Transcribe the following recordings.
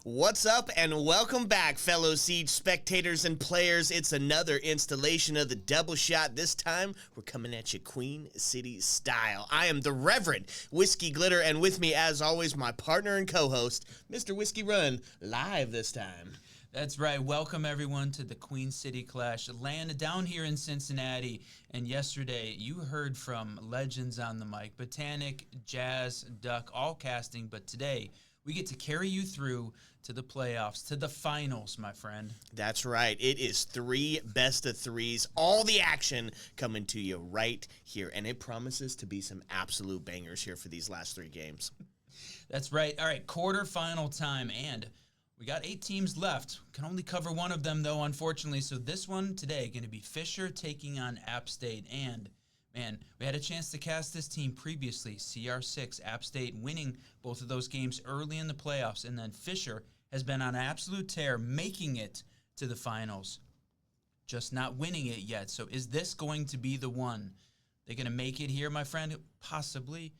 What's up and welcome back, fellow Siege spectators and players. It's another installation of the Double Shot. This time, we're coming at you Queen City style. I am the Reverend Whiskey Glitter, and with me, as always, my partner and co-host, Mr. Whiskey Run, live this time. That's right. Welcome, everyone, to the Queen City Clash. LAN down here in Cincinnati. And yesterday, you heard from legends on the mic. Botanic, Jazz, Duck, all casting. But today, we get to carry you through to the playoffs, to the finals, my friend. That's right. It is 3 best of 3s. All the action coming to you right here. And it promises to be some absolute bangers here for these last 3 games. That's right. All right, quarterfinal time. And we got 8 teams left. Can only cover one of them, though, unfortunately. So this one today going to be Fisher taking on App State. And, man, we had a chance to cast this team previously. CR6, App State winning both of those games early in the playoffs. And then Fisher has been on an absolute tear, making it to the finals. Just not winning it yet. So is this going to be the one? They're going to make it here, my friend? Possibly.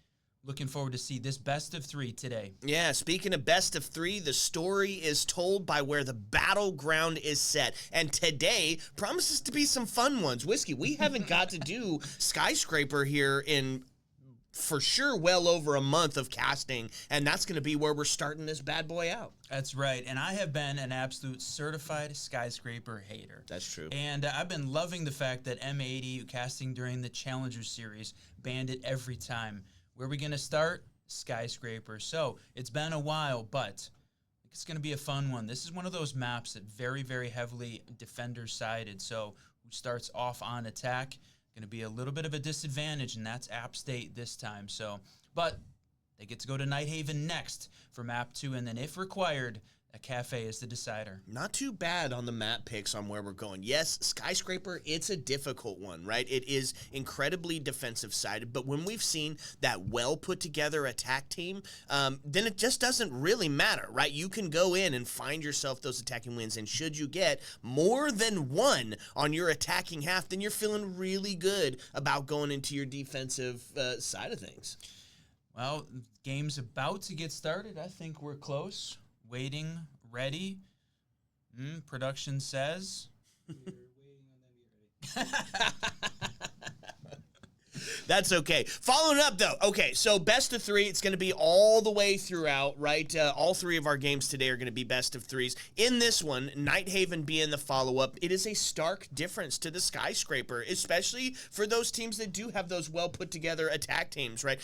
Looking forward to see this best of 3 today. Yeah, speaking of best of 3, the story is told by where the battleground is set. And today promises to be some fun ones. Whiskey, we haven't got to do Skyscraper here in, for sure, well over a month of casting. And that's going to be where we're starting this bad boy out. That's right. And I have been an absolute certified Skyscraper hater. That's true. And I've been loving the fact that M80 casting during the Challenger Series banned it every time. Where are we going to start? Skyscraper. So it's been a while, but it's going to be a fun one. This is one of those maps that very, very heavily defender-sided. So who starts off on attack? Going to be a little bit of a disadvantage, and that's App State this time. So, but they get to go to Nighthaven next for map 2, and then if required, a cafe is the decider. Not too bad on the map picks on where we're going. Yes, Skyscraper, it's a difficult one, right? It is incredibly defensive-sided, but when we've seen that well-put-together attack team, then it just doesn't really matter, right? You can go in and find yourself those attacking wins, and should you get more than one on your attacking half, then you're feeling really good about going into your defensive side of things. Well, game's about to get started. I think we're close. Waiting, ready. Production says. We're waiting on them to get ready. That's okay. Following up, though. Okay, so best of 3. It's going to be all the way throughout, right? All 3 of our games today are going to be best of 3s. In this one, Nighthaven being the follow-up, it is a stark difference to the Skyscraper, especially for those teams that do have those well-put-together attack teams, right?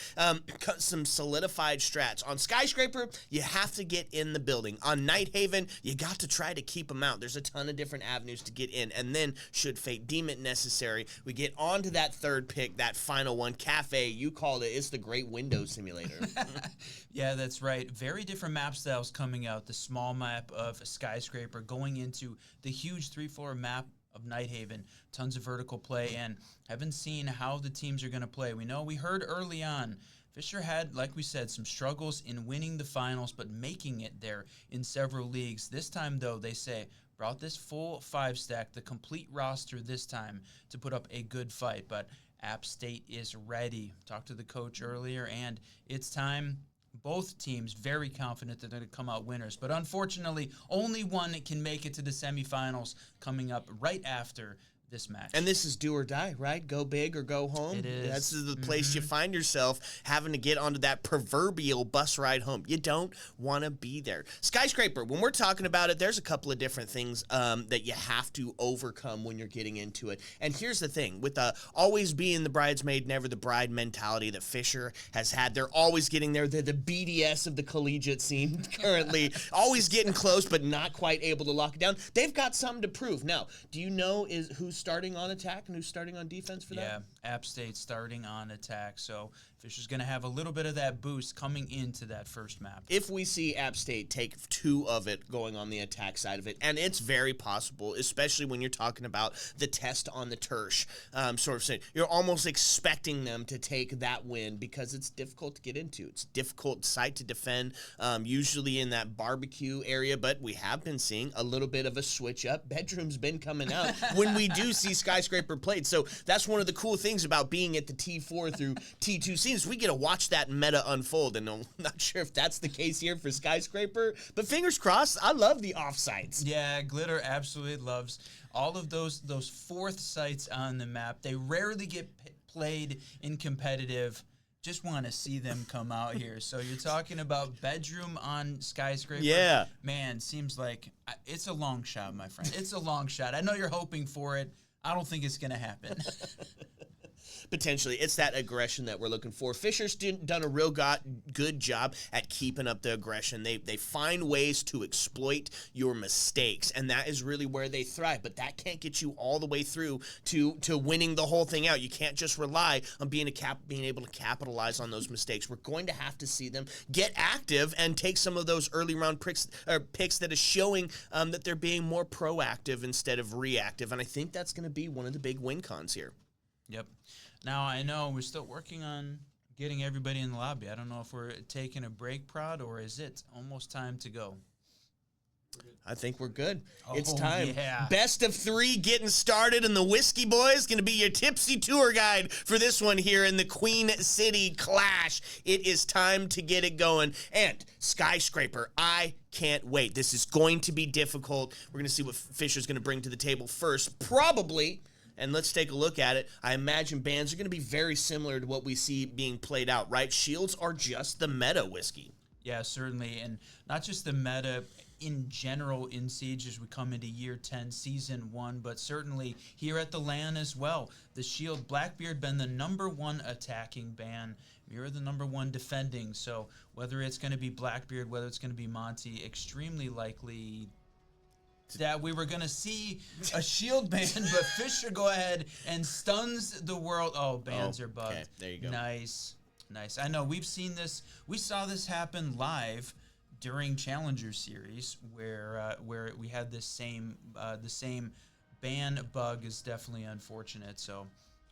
Some solidified strats. On Skyscraper, you have to get in the building. On Nighthaven, you got to try to keep them out. There's a ton of different avenues to get in. And then, should fate deem it necessary, we get on to that third pick, that final one, Cafe. You called it. It's the Great Window Simulator. Yeah, that's right. Very different map styles coming out. The small map of Skyscraper going into the huge 3-floor map of Nighthaven. Tons of vertical play, and haven't seen how the teams are going to play. We heard early on Fisher had, like we said, some struggles in winning the finals, but making it there in several leagues. This time, though, they say, brought this full 5-stack, the complete roster this time, to put up a good fight. But App State is ready. Talked to the coach earlier, and it's time. Both teams very confident that they're going to come out winners. But unfortunately, only one can make it to the semifinals coming up right after this match. And this is do or die, right? Go big or go home. It is. That's the place you find yourself having to get onto that proverbial bus ride home. You don't want to be there. Skyscraper, when we're talking about it, there's a couple of different things that you have to overcome when you're getting into it. And here's the thing. With always being the bridesmaid, never the bride mentality that Fisher has had, they're always getting there. They're the BDS of the collegiate scene currently. Always getting close, but not quite able to lock it down. They've got something to prove. Now, do you know who's starting on attack and who's starting on defense for that? Yeah, App State starting on attack. So Fisher's going to have a little bit of that boost coming into that first map. If we see App State take 2 of it going on the attack side of it, and it's very possible, especially when you're talking about the test on the Tersh, sort of saying, you're almost expecting them to take that win because it's difficult to get into. It's a difficult site to defend, usually in that barbecue area, but we have been seeing a little bit of a switch up. Bedroom's been coming out when we do see Skyscraper played. So that's one of the cool things about being at the T4 through T2C seems we get to watch that meta unfold, and I'm not sure if that's the case here for Skyscraper, but fingers crossed. I love the offsites. Yeah, Glitter absolutely loves all of those fourth sites on the map. They rarely get played in competitive. Just want to see them come out here. So you're talking about Bedroom on Skyscraper. Yeah. Man, seems like it's a long shot, my friend. It's a long shot. I know you're hoping for it. I don't think it's going to happen. Potentially, it's that aggression that we're looking for. Fisher's done a real good job at keeping up the aggression. They find ways to exploit your mistakes, and that is really where they thrive. But that can't get you all the way through to winning the whole thing out. You can't just rely on being able to capitalize on those mistakes. We're going to have to see them get active and take some of those early round picks that is showing that they're being more proactive instead of reactive. And I think that's going to be one of the big win cons here. Yep. Now, I know we're still working on getting everybody in the lobby. I don't know if we're taking a break, Prod, or is it almost time to go? I think we're good. Oh, It's time. yeah. Best of 3 getting started, and the Whiskey Boys going to be your tipsy tour guide for this one here in the Queen City Clash. It is time to get it going. And Skyscraper, I can't wait. This is going to be difficult. We're going to see what Fisher's going to bring to the table first. Probably. And let's take a look at it. I imagine bans are going to be very similar to what we see being played out, right? Shields are just the meta, Whiskey. Yeah, certainly. And not just the meta in general in Siege as we come into Year 10, Season 1, but certainly here at the LAN as well. The Shield, Blackbeard been the #1 attacking ban. You're the #1 defending. So whether it's going to be Blackbeard, whether it's going to be Monty, extremely likely that we were going to see a shield ban, but Fisher go ahead and stuns the world. Oh, bans are bugged. Okay, there you go. Nice. I know we've seen this. We saw this happen live during Challenger Series where we had this the same ban bug is definitely unfortunate. So,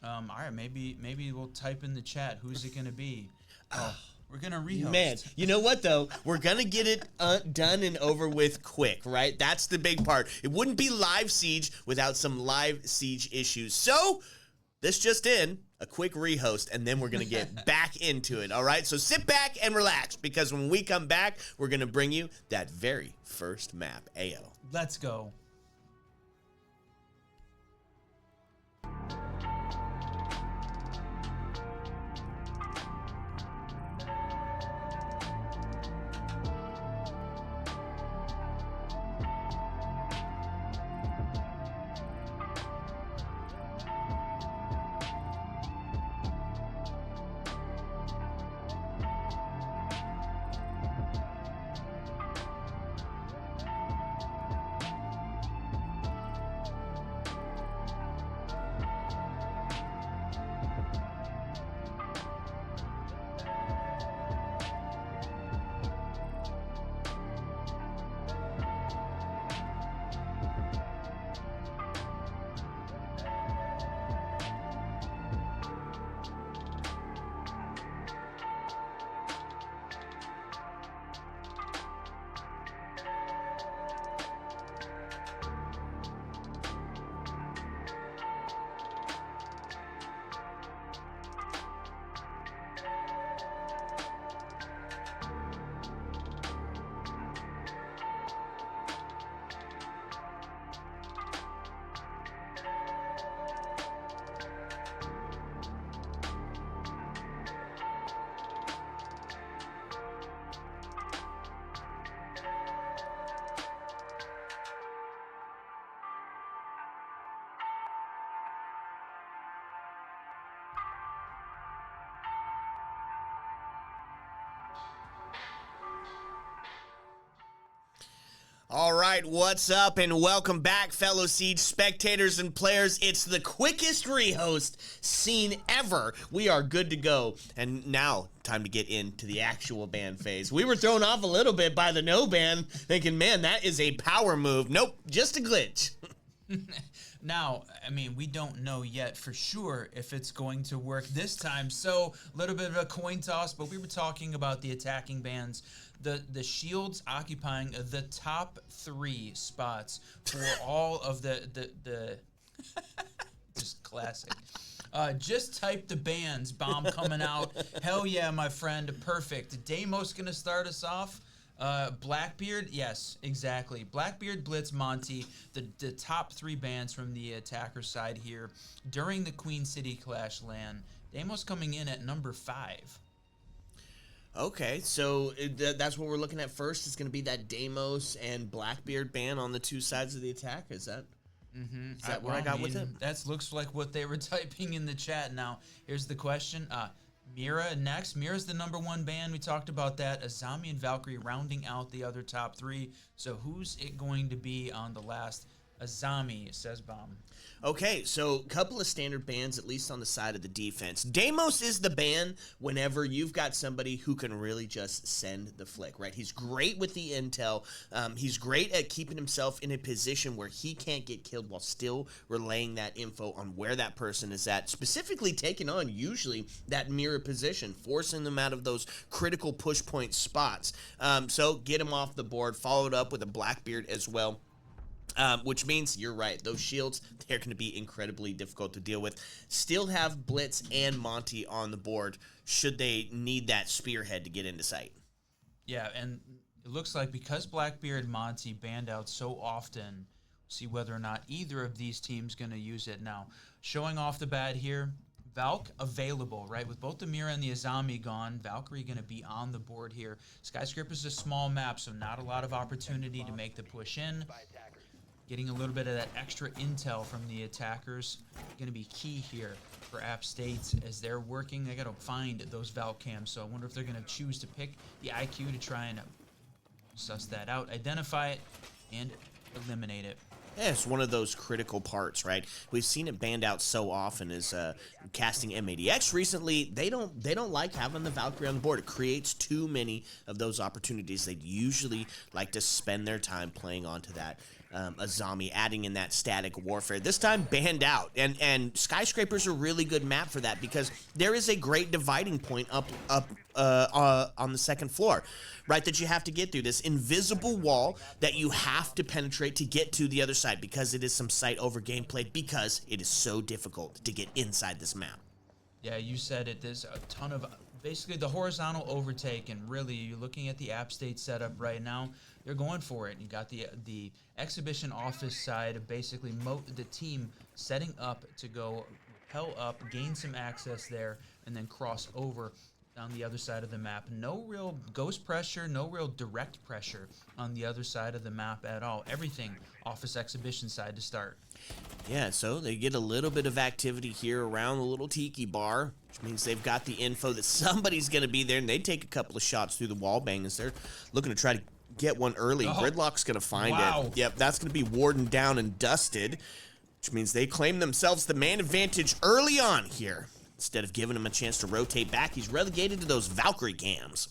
all right, maybe we'll type in the chat. Who's it going to be? Oh. We're going to rehost. Man, you know what, though? We're going to get it done and over with quick, right? That's the big part. It wouldn't be live Siege without some live Siege issues. So, this just in, a quick rehost, and then we're going to get back into it, all right? So, sit back and relax, because when we come back, we're going to bring you that very first map, AO. Let's go. All right, what's up, and welcome back, fellow Siege spectators and players. It's the quickest rehost seen ever. We are good to go, and now time to get into the actual ban phase. We were thrown off a little bit by the no ban, thinking, man, that is a power move. Nope, just a glitch. Now, I mean, we don't know yet for sure if it's going to work this time, so a little bit of a coin toss, but we were talking about the attacking bans. The shields occupying the top 3 spots for all of the just classic. Just type the bands. Bomb coming out. Hell yeah, my friend. Perfect. Deimos going to start us off. Blackbeard, yes, exactly. Blackbeard, Blitz, Monty, the top 3 bands from the attacker side here during the Queen City Clash LAN. Deimos coming in at number 5. Okay, so that's what we're looking at first. It's going to be that Deimos and Blackbeard ban on the 2 sides of the attack. Is that what I got with it? That looks like what they were typing in the chat. Now, here's the question. Mira next. Mira's the number 1 ban. We talked about that. Azami and Valkyrie rounding out the other top 3. So who's it going to be on the last? Azami, says Bomb. Okay, so a couple of standard bans, at least on the side of the defense. Deimos is the ban whenever you've got somebody who can really just send the flick, right? He's great with the intel. He's great at keeping himself in a position where he can't get killed while still relaying that info on where that person is at, specifically taking on usually that mirror position, forcing them out of those critical push point spots. So get him off the board, followed up with a Blackbeard as well. Which means, you're right, those shields, they're going to be incredibly difficult to deal with. Still have Blitz and Monty on the board should they need that spearhead to get into sight. Yeah, and it looks like because Blackbeard and Monty banned out so often, see whether or not either of these teams going to use it. Now, showing off the bat here, Valk available, right? With both the Mira and the Azami gone, Valkyrie going to be on the board here. Skyscraper's a small map, so not a lot of opportunity to make the push in. Getting a little bit of that extra intel from the attackers going to be key here for App State as they're working. They got to find those Valk cams, so I wonder if they're going to choose to pick the IQ to try and suss that out, identify it, and eliminate it. Yeah, it's one of those critical parts, right? We've seen it banned out so often as casting M80X recently. They don't like having the Valkyrie on the board. It creates too many of those opportunities. They usually like to spend their time playing onto that Azami, adding in that static warfare. This time banned out, and Skyscraper's a really good map for that because there is a great dividing point up on the second floor, right, that you have to get through, this invisible wall that you have to penetrate to get to the other side because it is some sight over gameplay, because it is so difficult to get inside this map. Yeah, you said it. There's a ton of basically the horizontal overtake, and really you're looking at the App State setup right now. They're going for it. You got the exhibition office side of basically the team setting up to go hell up, gain some access there, and then cross over on the other side of the map. No real ghost pressure, no real direct pressure on the other side of the map at all. Everything office exhibition side to start. Yeah, so they get a little bit of activity here around the little tiki bar, which means they've got the info that somebody's going to be there, and they take a couple of shots through the wall bang as they're looking to try to get one early. Gridlock's going to find it. Yep, that's going to be warden down and dusted, which means they claim themselves the man advantage early on here. Instead of giving him a chance to rotate back, he's relegated to those Valkyrie cams.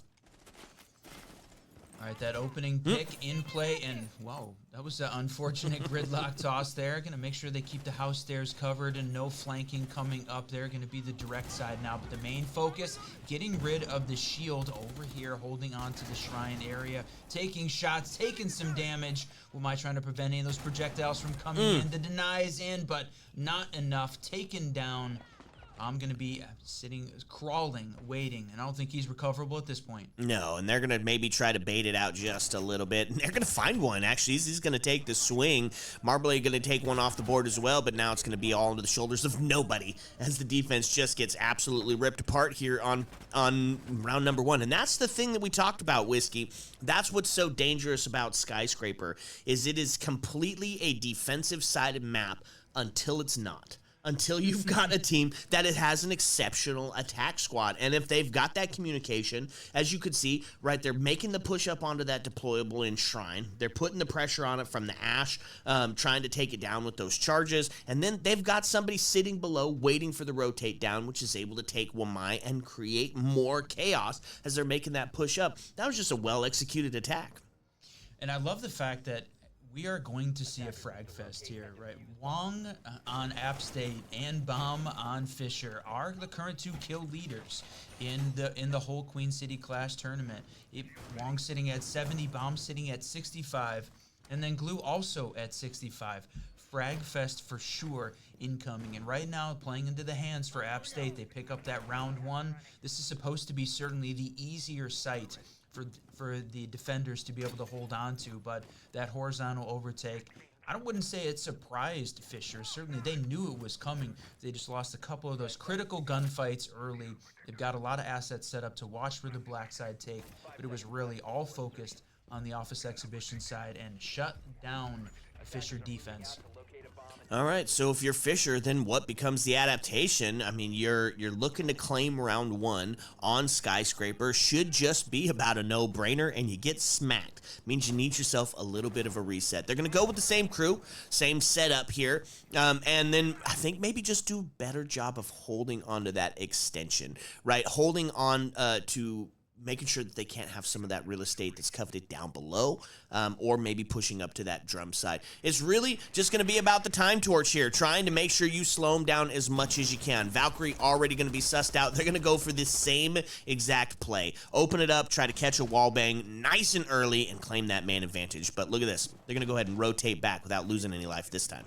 All right, that opening pick in play, and whoa, that was an unfortunate gridlock toss there. Going to make sure they keep the house stairs covered and no flanking coming up there. Going to be the direct side now, but the main focus, getting rid of the shield over here, holding on to the shrine area, taking shots, taking some damage. Who am I trying to prevent any of those projectiles from coming in? The deny is in, but not enough. Taken down. I'm going to be sitting, crawling, waiting, and I don't think he's recoverable at this point. No, and they're going to maybe try to bait it out just a little bit, and they're going to find one, actually. He's going to take the swing. Marbley going to take one off the board as well, but now it's going to be all into the shoulders of nobody as the defense just gets absolutely ripped apart here on round number 1. And that's the thing that we talked about, Whiskey. That's what's so dangerous about Skyscraper, is it is completely a defensive-sided map until it's not. Until you've got a team that it has an exceptional attack squad. And if they've got that communication, as you could see, right, they're making the push up onto that deployable in Shrine. They're putting the pressure on it from the Ash, trying to take it down with those charges. And then they've got somebody sitting below waiting for the rotate down, which is able to take Wamai and create more chaos as they're making that push up. That was just a well-executed attack. And I love the fact that we are going to see a frag fest here, right? Wong on App State and Bomb on Fisher are the current 2 kill leaders in the whole Queen City Clash tournament. Wong sitting at 70, Bomb sitting at 65, and then Glue also at 65. frag fest for sure incoming. And right now, playing into the hands for App State, they pick up that round 1. This is supposed to be certainly the easier site for the defenders to be able to hold on to, but that horizontal overtake, I wouldn't say it surprised Fisher. Certainly they knew it was coming. They just lost a couple of those critical gunfights early. They've got a lot of assets set up to watch for the black side take, but it was really all focused on the office exhibition side and shut down a Fisher defense. All right, so if you're Fisher, then what becomes the adaptation? I mean, you're looking to claim round 1 on Skyscraper. Should just be about a no-brainer, and you get smacked. Means you need yourself a little bit of a reset. They're going to go with the same crew, same setup here, and then I think maybe just do a better job of holding onto that extension, right? Holding on to making sure that they can't have some of that real estate that's coveted down below, or maybe pushing up to that drum side. It's really just going to be about the time torch here, trying to make sure you slow them down as much as you can. Valkyrie already going to be sussed out. They're going to go for this same exact play. Open it up, try to catch a wall bang nice and early, and claim that man advantage. But look at this. They're going to go ahead and rotate back without losing any life this time.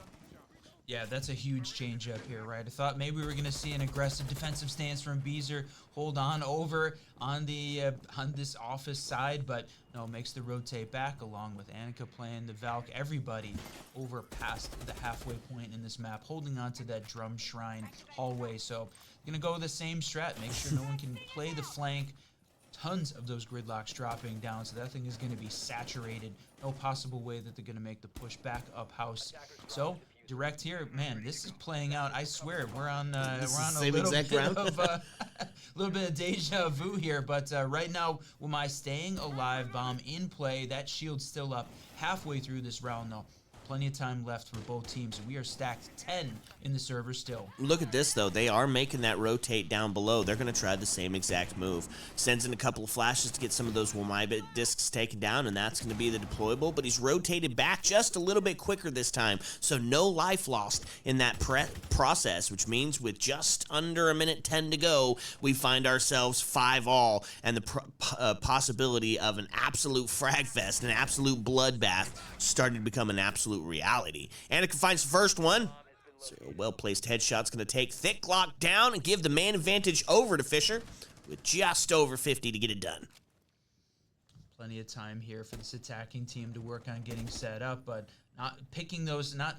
Yeah, that's a huge change up here, right? I thought maybe we were going to see an aggressive defensive stance from Beezer, hold on over on the on this office side, but no, makes the rotate back along with Annika playing the Valk. Everybody over past the halfway point in this map, holding on to that drum shrine hallway. So going to go with the same strat, make sure no one can play the flank. Tons of those gridlocks dropping down, so that thing is going to be saturated. No possible way that they're going to make the push back up house. So direct here, man, this is playing out. I swear, we're on a little bit of deja vu here. But right now, with my staying alive bomb in play, that shield's still up halfway through this round, though. Plenty of time left for both teams. We are stacked 10 in the server still. Look at this, though. They are making that rotate down below. They're going to try the same exact move. Sends in a couple of flashes to get some of those Wamaiba discs taken down, and that's going to be the deployable. But he's rotated back just a little bit quicker this time, so no life lost in that process, which means with just under a minute 10 to go, we find ourselves 5-all, and the possibility of an absolute frag fest, an absolute bloodbath, started to become an absolute reality. Annika finds the first one. So a well-placed headshot's going to take Thick Glock down and give the man advantage over to Fisher with just over 50 to get it done. Plenty of time here for this attacking team to work on getting set up, but not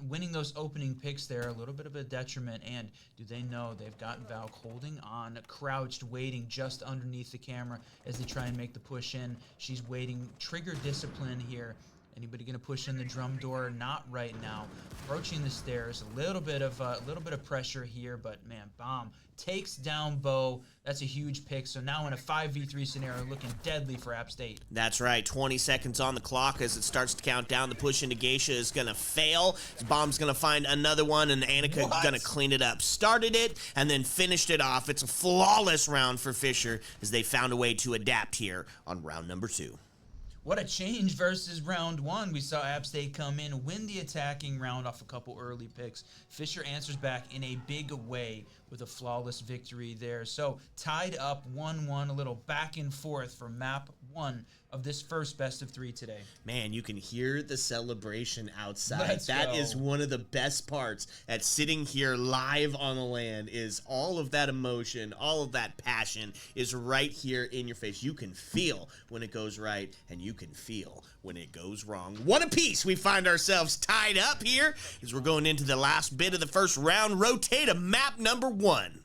winning those opening picks there, a little bit of a detriment. And do they know they've got Valk holding on, crouched, waiting just underneath the camera as they try and make the push in. She's waiting, trigger discipline here. Anybody gonna push in the drum door? Not right now. Approaching the stairs, a little bit of pressure here, but man, bomb takes down Bo. That's a huge pick. So now in a 5v3 scenario, looking deadly for App State. That's right. 20 seconds on the clock as it starts to count down. The push into Geisha is gonna fail. Bomb's gonna find another one, and Annika gonna clean it up. Started it and then finished it off. It's a flawless round for Fisher as they found a way to adapt here on round number 2. What a change versus round 1. We saw App State come in, win the attacking round off a couple early picks. Fisher answers back in a big way with a flawless victory there. So tied up 1-1, a little back and forth for map 1 of this first best of 3 today. Man, you can hear the celebration outside. Let's That go. is one of the best parts at sitting here live on the LAN is all of that emotion, all of that passion is right here in your face. You can feel when it goes right, and you can feel when it goes wrong. One apiece. We find ourselves tied up here as we're going into the last bit of the first round. Rotate to map number 1.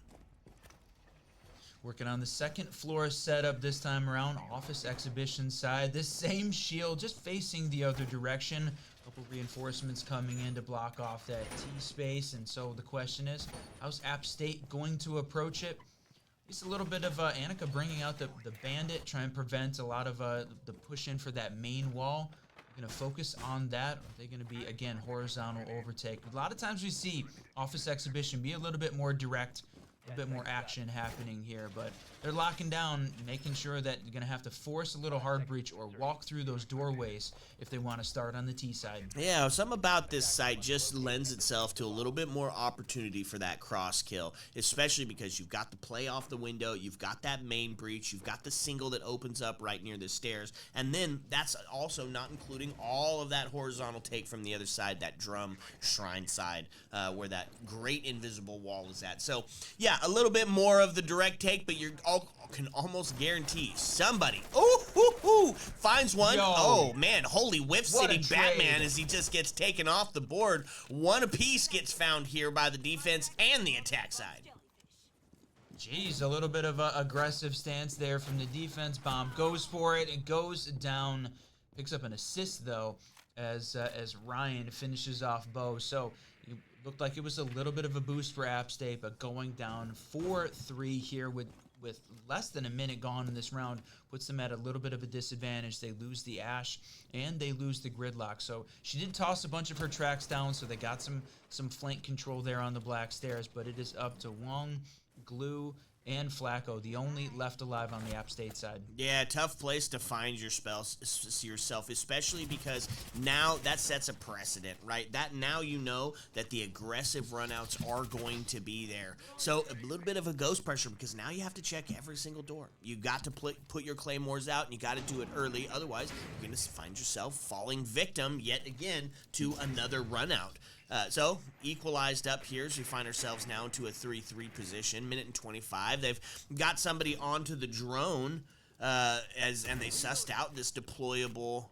Working on the second floor setup this time around, office exhibition side. This same shield just facing the other direction. A couple reinforcements coming in to block off that T-space. And so the question is, how's App State going to approach it? Just a little bit of Annika bringing out the bandit, trying to prevent a lot of the push in for that main wall. We're going to focus on that. Are they going to be, again, horizontal overtake? A lot of times we see office exhibition be a little bit more direct. a bit more action happening here, but they're locking down, making sure that you're going to have to force a little hard breach or walk through those doorways if they want to start on the T side. Yeah, something about this site just lends itself to a little bit more opportunity for that cross kill, especially because you've got the play off the window, you've got that main breach, you've got the single that opens up right near the stairs, and then that's also not including all of that horizontal take from the other side, that drum shrine side, where that great invisible wall is at. So, yeah, a little bit more of the direct take, but you can almost guarantee somebody, finds one. Yo. Oh, man, holy whiff What a city trade. Batman as he just gets taken off the board. One apiece gets found here by the defense and the attack side. Jeez, a little bit of an aggressive stance there from the defense. Bomb goes for it. It goes down. Picks up an assist, though, as Ryan finishes off Bo. So it looked like it was a little bit of a boost for App State, but going down 4-3 here with less than a minute gone in this round puts them at a little bit of a disadvantage. They lose the Ash and they lose the gridlock. So she did toss a bunch of her tracks down, so they got some flank control there on the black stairs, but it is up to Wong, Glue, and Flacco, the only left alive on the App State side. Yeah, tough place to find yourself, especially because now that sets a precedent, right? That now you know that the aggressive runouts are going to be there. So a little bit of a ghost pressure because now you have to check every single door. You got to put your claymores out, and you got to do it early. Otherwise, you're going to find yourself falling victim yet again to another runout. So, equalized up here as we find ourselves now into a 3-3 position. Minute and 25. They've got somebody onto the drone and they sussed out this deployable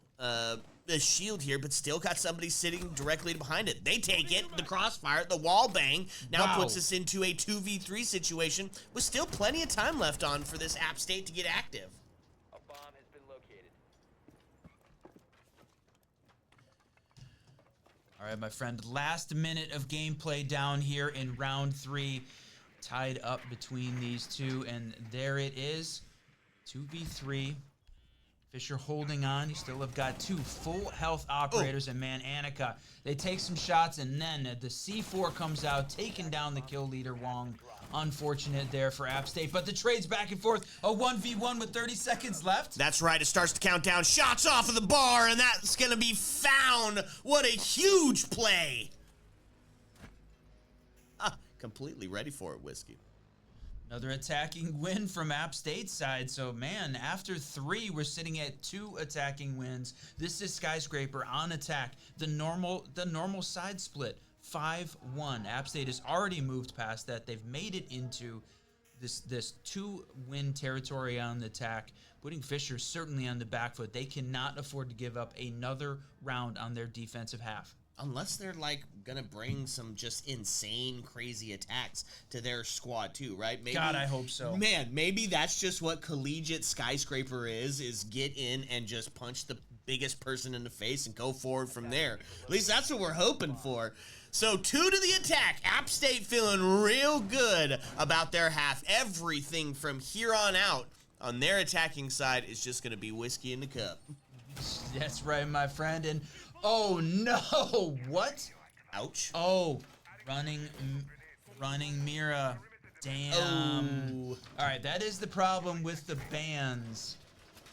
shield here, but still got somebody sitting directly behind it. They take it, the crossfire, the wall bang, now puts us into a 2v3 situation with still plenty of time left on for this App State to get active. A bomb has been located. All right, my friend, last minute of gameplay down here in round 3. Tied up between these two, and there it is. 2v3. Fisher holding on. You still have got 2 full health operators, and man, Annika, they take some shots, and then the C4 comes out, taking down the kill leader, Wong. Unfortunate there for App State, but the trade's back and forth. A 1v1 with 30 seconds left. That's right, it starts to count down. Shots off of the bar, and that's going to be found. What a huge play. Completely ready for it, Whiskey. Another attacking win from App State's side. So, man, after 3, we're sitting at 2 attacking wins. This is Skyscraper on attack. The normal side split. 5-1. App State has already moved past that. They've made it into this 2-win territory on the attack, putting Fisher certainly on the back foot. They cannot afford to give up another round on their defensive half. Unless they're, like, gonna bring some just insane, crazy attacks to their squad, too, right? Maybe, God, I hope so. Man, maybe that's just what collegiate Skyscraper is get in and just punch the biggest person in the face and go forward from there. At least that's what we're hoping for. So 2 to the attack. App State feeling real good about their half. Everything from here on out on their attacking side is just gonna be whiskey in the cup. That's right, my friend. And oh no, what? Ouch. Oh, running Mira. Damn. Oh. All right, that is the problem with the bans.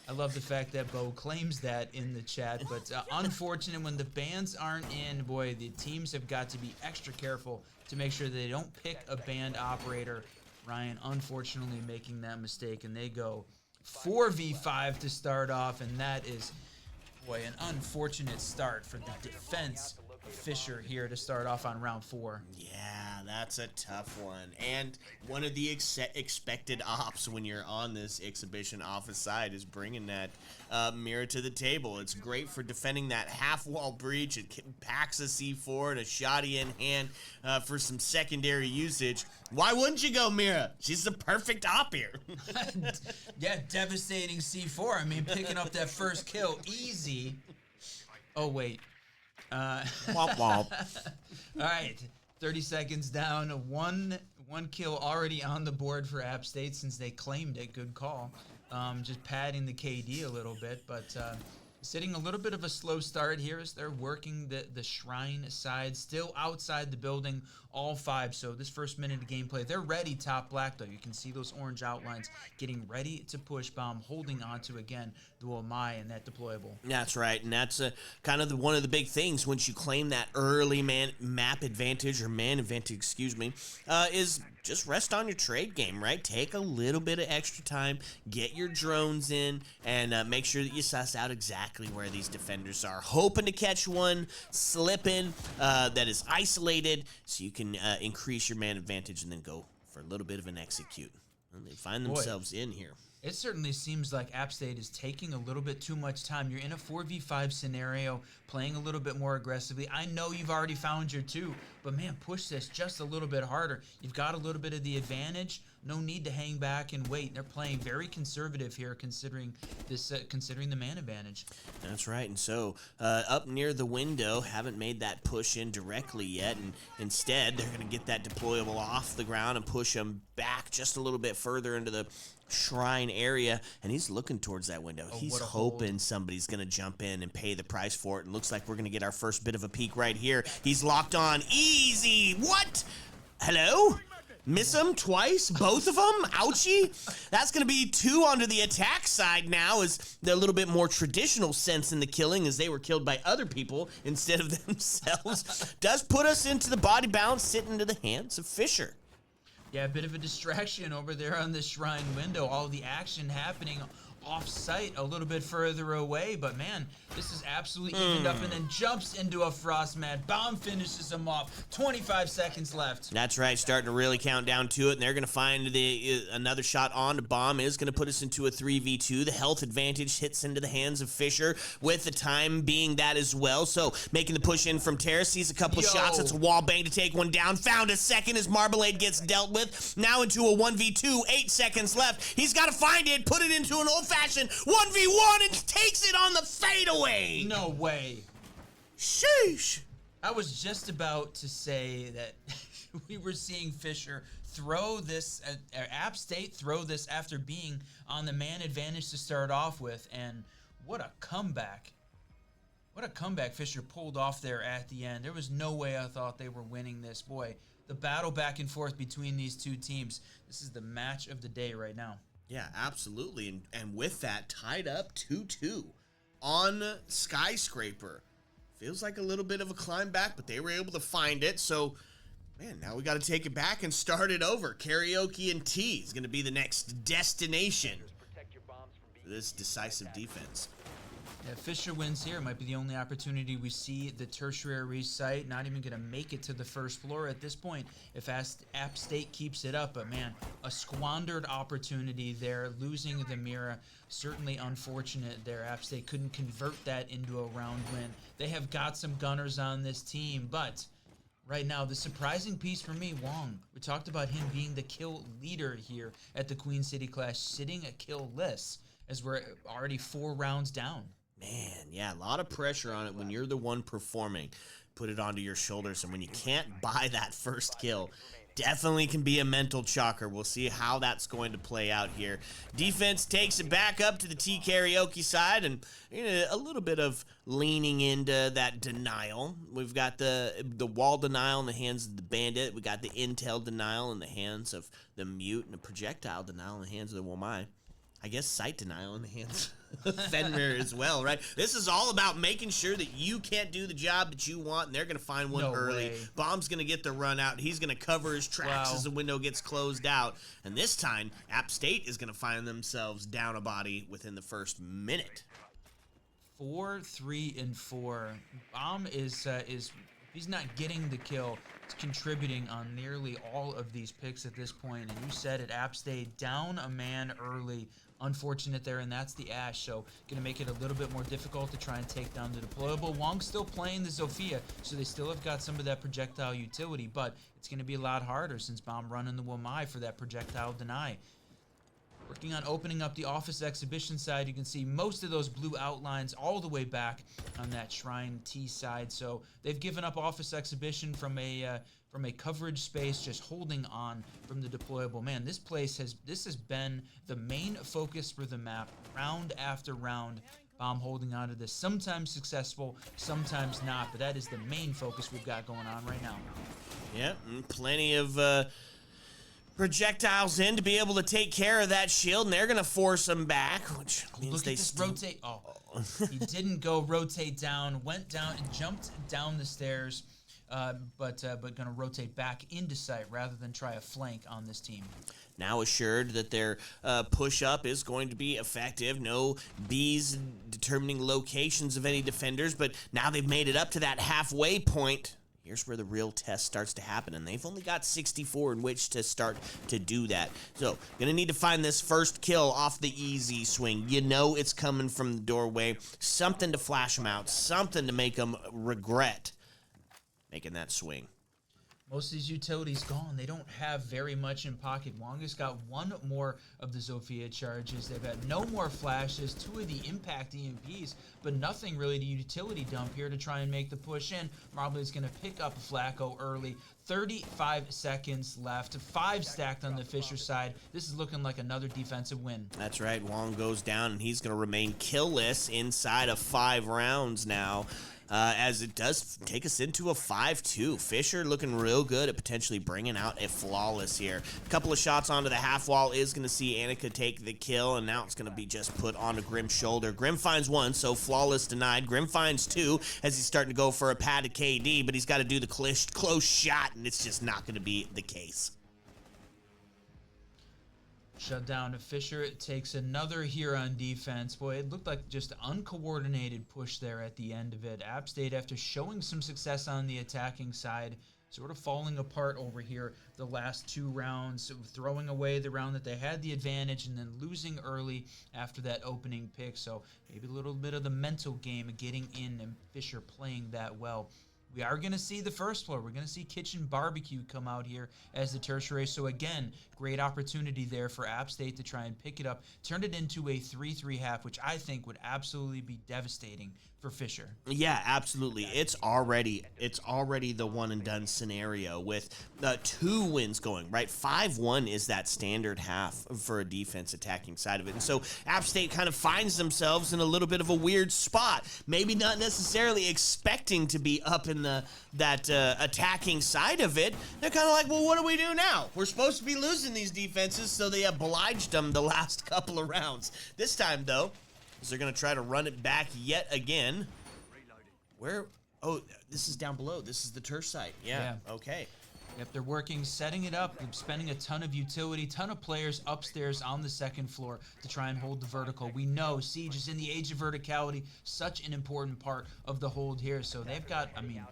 I love the fact that Bo claims that in the chat, but unfortunate when the bans aren't in, boy, the teams have got to be extra careful to make sure they don't pick a banned operator. Ryan, unfortunately, making that mistake, and they go 4v5 to start off, and that is, boy, an unfortunate start for the defense of Fisher here to start off on round 4. Yeah, that's a tough one. And one of the expected ops when you're on this exhibition office side is bringing that mirror to the table. It's great for defending that half-wall breach. It packs a C4 and a shotty in hand for some secondary usage. Why wouldn't you go Mira? She's the perfect op here. Yeah, devastating C4. I mean, picking up that first kill, easy. Oh, wait. Womp womp. All right, 30 seconds down. One kill already on the board for App State since they claimed it. Good call. Just padding the KD a little bit, but Sitting a little bit of a slow start here as they're working the shrine side, still outside the building, all 5. So this first minute of gameplay, they're ready top black though. You can see those orange outlines getting ready to push. Bomb holding onto, again, the Wamai and that deployable. That's right, and that's kind of one of the big things once you claim that early map advantage, or man advantage, excuse me, is just rest on your trade game, right? Take a little bit of extra time, get your drones in, and make sure that you suss out exactly where these defenders are. Hoping to catch one slipping that is isolated, so you can increase your man advantage and then go for a little bit of an execute. And they find themselves in here. It certainly seems like App State is taking a little bit too much time. You're in a 4v5 scenario, playing a little bit more aggressively. I know you've already found your 2, but man, push this just a little bit harder. You've got a little bit of the advantage. No need to hang back and wait. They're playing very conservative here, considering this, considering the man advantage. That's right, and so up near the window, haven't made that push in directly yet, and instead they're going to get that deployable off the ground and push them back just a little bit further into the shrine area, and he's looking towards that window. He's hoping somebody's going to jump in and pay the price for it, and looks like we're going to get our first bit of a peek right here. He's locked on. Easy. What? Hello? Miss him twice? Both of them? Ouchie. That's going to be 2 onto the attack side now, as the little bit more traditional sense in the killing, as they were killed by other people instead of themselves. Does put us into the body bounce, sitting into the hands of Fisher. Yeah, a bit of a distraction over there on the shrine window. All the action happening off-site a little bit further away, but man, this is absolutely evened up, and then jumps into a frost mat. Bomb finishes him off. 25 seconds left. That's right, starting to really count down to it, and they're going to find another shot on to Bomb. Is going to put us into a 3v2. The health advantage hits into the hands of Fisher, with the time being that as well. So making the push in from Terrace, sees a couple of shots. It's a wall bang to take one down. Found a second as Marmalade gets dealt with. Now into a 1v2. 8 seconds left. He's got to find it, put it into an old-fashioned 1v1, and takes it on the fadeaway. No way. Sheesh. I was just about to say that we were seeing Fisher throw this, App State throw this after being on the man advantage to start off with, and what a comeback. What a comeback Fisher pulled off there at the end. There was no way I thought they were winning this. Boy, the battle back and forth between these two teams. This is the match of the day right now. Yeah, absolutely. And with that, tied up 2-2 on Skyscraper. Feels like a little bit of a climb back, but they were able to find it. So, man, now we got to take it back and start it over. Karaoke and T is going to be the next destination for this decisive defense. Yeah, Fisher wins here. Might be the only opportunity we see the tertiary site. Not even going to make it to the first floor at this point if App State keeps it up. But, man, a squandered opportunity there. Losing the Mira, certainly unfortunate there. App State couldn't convert that into a round win. They have got some gunners on this team, but right now, the surprising piece for me, Wong. We talked about him being the kill leader here at the Queen City Clash, sitting a kill list as we're already 4 rounds down. Man, yeah, a lot of pressure on it when you're the one performing. Put it onto your shoulders, and when you can't buy that first kill, definitely can be a mental chocker. We'll see how that's going to play out here. Defense takes it back up to the T Karaoke side, and a little bit of leaning into that denial. We've got the wall denial in the hands of the Bandit. We got the intel denial in the hands of the Mute, and the projectile denial in the hands of the Wamai. I guess sight denial in the hands of Fenrir as well, right? This is all about making sure that you can't do the job that you want, and they're going to find one early. Way. Bomb's going to get the run out. He's going to cover his tracks as the window gets closed out. And this time, App State is going to find themselves down a body within the first minute. 4, 3, and 4. Bomb is he's not getting the kill. It's contributing on nearly all of these picks at this point. And you said it, App State down a man early. Unfortunate there, and that's the Ash, so going to make it a little bit more difficult to try and take down the deployable. Wong's still playing the Zofia, so they still have got some of that projectile utility, but it's going to be a lot harder since Bomb running the Wamai for that projectile deny. Working on opening up the office exhibition side, you can see most of those blue outlines all the way back on that Shrine T side, so they've given up office exhibition from a coverage space, just holding on from the deployable. Man, this has been the main focus for the map, round after round. Bomb holding on to this. Sometimes successful, sometimes not. But that is the main focus we've got going on right now. Yeah, and plenty of projectiles in to be able to take care of that shield, and they're going to force them back, which means Look they at this still... rotate. Oh, he didn't go rotate down. Went down and jumped down the stairs. But going to rotate back into sight rather than try a flank on this team. Now assured that their push-up is going to be effective. No bees determining locations of any defenders, but now they've made it up to that halfway point. Here's where the real test starts to happen, and they've only got 64 in which to start to do that. So, gonna need to find this first kill off the easy swing. You know it's coming from the doorway. Something to flash them out. Something to make them regret making that swing. Most of these utilities gone. They don't have very much in pocket. Wonga's got one more of the Zofia charges. They've had no more flashes, 2 of the impact EMPs, but nothing really to utility dump here to try and make the push in. Marblei's going to pick up Flacco early. 35 seconds left. 5 stacked on the Fisher side. This is looking like another defensive win. That's right. Wong goes down, and he's going to remain killless inside of 5 rounds now. As it does take us into a 5-2. Fisher looking real good at potentially bringing out a flawless here. A couple of shots onto the half wall is going to see Annika take the kill, and now it's going to be just put onto Grim's shoulder. Grim finds 1, so flawless denied. Grim finds 2 as he's starting to go for a pad to KD, but he's got to do the close shot, and it's just not going to be the case. Shut down to Fisher. It takes another here on defense. Boy, it looked like just uncoordinated push there at the end of it. App State, after showing some success on the attacking side, sort of falling apart over here the last 2 rounds, throwing away the round that they had the advantage and then losing early after that opening pick. So maybe a little bit of the mental game of getting in and Fisher playing that well. We are going to see the first floor. We're going to see Kitchen Barbecue come out here as the tertiary. So again, great opportunity there for App State to try and pick it up, turn it into a 3-3 half, which I think would absolutely be devastating for Fisher. Yeah, absolutely. It's already the one and done scenario with 2 wins going, right? 5-1 is that standard half for a defense attacking side of it. And so App State kind of finds themselves in a little bit of a weird spot. Maybe not necessarily expecting to be up in that attacking side of it. They're kind of like, well, what do we do now? We're supposed to be losing these defenses, so they obliged them the last couple of rounds. This time, though, they're going to try to run it back yet again. Where? Oh, this is down below. This is the turf site. Yeah. Okay. Yep, they're working, setting it up, spending a ton of utility, ton of players upstairs on the second floor to try and hold the vertical. We know Siege is in the age of verticality, such an important part of the hold here. So they've got, I mean,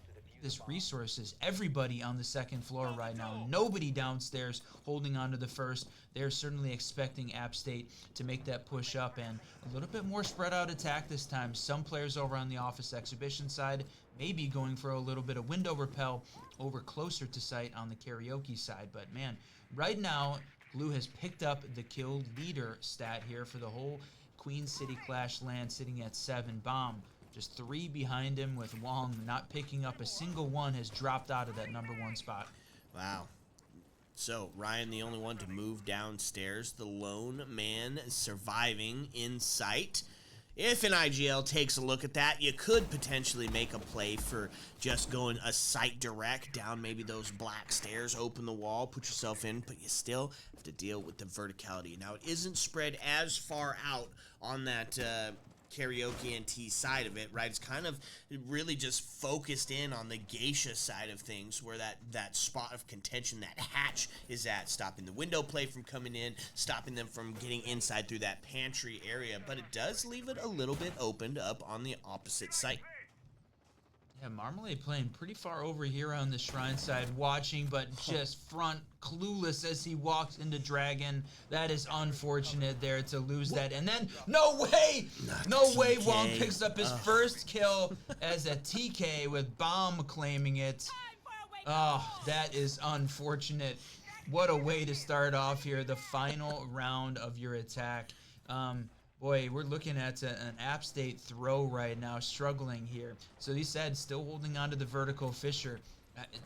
this resources, everybody on the second floor right now. Nobody downstairs holding on to the first. They're certainly expecting App State to make that push up and a little bit more spread out attack this time. Some players over on the office exhibition side maybe going for a little bit of window repel over closer to site on the karaoke side. But man, right now, Blue has picked up the kill leader stat here for the whole Queen City Clash LAN, sitting at 7. Bomb just 3 behind him, with Wong not picking up a single one, has dropped out of that #1 spot. Wow. So, Ryan, the only one to move downstairs, the lone man surviving in sight. If an IGL takes a look at that, you could potentially make a play for just going a sight direct down maybe those black stairs, open the wall, put yourself in, but you still have to deal with the verticality. Now, it isn't spread as far out on that karaoke and T side of it, right? It's kind of really just focused in on the geisha side of things, where that spot of contention, that hatch is at, stopping the window play from coming in, stopping them from getting inside through that pantry area, but it does leave it a little bit opened up on the opposite side. Yeah, Marmalade playing pretty far over here on the Shrine side, watching, but just front clueless as he walks into Dragon. That is unfortunate there to lose that. And then, no way! No way Wong picks up his first kill as a TK with Bomb claiming it. Oh, that is unfortunate. What a way to start off here, the final round of your attack. Boy, we're looking at an App State throw right now, struggling here. So he said, still holding on to the vertical. Fisher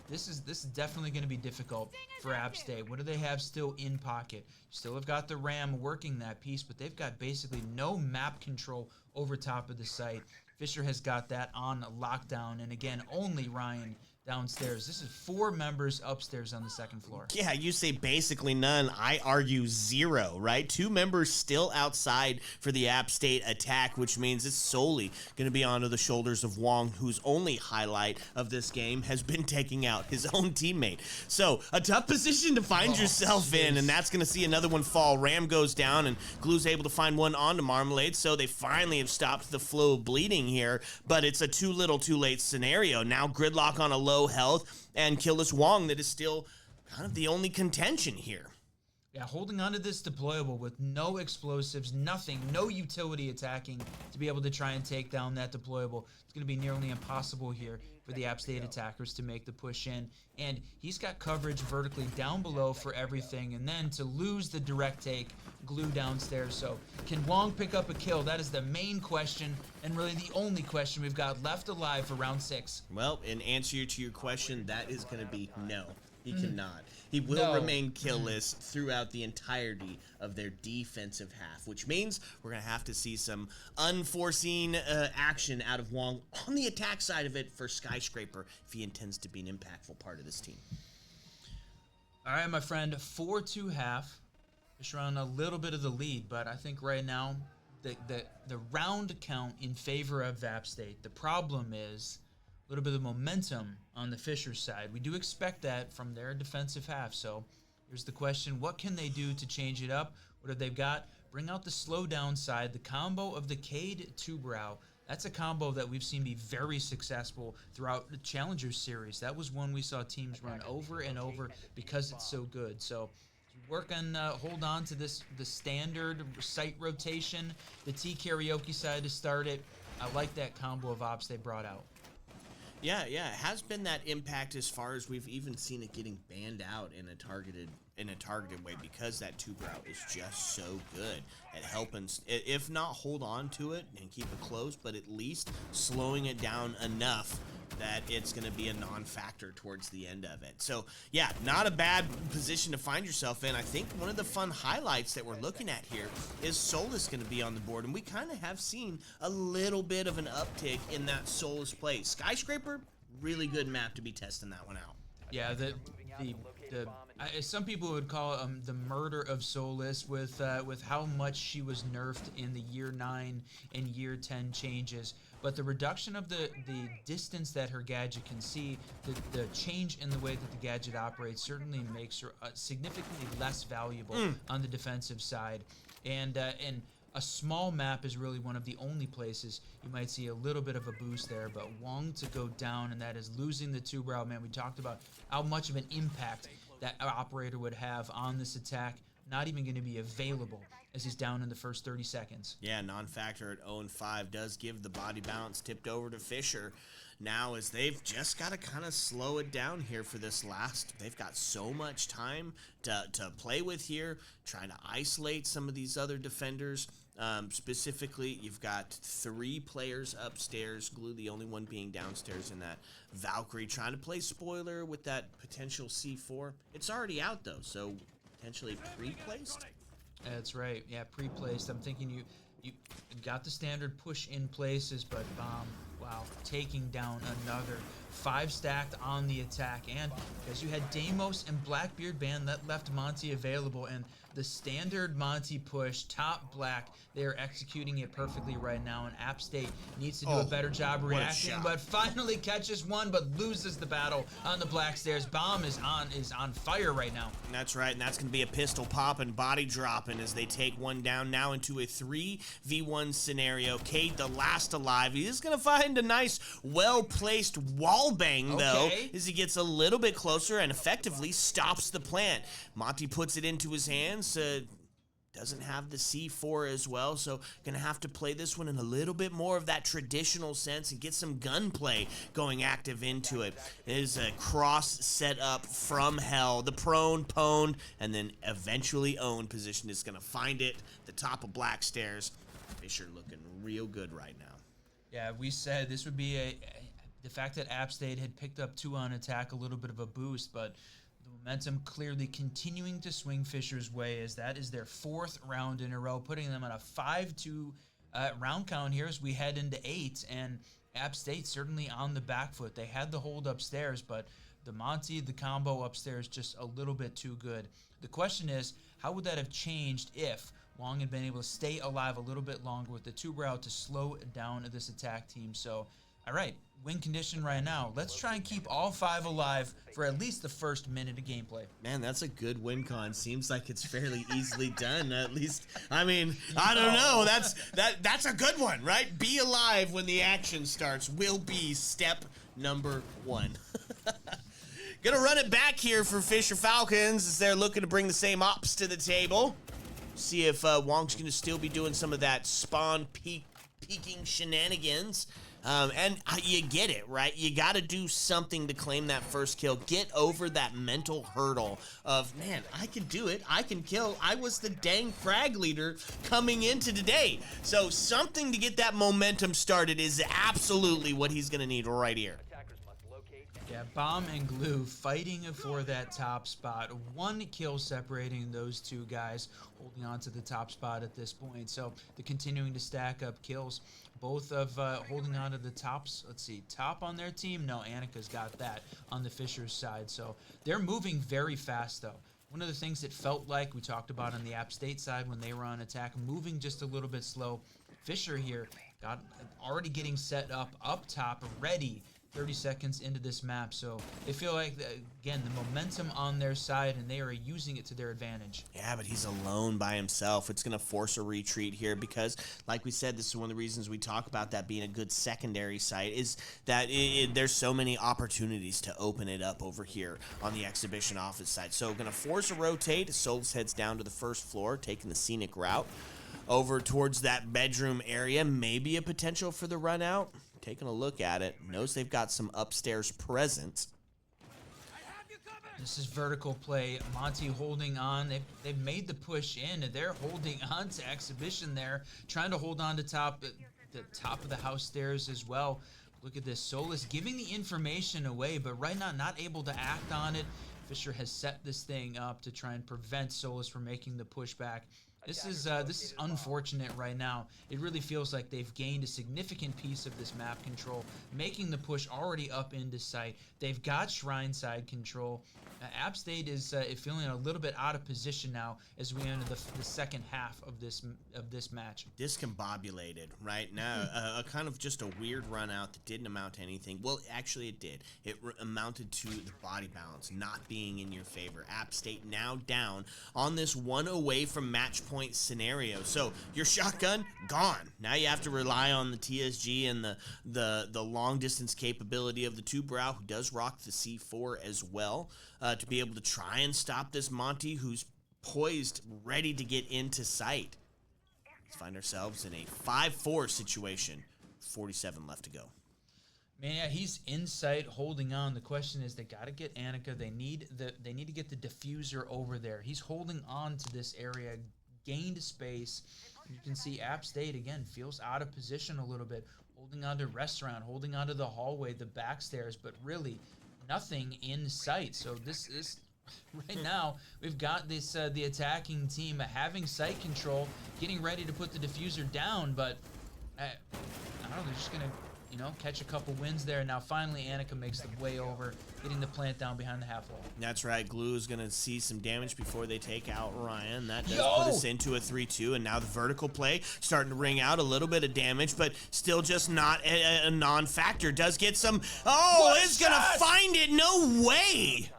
This is definitely going to be difficult for App State. What do they have still in pocket? You still have got the Ram working that piece, but they've got basically no map control over top of the site. Fisher has got that on lockdown, and again, only Ryan downstairs. This is 4 members upstairs on the second floor. Yeah, you say basically none. I argue 0, right? 2 members still outside for the App State attack, which means it's solely going to be onto the shoulders of Wong, whose only highlight of this game has been taking out his own teammate. So, a tough position to find yourself in, and that's going to see another one fall. Ram goes down, and Glue's able to find one onto Marmalade, so they finally have stopped the flow of bleeding here, but it's a too little, too late scenario. Now, Gridlock on a low health, and Killless Wong that is still kind of the only contention here. Yeah, holding onto this deployable with no explosives, nothing, no utility attacking to be able to try and take down that deployable. It's going to be nearly impossible here for the App State attackers to make the push in. And he's got coverage vertically down below for everything. And then to lose the direct take, Glue downstairs. So can Wong pick up a kill? That is the main question, and really the only question we've got left alive for round 6. Well, in answer to your question, that is going to be no. He cannot. He will remain killless throughout the entirety of their defensive half, which means we're going to have to see some unforeseen action out of Wong on the attack side of it for Skyscraper if he intends to be an impactful part of this team. All right, my friend, 4-2 half. Fisher on a little bit of the lead, but I think right now the round count in favor of App State. The problem is a little bit of momentum on the Fisher side. We do expect that from their defensive half. So here's the question: what can they do to change it up? What have they got? Bring out the slow down side, the combo of the Cade to Brow. That's a combo that we've seen be very successful throughout the Challengers series. That was one we saw teams run over and over because it's so good. So work on, hold on to the standard site rotation, the T karaoke side to start it. I like that combo of ops they brought out. Yeah, it has been that impact as far as we've even seen it getting banned out in a targeted way, because that 2-brow is just so good at helping, if not hold on to it and keep it close, but at least slowing it down enough that it's going to be a non-factor towards the end of it. So, yeah, not a bad position to find yourself in. I think one of the fun highlights that we're looking at here is Solus going to be on the board, and we kind of have seen a little bit of an uptick in that Solus play. Skyscraper, really good map to be testing that one out. Yeah, some people would call it the murder of Solus with how much she was nerfed in the year 9 and year 10 changes. But the reduction of the distance that her gadget can see, the change in the way that the gadget operates certainly makes her significantly less valuable on the defensive side. And a small map is really one of the only places you might see a little bit of a boost there. But Wong to go down, and that is losing the 2-brow. Man, we talked about how much of an impact that operator would have on this attack. Not even going to be available as he's down in the first 30 seconds. Yeah, non-factor at 0-5 does give the body bounce tipped over to Fisher. Now, as they've just got to kind of slow it down here for this last. They've got so much time to play with here, trying to isolate some of these other defenders. Specifically, you've got 3 players upstairs, Glue the only one being downstairs in that. Valkyrie trying to play spoiler with that potential C4. It's already out, though, so potentially pre-placed? That's right. Yeah, pre-placed. I'm thinking you got the standard push in places, but Bomb, wow, taking down another 5 stacked on the attack. And because you had Deimos and Blackbeard banned, that left Monty available, and the standard Monty push, top black, they are executing it perfectly right now, and App State needs to do a better job reacting, but finally catches one, but loses the battle on the black stairs. Bomb is on fire right now. That's right, and that's going to be a pistol pop and body dropping as they take one down now into a 3v1 scenario. Cade, the last alive. He is going to find a nice, well-placed wall bang, though, as he gets a little bit closer and effectively stops the plant. Monty puts it into his hands. Doesn't have the C4 as well, so gonna have to play this one in a little bit more of that traditional sense and get some gunplay going active into it. It is a cross set up from hell, the prone, pwned, and then eventually owned position is gonna find it, the top of black stairs. Fisher looking real good right now. Yeah, we said this would be the fact that App State had picked up 2 on attack, a little bit of a boost, but the momentum clearly continuing to swing Fisher's way, as that is their 4th round in a row, putting them on a 5-2 round count here as we head into 8, and App State certainly on the back foot. They had the hold upstairs, but the Monty, the combo upstairs, just a little bit too good. The question is, how would that have changed if Long had been able to stay alive a little bit longer with the tuber out to slow down this attack team? So, all right, win condition right now. Let's try and keep all 5 alive for at least the first minute of gameplay. Man, that's a good win con. Seems like it's fairly easily done. At least, I mean, I don't know. That's a good one, right? Be alive when the action starts will be step number 1. Gonna run it back here for Fisher Falcons as they're looking to bring the same ops to the table. See if Wong's gonna still be doing some of that spawn peeking shenanigans. And you get it, right? You got to do something to claim that first kill. Get over that mental hurdle of, man, I can do it. I can kill. I was the dang frag leader coming into today. So something to get that momentum started is absolutely what he's going to need right here. Attackers must locate. Yeah, Bomb and Glue fighting for that top spot. 1 kill separating those 2 guys, holding on to the top spot at this point. So they're continuing to stack up kills. Both of holding on to the tops. Let's see, top on their team? No, Annika's got that on the Fisher's side. So they're moving very fast, though. One of the things that felt like we talked about on the App State side when they were on attack, moving just a little bit slow. Fisher here got already getting set up top, ready 30 seconds into this map. So they feel like, again, the momentum on their side, and they are using it to their advantage. Yeah, but he's alone by himself. It's going to force a retreat here because, like we said, this is one of the reasons we talk about that being a good secondary site, is that there's so many opportunities to open it up over here on the exhibition office side. So going to force a rotate. Solus heads down to the first floor, taking the scenic route over towards that bedroom area. Maybe a potential for the run out. Taking a look at it, knows they've got some upstairs presence. This is vertical play. Monty holding on. They've made the push in, and they're holding on to exhibition there, trying to hold on to the top of the house stairs as well. Look at this. Solus giving the information away, but right now not able to act on it. Fisher has set this thing up to try and prevent Solus from making the pushback. This is unfortunate right now. It really feels like they've gained a significant piece of this map control, making the push already up into sight. They've got Shrine side control. App State is feeling a little bit out of position now as we enter the second half of this match. Discombobulated right now. A kind of just a weird run out that didn't amount to anything. Well, actually it did. It amounted to the body balance not being in your favor. App State now down on this 1 away from match point scenario. So your shotgun gone. Now you have to rely on the TSG and the long distance capability of the Two-Brow, who does rock the C4 as well, to be able to try and stop this Monty, who's poised, ready to get into sight. Let's find ourselves in a 5-4 situation. 47 left to go. Man, yeah, he's in sight, holding on. The question is, they got to get Annika. They need to get the diffuser over there. He's holding on to this area, gained space. You can see App State again feels out of position a little bit, holding on to restaurant, holding on to the hallway, the back stairs, but really nothing in sight. So this is right now we've got this the attacking team having sight control, getting ready to put the diffuser down, but I don't know, they're just gonna catch a couple wins there. Now finally Annika makes the way over, getting the plant down behind the half wall. That's right. Glue is going to see some damage before they take out Ryan. That does put us into a 3-2, and now the vertical play starting to ring out a little bit of damage, but still just not a non-factor. Does get some... Oh, it's going to find it. No way.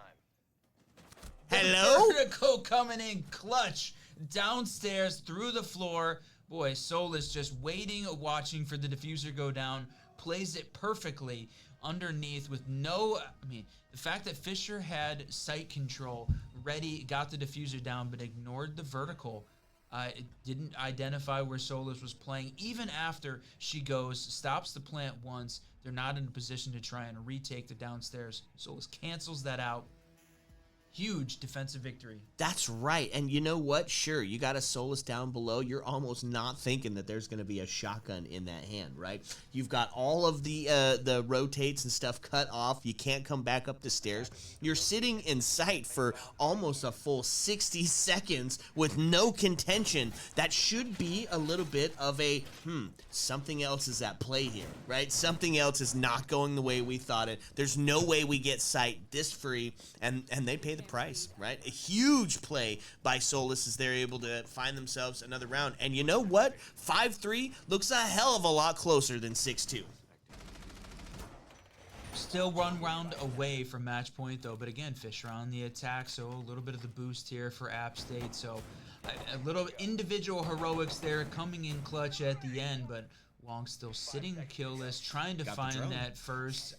Hello? Vertical coming in clutch. Downstairs, through the floor. Boy, Solus just waiting, watching for the diffuser go down. Plays it perfectly underneath with no... I mean, the fact that Fisher had sight control, ready, got the diffuser down, but ignored the vertical. It didn't identify where Solus was playing. Even after she goes, stops the plant once, they're not in a position to try and retake the downstairs. Solus cancels that out. huge defensive victory. That's right. And you know what? Sure, you got a Solus down below. You're almost not thinking that there's going to be a shotgun in that hand, right? You've got all of the rotates and stuff cut off. You can't come back up the stairs. You're sitting in sight for almost a full 60 seconds with no contention. That should be a little bit of a, something else is at play here, right? Something else is not going the way we thought it. There's no way we get sight this free, and they pay the price, right? A huge play by Solus as they're able to find themselves another round. And you know what? 5-3 looks a hell of a lot closer than 6-2. Still 1 round away from match point, though. But again, Fisher on the attack, so a little bit of the boost here for App State. So a little individual heroics there coming in clutch at the end, but Wong still sitting killless, trying to find that first.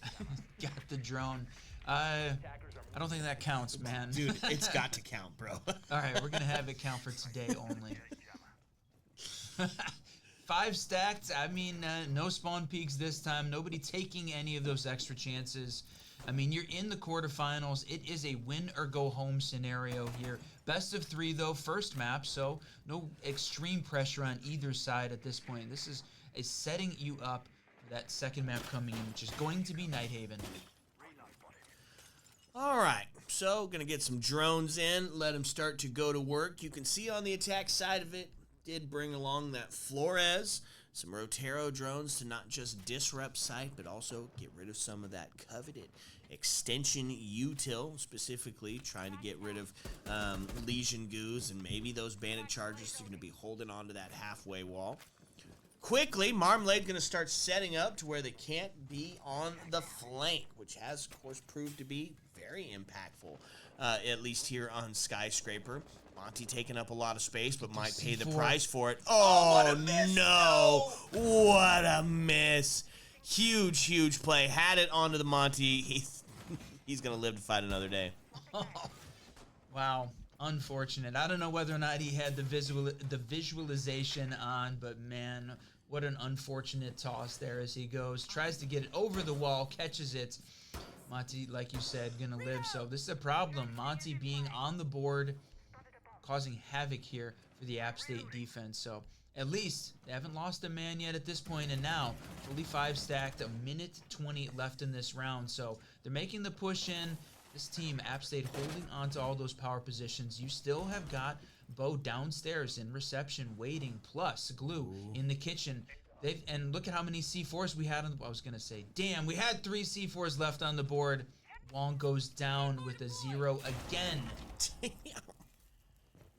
Got the drone. I don't think that counts, man. Dude, it's got to count, bro. All right, we're going to have it count for today only. 5 stacked. I mean, no spawn peaks this time. Nobody taking any of those extra chances. I mean, you're in the quarterfinals. It is a win or go home scenario here. Best of 3, though, first map, so no extreme pressure on either side at this point. This is setting you up for that second map coming in, which is going to be Nighthaven. All right, so gonna get some drones in, let them start to go to work. You can see on the attack side of it, did bring along that Flores, some Rotero drones to not just disrupt sight, but also get rid of some of that coveted extension util, specifically trying to get rid of Legion Goos and maybe those Bandit Chargers are gonna be holding on to that halfway wall. Quickly, Marmalade going to start setting up to where they can't be on the flank, which has, of course, proved to be very impactful, at least here on Skyscraper. Monty taking up a lot of space, but might pay the price for it. Oh, no. What a miss. Huge, huge play. Had it onto the Monty. He's going to live to fight another day. Wow. Unfortunate. I don't know whether or not he had the visualization on, but man, what an unfortunate toss there as he goes. Tries to get it over the wall, catches it. Monty, like you said, gonna live. So this is a problem. Monty being on the board, causing havoc here for the App State defense. So at least they haven't lost a man yet at this point, and now fully 5 stacked, a minute 20 left in this round. So they're making the push in. This team, App State, holding on to all those power positions. You still have got Bo downstairs in reception waiting, plus Glue in the kitchen. And look at how many C4s we had on the board. I was going to say, damn, we had 3 C4s left on the board. Wong goes down with a 0 again. Damn.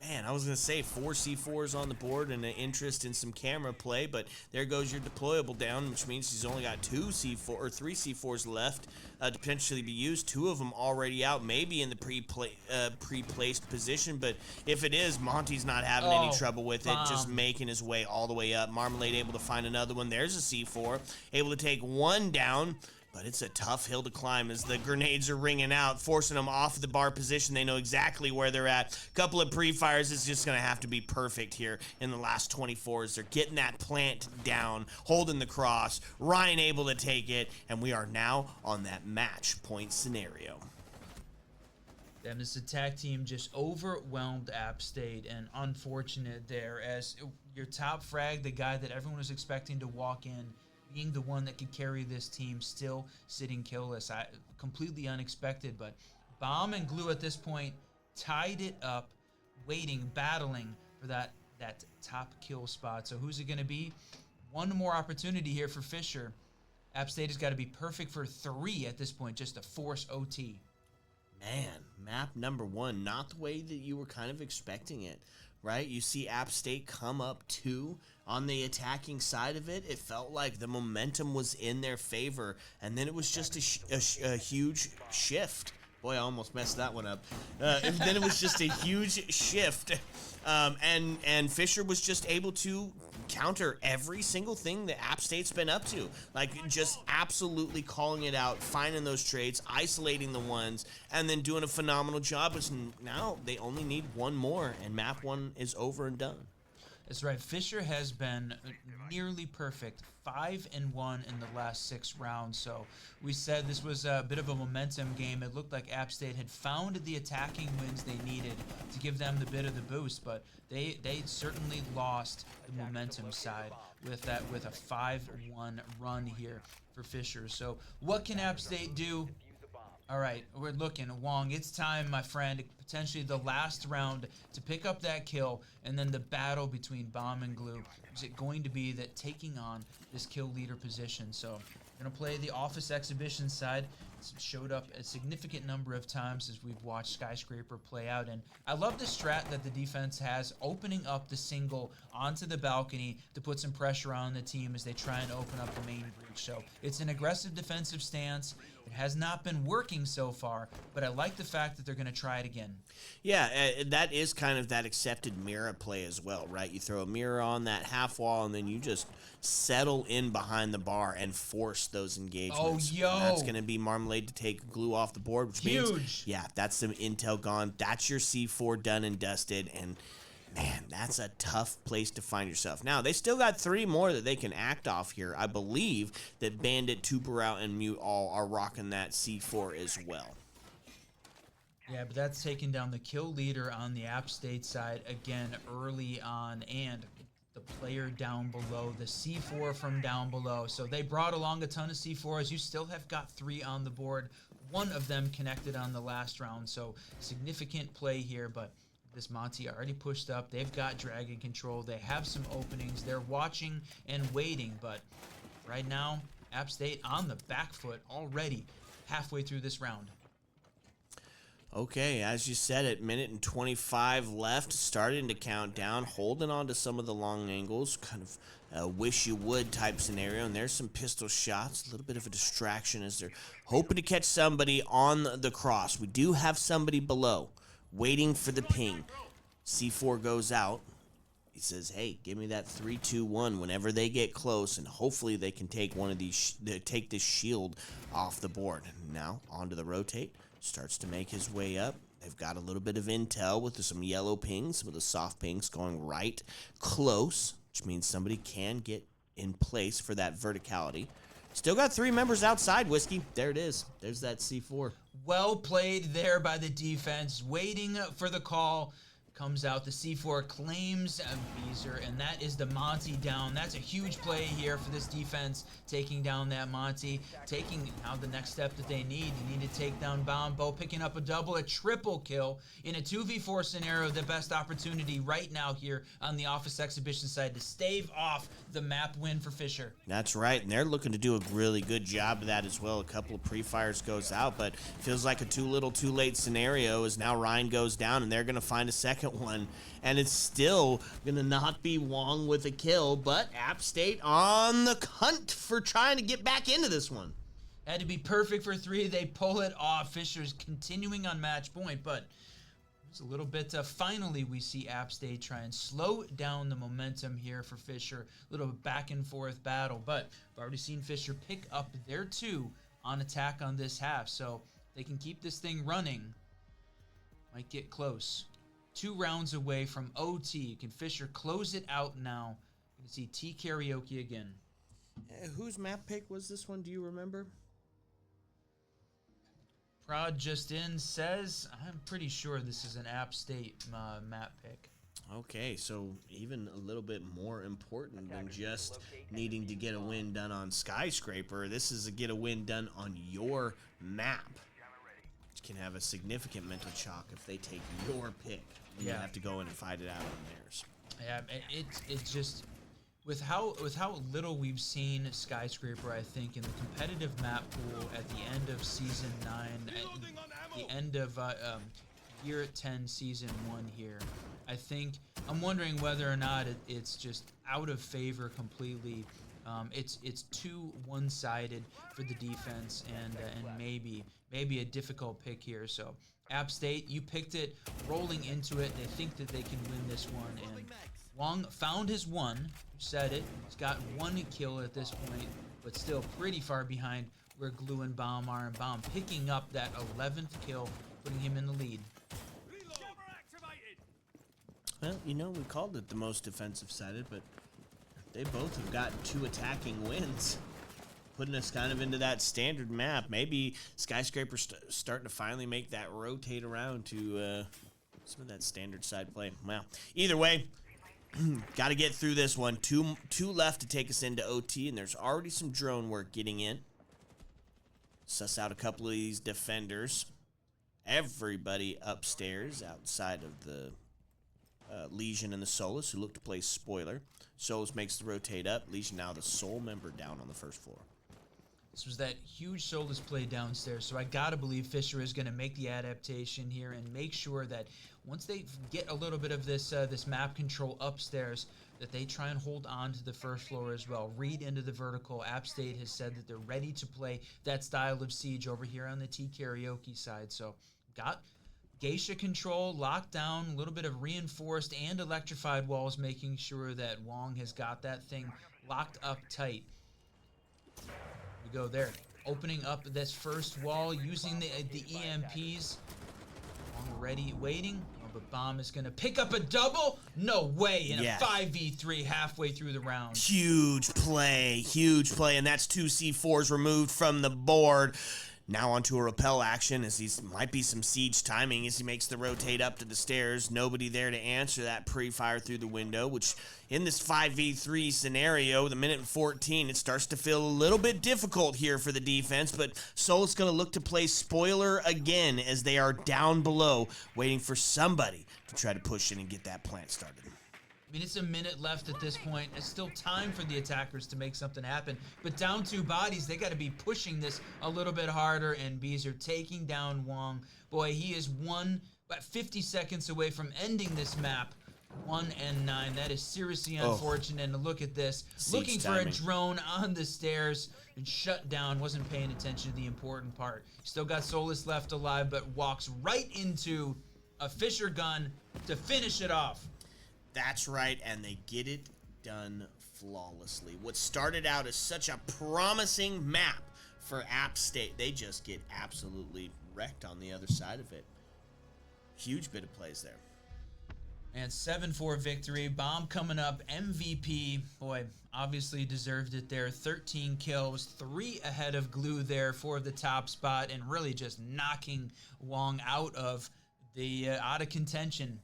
Man, I was going to say 4 C4s on the board and an interest in some camera play, but there goes your deployable down, which means he's only got 3 C4s left to potentially be used. 2 of them already out, maybe in the pre-placed position, but if it is, Monty's not having any trouble with it, just making his way all the way up. Marmalade able to find another one. There's a C4, able to take 1 down. But it's a tough hill to climb as the grenades are ringing out, forcing them off the bar position. They know exactly where they're at. Couple of pre-fires is just going to have to be perfect here in the last 24 as they're getting that plant down, holding the cross. Ryan able to take it, and we are now on that match point scenario. Then this attack team just overwhelmed App State, and unfortunate there as your top frag, the guy that everyone was expecting to walk in, being the one that could carry this team, still sitting killless. Completely unexpected, but Bomb and Glue at this point tied it up, waiting, battling for that top kill spot. So who's it going to be? One more opportunity here for Fisher. App State has got to be perfect for 3 at this point, just to force OT. Man, map number 1, not the way that you were kind of expecting it, right? You see App State come up 2 on the attacking side of it. It felt like the momentum was in their favor, and then it was just a huge shift. Boy, I almost messed that one up. Then it was just a huge shift, and Fisher was just able to counter every single thing that App State's been up to. Like, just absolutely calling it out, finding those trades, isolating the ones, and then doing a phenomenal job. Now they only need 1 more, and map 1 is over and done. That's right. Fisher has been nearly perfect, 5-1 in the last 6 rounds. So we said this was a bit of a momentum game. It looked like App State had found the attacking wins they needed to give them the bit of the boost, but they certainly lost the momentum side with a 5-1 run here for Fisher. So what can App State do? All right, we're looking. Wong, it's time, my friend, potentially the last round to pick up that kill, and then the battle between Bomb and Glue. Is it going to be that taking on this kill leader position? So we're going to play the Office Exhibition side. It's showed up a significant number of times as we've watched Skyscraper play out. And I love the strat that the defense has, opening up the single onto the balcony to put some pressure on the team as they try and open up the main breach. So it's an aggressive defensive stance. It has not been working so far, but I like the fact that they're going to try it again. Yeah, that is kind of that accepted mirror play as well, right? You throw a mirror on that half wall, and then you just settle in behind the bar and force those engagements. Oh, yo. And that's going to be Marmalade to take Glue off the board, which Huge. means, yeah, that's some intel gone. That's your C4 done and dusted, and man, that's a tough place to find yourself. Now, they still got 3 more that they can act off here. I believe that Bandit, Tuberout, and Mute all are rocking that C4 as well. Yeah, but that's taking down the kill leader on the App State side again early on, and the player down below, the C4 from down below. So they brought along a ton of C4s. You still have got 3 on the board. 1 of them connected on the last round, so significant play here, but this Monty already pushed up. They've got dragon control. They have some openings. They're watching and waiting, but right now, App State on the back foot already halfway through this round. Okay, as you said, at minute and 25 left, starting to count down, holding on to some of the long angles, kind of a wish-you-would type scenario, and there's some pistol shots, a little bit of a distraction as they're hoping to catch somebody on the cross. We do have somebody below, waiting for the ping. C4 goes out. He says, hey, give me that 3-2-1 whenever they get close, and hopefully they can take one of these, take this shield off the board. Now, onto the rotate. Starts to make his way up. They've got a little bit of intel with some yellow pings, some of the soft pings going right close, which means somebody can get in place for that verticality. Still got 3 members outside, Whiskey. There it is. There's that C4. Well played there by the defense, waiting for the call. Comes out, the C4 claims Beezer, and that is the Monty down. That's a huge play here for this defense, taking down that Monty, taking now the next step that they need. You need to take down Bombo, picking up a double, a triple kill in a 2v4 scenario. The best opportunity right now here on the Office Exhibition side to stave off the map win for Fisher. That's right, and they're looking to do a really good job of that as well. A couple of pre-fires goes out, but feels like a too little, too late scenario as now Ryan goes down, and they're going to find a second one, and it's still gonna not be Wong with a kill, but App State on the hunt for trying to get back into this one. Had to be perfect for 3. They pull it off. Fisher's continuing on match point, but it's a little bit finally we see App State try and slow down the momentum here for Fisher. A little back and forth battle, but we've already seen Fisher pick up their 2 on attack on this half, so they can keep this thing running. Might get close. 2 rounds away from OT. Can Fisher close it out now? You can see T Karaoke again. Whose map pick was this one? Do you remember? Prod just in says, I'm pretty sure this is an App State map pick. Okay, so even a little bit more important than just needing to get a win done on Skyscraper. This is a get a win done on your map. Which can have a significant mental chalk if they take your pick. You have to go in and fight it out on theirs. Yeah, it's just with how little we've seen Skyscraper. I think in the competitive map pool at the end of season 9, at the end of year 10, season 1 here. I think I'm wondering whether or not it's just out of favor completely. It's too one-sided for the defense, and maybe a difficult pick here. So App State, you picked it, rolling into it. They think that they can win this one, and Wong found his 1. You said it. He's got 1 kill at this point, but still pretty far behind where Glue and Bomb are, and Bomb picking up that 11th kill, putting him in the lead. Well, you know, we called it the most defensive-sided, but they both have gotten 2 attacking wins, putting us kind of into that standard map. Maybe Skyscraper's starting to finally make that rotate around to some of that standard side play. Well, either way, got to get through this one. Two left to take us into OT, and there's already some drone work getting in. Suss out a couple of these defenders. Everybody upstairs outside of the Legion and the Solus, who look to play spoiler. Solus makes the rotate up. Legion now the sole member down on the first floor. This was that huge Solus play downstairs, so I gotta believe Fisher is gonna make the adaptation here and make sure that once they get a little bit of this this map control upstairs, that they try and hold on to the first floor as well. Read into the vertical. App State has said that they're ready to play that style of siege over here on the T Karaoke side. So got Geisha control locked down, a little bit of reinforced and electrified walls, making sure that Wong has got that thing locked up tight. We go there, opening up this first wall, using the EMPs. Wong ready, waiting. Oh, but Bomb is gonna pick up a double. No way! In Yes. a 5v3 halfway through the round. Huge play, and that's 2 C4s removed from the board. Now onto a rappel action as he might be some siege timing as he makes the rotate up to the stairs. Nobody there to answer that pre-fire through the window, which in this 5v3 scenario, the minute and 14, it starts to feel a little bit difficult here for the defense, but Sol's going to look to play spoiler again as they are down below, waiting for somebody to try to push in and get that plant started. I mean, it's a minute left at this point. It's still time for the attackers to make something happen. But down 2 bodies, they got to be pushing this a little bit harder. And Bees are taking down Wong. Boy, he is about 50 seconds away from ending this map. 1 and 9. That is seriously unfortunate. And look at this. Siege Looking timing. for a drone on the stairs and shut down. Wasn't paying attention to the important part. Still got Solus left alive, but walks right into a Fisher gun to finish it off. That's right, and they get it done flawlessly. What started out as such a promising map for App State, they just get absolutely wrecked on the other side of it. Huge bit of plays there. And 7-4 victory. Bomb coming up. MVP. Boy, obviously deserved it there. 13 kills. 3 ahead of Glue there for the top spot. And really just knocking Wong out of contention.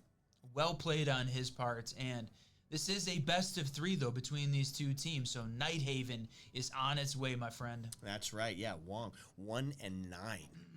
Well played on his part, and this is a best of 3 though between these 2 teams. So Nighthaven is on its way, my friend. That's right, yeah. Wong 1 and 9.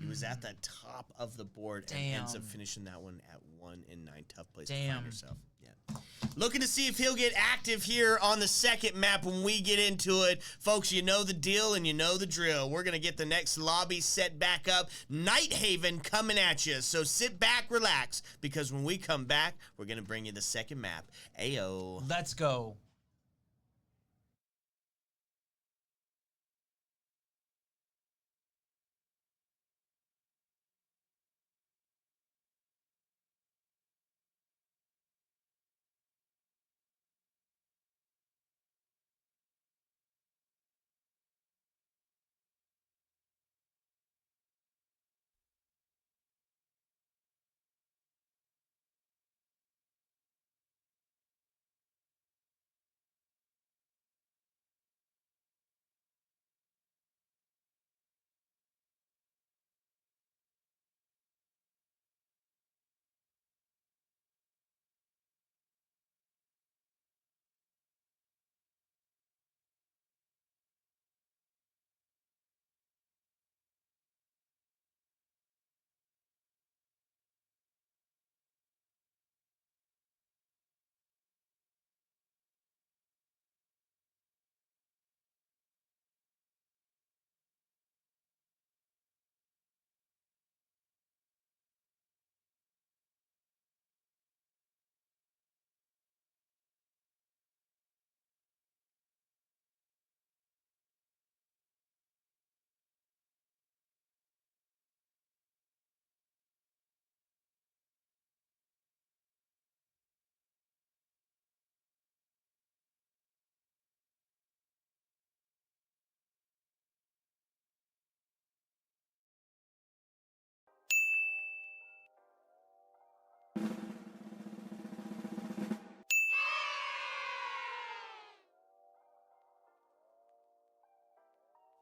He was at the top of the board and ends up finishing that one at 1 and 9. Tough place to find yourself. Yeah. Looking to see if he'll get active here on the second map when we get into it. Folks, you know the deal and you know the drill. We're going to get the next lobby set back up. Nighthaven coming at you. So sit back, relax, because when we come back, we're going to bring you the second map. Ayo. Let's go.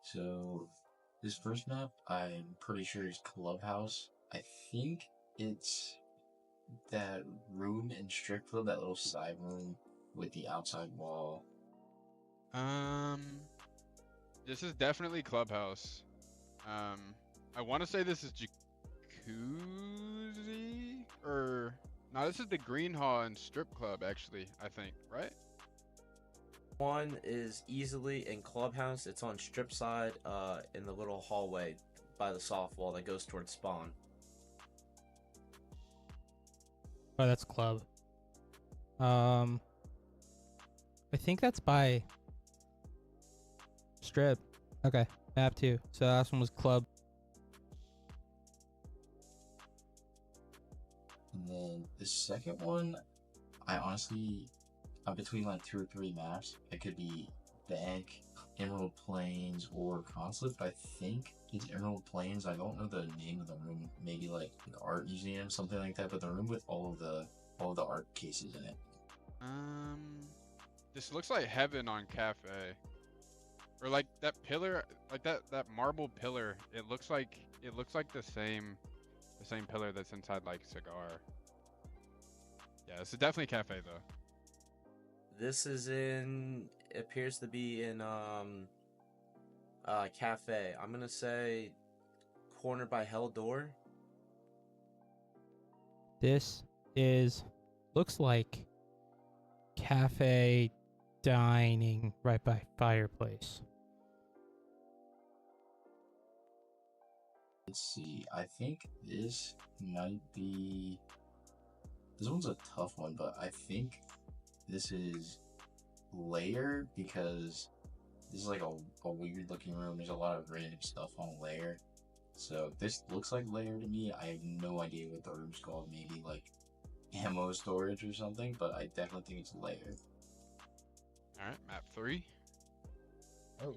So this first map, I'm pretty sure is Clubhouse. I think it's that room in strip club, that little side room with the outside wall. Um, this is definitely Clubhouse. I want to say this is Jacuzzi or no, this is the Green Hall and Strip Club actually, I think, right? One is easily in Clubhouse. It's on strip side, in the little hallway by the soft wall that goes towards spawn. Oh, that's club. I think that's by strip. Okay, map 2. So last one was club. And then the second one, I'm between like 2 or 3 maps. It could be Bank, Emerald Plains, or Consulate. But I think it's Emerald Plains. I don't know the name of the room. Maybe like the art museum, something like that. But the room with all of the art cases in it. This looks like heaven on Cafe, or like that pillar, like that marble pillar. It looks like the same pillar that's inside like Cigar. Yeah, this is definitely Cafe though. This is in, appears to be in Cafe. I'm gonna say corner by Hell Door. This looks like cafe dining right by fireplace. Let's see. I think this might be. This one's a tough one, but I think this is Layer because this is like a weird looking room. There's a lot of random stuff on Layer. So this looks like Layer to me. I have no idea what the room's called. Maybe like ammo storage or something, but I definitely think it's Layer. All right, map 3. Oh.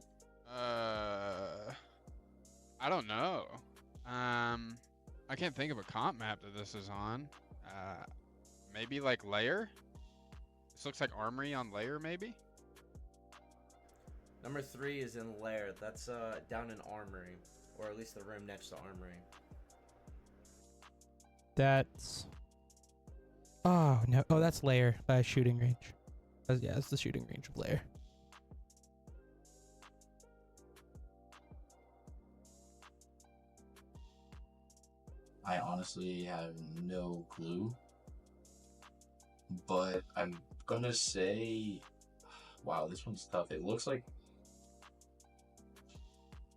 I don't know. I can't think of a comp map that this is on. Maybe like Layer. This looks like Armory on Layer, maybe. Number 3 is in Lair. That's down in Armory, or at least the room next to Armory. That's. Oh no! Oh, that's layer by shooting range. Yeah, that's the shooting range of layer. I honestly have no clue, but I'm gonna say, wow, this one's tough. It looks like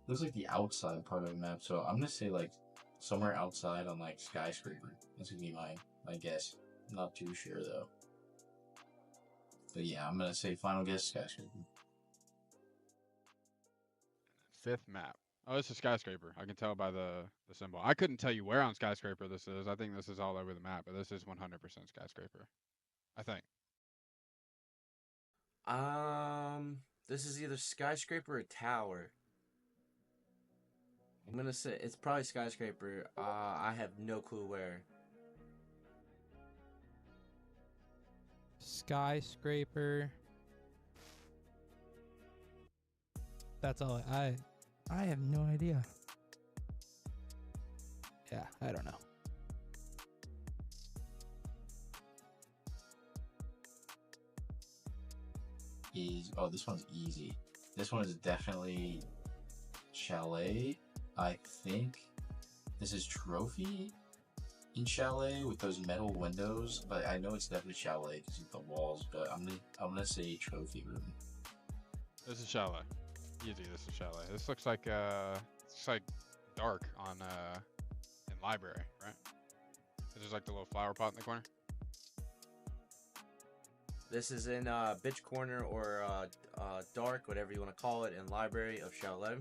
the outside part of the map, so I'm gonna say like somewhere outside on like Skyscraper. That's gonna be my guess. I'm not too sure though. But yeah, I'm gonna say final guess Skyscraper. 5th map. Oh, this is Skyscraper. I can tell by the symbol. I couldn't tell you where on Skyscraper this is. I think this is all over the map, but this is 100% Skyscraper. I think. This is either Skyscraper or Tower. I'm gonna say it's probably Skyscraper. I have no clue where. Skyscraper. That's all I have no idea. Yeah, I don't know. This one's easy. This one is definitely Chalet. I think this is Trophy in Chalet with those metal windows, but I know it's definitely Chalet because of the walls. But I'm gonna say Trophy Room. This is Chalet. Easy, this is Chalet. This looks like dark on in library, right? This is like the little flower pot in the corner. This is in Bitch Corner or Dark, whatever you want to call it, in Library of Chalet.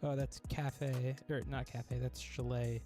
Oh, that's cafe, or not cafe. That's chalet.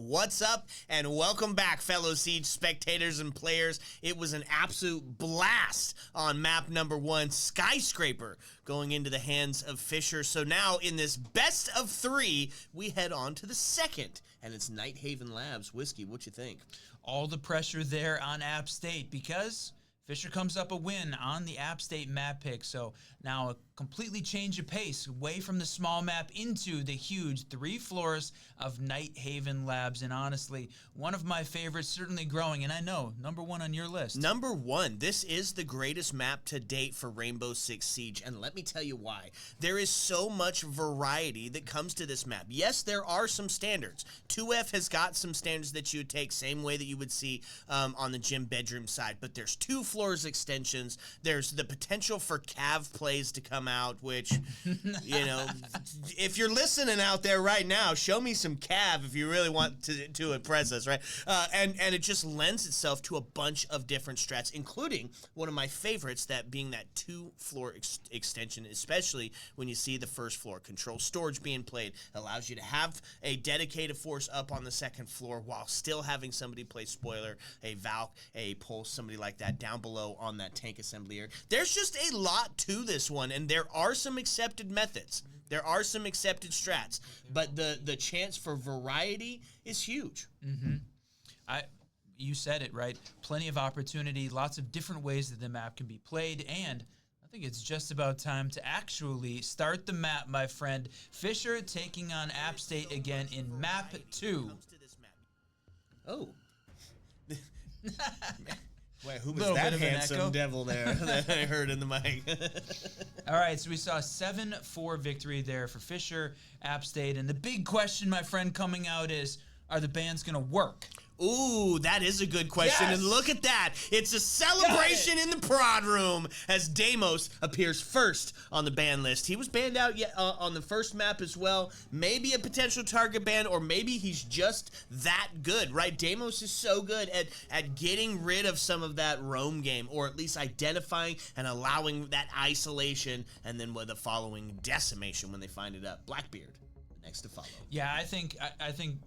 What's up, and welcome back, fellow Siege spectators and players. It was an absolute blast on map number 1, Skyscraper, going into the hands of Fisher. So now, in this best of 3, we head on to the second, and it's Night Haven Labs. Whiskey, what you think? All the pressure there on App State because Fisher comes up a win on the App State map pick. So now a completely change of pace away from the small map into the huge 3 floors of Night Haven Labs. And honestly, one of my favorites, certainly growing. And I know, number 1 on your list. Number 1, this is the greatest map to date for Rainbow Six Siege. And let me tell you why. There is so much variety that comes to this map. Yes, there are some standards. 2F has got some standards that you would take, same way that you would see on the gym bedroom side. But there's 2 floors extensions. There's the potential for Cav plays to come out, which, you know, if you're listening out there right now, show me some Cav if you really want to impress us, right? And it just lends itself to a bunch of different strats, including one of my favorites, that being that 2-floor extension, especially when you see the first floor. Control storage being played allows you to have a dedicated force up on the second floor while still having somebody play spoiler, a Valk, a Pulse, somebody like that down below on that tank assembly area. There's just a lot to this one, and there are some accepted methods. There are some accepted strats, but the chance for variety is huge. You said it, right? Plenty of opportunity, lots of different ways that the map can be played, and I think it's just about time to actually start the map, my friend. Fisher taking on App State again in map 2. Oh. Wait, who was Little that bit of an handsome echo. devil there that I heard in the mic? All right, so we saw a 7-4 victory there for Fisher, App State, and the big question, my friend, coming out is, are the bans going to work? Ooh, that is a good question. Yes! And look at that. It's a celebration in the prod room as Deimos appears first on the ban list. He was banned out on the first map as well. Maybe a potential target ban, or maybe he's just that good, right? Deimos is so good at getting rid of some of that roam game, or at least identifying and allowing that isolation, and then with the following decimation when they find it up. Blackbeard. Next to follow. Yeah, I think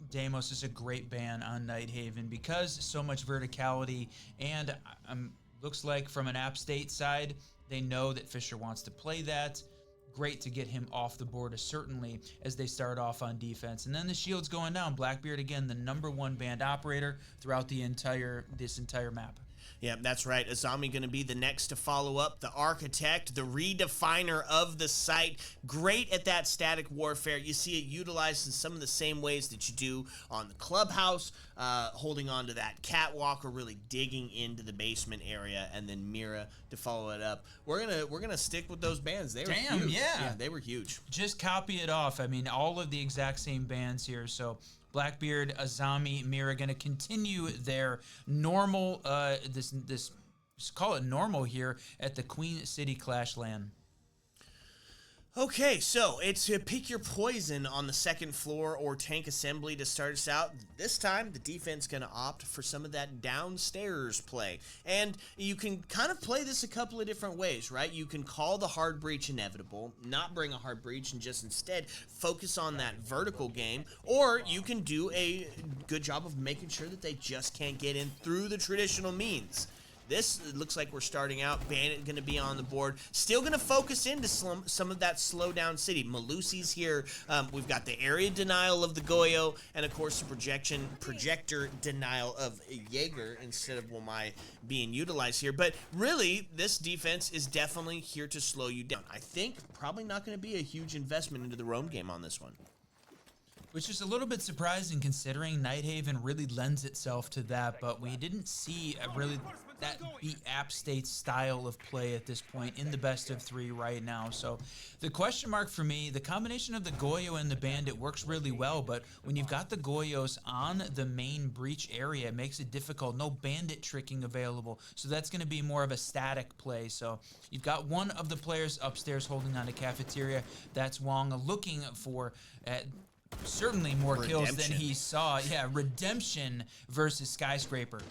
Deimos is a great ban on Night Haven because so much verticality, and looks like from an App State side, they know that Fisher wants to play that. Great to get him off the board, certainly, as they start off on defense. And then the shield's going down. Blackbeard, again, the number 1 banned operator throughout this entire map. Yeah, that's right. Azami going to be the next to follow up. The architect, the redefiner of the site. Great at that static warfare. You see it utilized in some of the same ways that you do on the clubhouse, holding on to that catwalk or really digging into the basement area, and then Mira to follow it up. We're gonna stick with those bands. They were huge. Yeah, they were huge. Just copy it off. I mean, all of the exact same bands here. So Blackbeard, Azami, Mira going to continue their normal, this call it normal here at the Queen City Clash LAN. Okay, so it's pick your poison on the second floor or tank assembly to start us out. This time, the defense going to opt for some of that downstairs play. And you can kind of play this a couple of different ways, right? You can call the hard breach inevitable, not bring a hard breach, and just instead focus on that vertical game. Or you can do a good job of making sure that they just can't get in through the traditional means. This looks like we're starting out. Bandit going to be on the board. Still going to focus into some of that slow down city. Malusi's here. We've got the area denial of the Goyo, and of course the projector denial of Jaeger instead of Wamai being utilized here. But really, this defense is definitely here to slow you down. I think probably not going to be a huge investment into the roam game on this one. Which is a little bit surprising considering Night Haven really lends itself to that, but we didn't see really that beat App State style of play at this point in the best of 3 right now. So the question mark for me, the combination of the Goyo and the Bandit works really well, but when you've got the Goyos on the main breach area, it makes it difficult. No Bandit tricking available, so that's going to be more of a static play. So you've got one of the players upstairs holding on to cafeteria. That's Wong looking for certainly more kills than he saw. Yeah, redemption versus Skyscraper.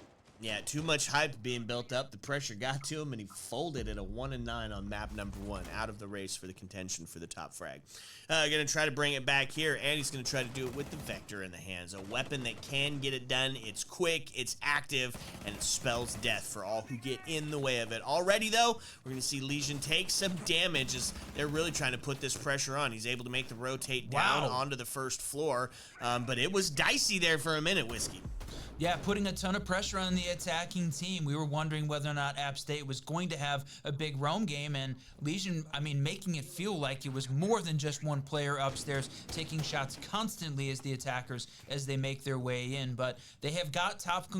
Yeah, too much hype being built up. The pressure got to him, and he folded at a 1-9 on map number 1, out of the race for the contention for the top frag. Gonna try to bring it back here, and he's gonna try to do it with the Vector in the hands. A weapon that can get it done. It's quick, it's active, and it spells death for all who get in the way of it. Already, though, we're gonna see Legion take some damage as they're really trying to put this pressure on. He's able to make the rotate down onto the first floor, but it was dicey there for a minute, Whiskey. Yeah, putting a ton of pressure on the attacking team. We were wondering whether or not App State was going to have a big roam game, and Legion, I mean, making it feel like it was more than just one player upstairs, taking shots constantly as the attackers as they make their way in. But they have got top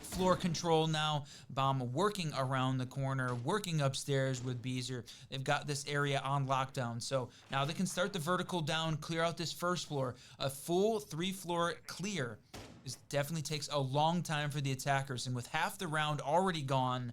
floor control now. Bomb working around the corner, working upstairs with Beezer. They've got this area on lockdown. So now they can start the vertical down, clear out this first floor. A full 3-floor clear. This definitely takes a long time for the attackers, and with half the round already gone,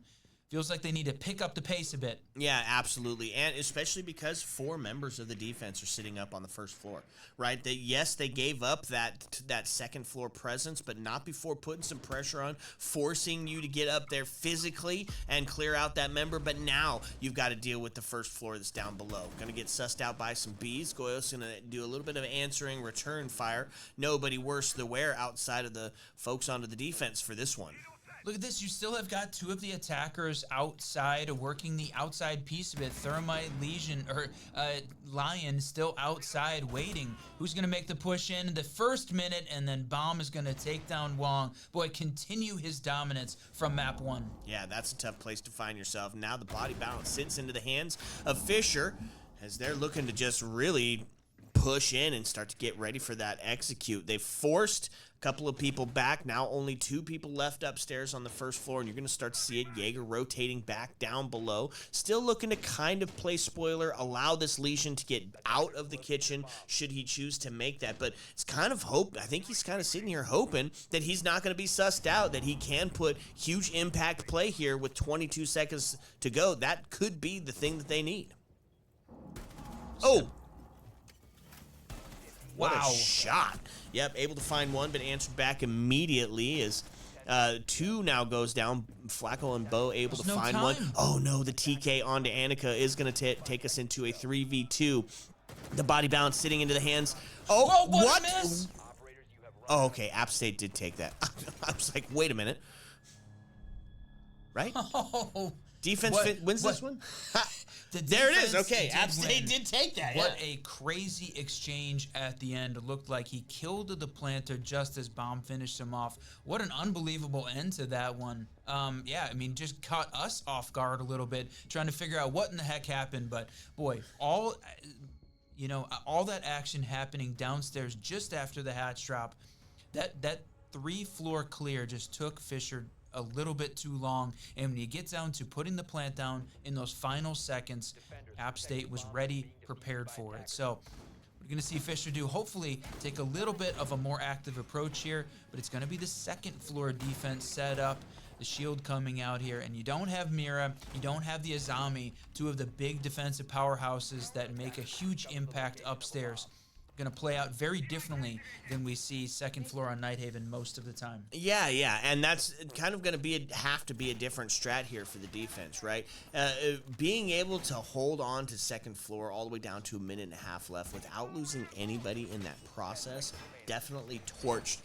feels like they need to pick up the pace a bit. Yeah, absolutely, and especially because 4 members of the defense are sitting up on the first floor, right? Yes, they gave up that second floor presence, but not before putting some pressure on, forcing you to get up there physically and clear out that member, but now you've got to deal with the first floor that's down below. Going to get sussed out by some Bs. Goyo's going to do a little bit of answering return fire. Nobody worse the wear outside of the folks onto the defense for this one. Look at this. You still have got 2 of the attackers outside, working the outside piece of it. Thermite, Legion, or Lion still outside waiting. Who's going to make the push in the first minute, and then Bomb is going to take down Wong. Boy, continue his dominance from map 1. Yeah, that's a tough place to find yourself. Now the body balance sits into the hands of Fisher as they're looking to just really push in and start to get ready for that execute. They've forced a couple of people back. Now only 2 people left upstairs on the first floor, and you're going to start to see it. Jaeger rotating back down below. Still looking to kind of play spoiler, allow this Legion to get out of the kitchen should he choose to make that. But it's kind of hope. I think he's kind of sitting here hoping that he's not going to be sussed out, that he can put huge impact play here with 22 seconds to go. That could be the thing that they need. Oh! What a shot. Yep, able to find one, but answered back immediately as 2 now goes down. Flacco and Bo able to find one. Oh, no, the TK onto Annika is going to take us into a 3v2. The body balance sitting into the hands. Oh, whoa, what? Miss? Oh, okay, App State did take that. I was like, wait a minute. Right? Oh, Defense wins this one? There it is. Okay, App State did take that. What a crazy exchange at the end. It looked like he killed the planter just as Bomb finished him off. What an unbelievable end to that one. Yeah, I mean, just caught us off guard a little bit, trying to figure out what in the heck happened. But boy, all that action happening downstairs just after the hatch drop, that 3-floor clear just took Fisher a little bit too long, and when you get down to putting the plant down in those final seconds, App State was ready, prepared for it. So we're going to see Fisher hopefully take a little bit of a more active approach here, but it's going to be the 2nd floor defense set up, the shield coming out here, and you don't have Mira, you don't have the Azami, 2 of the big defensive powerhouses that make a huge impact upstairs. Going to play out very differently than we see 2nd floor on Nighthaven most of the time. Yeah, and that's kind of going to have to be a different strat here for the defense, right? Being able to hold on to 2nd floor all the way down to a minute and a half left without losing anybody in that process definitely torched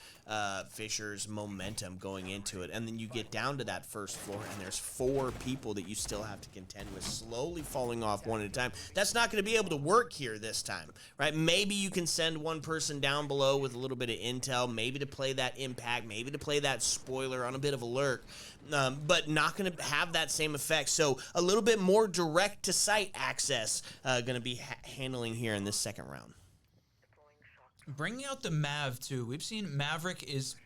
Fisher's momentum going into it. And then you get down to that first floor, and there's 4 people that you still have to contend with, slowly falling off one at a time. That's not going to be able to work here this time, right? Maybe you can send one person down below with a little bit of intel, maybe to play that impact, maybe to play that spoiler on a bit of a lurk, but not going to have that same effect. So a little bit more direct to sight access going to be handling here in this 2nd round. Bringing out the Mav, too. We've seen Maverick is,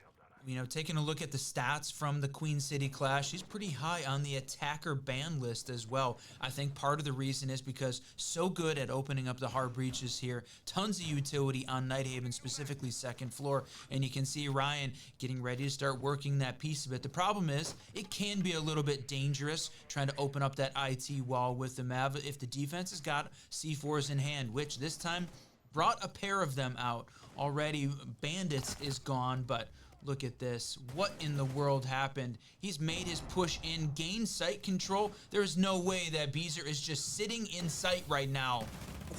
taking a look at the stats from the Queen City Clash. He's pretty high on the attacker ban list as well. I think part of the reason is because so good at opening up the hard breaches here. Tons of utility on Nighthaven, specifically 2nd floor. And you can see Ryan getting ready to start working that piece of it. The problem is it can be a little bit dangerous trying to open up that IT wall with the Mav if the defense has got C4s in hand, which this time brought a pair of them out already. Bandits is gone, but look at this. What in the world happened? He's made his push in, gained site control. There's no way that Beezer is just sitting in sight right now.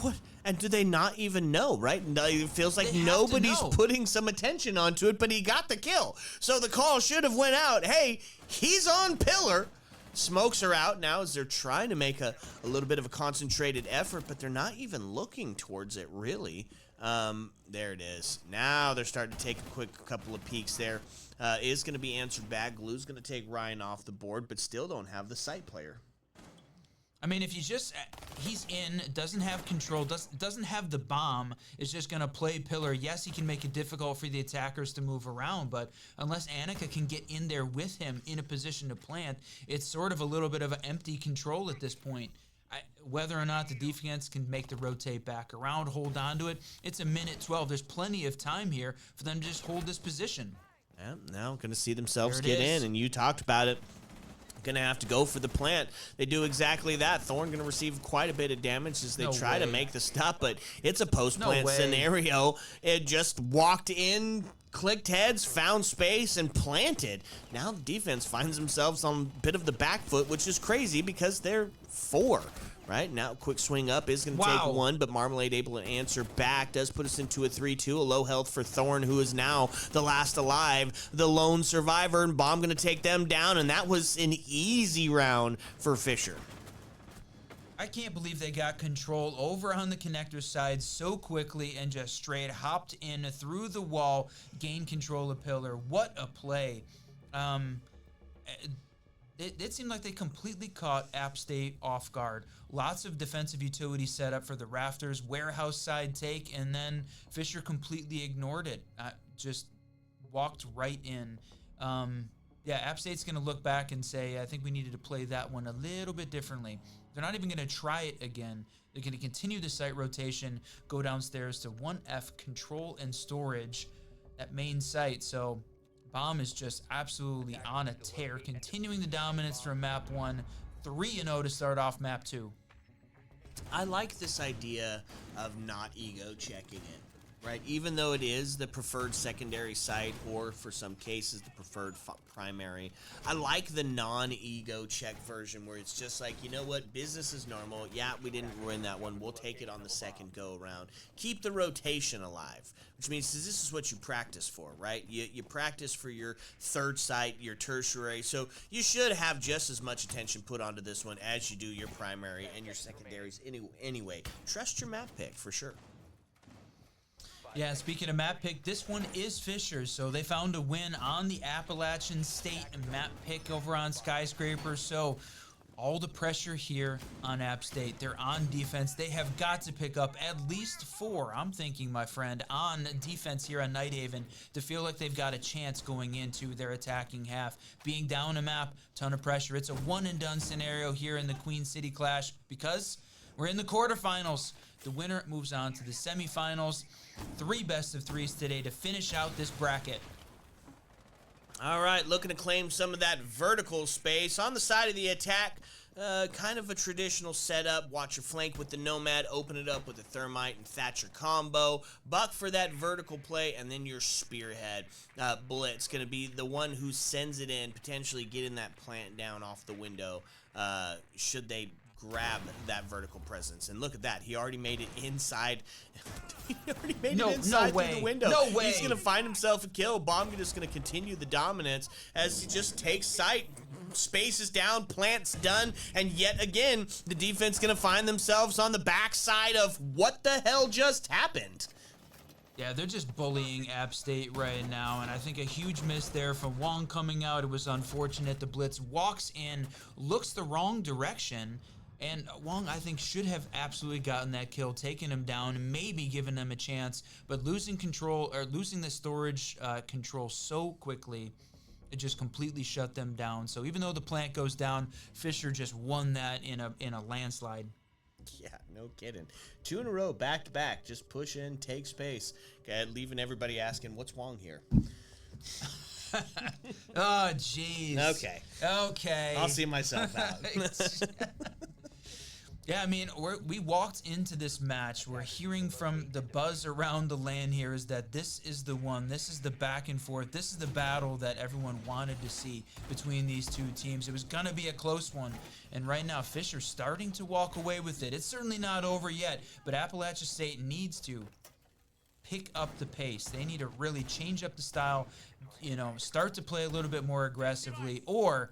What? And do they not even know, right? It feels like They have to nobody's know. putting some attention onto it, but he got the kill. So the call should have went out. Hey, he's on pillar. Smokes are out now as they're trying to make a little bit of a concentrated effort, but they're not even looking towards it, really. There it is. Now they're starting to take a quick couple of peeks there. Is going to be answered back. Glue's going to take Ryan off the board, but still don't have the site player. I mean, if he's in, doesn't have control, doesn't have the bomb, is just going to play pillar. Yes, he can make it difficult for the attackers to move around, but unless Annika can get in there with him in a position to plant, it's sort of a little bit of an empty control at this point. Whether or not the defense can make the rotate back around, hold on to it, it's a minute 12. There's plenty of time here for them to just hold this position. Yeah, now going to see themselves There it get is. in, and you talked about it. Gonna have to go for the plant. They do exactly that. Thorn gonna receive quite a bit of damage as they No try to way. make the stop, but it's a post-plant No way. scenario. It just walked in, clicked heads, found space, and planted. Now the defense finds themselves on a bit of the back foot, which is crazy because they're 4. Right now, quick swing up is going to Wow. take 1, but Marmalade able to answer back. Does put us into a 3-2. A low health for Thorn, who is now the last alive, the lone survivor, and Bomb going to take them down, and that was an easy round for Fisher. I can't believe they got control over on the connector side so quickly and just straight hopped in through the wall, gained control of pillar. What a play. It seemed like they completely caught App State off guard. Lots of defensive utility set up for the rafters, warehouse side take, and then Fisher completely ignored it. Just walked right in. Yeah, App State's going to look back and say, I think we needed to play that one a little bit differently. They're not even going to try it again. They're going to continue the site rotation, go downstairs to 1F control and storage at main site. So Bomb is just absolutely on a tear, continuing the dominance from map 1, 3-0 to start off map 2. I like this idea of not ego checking it, right? Even though it is the preferred secondary site, or for some cases the preferred primary, I like the non-ego check version where it's just like, you know what, business is normal. Yeah, we didn't win that one. We'll take it on the second go around. Keep the rotation alive, which means this is what you practice for, right? You practice for your third site, your tertiary, so you should have just as much attention put onto this one as you do your primary and your secondaries anyway. Trust your map pick for sure. Yeah, speaking of map pick, this one is Fisher's, so they found a win on the Appalachian State map pick over on Skyscraper, so all the pressure here on App State. They're on defense. They have got to pick up at least 4, I'm thinking, my friend, on defense here on Nighthaven to feel like they've got a chance going into their attacking half. Being down a map, ton of pressure. It's a one-and-done scenario here in the Queen City Clash because we're in the quarterfinals. The winner moves on to the semifinals. 3 best of 3s today to finish out this bracket. All right, looking to claim some of that vertical space on the side of the attack. Kind of a traditional setup. Watch your flank with the Nomad, open it up with a Thermite and Thatcher combo. Buck for that vertical play, and then your Spearhead. Blitz going to be the one who sends it in, potentially getting that plant down off the window should they grab that vertical presence. And look at that. He already made it inside. He already made it inside through the window. No way. He's going to find himself a kill. Bomb just going to continue the dominance as he just takes sight. Space is down, plant's done, and yet again, the defense going to find themselves on the backside of what the hell just happened. Yeah, they're just bullying App State right now, and I think a huge miss there from Wong coming out. It was unfortunate. The Blitz walks in, looks the wrong direction, and Wong, I think, should have absolutely gotten that kill, taken him down, and maybe given them a chance, but losing control, or losing the storage control so quickly, it just completely shut them down. So even though the plant goes down, Fisher just won that in a landslide. Yeah, no kidding. 2 in a row, back to back. Just push in, take space. Okay, leaving everybody asking, what's Wong here? Oh, jeez. Okay. Okay. I'll see myself out. Yeah, I mean, we walked into this match. We're hearing from the buzz around the LAN here is that this is the one. This is the back and forth. This is the battle that everyone wanted to see between these two teams. It was going to be a close one. And right now, Fisher's starting to walk away with it. It's certainly not over yet, but Appalachia State needs to pick up the pace. They need to really change up the style, you know, start to play a little bit more aggressively, or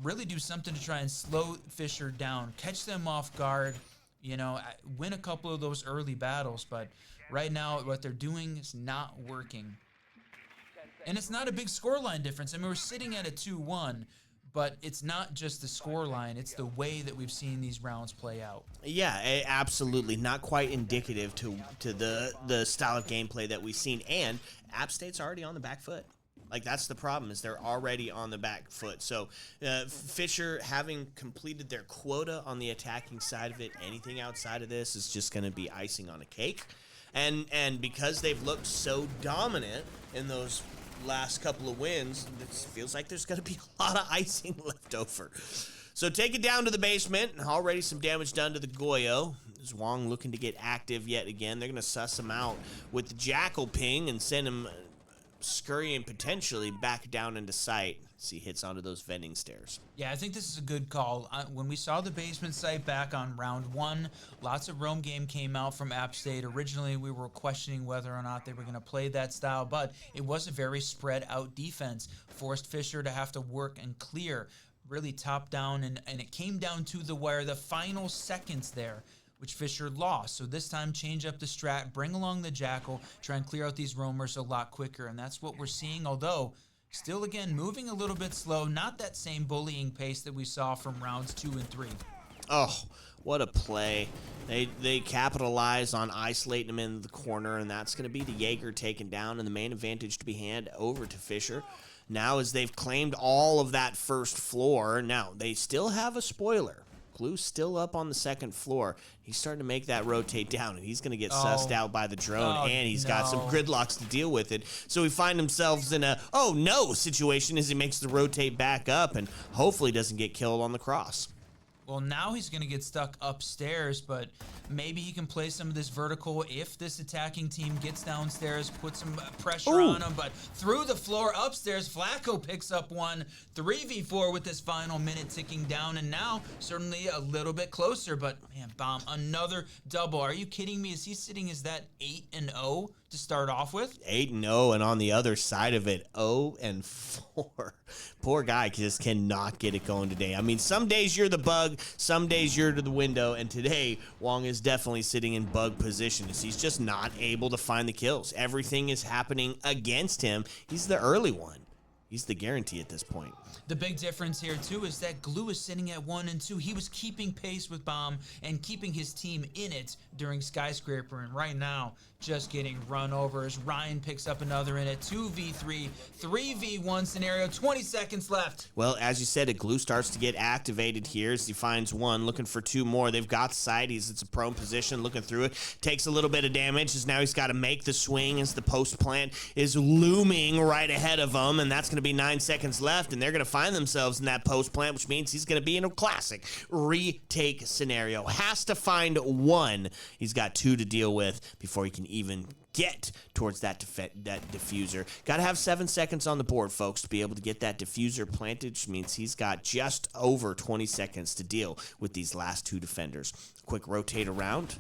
really do something to try and slow Fisher down, catch them off guard, you know, win a couple of those early battles. But right now, what they're doing is not working. And it's not a big scoreline difference. I mean, we're sitting at a 2-1, but it's not just the scoreline. It's the way that we've seen these rounds play out. Yeah, absolutely. Not quite indicative to the style of gameplay that we've seen. And App State's already on the back foot. Like, that's the problem, is they're already on the back foot. So Fisher, having completed their quota on the attacking side of it, anything outside of this is just going to be icing on a cake. And because they've looked so dominant in those last couple of wins, it feels like there's going to be a lot of icing left over. So take it down to the basement. Already some damage done to the Goyo. Zwang looking to get active yet again. They're going to suss him out with the Jackal ping and send him scurrying potentially back down into sight as he hits onto those vending stairs. Yeah, I think this is a good call. When we saw the basement site back on round 1, lots of roam game came out from App State. Originally, we were questioning whether or not they were going to play that style, but it was a very spread out defense. Forced Fisher to have to work and clear really top down, and it came down to the wire, the final seconds there, which Fisher lost. So this time, change up the strat, bring along the Jackal, try and clear out these roamers a lot quicker. And that's what we're seeing, although still, again, moving a little bit slow. Not that same bullying pace that we saw from rounds 2 and 3. Oh, what a play. They capitalize on isolating him in the corner, and that's going to be the Jaeger taken down and the main advantage to be handed over to Fisher. Now, as they've claimed all of that first floor, now they still have a spoiler. Glue's still up on the second floor. He's starting to make that rotate down, and he's going to get sussed out by the drone, and he's got some gridlocks to deal with it. So we find themselves in a oh no situation as he makes the rotate back up and hopefully doesn't get killed on the cross. Well, now he's going to get stuck upstairs, but maybe he can play some of this vertical if this attacking team gets downstairs, put some pressure on him. But through the floor upstairs, Flacco picks up one. 3v4 with this final minute ticking down, and now certainly a little bit closer. But, man, Bomb, another double. Are you kidding me? Is he sitting as that 8-0 to start off with? 8-0, and on the other side of it, 0-4. Poor guy just cannot get it going today. I mean, some days you're the bug, some days you're to the window, and today Wong is definitely sitting in bug position as he's just not able to find the kills. Everything is happening against him. He's the early one. He's the guarantee at this point. The big difference here, too, is that Glue is sitting at 1 and 2. He was keeping pace with Bomb and keeping his team in it during Skyscraper. And right now, just getting run over as Ryan picks up another in a 2v3, 3v1 scenario. 20 seconds left. Well, as you said, Glue starts to get activated here as he finds one, looking for 2 more. They've got sight. It's a prone position, looking through it. Takes a little bit of damage as now he's got to make the swing as the post plant is looming right ahead of him. And that's going to be 9 seconds left, and they're going to find themselves in that post plant, which means he's going to be in a classic retake scenario. Has to find 1. He's got 2 to deal with before he can even get towards that diffuser. Got to have 7 seconds on the board, folks, to be able to get that diffuser planted, which means he's got just over 20 seconds to deal with these last 2 defenders. Quick rotate around.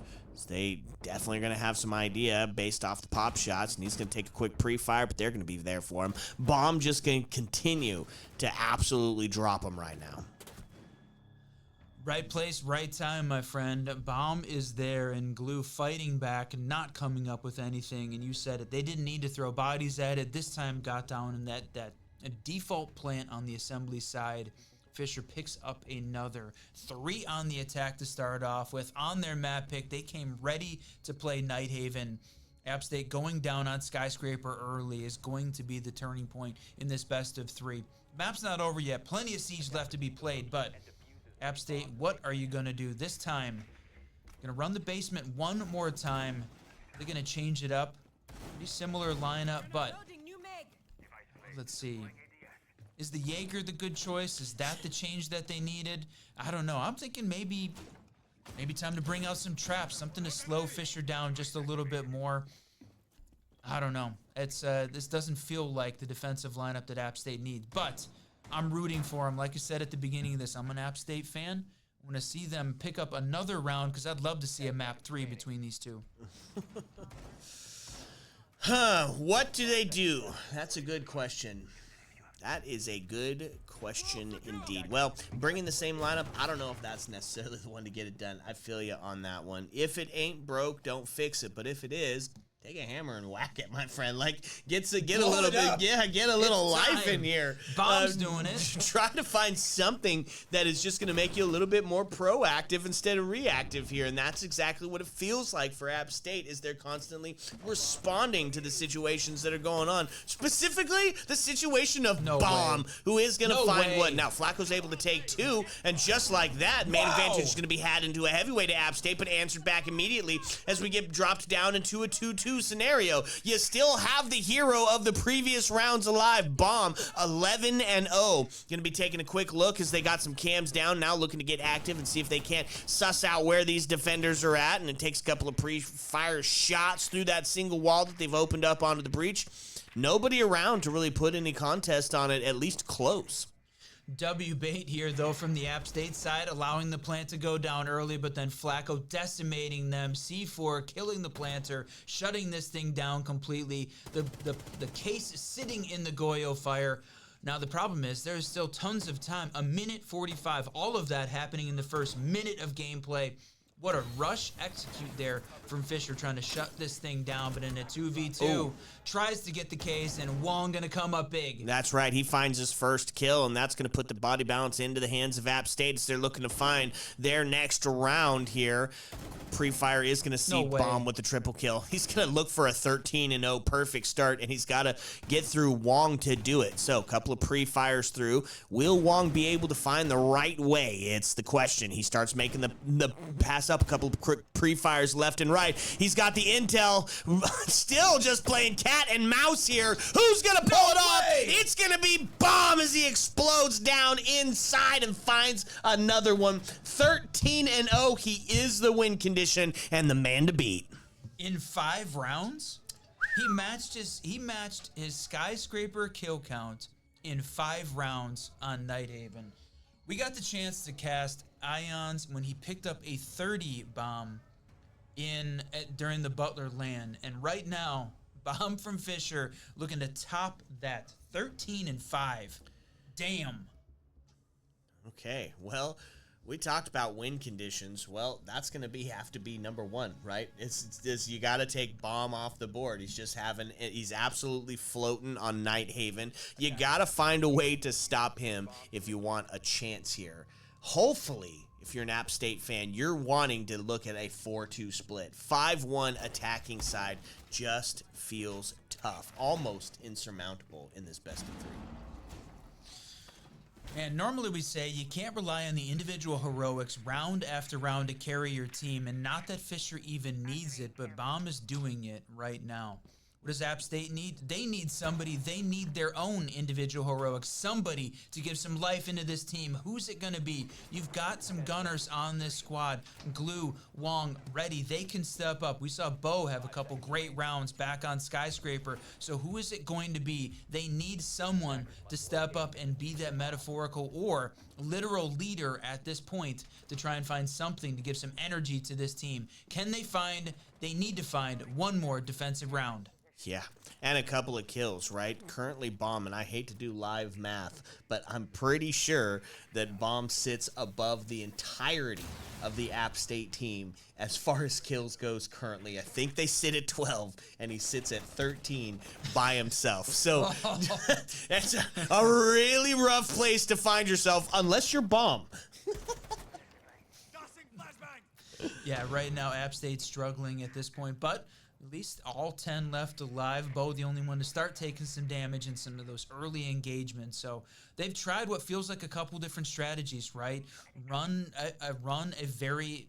They definitely are going to have some idea based off the pop shots, and he's going to take a quick pre-fire, but they're going to be there for him. Bomb just going to continue to absolutely drop him right now. Right place, right time, my friend. Bomb is there, and Glue fighting back and not coming up with anything. And you said it. They didn't need to throw bodies at it. This time got down in that default plant on the assembly side. Fisher picks up another 3 on the attack to start off with. On their map pick, they came ready to play Nighthaven. App State going down on Skyscraper early is going to be the turning point in this best of 3. Map's not over yet. Plenty of Siege left to be played, but App State, what are you going to do this time? Going to run the basement one more time. They're going to change it up. Pretty similar lineup, but let's see. Is the Jaeger the good choice? Is that the change that they needed? I don't know. I'm thinking maybe Maybe time to bring out some traps, something to slow Fisher down just a little bit more. I don't know. It's this doesn't feel like the defensive lineup that App State needs, but I'm rooting for them. Like I said at the beginning of this, I'm an App State fan. I want to see them pick up another round because I'd love to see a map 3 between these two. What do they do? That's a good question. That is a good question indeed. Well, bringing the same lineup, I don't know if that's necessarily the one to get it done. I feel you on that one. If it ain't broke, don't fix it. But if it is, take a hammer and whack it, my friend. Like, get a little bit, get a little life in here. Bomb's doing it. Try to find something that is just going to make you a little bit more proactive instead of reactive here, and that's exactly what it feels like for App State. Is they're constantly responding to the situations that are going on. Specifically, the situation of Bomb, who is going to find what now. Flacco's able to take 2, and just like that, main advantage is going to be had into a heavyweight to App State, but answered back immediately as we get dropped down into a 2-2 scenario. You still have the hero of the previous rounds alive, Bomb, 11-0. Gonna be taking a quick look as they got some cams down now, looking to get active and see if they can't suss out where these defenders are at, and it takes a couple of pre-fire shots through that single wall that they've opened up onto the breach. Nobody around to really put any contest on it, at least close. W bait here, though, from the App State side, allowing the plant to go down early, but then Flacco decimating them. C4 killing the planter, shutting this thing down completely. The case sitting in the Goyo fire. Now, the problem is there's still tons of time. 1:45, all of that happening in the first minute of gameplay. What a rush execute there from Fisher trying to shut this thing down, but in a 2v2, tries to get the case, and Wong gonna come up big. That's right. He finds his first kill, and that's going to put the body balance into the hands of App State as they're looking to find their next round here. Pre-fire is going to see Bomb with the triple kill. He's going to look for a 13-0 perfect start, and he's got to get through Wong to do it. So a couple of pre-fires through. Will Wong be able to find the right way? It's the question. He starts making the pass up, a couple of pre-fires left and right. He's got the intel, still just playing cat and mouse here. Who's going to pull it off? It's going to be Bomb as he explodes down inside and finds another one. 13-0. He is the win condition and the man to beat. In 5 rounds, he matched his skyscraper kill count in 5 rounds on Nighthaven. We got the chance to cast Ions when he picked up a 30 bomb during the Butler LAN, and right now, Bomb from Fisher looking to top that. 13-5. Damn. Okay, well, we talked about win conditions. Well, that's going to have to be number 1, right? It's you got to take Bomb off the board. He's absolutely floating on Nighthaven. You got to find a way to stop him if you want a chance here. Hopefully, if you're an App State fan, you're wanting to look at a 4-2 split. 5-1 attacking side just feels tough, almost insurmountable in this best of 3. And normally we say you can't rely on the individual heroics round after round to carry your team, and not that Fisher even needs it, but Bomb is doing it right now. What does App State need? They need somebody. They need their own individual heroics. Somebody to give some life into this team. Who's it going to be? You've got some gunners on this squad. Glue, Wong, ready. They can step up. We saw Bo have a couple great rounds back on Skyscraper. So who is it going to be? They need someone to step up and be that metaphorical or literal leader at this point to try and find something to give some energy to this team. They need to find one more defensive round. Yeah, and a couple of kills, right? Currently Bomb, and I hate to do live math, but I'm pretty sure that Bomb sits above the entirety of the App State team as far as kills goes currently. I think they sit at 12, and he sits at 13 by himself. So that's a really rough place to find yourself unless you're Bomb. Yeah, right now App State's struggling at this point, but at least all 10 left alive. Bo, the only one to start taking some damage in some of those early engagements. So they've tried what feels like a couple different strategies, right? Run a very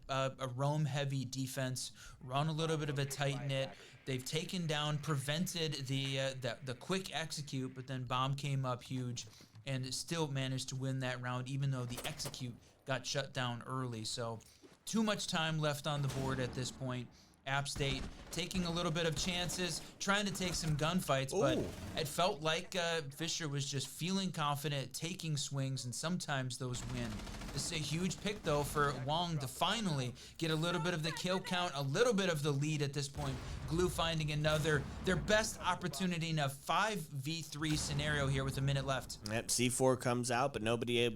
roam-heavy defense, run a little bit of a tight knit. They've taken down, prevented the quick execute, but then Bomb came up huge and still managed to win that round, even though the execute got shut down early. So too much time left on the board at this point. App State taking a little bit of chances, trying to take some gunfights, but it felt like Fisher was just feeling confident, taking swings, and sometimes those win. This is a huge pick, though, for Wong to finally get a little bit of the kill count, a little bit of the lead at this point. Glue finding another, their best opportunity in a 5v3 scenario here with a minute left. Yep, C4 comes out, but nobody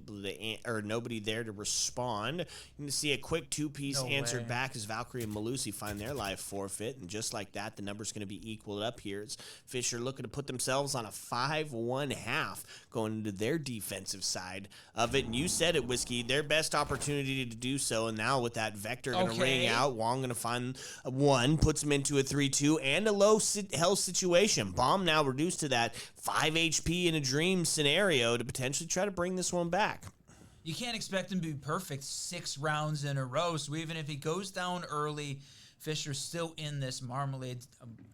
there to respond. You can see a quick two-piece answered back as Valkyrie and Malusi find their life forfeit, and just like that, the number's going to be equaled up here. It's Fisher looking to put themselves on a 5-1 half going into their defensive side of it. And you said it, Whiskey, their best opportunity to do so, and now with that Vector going to ring out, Wong going to find one, puts him into a 3-2 and a low health situation. Bomb now reduced to that 5 HP in a dream scenario to potentially try to bring this one back. You can't expect him to be perfect 6 rounds in a row, so even if he goes down early, Fisher's still in this. Marmalade,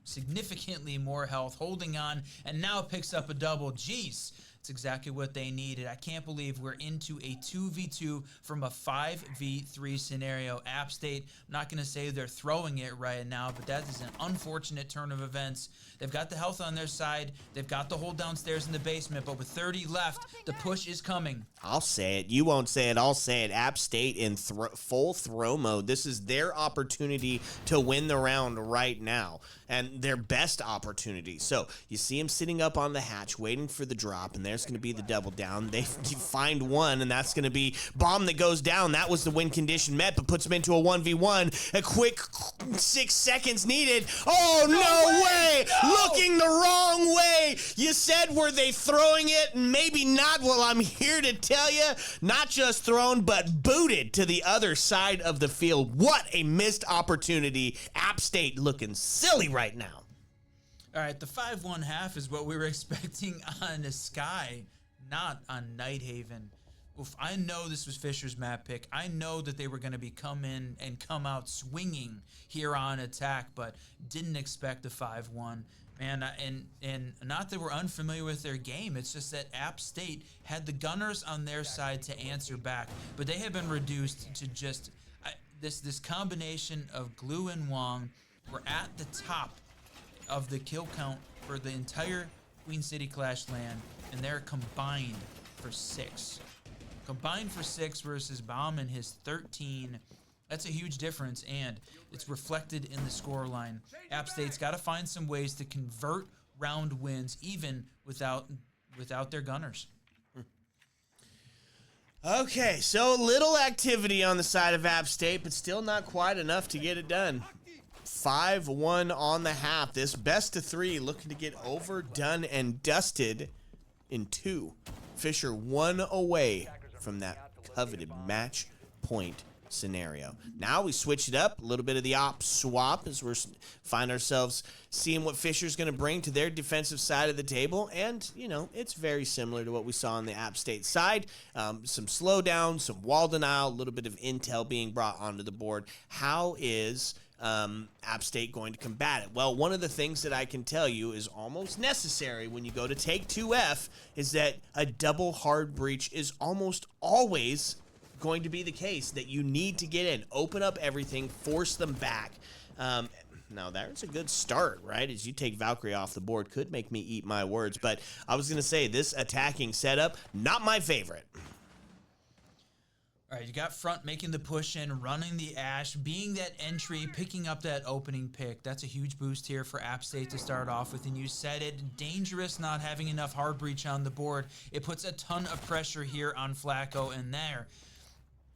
significantly more health, holding on, and now picks up a double. Jeez, it's exactly what they needed. I can't believe we're into a 2v2 from a 5v3 scenario. App State, I'm not going to say they're throwing it right now, but that is an unfortunate turn of events. They've got the health on their side. They've got the hold downstairs in the basement, but with 30 left, the push is coming. I'll say it. You won't say it. I'll say it. App State in full throw mode. This is their opportunity to win the round right now, and their best opportunity. So you see him sitting up on the hatch waiting for the drop, and there's going to be the double down. They find one, and that's going to be bomb that goes down. That was the win condition met, but puts him into a 1v1. A quick 6 seconds needed. Oh, no way! No! Looking the wrong way! You said, were they throwing it? Maybe not. Well, I'm here to tell you, not just thrown, but booted to the other side of the field. What a missed opportunity. App State looking silly right now. All right, the 5-1 half is what we were expecting on the Sky, not on Nighthaven. Oof, I know this was Fisher's map pick. I know that they were going to be come in and come out swinging here on attack, but didn't expect the 5-1. Man, and not that we're unfamiliar with their game, it's just that App State had the gunners on their side to answer back, but they have been reduced to just this combination of Glue and Wong. We're at the top of the kill count for the entire Queen City Clash LAN, and they're combined for 6. Combined for 6 versus Baum and his 13. That's a huge difference, and it's reflected in the scoreline. App State's got to find some ways to convert round wins, even without their gunners. Okay, so little activity on the side of App State, but still not quite enough to get it done. 5-1 on the half. This best of 3 looking to get overdone and dusted in 2. Fisher 1 away from that coveted match point scenario. Now we switch it up, a little bit of the op swap as we find ourselves seeing what Fisher's going to bring to their defensive side of the table, and you know, it's very similar to what we saw on the App State side. Some slowdown, some wall denial, a little bit of intel being brought onto the board. How is App State going to combat it? Well, one of the things that I can tell you is almost necessary when you go to take 2F is that a double hard breach is almost always going to be the case, that you need to get in, open up everything, force them back. Now there's a good start, right? As you take Valkyrie off the board, could make me eat my words, but I was gonna say this attacking setup, not my favorite. All right, you got front making the push in, running the Ash, being that entry, picking up that opening pick. That's a huge boost here for App State to start off with, and you said it, dangerous not having enough hard breach on the board. It puts a ton of pressure here on Flacco, and there,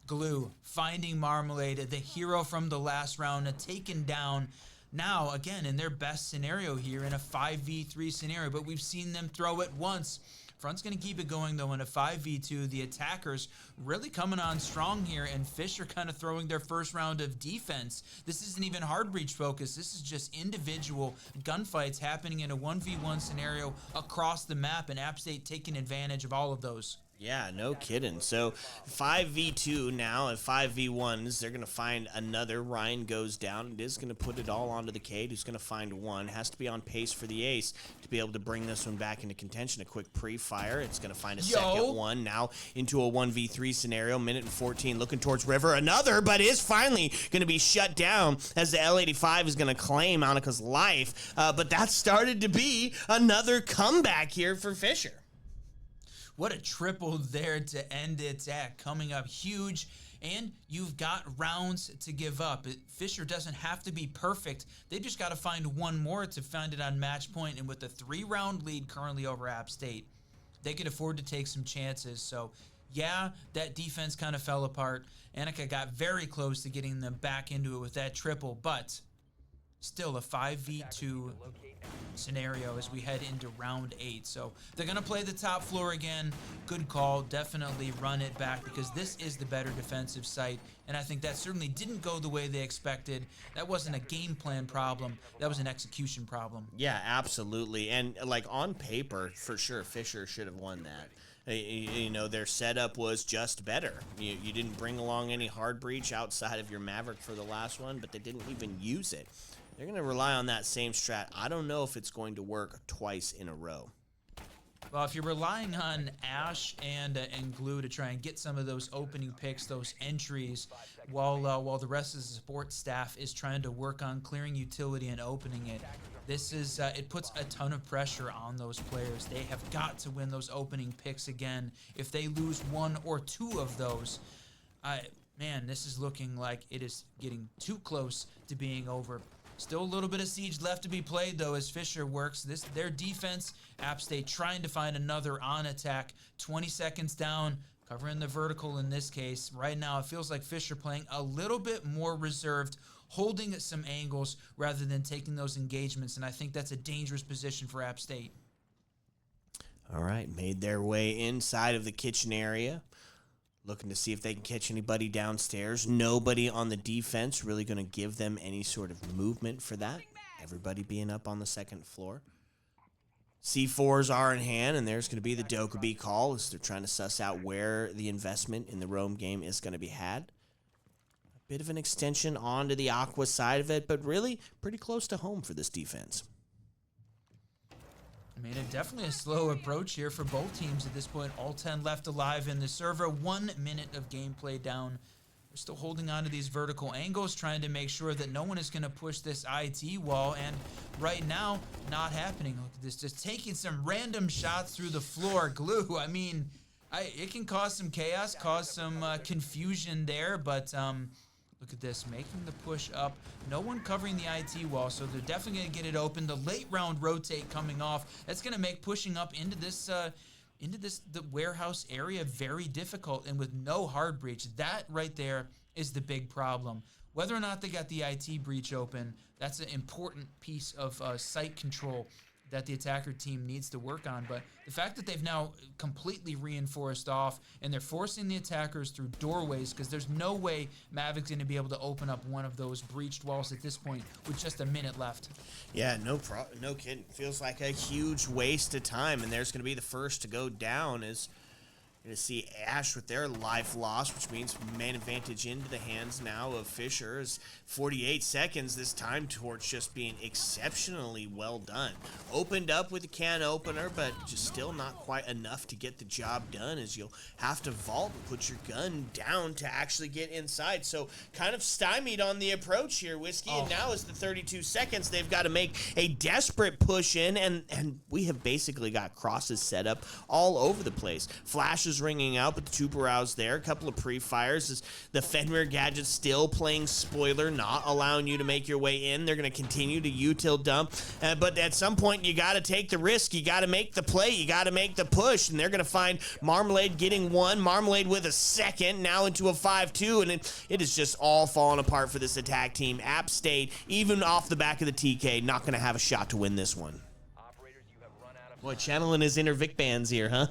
Glue finding Marmalade, the hero from the last round, taken down. Now, again, in their best scenario here, in a 5v3 scenario, but we've seen them throw it once. Front's going to keep it going, though, in a 5v2. The attackers really coming on strong here, and Fisher kind of throwing their first round of defense. This isn't even hard breach focus. This is just individual gunfights happening in a 1v1 scenario across the map, and App State taking advantage of all of those. Yeah, no kidding. So 5v2 now and 5v1s. They're going to find another. Ryan goes down. It is going to put it all onto the Cade, who's going to find one. Has to be on pace for the ace to be able to bring this one back into contention. A quick pre-fire. It's going to find a second one. Now into a 1v3 scenario. Minute and 14 looking towards River. Another, but is finally going to be shut down as the L85 is going to claim Annika's life. But that started to be another comeback here for Fisher. What a triple there to end it at. Coming up huge, and you've got rounds to give up. Fisher doesn't have to be perfect. They just got to find one more to find it on match point, and with a 3-round lead currently over App State, they could afford to take some chances. So, yeah, that defense kind of fell apart. Annika got very close to getting them back into it with that triple, but still a 5v2 scenario as we head into round 8. So they're going to play the top floor again. Good call. Definitely run it back because this is the better defensive site. And I think that certainly didn't go the way they expected. That wasn't a game plan problem. That was an execution problem. Yeah, absolutely. And like on paper, for sure, Fisher should have won that. You know, their setup was just better. You didn't bring along any hard breach outside of your Maverick for the last one, but they didn't even use it. They're going to rely on that same strat. I don't know if it's going to work twice in a row. Well, if you're relying on Ash and Glue to try and get some of those opening picks, those entries, while the rest of the support staff is trying to work on clearing utility and opening it, this is it puts a ton of pressure on those players. They have got to win those opening picks again. If they lose 1 or 2 of those, man, this is looking like it is getting too close to being over. Still a little bit of siege left to be played, though, as Fisher works. Their defense, App State trying to find another on attack. 20 seconds down, covering the vertical in this case. Right now, it feels like Fisher playing a little bit more reserved, holding at some angles rather than taking those engagements, and I think that's a dangerous position for App State. All right, made their way inside of the kitchen area. Looking to see if they can catch anybody downstairs. Nobody on the defense really going to give them any sort of movement for that. Everybody being up on the second floor. C4s are in hand, and there's going to be the Dokkaebi call as they're trying to suss out where the investment in the roam game is going to be had. A bit of an extension onto the Aqua side of it, but really pretty close to home for this defense. I mean, definitely a slow approach here for both teams at this point. All 10 left alive in the server. 1 minute of gameplay down. They're still holding on to these vertical angles, trying to make sure that no one is going to push this IT wall. And right now, not happening. Look at this, just taking some random shots through the floor. Glue, I mean, it can cause some chaos, cause some confusion there, but look at this, making the push up. No one covering the IT wall, so they're definitely going to get it open. The late round rotate coming off. That's going to make pushing up into the warehouse area very difficult, and with no hard breach. That right there is the big problem. Whether or not they got the IT breach open, that's an important piece of site control that the attacker team needs to work on. But the fact that they've now completely reinforced off and they're forcing the attackers through doorways, because there's no way Mavic's going to be able to open up one of those breached walls at this point with just a minute left. Yeah, no kidding. Feels like a huge waste of time, and there's going to be the first to go down as to see Ash with their life lost, which means man advantage into the hands now of Fisher. Is 48 seconds, this time torch just being exceptionally well done. Opened up with a can opener, but just still not quite enough to get the job done, as you'll have to vault and put your gun down to actually get inside. So kind of stymied on the approach here, Whiskey, and now is the 32 seconds. They've got to make a desperate push in, and we have basically got crosses set up all over the place. Flashes ringing out, but the two barrows there. A couple of pre-fires as the Fenrir gadget still playing spoiler, not allowing you to make your way in. They're going to continue to util dump, but at some point you got to take the risk. You got to make the play. You got to make the push, and they're going to find Marmalade getting one. Marmalade with a second, now into a 5-2, and it is just all falling apart for this attack team. App State, even off the back of the TK, not going to have a shot to win this one. Boy, channeling his inner Vic bands here, huh?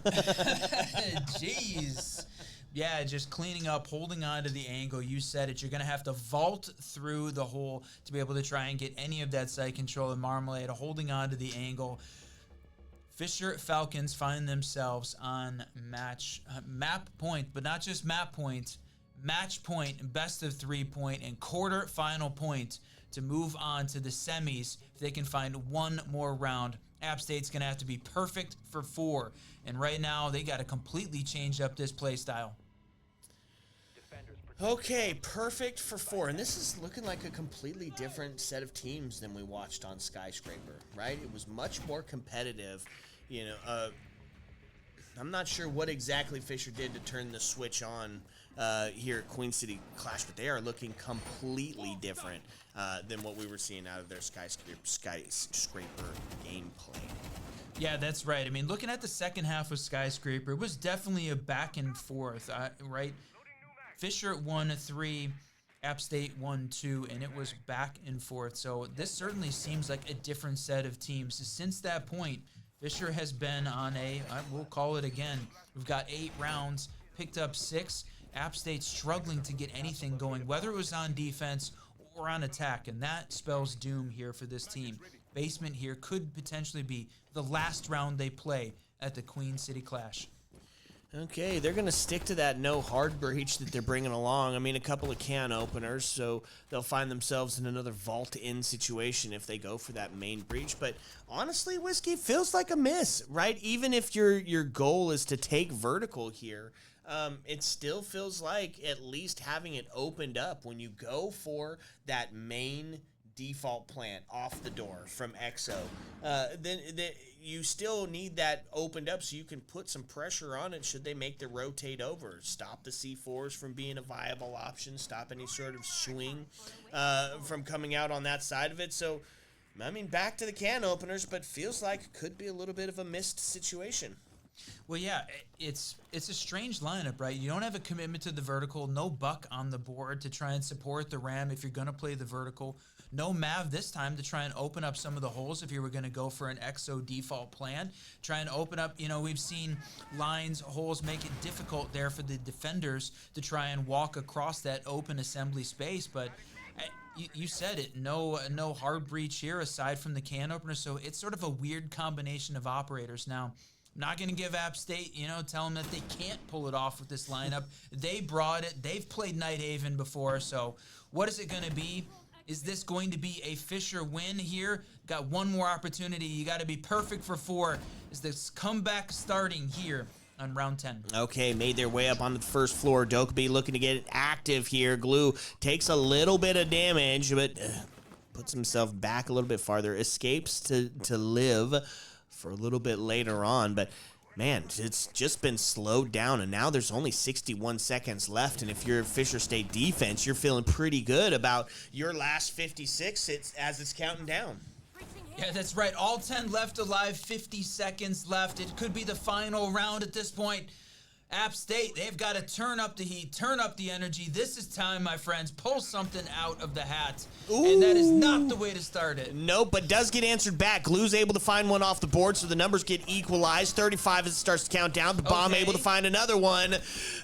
Jeez. Yeah, just cleaning up, holding on to the angle. You said it. You're going to have to vault through the hole to be able to try and get any of that site control. And Marmalade holding on to the angle. Fisher Falcons find themselves on map point, but not just map point, match point, best of 3 point, and quarter-final point to move on to the semis if they can find one more round. App State's going to have to be perfect for 4, and right now they got to completely change up this play style. Okay, perfect for 4. And this is looking like a completely different set of teams than we watched on Skyscraper, right? It was much more competitive. You know, I'm not sure what exactly Fisher did to turn the switch on here at Queen City Clash, but they are looking completely different than what we were seeing out of their Skyscraper gameplay. Yeah, that's right. I mean, looking at the second half of Skyscraper, it was definitely a back and forth, right? Fisher won 3, App State won 2, and it was back and forth. So this certainly seems like a different set of teams. Since that point, Fisher has been on we'll call it again. We've got 8 rounds, picked up 6. App State struggling to get anything going, whether it was on defense or on attack, and that spells doom here for this team. Basement here could potentially be the last round they play at the Queen City Clash. Okay, they're going to stick to that no hard breach that they're bringing along. I mean, a couple of can openers, so they'll find themselves in another vault-in situation if they go for that main breach. But honestly, Whiskey feels like a miss, right? Even if your goal is to take vertical here, it still feels like at least having it opened up when you go for that main default plant off the door from EXO, then you still need that opened up so you can put some pressure on it should they make the rotate over. Stop the C4s from being a viable option, stop any sort of swing from coming out on that side of it. So, I mean, back to the can openers, but feels like it could be a little bit of a missed situation. Well, yeah, it's a strange lineup, right? You don't have a commitment to the vertical, no buck on the board to try and support the ram if you're going to play the vertical. No Mav this time to try and open up some of the holes if you were going to go for an EXO default plan. Try and open up, we've seen lines, holes make it difficult there for the defenders to try and walk across that open assembly space, but you said it, no hard breach here aside from the can opener, so it's sort of a weird combination of operators. Now, I'm not going to give App State, tell them that they can't pull it off with this lineup. They brought it. They've played Nighthaven before, so what is it going to be? Is this going to be a Fisher win here? Got one more opportunity. You got to be perfect for 4. Is this comeback starting here on round 10? Okay, made their way up onto the first floor. Dokkaebi looking to get active here. Glue takes a little bit of damage, but puts himself back a little bit farther. Escapes to live for a little bit later on, but man, it's just been slowed down, and now there's only 61 seconds left, and if you're Fisher State defense, you're feeling pretty good about your last 56 as it's counting down. Yeah, that's right. All 10 left alive, 50 seconds left. It could be the final round at this point. App State, they've got to turn up the heat, turn up the energy. This is time, my friends. Pull something out of the hat. Ooh. And that is not the way to start it. Nope, but does get answered back. Glue's able to find one off the board, so the numbers get equalized. 35 as it starts to count down. The Bomb able to find another one.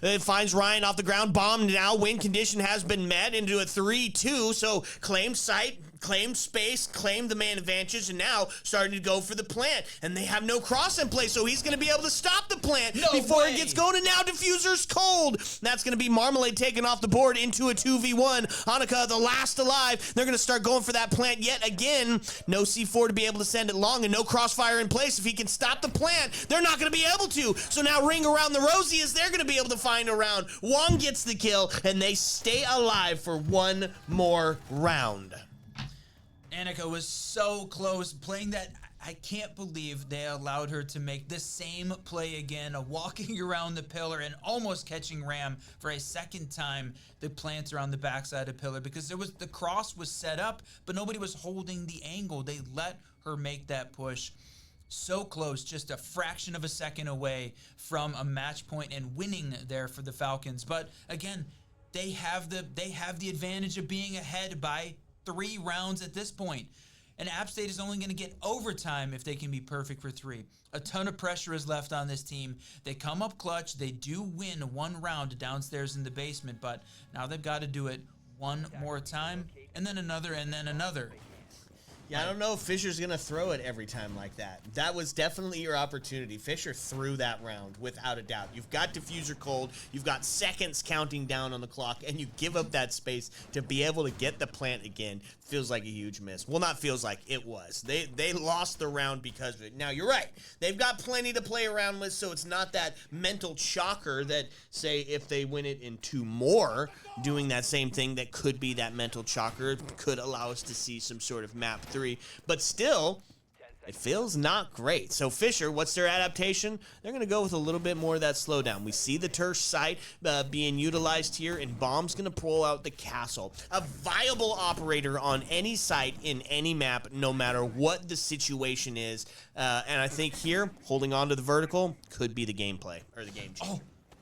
It finds Ryan off the ground. Bomb now. Win condition has been met into a 3-2, so claim site, claim space, claim the man advantage, and now starting to go for the plant. And they have no cross in place, so he's going to be able to stop the plant before it gets going. And now Diffuser's cold. That's going to be Marmalade taken off the board into a 2v1. Hanukkah, the last alive. They're going to start going for that plant yet again. No C4 to be able to send it long, and no crossfire in place. If he can stop the plant, they're not going to be able to. So now Ring Around the Rosie is they're going to be able to find a round. Wong gets the kill, and they stay alive for one more round. Annika was so close playing that. I can't believe they allowed her to make the same play again, walking around the pillar and almost catching Ram for a second time. The plants around the backside of pillar because the cross was set up, but nobody was holding the angle. They let her make that push. So close, just a fraction of a second away from a match point and winning there for the Falcons. But again, they have the advantage of being ahead by 3 rounds at this point. And App State is only going to get overtime if they can be perfect for 3. A ton of pressure is left on this team. They come up clutch. They do win 1 round downstairs in the basement, but now they've got to do it one more time, and then another, and then another. Yeah, I don't know if Fisher's going to throw it every time like that. That was definitely your opportunity. Fisher threw that round without a doubt. You've got diffuser cold, you've got seconds counting down on the clock, and you give up that space to be able to get the plant again. Feels like a huge miss. Well, not feels like, it was. They lost the round because of it. Now, you're right. They've got plenty to play around with, so it's not that mental shocker that, say, if they win it in 2 more, doing that same thing, that could be that mental shocker, could allow us to see some sort of map 3. But still, it feels not great. So Fisher, what's their adaptation? They're going to go with a little bit more of that slowdown. We see the Tersh site being utilized here, and Bomb's going to pull out the castle. A viable operator on any site in any map, no matter what the situation is. And I think here, holding on to the vertical could be the gameplay, or the game change. Oh,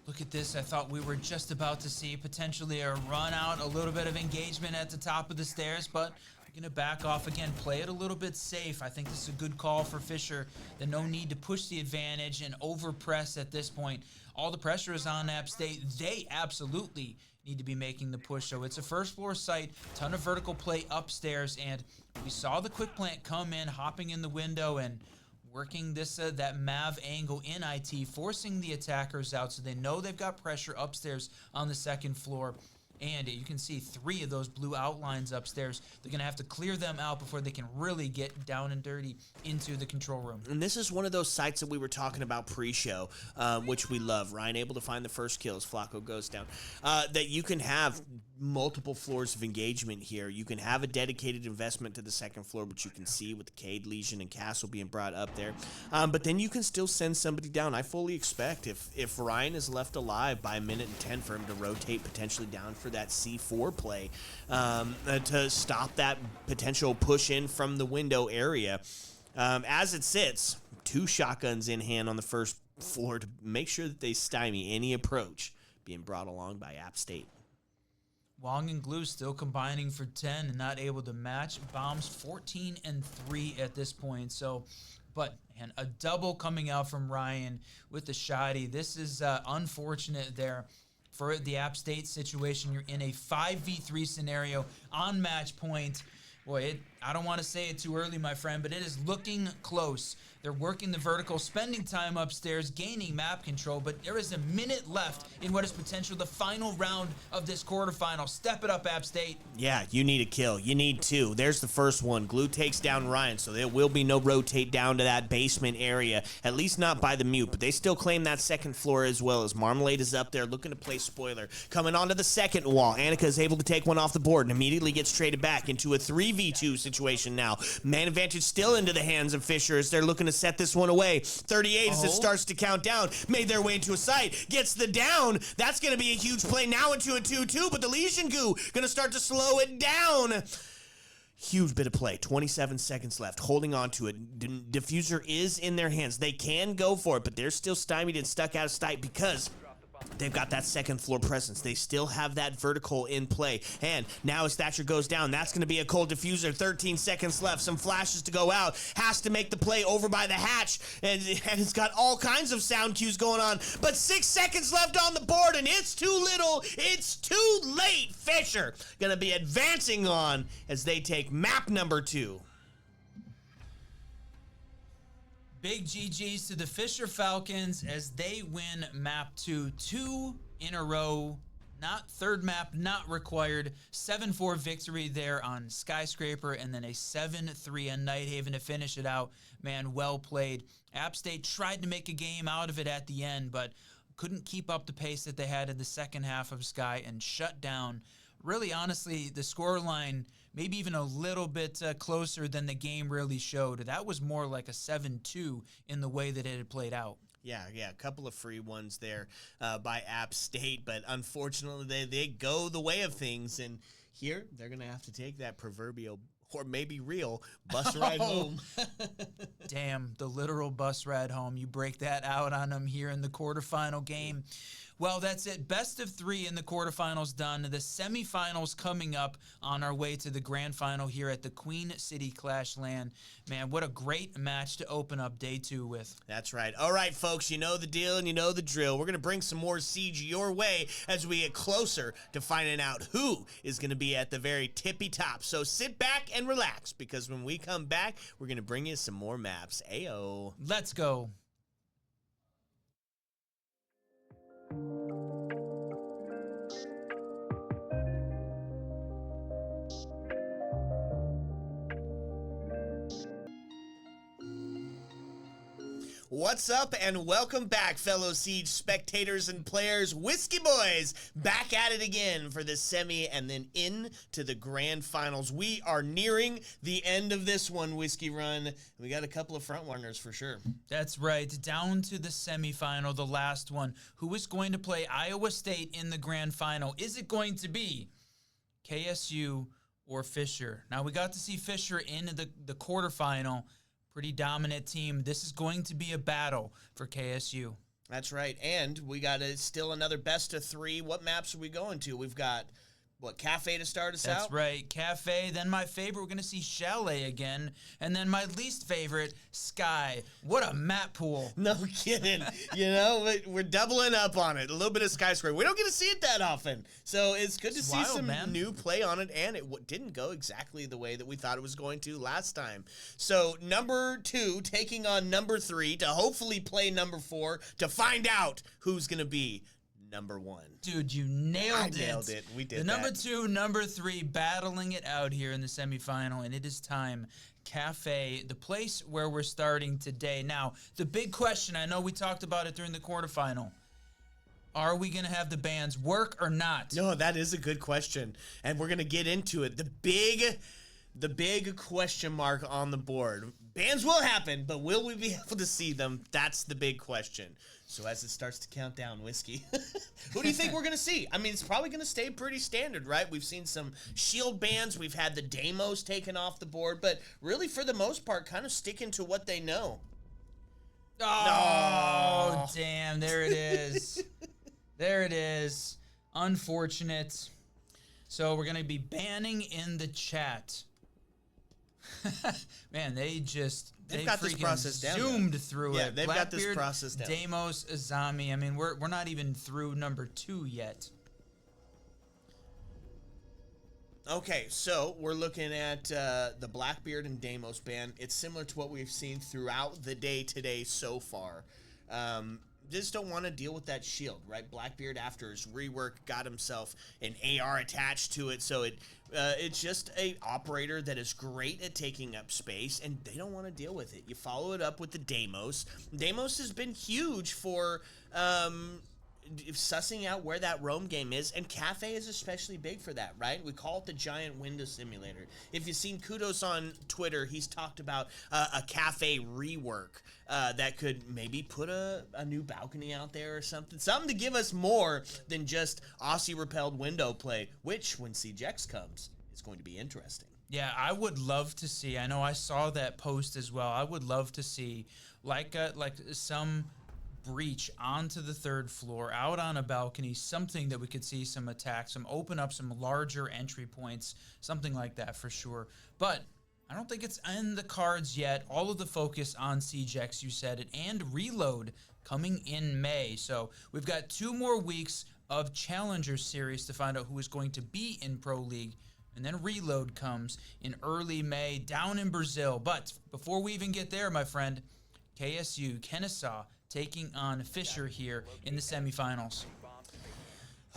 look at this. I thought we were just about to see potentially a run out, a little bit of engagement at the top of the stairs, but we're going to back off again, play it a little bit safe. I think this is a good call for Fisher. There's no need to push the advantage and overpress at this point. All the pressure is on App State. They absolutely need to be making the push. So it's a first floor site, ton of vertical play upstairs, and we saw the quick plant come in, hopping in the window and working this that Mav angle in IT, forcing the attackers out so they know they've got pressure upstairs on the second floor. And you can see 3 of those blue outlines upstairs. They're going to have to clear them out before they can really get down and dirty into the control room. And this is one of those sites that we were talking about pre-show, which we love. Ryan able to find the first kills. Flacco goes down. That you can have multiple floors of engagement here. You can have a dedicated investment to the second floor, which you can see with the Cade, Legion, and Castle being brought up there. But then you can still send somebody down. I fully expect if Ryan is left alive by 1:10 for him to rotate potentially down for that C4 play to stop that potential push in from the window area. As it sits, 2 shotguns in hand on the first floor to make sure that they stymie any approach being brought along by App State. Wong and Glue still combining for 10 and not able to match. Bombs 14 and 3 at this point. So, but man, a double coming out from Ryan with the shotty. This is unfortunate there for the App State situation. You're in a 5v3 scenario on match point. Boy, I don't want to say it too early, my friend, but it is looking close. They're working the vertical, spending time upstairs, gaining map control, but there is a minute left in what is potentially the final round of this quarterfinal. Step it up, App State. Yeah, you need a kill. You need 2. There's the first one. Glue takes down Ryan, so there will be no rotate down to that basement area, at least not by the mute, but they still claim that second floor as well, as Marmalade is up there looking to play spoiler. Coming onto the second wall, Annika is able to take one off the board and immediately gets traded back into a 3v2 situation now. Man advantage still into the hands of Fisher as they're looking to set this one away. 38 as it starts to count down. Made their way into a site. Gets the down. That's going to be a huge play now into a 2-2, but the Legion Goo going to start to slow it down. Huge bit of play. 27 seconds left. Holding on to it. Diffuser is in their hands. They can go for it, but they're still stymied and stuck out of sight because they've got that second floor presence. They still have that vertical in play. And now as Thatcher goes down, that's going to be a cold diffuser. 13 seconds left. Some flashes to go out. Has to make the play over by the hatch. And it's got all kinds of sound cues going on. But 6 seconds left on the board, and it's too little. It's too late. Fisher going to be advancing on as they take map number 2. Big GG's to the Fisher Falcons as they win map 2 in a row. Not third map, not required. 7-4 victory there on Skyscraper, and then a 7-3 on Nighthaven to finish it out. Man, well played. App State tried to make a game out of it at the end, but couldn't keep up the pace that they had in the second half of Sky and shut down. Really, honestly, the scoreline maybe even a little bit closer than the game really showed. That was more like a 7-2 in the way that it had played out. Yeah, a couple of free ones there by App State, but unfortunately they go the way of things, and here they're going to have to take that proverbial, or maybe real, bus ride home. Damn, the literal bus ride home. You break that out on them here in the quarterfinal game. Well, that's it. Best of 3 in the quarterfinals done. The semifinals coming up on our way to the grand final here at the Queen City Clash LAN. Man, what a great match to open up day 2 with. That's right. All right, folks, you know the deal and you know the drill. We're going to bring some more Siege your way as we get closer to finding out who is going to be at the very tippy top. So sit back and relax, because when we come back, we're going to bring you some more maps. Ayo. Let's go. What's up and welcome back, fellow Siege spectators and players. Whiskey Boys back at it again for the semi and then into the grand finals. We are nearing the end of this one, Whiskey Run. We got a couple of front runners for sure. That's right. Down to the semifinal, the last one. Who is going to play Iowa State in the grand final? Is it going to be KSU or Fisher? Now, we got to see Fisher in the quarterfinal. Pretty dominant team. This is going to be a battle for KSU. That's right. And we got still another best of 3. What maps are we going to? We've got, what, Cafe to start us out? That's right. Cafe. Then my favorite, we're going to see Chalet again. And then my least favorite, Sky. What a map pool. No kidding. You know, we're doubling up on it. A little bit of skyscraper. We don't get to see it that often. So it's good to see wild, some man. new play on it. And it didn't go exactly the way that we thought it was going to last time. So number 2 taking on number 3 to hopefully play number 4 to find out who's going to be number 1. Dude, you nailed it. I nailed it. We did the that. number 2, number 3 battling it out here in the semifinal, and it is time. Cafe, the place where we're starting today. Now, the big question, I know we talked about it during the quarterfinal. Are we going to have the bans work or not? No, that is a good question. And we're going to get into it. The big question mark on the board. Bans will happen, but will we be able to see them? That's the big question. So as it starts to count down, Whiskey, who do you think we're going to see? I mean, it's probably going to stay pretty standard, right? We've seen some shield bans. We've had the Deimos taken off the board, but really, for the most part, kind of sticking to what they know. Oh, damn. There it is. There it is. Unfortunate. So we're going to be banning in the chat. Man, they've got this freaking process down, zoomed through Yeah, it. they've got this Blackbeard, process down. Deimos, Azami. I mean, we're not even through number 2 yet. Okay, so we're looking at the Blackbeard and Deimos ban. It's similar to what we've seen throughout the day today so far. Just don't want to deal with that shield, right? Blackbeard, after his rework, got himself an AR attached to it, so it's just a operator that is great at taking up space, and they don't want to deal with it. You follow it up with the Deimos. Deimos has been huge for sussing out where that roam game is, and Cafe is especially big for that, right? We call it the giant window simulator. If you've seen Kudos on Twitter, he's talked about a Cafe rework that could maybe put a new balcony out there or something to give us more than just Aussie repelled window play, which when CGX comes is going to be interesting. Yeah, I would love to see. I know I saw that post as well. I would love to see like some breach onto the 3rd floor, out on a balcony, something that we could see some attacks, open up some larger entry points, something like that for sure. But I don't think it's in the cards yet. All of the focus on CGX, you said it, and Reload coming in May. So we've got 2 more weeks of Challenger Series to find out who is going to be in Pro League. And then Reload comes in early May down in Brazil. But before we even get there, my friend, KSU, Kennesaw, taking on Fisher here in the semifinals.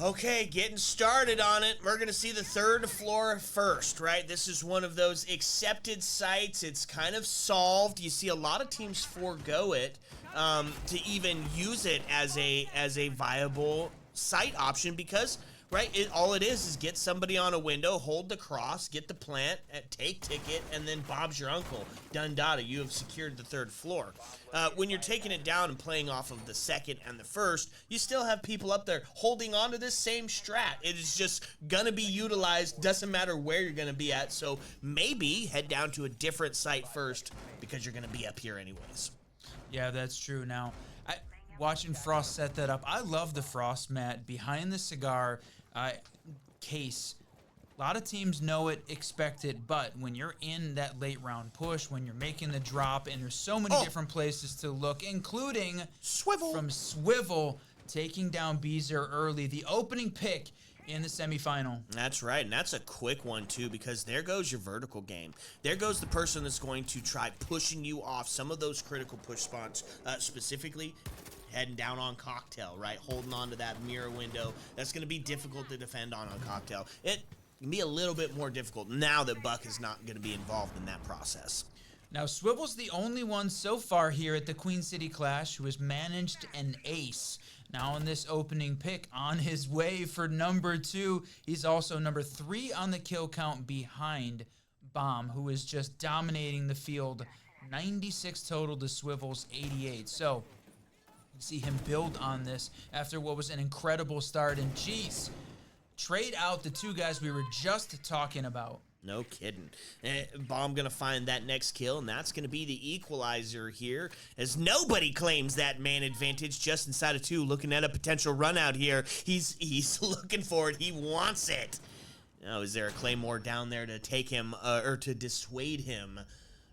Okay, getting started on it. We're going to see the 3rd floor first, right? This is one of those accepted sites. It's kind of solved. You see a lot of teams forego it to even use it as a viable site option because, right, all it is get somebody on a window, hold the cross, get the plant, take ticket, and then Bob's your uncle. Done data, you have secured the 3rd floor. When you're taking it down and playing off of the 2nd and the 1st, you still have people up there holding on to this same strat. It is just gonna be utilized, doesn't matter where you're gonna be at, so maybe head down to a different site first because you're gonna be up here anyways. Yeah, that's true. Now, watching Frost set that up. I love the Frost mat behind the cigar case. A lot of teams know it, expect it, but when you're in that late round push, when you're making the drop, and there's so many different places to look, including Swivel from Swivel taking down Beezer early, the opening pick in the semifinal. That's right, and that's a quick one too, because there goes your vertical game. There goes the person that's going to try pushing you off some of those critical push spots, specifically heading down on Cocktail, right? Holding on to that mirror window. That's going to be difficult to defend on Cocktail. It can be a little bit more difficult now that Buck is not going to be involved in that process. Now, Swivel's the only one so far here at the Queen City Clash who has managed an ace. Now in this opening pick, on his way for number 2. He's also number 3 on the kill count behind Bomb, who is just dominating the field. 96 total to Swivel's 88. So, you see him build on this after what was an incredible start. And geez, trade out the 2 guys we were just talking about. No kidding. Bomb gonna find that next kill, and that's gonna be the equalizer here, as nobody claims that man advantage just inside of 2. Looking at a potential run out here. He's looking for it. He wants it. Now, is there a Claymore down there to take him, or to dissuade him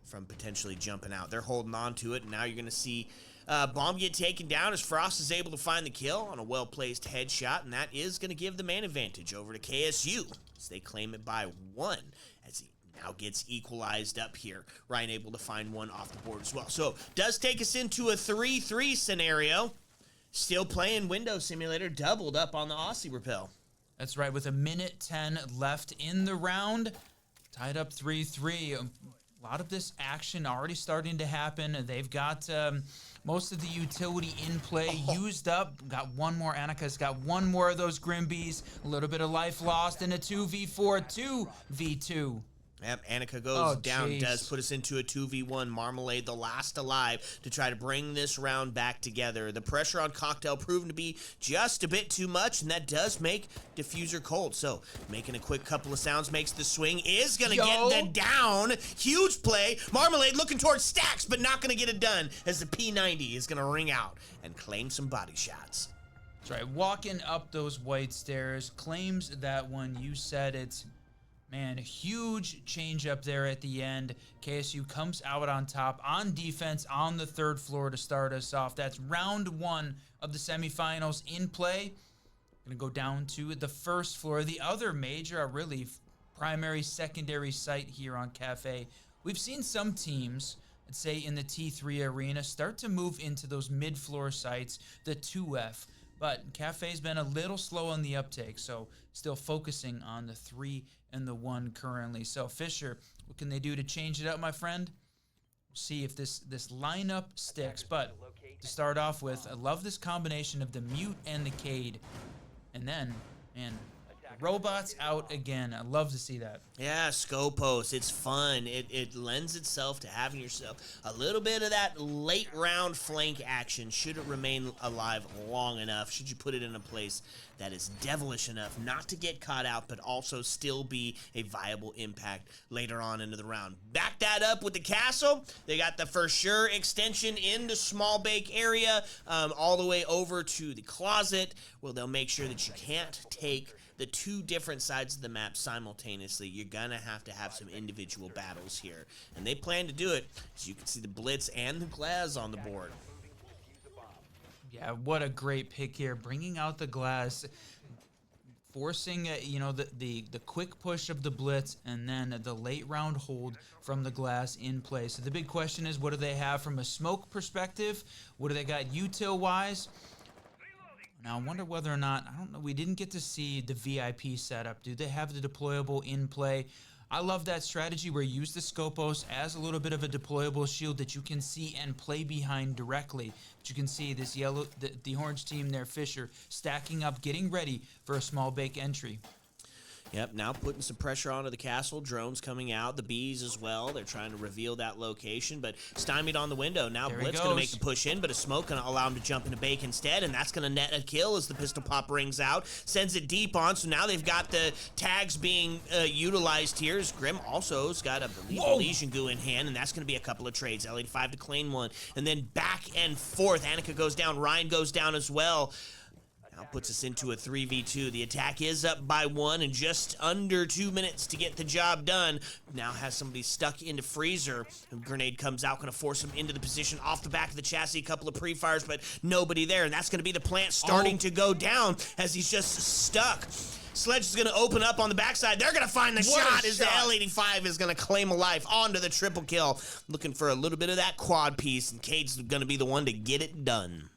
from potentially jumping out? They're holding on to it, and now you're gonna see Bomb get taken down as Frost is able to find the kill on a well-placed headshot, and that is going to give the man advantage over to KSU as they claim it by 1 as he now gets equalized up here. Ryan able to find 1 off the board as well. So, does take us into a 3-3 scenario. Still playing Window Simulator, doubled up on the Aussie Repel. That's right, with a minute 10 left in the round. Tied up 3-3. A lot of this action already starting to happen. They've got most of the utility in play used up. Got 1 more. Annika's got 1 more of those Grimbies. A little bit of life lost in a 2v4, 2v2. Yep, Annika goes down, geez. does put us into a 2v1. Marmalade, the last alive, to try to bring this round back together. The pressure on Cocktail proven to be just a bit too much, and that does make Diffuser cold. So, making a quick couple of sounds, makes the swing, is going to get the down. Huge play. Marmalade looking towards Stacks, but not going to get it done, as the P90 is going to ring out and claim some body shots. That's right, walking up those white stairs, claims that one. You said it. Man, a huge change up there at the end. KSU comes out on top on defense on the 3rd floor to start us off. That's round 1 of the semifinals in play. Gonna go down to the 1st floor, the other major, really primary, secondary site here on Cafe. We've seen some teams, let's say in the T3 arena, start to move into those mid-floor sites, the 2F. But Cafe's been a little slow on the uptake, so still focusing on the 3 and the 1 currently. So Fisher, what can they do to change it up, my friend? We'll see if this lineup sticks. But to start off with, I love this combination of the Mute and the Cade. And then, man, robots out again. I love to see that. Yeah, Scopos, it's fun. It lends itself to having yourself a little bit of that late round flank action. Should it remain alive long enough? Should you put it in a place that is devilish enough not to get caught out, but also still be a viable impact later on into the round? Back that up with the castle. They got the for sure extension in the small bake area, all the way over to the closet, where they'll make sure that you can't take the 2 different sides of the map simultaneously. You're gonna have to have some individual battles here, and they plan to do it. As you can see, the Blitz and the Glass on the board. Yeah, what a great pick here, bringing out the Glass, forcing the quick push of the Blitz, and then the late round hold from the Glass in play. So the big question is, what do they have from a smoke perspective? What do they got util wise? Now, I wonder whether or not, I don't know, we didn't get to see the VIP setup. Do they have the deployable in play? I love that strategy where you use the Scopos as a little bit of a deployable shield that you can see and play behind directly. But you can see this yellow, the orange team there, Fisher, stacking up, getting ready for a small bake entry. Yep, now putting some pressure onto the castle. Drones coming out, the bees as well. They're trying to reveal that location, but stymied on the window. Now There he Blitz going to make goes. the push in, but a smoke going to allow him to jump into Bake instead, and that's going to net a kill as the pistol pop rings out. Sends it deep on, so now they've got the tags being utilized here. As Grim also has got, I believe, a Legion Goo in hand, and that's going to be a couple of trades. L85 to claim one, and then back and forth. Annika goes down, Ryan goes down as well. Now puts us into a 3v2. The attack is up by 1 and just under 2 minutes to get the job done. Now has somebody stuck into Freezer. A grenade comes out, going to force him into the position off the back of the chassis. A couple of pre-fires, but nobody there. And that's going to be the plant starting to go down as he's just stuck. Sledge is going to open up on the backside. They're going to find the shot as the L85 is going to claim a life onto the triple kill. Looking for a little bit of that quad piece, and Cade's going to be the one to get it done.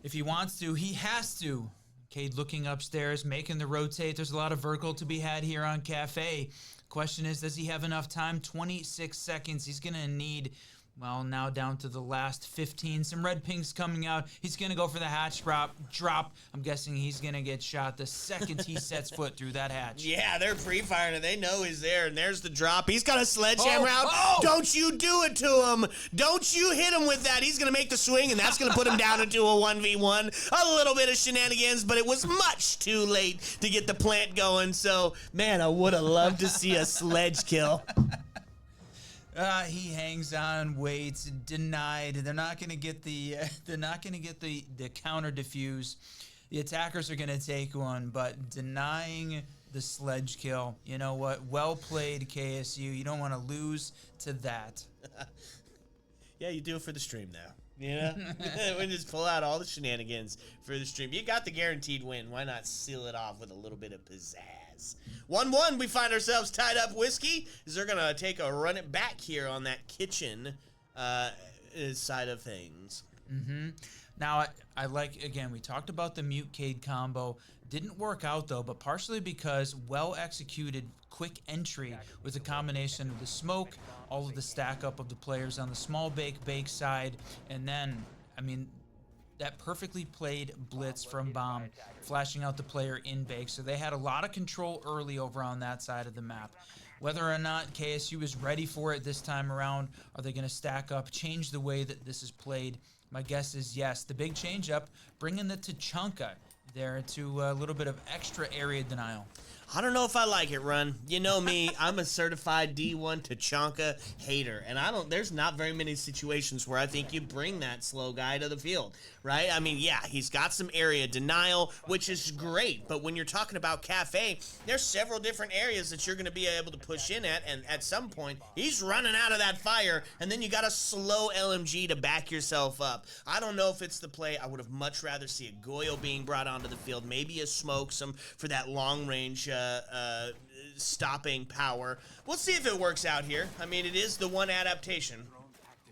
If he wants to, he has to. Cade looking upstairs, making the rotate. There's a lot of vertical to be had here on Cafe. Question is, does he have enough time? 26 seconds. He's going to need, well, now down to the last 15. Some red pings coming out. He's going to go for the hatch drop. I'm guessing he's going to get shot the second he sets foot through that hatch. Yeah, they're pre-firing and they know he's there, and there's the drop. He's got a sledgehammer out. Oh! Don't you do it to him. Don't you hit him with that. He's going to make the swing, and that's going to put him down into a 1v1. A little bit of shenanigans, but it was much too late to get the plant going. So, man, I would have loved to see a sledge kill. He hangs on, waits, denied. They're not going to get the counter defuse. The attackers are going to take one, but denying the sledge kill. You know what? Well played, KSU. You don't want to lose to that. Yeah, you do it for the stream now. You know? We just pull out all the shenanigans for the stream. You got the guaranteed win. Why not seal it off with a little bit of pizzazz? 1-1, we find ourselves tied up. Whiskey, is they're going to take a run it back here on that kitchen side of things. Now, I like, again, we talked about the Mute Cade combo. Didn't work out, though, but partially because well-executed quick entry with a combination of the smoke, all of the stack up of the players on the small bake side, and then, I mean, that perfectly played blitz from Bomb, flashing out the player in bake. So they had a lot of control early over on that side of the map. Whether or not KSU is ready for it this time around, are they going to stack up, change the way that this is played? My guess is yes. The big change up, bringing the Tachanka there to a little bit of extra area denial. I don't know if I like it, Run. You know me, I'm a certified D1 Tachanka hater, and there's not very many situations where I think you bring that slow guy to the field, right? I mean, yeah, he's got some area denial, which is great, but when you're talking about Cafe, there's several different areas that you're going to be able to push in at, and at some point, he's running out of that fire, and then you got a slow LMG to back yourself up. I don't know if it's the play. I would have much rather see a Goyo being brought onto the field, maybe a smoke, some for that long range stopping power. We'll see if it works out here. I mean, it is the one adaptation.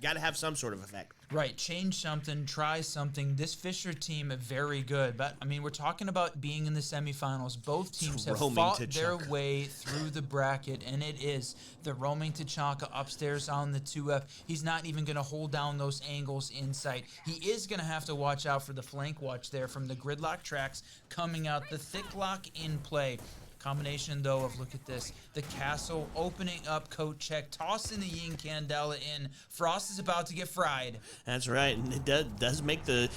Got to have some sort of effect. Right, change something, try something. This Fisher team, very good. But, I mean, we're talking about being in the semifinals. Both teams have fought their way through the bracket, and it is the roaming Tachanka upstairs on the 2F. He's not even going to hold down those angles in sight. He is going to have to watch out for the flank watch there from the gridlock tracks coming out. The thick lock in play. Combination, though, of, look at this, the castle opening up, coat check, tossing the Yin Candela in. Frost is about to get fried. That's right, and it does make the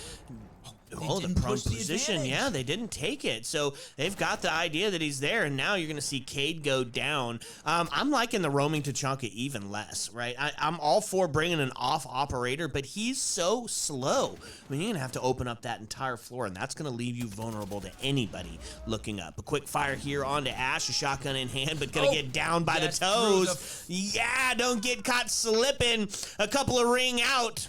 the prone position. Yeah, they didn't take it. So they've got the idea that he's there, and now you're going to see Cade go down. I'm liking the roaming Tachanka even less, right? I'm all for bringing an off operator, but he's so slow. I mean, you're going to have to open up that entire floor, and that's going to leave you vulnerable to anybody looking up. A quick fire here onto Ash, a shotgun in hand, but going to get down by the toes. Yeah, don't get caught slipping. A couple of ring out.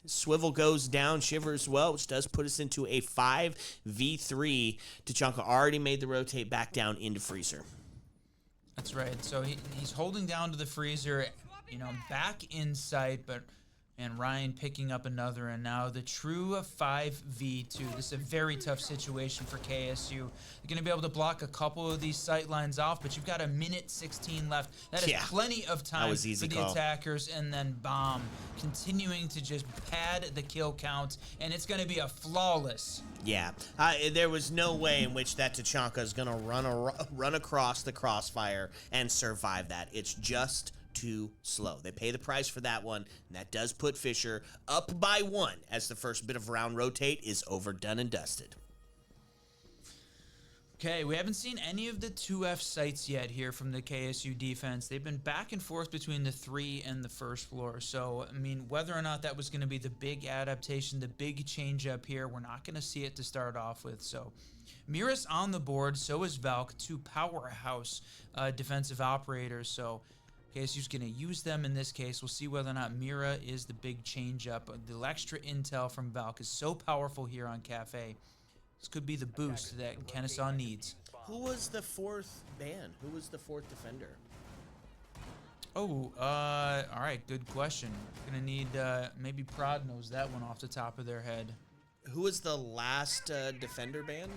Swivel goes down, Shiver as well, which does put us into a 5v3. Tachanka already made the rotate back down into Freezer. That's right. So he's holding down to the Freezer, you know, back in sight, but And Ryan picking up another, and now the true 5v2. This is a very tough situation for KSU. You're going to be able to block a couple of these sight lines off, but you've got a minute 16 left. That is plenty of time for the attackers, and then Bomb continuing to just pad the kill count, and it's going to be a flawless. Yeah, there was no way in which that Tachanka is going to run across the crossfire and survive that. It's just too slow. They pay the price for that one, and that does put Fisher up by 1 as the first bit of round rotate is over, done, and dusted. Okay, we haven't seen any of the 2F sites yet here from the KSU defense. They've been back and forth between the 3 and the first floor. So, I mean, whether or not that was going to be the big adaptation, the big change up here, we're not going to see it to start off with. So, Mira's on the board, so is Valk, 2 powerhouse defensive operators. So, KSU's going to use them in this case. We'll see whether or not Mira is the big change up. The extra intel from Valk is so powerful here on Cafe. This could be the boost that Kennesaw needs. Who was the 4th ban? Who was the 4th defender? Oh, all right, good question. Gonna need, maybe Prod knows that one off the top of their head. Who was the last defender ban?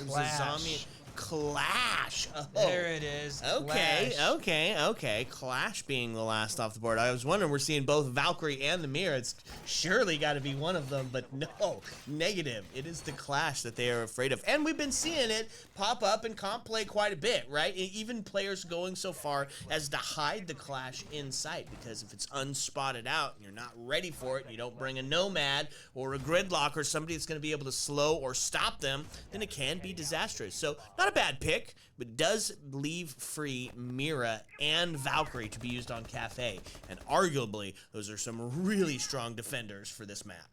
It was Clash. a zombie. Clash. Oh. There it is. Okay, Clash. okay. Clash being the last off the board. I was wondering, we're seeing both Valkyrie and the Mirror. It's surely got to be one of them, but no, negative. It is the Clash that they are afraid of. And we've been seeing it pop up in comp play quite a bit, right? Even players going so far as to hide the Clash in sight, because if it's unspotted out and you're not ready for it, and you don't bring a Nomad or a Gridlock or somebody that's going to be able to slow or stop them, then it can be disastrous. So not a bad pick, but does leave free Mira and Valkyrie to be used on Cafe. And arguably, those are some really strong defenders for this map.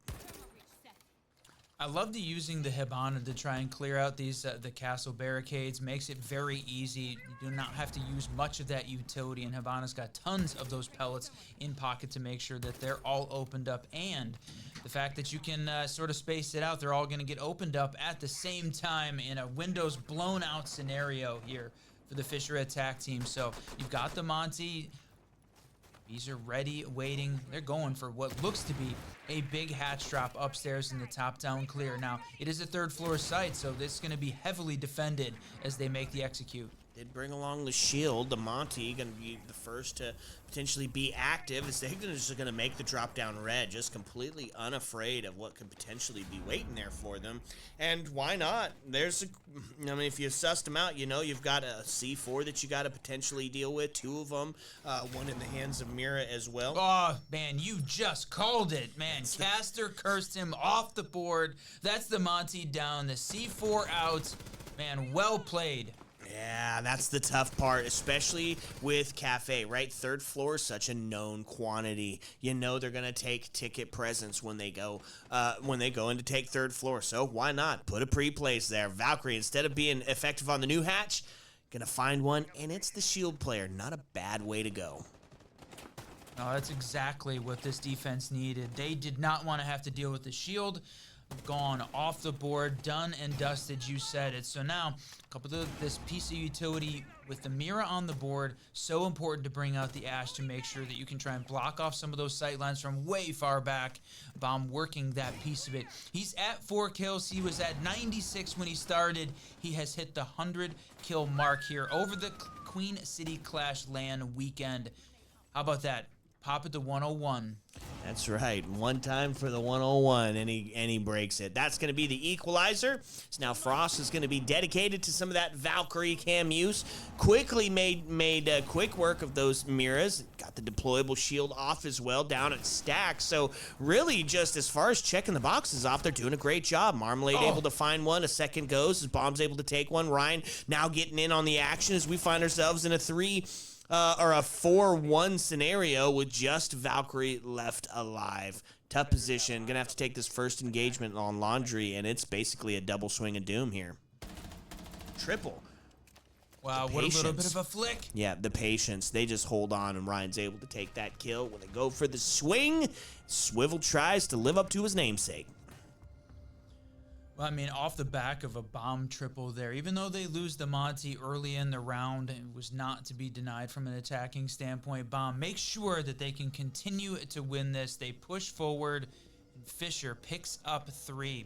I love using the Hibana to try and clear out these the castle barricades. Makes it very easy. You do not have to use much of that utility, and Hibana's got tons of those pellets in pocket to make sure that they're all opened up. And the fact that you can sort of space it out, they're all going to get opened up at the same time in a windows blown out scenario here for the Fisher attack team. So you've got the Monty. These are ready, waiting. They're going for what looks to be a big hatch drop upstairs in the top down clear. Now, it is a 3rd floor site, so this is going to be heavily defended as they make the execute. Did bring along the shield. The Monty going to be the first to potentially be active, as they're just going to make the drop down red, just completely unafraid of what could potentially be waiting there for them. And why not? I mean, if you sussed them out, you know, you've got a C4 that you got to potentially deal with, 2 of them, one in the hands of Mira as well. Oh, man, you just called it, man. Caster cursed him off the board. That's the Monty down, the C4 out. Man, well played. Yeah, that's the tough part, especially with Cafe, right? 3rd floor is such a known quantity. You know they're gonna take ticket presence when they go in to take 3rd floor. So why not put a pre-place there? Valkyrie, instead of being effective on the new hatch, gonna find one, and it's the shield player. Not a bad way to go. No, that's exactly what this defense needed. They did not want to have to deal with the shield. Gone off the board, done and dusted, you said it. So now, a couple of this piece of utility with the Mira on the board, so important to bring out the Ash to make sure that you can try and block off some of those sight lines from way far back. Bomb working that piece of it. He's at 4 kills. He was at 96 when he started. He has hit the 100 kill mark here over the Queen City Clash LAN weekend. How about that? Pop it to 101. That's right. One time for the 101, and he breaks it. That's going to be the equalizer. So now Frost is going to be dedicated to some of that Valkyrie cam use. Quickly made quick work of those Miras. Got the deployable shield off as well, down at stack. So really, just as far as checking the boxes off, they're doing a great job. Marmalade able to find one. A second goes as Bomb's able to take one. Ryan now getting in on the action as we find ourselves in a 4-1 scenario with just Valkyrie left alive. Tough position. Gonna have to take this first engagement on Laundry, and it's basically a double swing of doom here. Triple. Wow, what a little bit of a flick. Yeah, the patience. They just hold on, and Ryan's able to take that kill. When they go for the swing, Swivel tries to live up to his namesake. Well, I mean, off the back of a bomb triple there, even though they lose the Monty early in the round, it was not to be denied from an attacking standpoint. Bomb makes sure that they can continue to win this. They push forward, and Fisher picks up 3.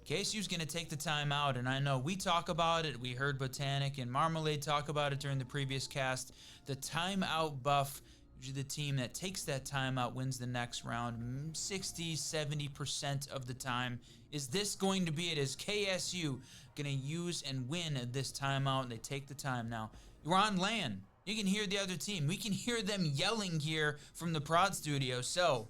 KSU's going to take the timeout, and I know we talk about it. We heard Botanic and Marmalade talk about it during the previous cast. The timeout buff, usually the team that takes that timeout wins the next round 60, 70% of the time. Is this going to be it? Is KSU going to use and win this timeout? They take the time now. You're on LAN. You can hear the other team. We can hear them yelling here from the prod studio. So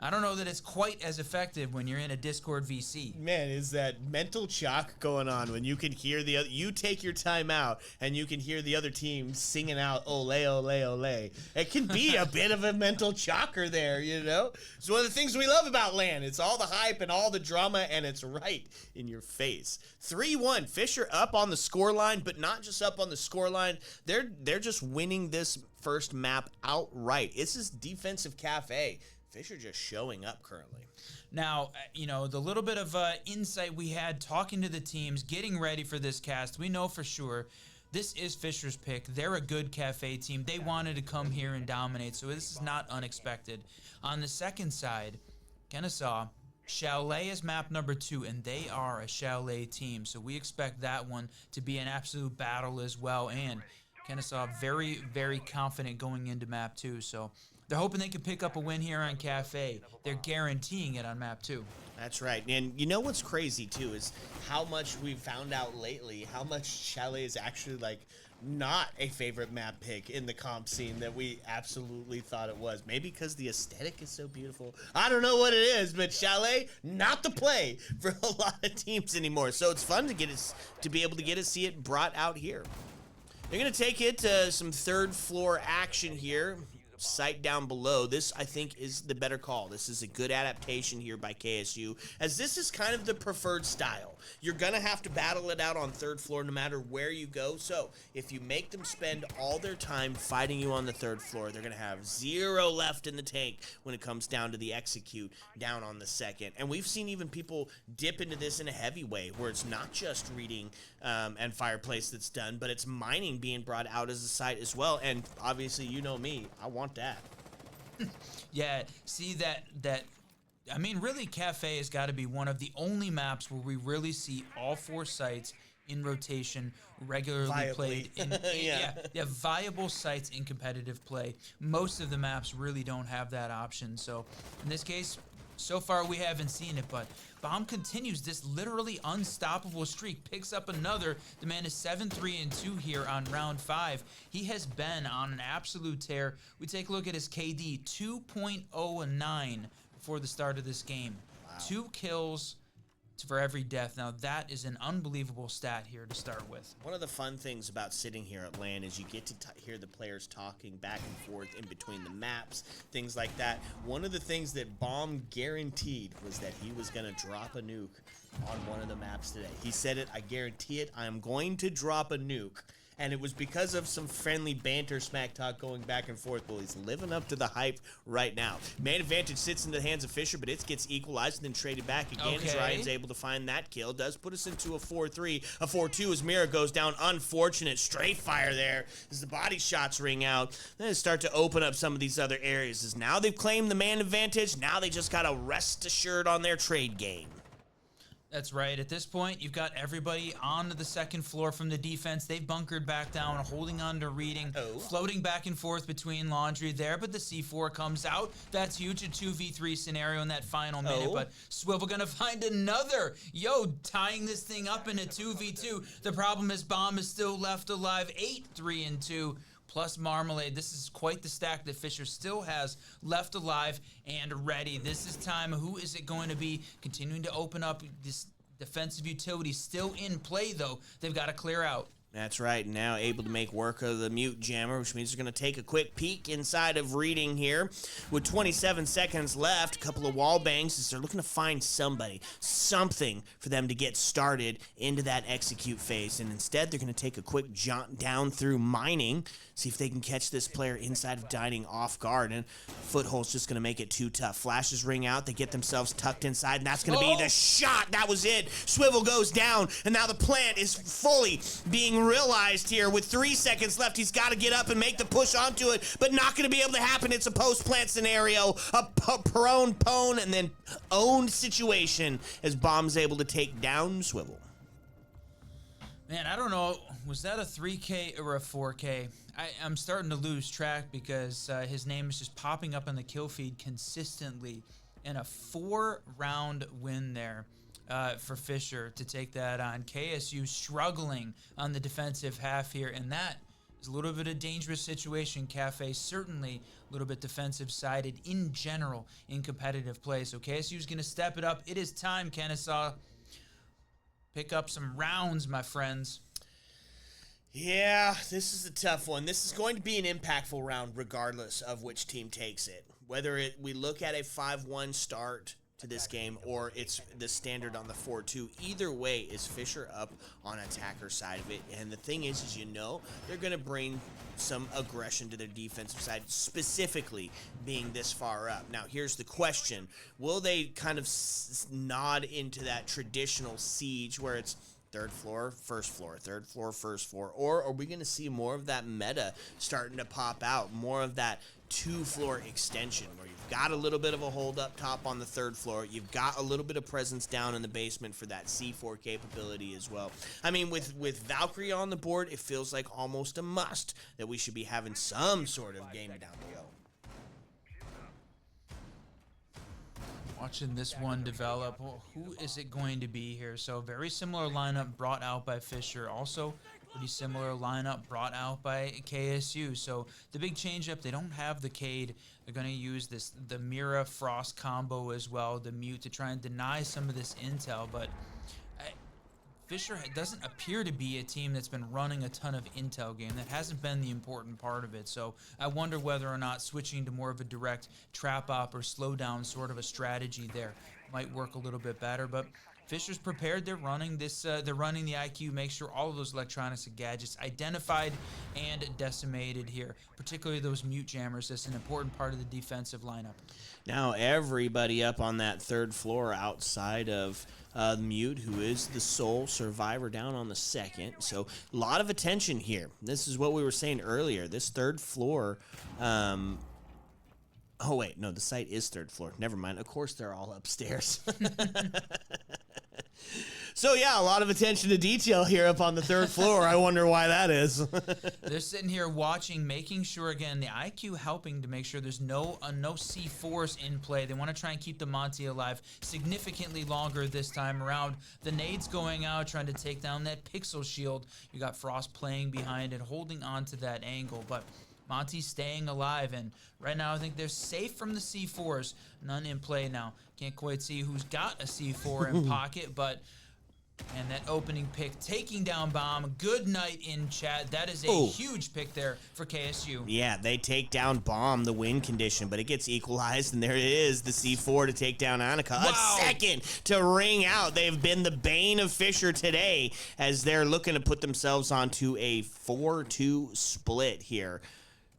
I don't know that it's quite as effective when you're in a Discord VC. Man, is that mental chalk going on when you can hear the other, you take your time out and you can hear the other team singing out ole, ole, ole. It can be a bit of a mental chocker there, you know? It's one of the things we love about LAN. It's all the hype and all the drama, and it's right in your face. 3-1, Fisher up on the scoreline, but not just up on the scoreline. They're just winning this first map outright. This is defensive cafe. Fisher just showing up currently. Now, you know, the little bit of insight we had talking to the teams, getting ready for this cast, we know for sure this is Fisher's pick. They're a good cafe team. They wanted to come here and dominate, so this is not unexpected. On the second side, Kennesaw, Chalet is map number 2, and they are a Chalet team, so we expect that one to be an absolute battle as well. And Kennesaw very, very confident going into map 2, so they're hoping they can pick up a win here on Cafe. They're guaranteeing it on map 2. That's right. And you know what's crazy, too, is how much we've found out lately, how much Chalet is actually, like, not a favorite map pick in the comp scene that we absolutely thought it was. Maybe because the aesthetic is so beautiful. I don't know what it is, but Chalet, not the play for a lot of teams anymore. So it's fun to be able to see it brought out here. They're going to take it to some third floor action here. Site down below. This, I think, is the better call. This is a good adaptation here by KSU, as this is kind of the preferred style. You're going to have to battle it out on third floor no matter where you go. So if you make them spend all their time fighting you on the third floor, they're going to have 0 left in the tank when it comes down to the execute down on the second. And we've seen even people dip into this in a heavy way, where it's not just reading and fireplace that's done, but it's mining being brought out as a site as well. And obviously, you know me, I want that. Yeah, see that I mean, really, Cafe has got to be one of the only maps where we really see all 4 sites in rotation, regularly Viably. played. Yeah, viable sites in competitive play. Most of the maps really don't have that option. So in this case, so far we haven't seen it, but Bomb continues this literally unstoppable streak, picks up another. The man is 7-3-2 here on round 5. He has been on an absolute tear. We take a look at his KD, 2.09 before the start of this game. Wow. 2 kills for every death. Now that is an unbelievable stat here to start with. One of the fun things about sitting here at LAN is you get to hear the players talking back and forth in between the maps, things like that. One of the things that Bomb guaranteed was that he was going to drop a nuke on one of the maps today. He said it, I guarantee it, I am going to drop a nuke. And it was because of some friendly banter, smack talk going back and forth. Well, he's living up to the hype right now. Man advantage sits in the hands of Fisher, but it gets equalized and then traded back again as Ryan's able to find that kill. Does put us into a 4-3, a 4-2 as Mira goes down. Unfortunate straight fire there as the body shots ring out. Then start to open up some of these other areas. As now they've claimed the man advantage. Now they just got to rest assured on their trade game. That's right. At this point, you've got everybody on the second floor from the defense. They've bunkered back down, holding on to reading, floating back and forth between laundry there, but the C4 comes out. That's huge, a 2v3 scenario in that final minute, but Swivel gonna find another. Tying this thing up in a 2v2. The problem is Bomb is still left alive, 8-3-2. Plus Marmalade. This is quite the stack that Fisher still has left alive and ready. This is time. Who is it going to be? Continuing to open up this defensive utility. Still in play, though. They've got to clear out. That's right. Now able to make work of the mute jammer, which means they're going to take a quick peek inside of reading here. With 27 seconds left, a couple of wall bangs as they're looking to find something for them to get started into that execute phase. And instead, they're going to take a quick jaunt down through mining, see if they can catch this player inside of dining off guard. And Foothold's just going to make it too tough. Flashes ring out. They get themselves tucked inside, and that's going to be the shot. That was it. Swivel goes down, and now the plant is fully being realized here. With 3 seconds left, he's got to get up and make the push onto it, but not going to be able to happen. It's a post-plant scenario, a prone, pwn, and then owned situation as Bomb's able to take down Swivel. Man, I don't know. Was that a 3K or a 4K? I'm starting to lose track because his name is just popping up on the kill feed consistently. And a 4-round win there for Fisher to take that on. KSU struggling on the defensive half here, and that is a little bit of a dangerous situation. Cafe certainly a little bit defensive-sided in general in competitive play. So KSU is going to step it up. It is time, Kennesaw. Pick up some rounds, my friends. Yeah, this is a tough one. This is going to be an impactful round regardless of which team takes it. Whether we look at a 5-1 start to this game or it's the standard on the 4-2, either way is Fisher up on attacker side of it. And the thing is they're going to bring some aggression to their defensive side, specifically being this far up. Now, here's the question. Will they kind of nod into that traditional siege where it's third floor, first floor, third floor, first floor? Or are we going to see more of that meta starting to pop out, more of that two-floor extension where you've got a little bit of a hold up top on the third floor, you've got a little bit of presence down in the basement for that C4 capability as well. I mean, with Valkyrie on the board, it feels like almost a must that we should be having some sort of game down below. Watching this one develop, who is it going to be here? So very similar lineup brought out by Fisher. Also pretty similar lineup brought out by KSU. So the big change up, they don't have the Cade. They're going to use the Mira Frost combo as well, the mute, to try and deny some of this intel. But Fisher doesn't appear to be a team that's been running a ton of intel game. That hasn't been the important part of it. So I wonder whether or not switching to more of a direct trap op or slow down sort of a strategy there might work a little bit better. But Fisher's prepared. They're running this. They're running the IQ. Make sure all of those electronics and gadgets identified and decimated here. Particularly those mute jammers. That's an important part of the defensive lineup. Now everybody up on that third floor outside of Mute, who is the sole survivor down on the second. So a lot of attention here. This is what we were saying earlier. This third floor. Oh, wait. No, the site is third floor. Never mind. Of course, they're all upstairs. So, yeah, a lot of attention to detail here up on the third floor. I wonder why that is. They're sitting here watching, making sure, again, the IQ helping to make sure there's no C4s in play. They want to try and keep the Monty alive significantly longer this time around. The nades going out, trying to take down that pixel shield. You got Frost playing behind it, holding on to that angle. But Monty's staying alive, and right now I think they're safe from the C4s. None in play now. Can't quite see who's got a C4 in pocket, but... And that opening pick, taking down Bomb. Good night in chat. That is a huge pick there for KSU. Yeah, they take down Bomb, the win condition, but it gets equalized, and there it is, the C4 to take down Annika. Wow. A second to ring out. They've been the bane of Fisher today as they're looking to put themselves onto a 4-2 split here.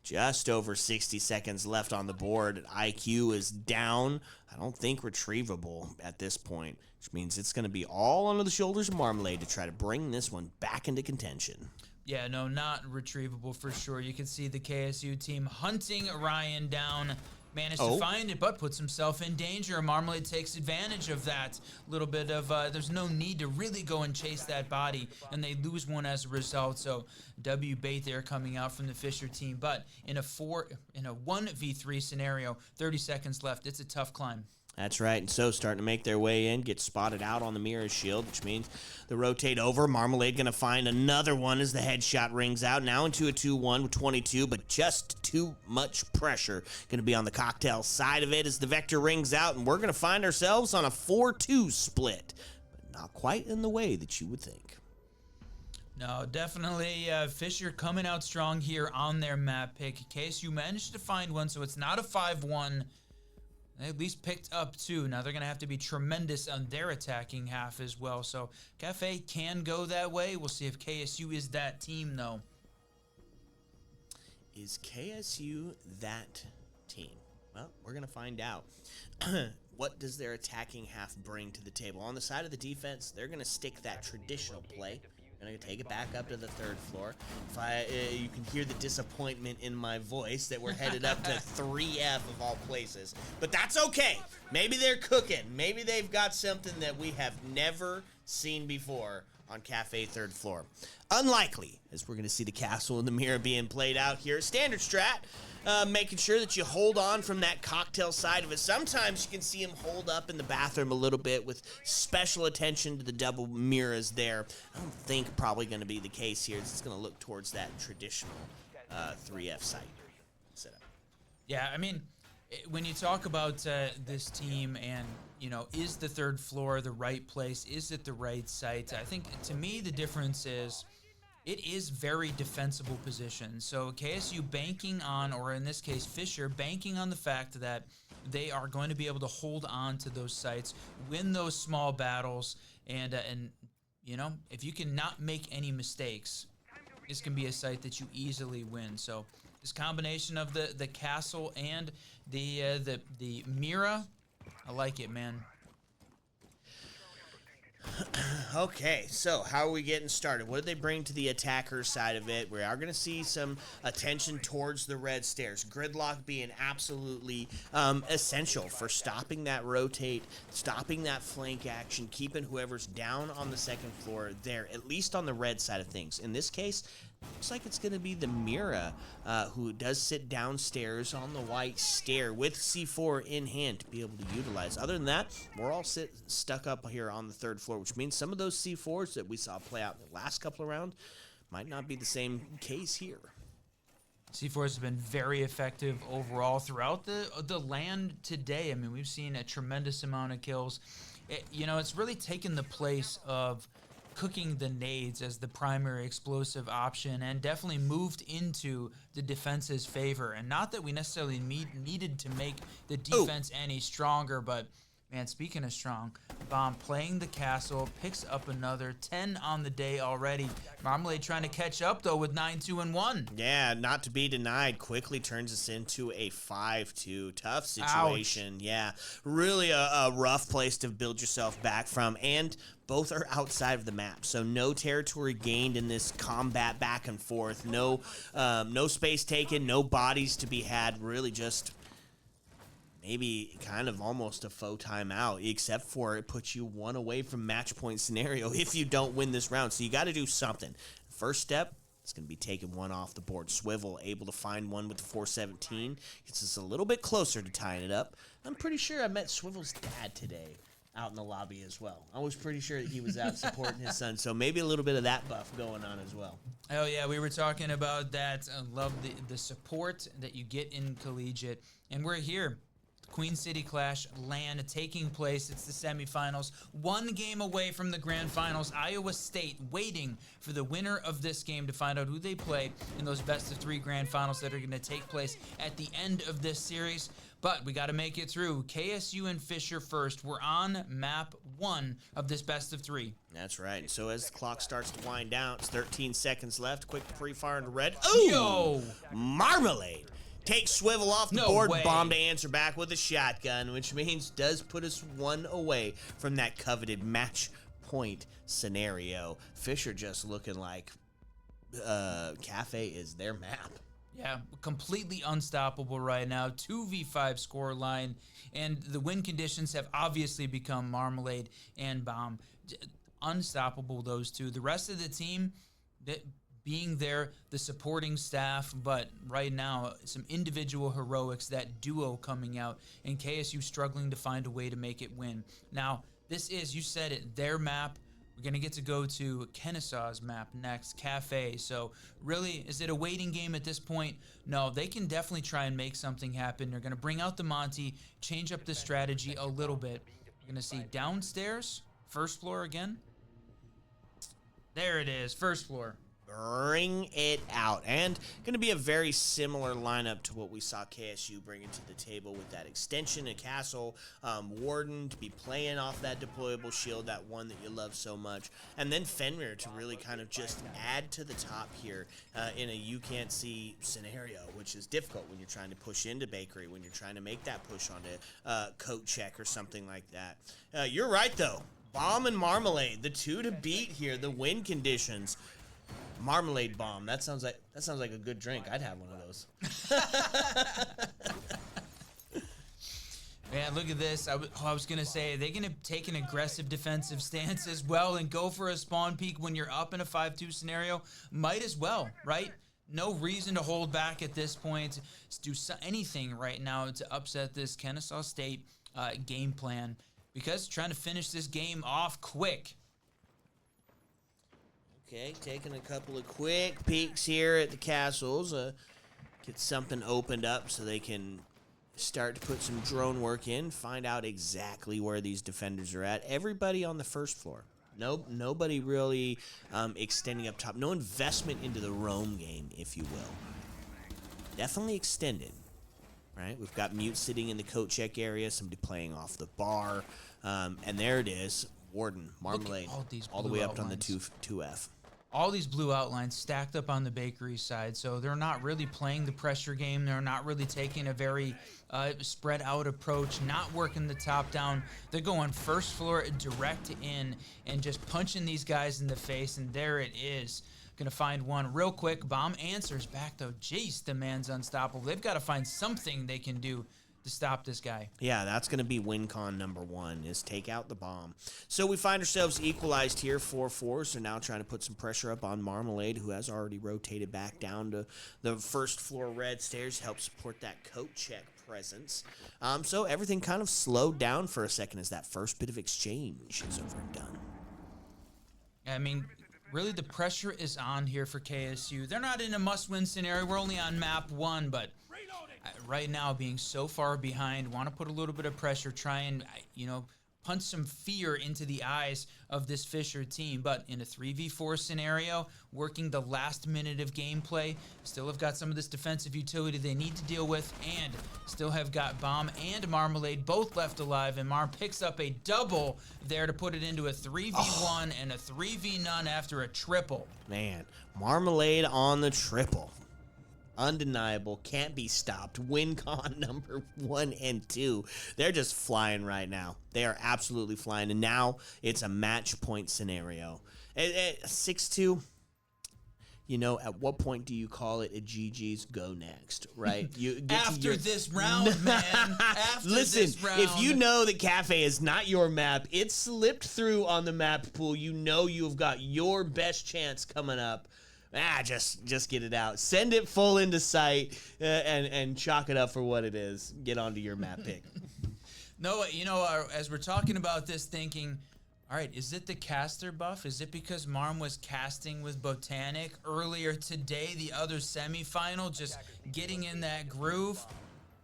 Just over 60 seconds left on the board. IQ is down. I don't think retrievable at this point, which means it's going to be all under the shoulders of Marmalade to try to bring this one back into contention. Yeah, no, not retrievable for sure. You can see the KSU team hunting Ryan down. Managed to find it, but puts himself in danger. Marmalade takes advantage of that. Little bit of, there's no need to really go and chase that body, and they lose one as a result. So W bait there coming out from the Fisher team. But in a 1v3 scenario, 30 seconds left, it's a tough climb. That's right, and so starting to make their way in, get spotted out on the Mirror Shield, which means they rotate over. Marmalade going to find another one as the headshot rings out. Now into a 2-1 with 22, but just too much pressure going to be on the Cocktail side of it as the Vector rings out, and we're going to find ourselves on a 4-2 split, but not quite in the way that you would think. No, definitely Fisher coming out strong here on their map pick. KSU managed to find one, so it's not a 5-1. They at least picked up 2. Now they're going to have to be tremendous on their attacking half as well. So Cafe can go that way. We'll see if KSU is that team, though. Is KSU that team? Well, we're going to find out. What does their attacking half bring to the table? On the side of the defense, they're going to stick that traditional play. They're going to take it back up to the 3rd floor. You can hear the disappointment in my voice that we're headed up to 3F of all places. But that's okay. Maybe they're cooking. Maybe they've got something that we have never seen before on Cafe 3rd floor. Unlikely, as we're going to see the castle and the mirror being played out here. Standard strat, making sure that you hold on from that cocktail side of it. Sometimes you can see him hold up in the bathroom a little bit with special attention to the double mirrors there. I don't think probably going to be the case here. It's going to look towards that traditional 3F site setup. Yeah, I mean, when you talk about this team and, you know, is the 3rd floor the right place? Is it the right site? I think, to me, the difference is it is very defensible position. So KSU banking on, or in this case, Fisher banking on the fact that they are going to be able to hold on to those sites, win those small battles, and you know, if you can not make any mistakes, this can be a site that you easily win. So this combination of the castle and the Mira, I like it, man. Okay, so how are we getting started? What do they bring to the attacker side of it? We are going to see some attention towards the red stairs. Gridlock being absolutely essential for stopping that rotate, stopping that flank action, keeping whoever's down on the 2nd floor there, at least on the red side of things. In this case, looks like it's going to be the Mira who does sit downstairs on the white stair with C4 in hand to be able to utilize. Other than that, we're all stuck up here on the 3rd floor, which means some of those C4s that we saw play out in the last couple of rounds might not be the same case here. C4 has been very effective overall throughout the LAN today. I mean, we've seen a tremendous amount of kills. You know, it's really taken the place of cooking the nades as the primary explosive option and definitely moved into the defense's favor. And not that we necessarily needed to make the defense any stronger, but man, speaking of strong, Bomb playing the castle, picks up another 10 on the day already. Marmalade trying to catch up, though, with 9-2-1. Yeah, not to be denied, quickly turns us into a 5-2. Tough situation. Ouch. Yeah, really a rough place to build yourself back from, and both are outside of the map, so no territory gained in this combat back and forth. No space taken, no bodies to be had, really just maybe kind of almost a faux timeout, except for it puts you 1 away from match point scenario if you don't win this round. So you got to do something. First step, it's going to be taking 1 off the board. Swivel able to find 1 with the 417. Gets us a little bit closer to tying it up. I'm pretty sure I met Swivel's dad today out in the lobby as well. I was pretty sure that he was out supporting his son, so maybe a little bit of that buff going on as well. Oh, yeah, we were talking about that. I love the support that you get in collegiate, and we're here. Queen City Clash LAN taking place. It's the semifinals. 1 game away from the grand finals. Iowa State waiting for the winner of this game to find out who they play in those best-of-3 grand finals that are going to take place at the end of this series. But we got to make it through. KSU and Fisher first. We're on map 1 of this best-of-3. That's right. So as the clock starts to wind down, it's 13 seconds left. Quick pre-fire into red. Ooh! Yo! Marmalade! Take Swivel off the No board, way. Bomb to answer back with a shotgun, which means does put us 1 away from that coveted match point scenario. Fisher just looking like Cafe is their map. Yeah, completely unstoppable right now. 2v5 score line, and the win conditions have obviously become Marmalade and Bomb. Unstoppable, those two. The rest of the team, being there, the supporting staff, but right now, some individual heroics, that duo coming out, and KSU struggling to find a way to make it win. Now, this is, you said it, their map. We're going to get to go to Kennesaw's map next, Cafe. So, really, is it a waiting game at this point? No, they can definitely try and make something happen. They're going to bring out the Monty, change up the strategy a little bit. We're going to see downstairs, 1st floor again. There it is, first floor. Bring it out. And going to be a very similar lineup to what we saw KSU bringing to the table with that extension, a castle, Warden to be playing off that deployable shield, that one that you love so much, and then Fenrir to really kind of just add to the top here in a you can't see scenario, which is difficult when you're trying to push into Bakery, when you're trying to make that push onto Coat Check or something like that. You're right, though. Bomb and Marmalade, the two to beat here, the win conditions. Marmalade bomb. That sounds like a good drink. I'd have one of those. Man, look at this. I was going to say, are they going to take an aggressive defensive stance as well and go for a spawn peek when you're up in a 5-2 scenario? Might as well, right? No reason to hold back at this point. Do anything right now to upset this Kennesaw State game plan, because trying to finish this game off quick. Okay, taking a couple of quick peeks here at the castles. Get something opened up so they can start to put some drone work in, find out exactly where these defenders are at. Everybody on the first floor. Nobody really extending up top. No investment into the roam game, if you will. Definitely extended, right? We've got Mute sitting in the coat check area, somebody playing off the bar, and there it is. Warden, Marmalade, all the way up on the 2F. All these blue outlines stacked up on the Bakery side, so they're not really playing the pressure game. They're not really taking a very spread out approach, not working the top down. They're going first floor direct in and just punching these guys in the face, and there it is. Gonna find one real quick. Bomb answers back though. Jace, the man's unstoppable. They've got to find something they can do to stop this guy. Yeah, that's going to be WinCon number 1, is take out the bomb. So we find ourselves equalized here, 4-4. So now trying to put some pressure up on Marmalade, who has already rotated back down to the first floor red stairs, help support that coat check presence. So everything kind of slowed down for a second as that first bit of exchange is over and done. I mean, really the pressure is on here for KSU. They're not in a must-win scenario. We're only on map 1, but right now, being so far behind, want to put a little bit of pressure, try and, punch some fear into the eyes of this Fisher team. But in a 3v4 scenario, working the last minute of gameplay, still have got some of this defensive utility they need to deal with, and still have got Bomb and Marmalade both left alive, and Marm picks up a double there to put it into a 3v1 and a 3v none after a triple. Man, Marmalade on the triple. Undeniable, can't be stopped. WinCon number 1 and 2. They're just flying right now. They are absolutely flying. And now it's a match point scenario. At 6-2, at what point do you call it a GG's go next, right? You get After this round, man. After Listen, this round. if you know that Cafe is not your map, it slipped through on the map pool. You know you've got your best chance coming up. Just get it out. Send it full into sight and chalk it up for what it is. Get onto your map pick. No, as we're talking about this, thinking, all right, is it the caster buff? Is it because Marm was casting with Botanic earlier today, the other semifinal, just getting in that groove?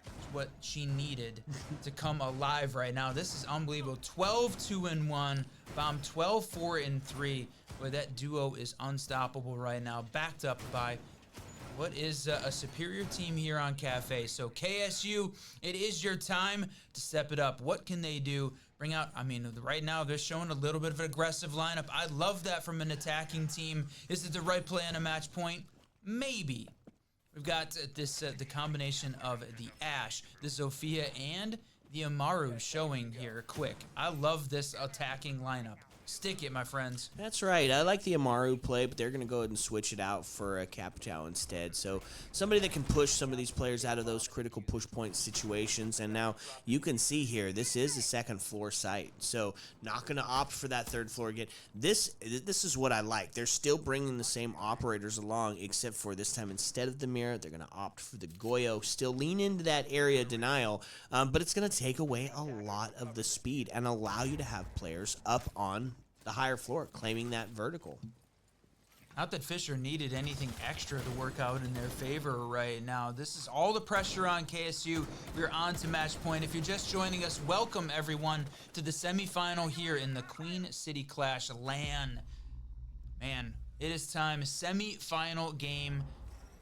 It's what she needed to come alive right now. This is unbelievable. 12-2-1, Bomb 12-4-3. Boy, that duo is unstoppable right now, backed up by what is a superior team here on Cafe. So KSU, it is your time to step it up. What can they do? Bring out, right now they're showing a little bit of an aggressive lineup. I love that from an attacking team. Is it the right play on a match point? Maybe. We've got the combination of the Ashe, the Zofia, and the Amaru showing here quick. I love this attacking lineup. Stick it, my friends. That's right. I like the Amaru play, but they're going to go ahead and switch it out for a Capitao instead. So somebody that can push some of these players out of those critical push point situations. And now you can see here, this is a second floor site. So not going to opt for that third floor again. This is what I like. They're still bringing the same operators along, except for this time, instead of the mirror, they're going to opt for the Goyo. Still lean into that area denial, but it's going to take away a lot of the speed and allow you to have players up on the higher floor, claiming that vertical. Not that Fisher needed anything extra to work out in their favor right now. This is all the pressure on KSU. We're on to match point. If you're just joining us, welcome everyone to the semifinal here in the Queen City Clash LAN. Man, it is time. Semi-final game.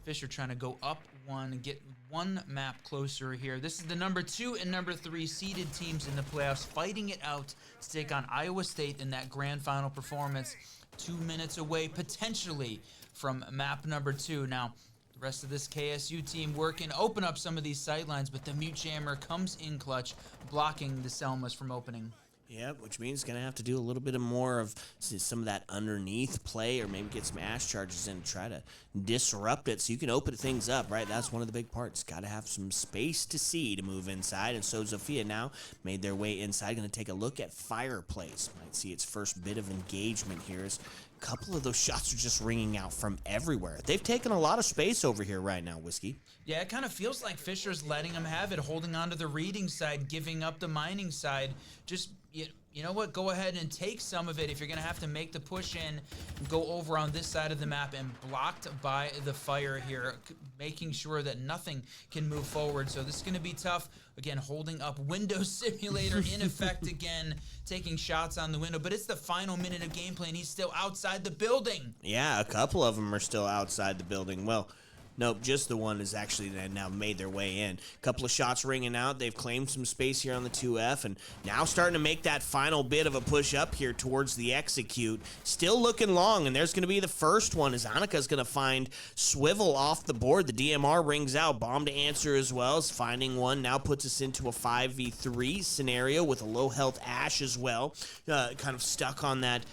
Fisher trying to go up one and get one map closer here. This is the number 2 and number 3 seeded teams in the playoffs fighting it out to take on Iowa State in that grand final performance. 2 minutes away potentially from map number 2. Now, the rest of this KSU team working to open up some of these sightlines, but the Mute Jammer comes in clutch, blocking the Selmas from opening. Yeah, which means it's going to have to do a little bit of more of some of that underneath play, or maybe get some ash charges in and try to disrupt it so you can open things up, right? That's one of the big parts. Got to have some space to see to move inside, and so Zofia now made their way inside. Going to take a look at Fireplace. Might see its first bit of engagement here as a couple of those shots are just ringing out from everywhere. They've taken a lot of space over here right now, Whiskey. Yeah, it kind of feels like Fisher's letting them have it, holding on to the reading side, giving up the mining side. Just, you know what, go ahead and take some of it if you're going to have to make the push in, go over on this side of the map and blocked by the fire here, making sure that nothing can move forward. So this is going to be tough. Again, holding up Windows Simulator in effect again, taking shots on the window. But it's the final minute of gameplay, and he's still outside the building. Yeah, a couple of them are still outside the building. Well, nope, just the one has actually now made their way in. Couple of shots ringing out. They've claimed some space here on the 2F, and now starting to make that final bit of a push up here towards the execute. Still looking long, and there's going to be the first one as Annika's going to find Swivel off the board. The DMR rings out. Bomb to answer as well as finding one. Now puts us into a 5v3 scenario with a low health Ash as well. Kind of stuck on that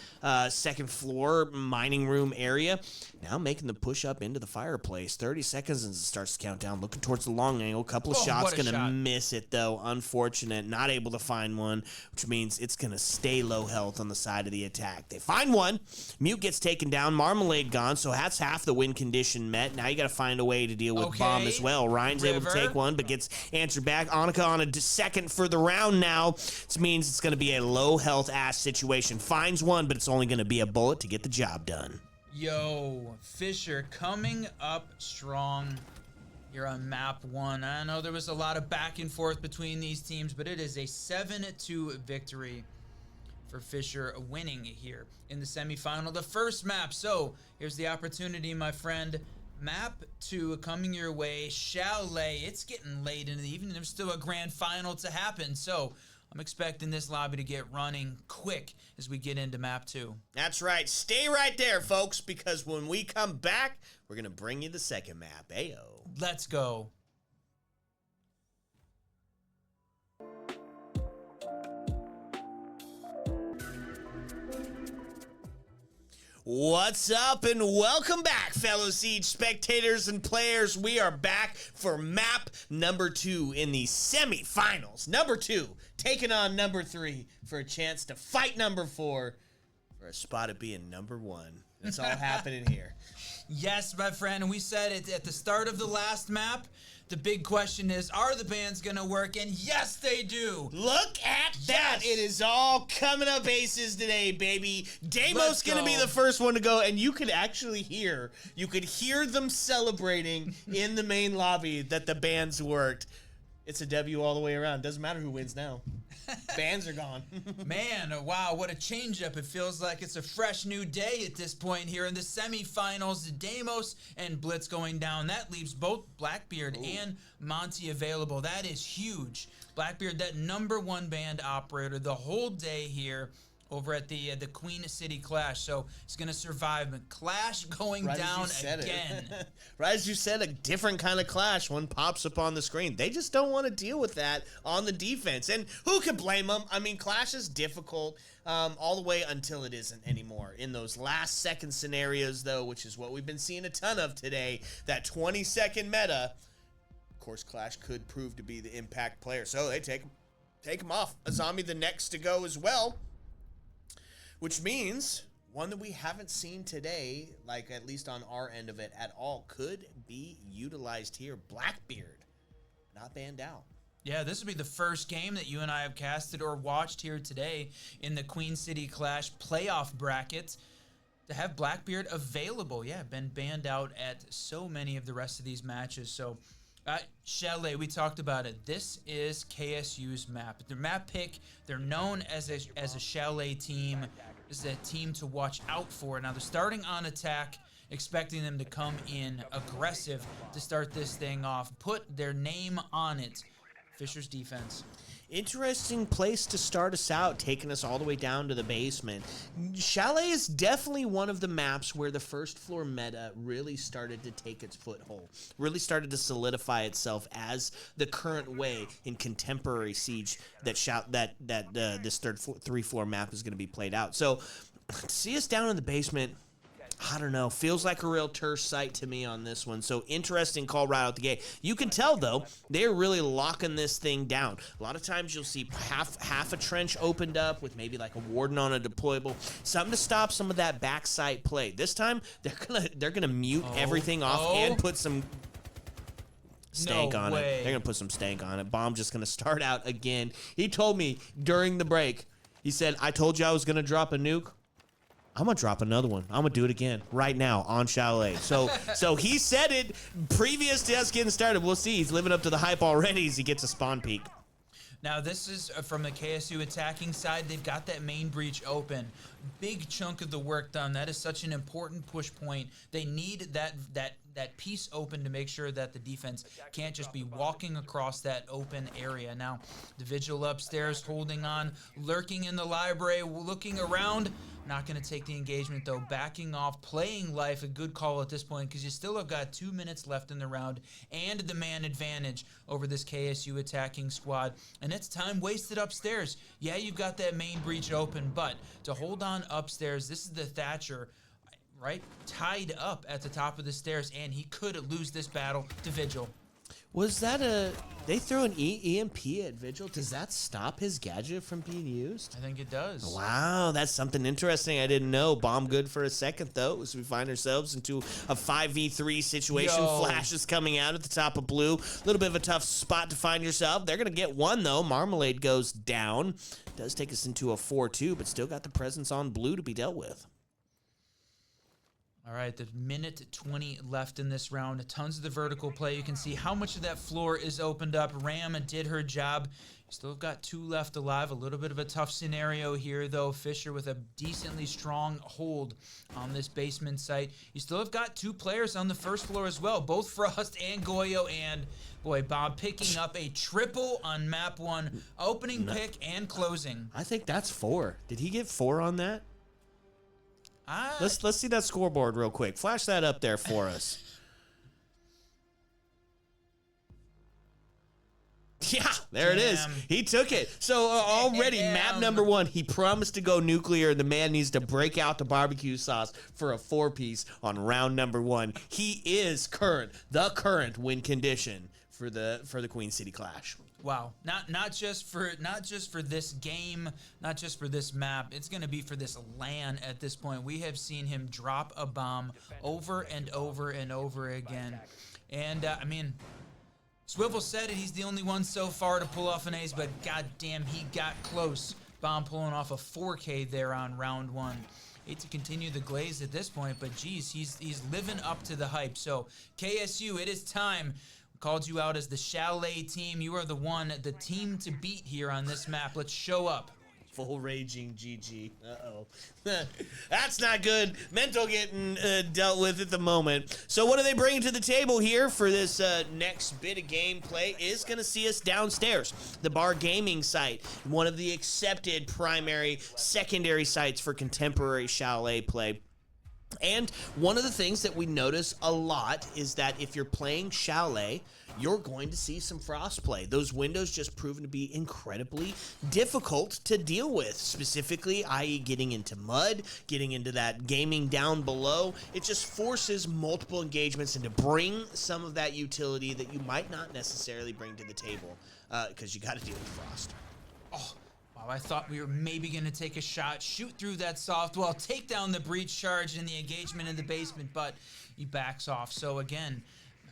second floor mining room area. Now making the push up into the Fireplace. 30 seconds as it starts to count down. Looking towards the long angle. Couple of shots. Going to miss it, though. Unfortunate. Not able to find one, which means it's going to stay low health on the side of the attack. They find one. Mute gets taken down. Marmalade gone, so that's half the win condition met. Now you got to find a way to deal with Bomb as well. Ryan's able to take one, but gets answered back. Annika on a second for the round now. This means it's going to be a low health ass situation. Finds one, but it's only going to be a bullet to get the job done. Yo, Fisher coming up strong here on map 1. I know there was a lot of back and forth between these teams, but it is a 7-2 victory for Fisher, winning here in the semifinal, the first map. So here's the opportunity, my friend. Map 2 coming your way, Chalet. It's getting late in the evening. There's still a grand final to happen, so I'm expecting this lobby to get running quick as we get into map 2. That's right. Stay right there, folks, because when we come back, we're going to bring you the second map. Ayo. Let's go. What's up and welcome back, fellow Siege spectators and players. We are back for map number 2 in the semifinals. Number 2 taking on number 3 for a chance to fight number 4 for a spot at being number 1. That's all happening here. Yes, my friend, we said it at the start of the last map. The big question is, are the bans gonna work? And yes, they do. Look at that. It is all coming up aces today, baby. Deimos gonna be the first one to go, and you could actually hear, them celebrating in the main lobby that the bans worked. It's a W all the way around. Doesn't matter who wins now. Bans are gone. Man, wow, what a changeup. It feels like it's a fresh new day at this point here in the semifinals. Deimos and Blitz going down. That leaves both Blackbeard and Monty available. That is huge. Blackbeard, that number 1 band operator the whole day here over at the Queen City Clash. So he's going to survive. But Clash going down again. Right as you said, a different kind of Clash. One pops up on the screen. They just don't want to deal with that on the defense. And who could blame them? I mean, Clash is difficult all the way until it isn't anymore. In those last second scenarios, though, which is what we've been seeing a ton of today, that 20-second meta, of course, Clash could prove to be the impact player. So they take him off. Azami the next to go as well. Which means one that we haven't seen today, like at least on our end of it at all, could be utilized here. Blackbeard, not banned out. Yeah, this will be the first game that you and I have casted or watched here today in the Queen City Clash playoff bracket to have Blackbeard available. Yeah, been banned out at so many of the rest of these matches. So Chalet, we talked about it. This is KSU's map. Their map pick, they're known as a Chalet team. This is a team to watch out for. Now they're starting on attack, expecting them to come in aggressive to start this thing off. Put their name on it. Fisher's defense. Interesting place to start us out, taking us all the way down to the basement. Chalet is definitely one of the maps where the first floor meta really started to take its foothold, really started to solidify itself as the current way in contemporary Siege that this three floor map is going to be played out. So to see us down in the basement, I don't know. Feels like a real terse sight to me on this one. So interesting call right out the gate. You can tell, though, they're really locking this thing down. A lot of times you'll see half a trench opened up with maybe like a warden on a deployable. Something to stop some of that backside play. This time, they're gonna mute everything off and put some stank on it. They're gonna put some stank on it. Bomb just gonna start out again. He told me during the break, he said, I told you I was gonna drop a nuke. I'm gonna drop another one. I'm gonna do it again right now on Chalet. So he said it previous to us getting started. We'll see. He's living up to the hype already as he gets a spawn peek. Now this is from the KSU attacking side. They've got that main breach open. Big chunk of the work done. That is such an important push point. They need that piece open to make sure that the defense can't just be walking across that open area. Now the vigil upstairs holding on, lurking in the library, looking around. Not going to take the engagement, though. Backing off, playing life, a good call at this point because you still have got 2 minutes left in the round and the man advantage over this KSU attacking squad. And it's time wasted upstairs. Yeah, you've got that main breach open, but to hold on upstairs, this is the Thatcher, right? Tied up at the top of the stairs, and he could lose this battle to Vigil. Was that they throw an EMP at Vigil? Does that stop his gadget from being used? I think it does. Wow, that's something interesting I didn't know. Bomb good for a second, though, as we find ourselves into a 5v3 situation. Yo. Flash is coming out at the top of blue. A little bit of a tough spot to find yourself. They're going to get one, though. Marmalade goes down. Does take us into a 4-2, but still got the presence on blue to be dealt with. All right, the minute 20 left in this round. Tons of the vertical play. You can see how much of that floor is opened up. Ram did her job. You still have got 2 left alive. A little bit of a tough scenario here, though. Fisher with a decently strong hold on this basement site. You still have got 2 players on the first floor as well, both Frost and Goyo. And, boy, Bob picking up a triple on map 1. Opening pick and closing. I think that's 4. Did he get 4 on that? Let's see that scoreboard real quick. Flash that up there for us. Yeah, there it is. He took it. So already map number 1, he promised to go nuclear. The man needs to break out the barbecue sauce for a 4-piece on round number 1. He is the current win condition for the Queen City Clash. Wow, not just for this game, not just for this map. It's going to be for this LAN at this point. We have seen him drop a bomb over and over and over again. And I mean, Swivel said it. He's the only one so far to pull off an ace, but goddamn, he got close. Bomb pulling off a 4K there on round 1. Hate to continue the glaze at this point, but geez, he's living up to the hype. So KSU, it is time. Called you out as the Chalet team. You are the team to beat here on this map. Let's show up. Full raging GG. Uh-oh. That's not good. Mental getting dealt with at the moment. So what are they bringing to the table here for this next bit of gameplay is going to see us downstairs. The Bar Gaming site, one of the accepted primary, secondary sites for contemporary Chalet play. And one of the things that we notice a lot is that if you're playing Chalet, you're going to see some Frost play. Those windows just proven to be incredibly difficult to deal with, specifically, i.e. getting into mud, getting into that gaming down below. It just forces multiple engagements and to bring some of that utility that you might not necessarily bring to the table because you got to deal with Frost. Oh. Wow, I thought we were maybe going to take a shot, shoot through that soft wall, take down the breach charge and the engagement in the basement, but he backs off. So again,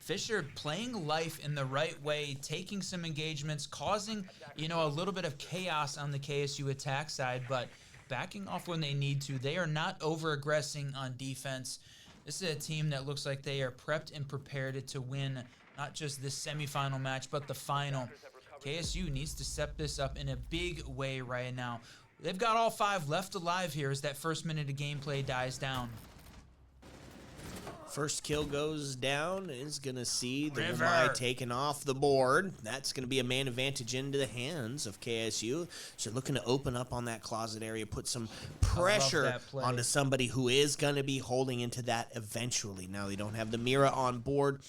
Fisher playing life in the right way, taking some engagements, causing, a little bit of chaos on the KSU attack side, but backing off when they need to. They are not over-aggressing on defense. This is a team that looks like they are prepped and prepared to win not just this semifinal match, but the final. KSU needs to step this up in a big way right now. they've got all 5 left alive here as that first minute of gameplay dies down. First kill goes down, is going to see the River. Lamai taken off the board. That's going to be a man advantage into the hands of KSU. So looking to open up on that closet area, put some pressure that play. onto somebody who is going to be holding into that eventually. Now, they don't have the Mira on board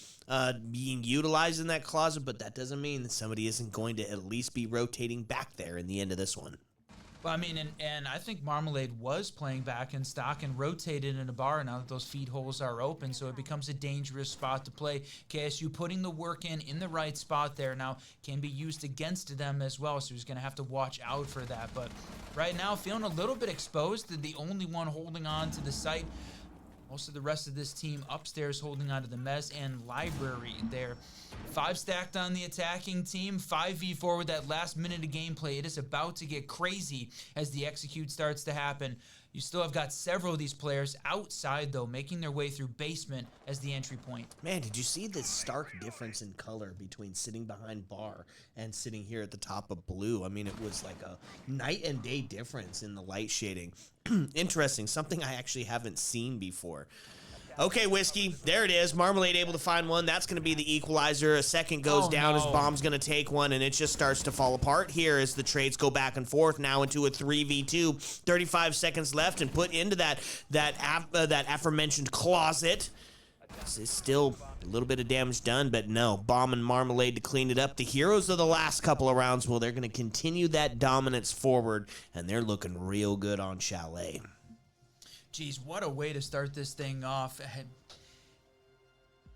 being utilized in that closet, but that doesn't mean that somebody isn't going to at least be rotating back there in the end of this one. Well, I mean, and I think Marmalade was playing back in stock and rotated in a bar now that those feed holes are open, so it becomes a dangerous spot to play. KSU putting the work in the right spot there now can be used against them as well, so he's going to have to watch out for that. But right now, feeling a little bit exposed, the only one holding on to the site. Most of the rest of this team upstairs holding onto the mez and library there. 5 stacked on the attacking team, 5v4 with that last minute of gameplay. It is about to get crazy as the execute starts to happen. You still have got several of these players outside, though, making their way through basement as the entry point. Man, did you see the stark difference in color between sitting behind bar and sitting here at the top of blue? I mean, it was like a night and day difference in the light shading. Interesting, something I actually haven't seen before. Okay, Whiskey, there it is. Marmalade able to find one. That's going to be the equalizer. A second goes down as Bomb's going to take one, and it just starts to fall apart here as the trades go back and forth. Now into a 3v2. 35 seconds left and put into that aforementioned closet. It's still a little bit of damage done, but no. Bomb and Marmalade to clean it up. The heroes of the last couple of rounds, well, they're going to continue that dominance forward, and they're looking real good on Chalet. Geez, what a way to start this thing off.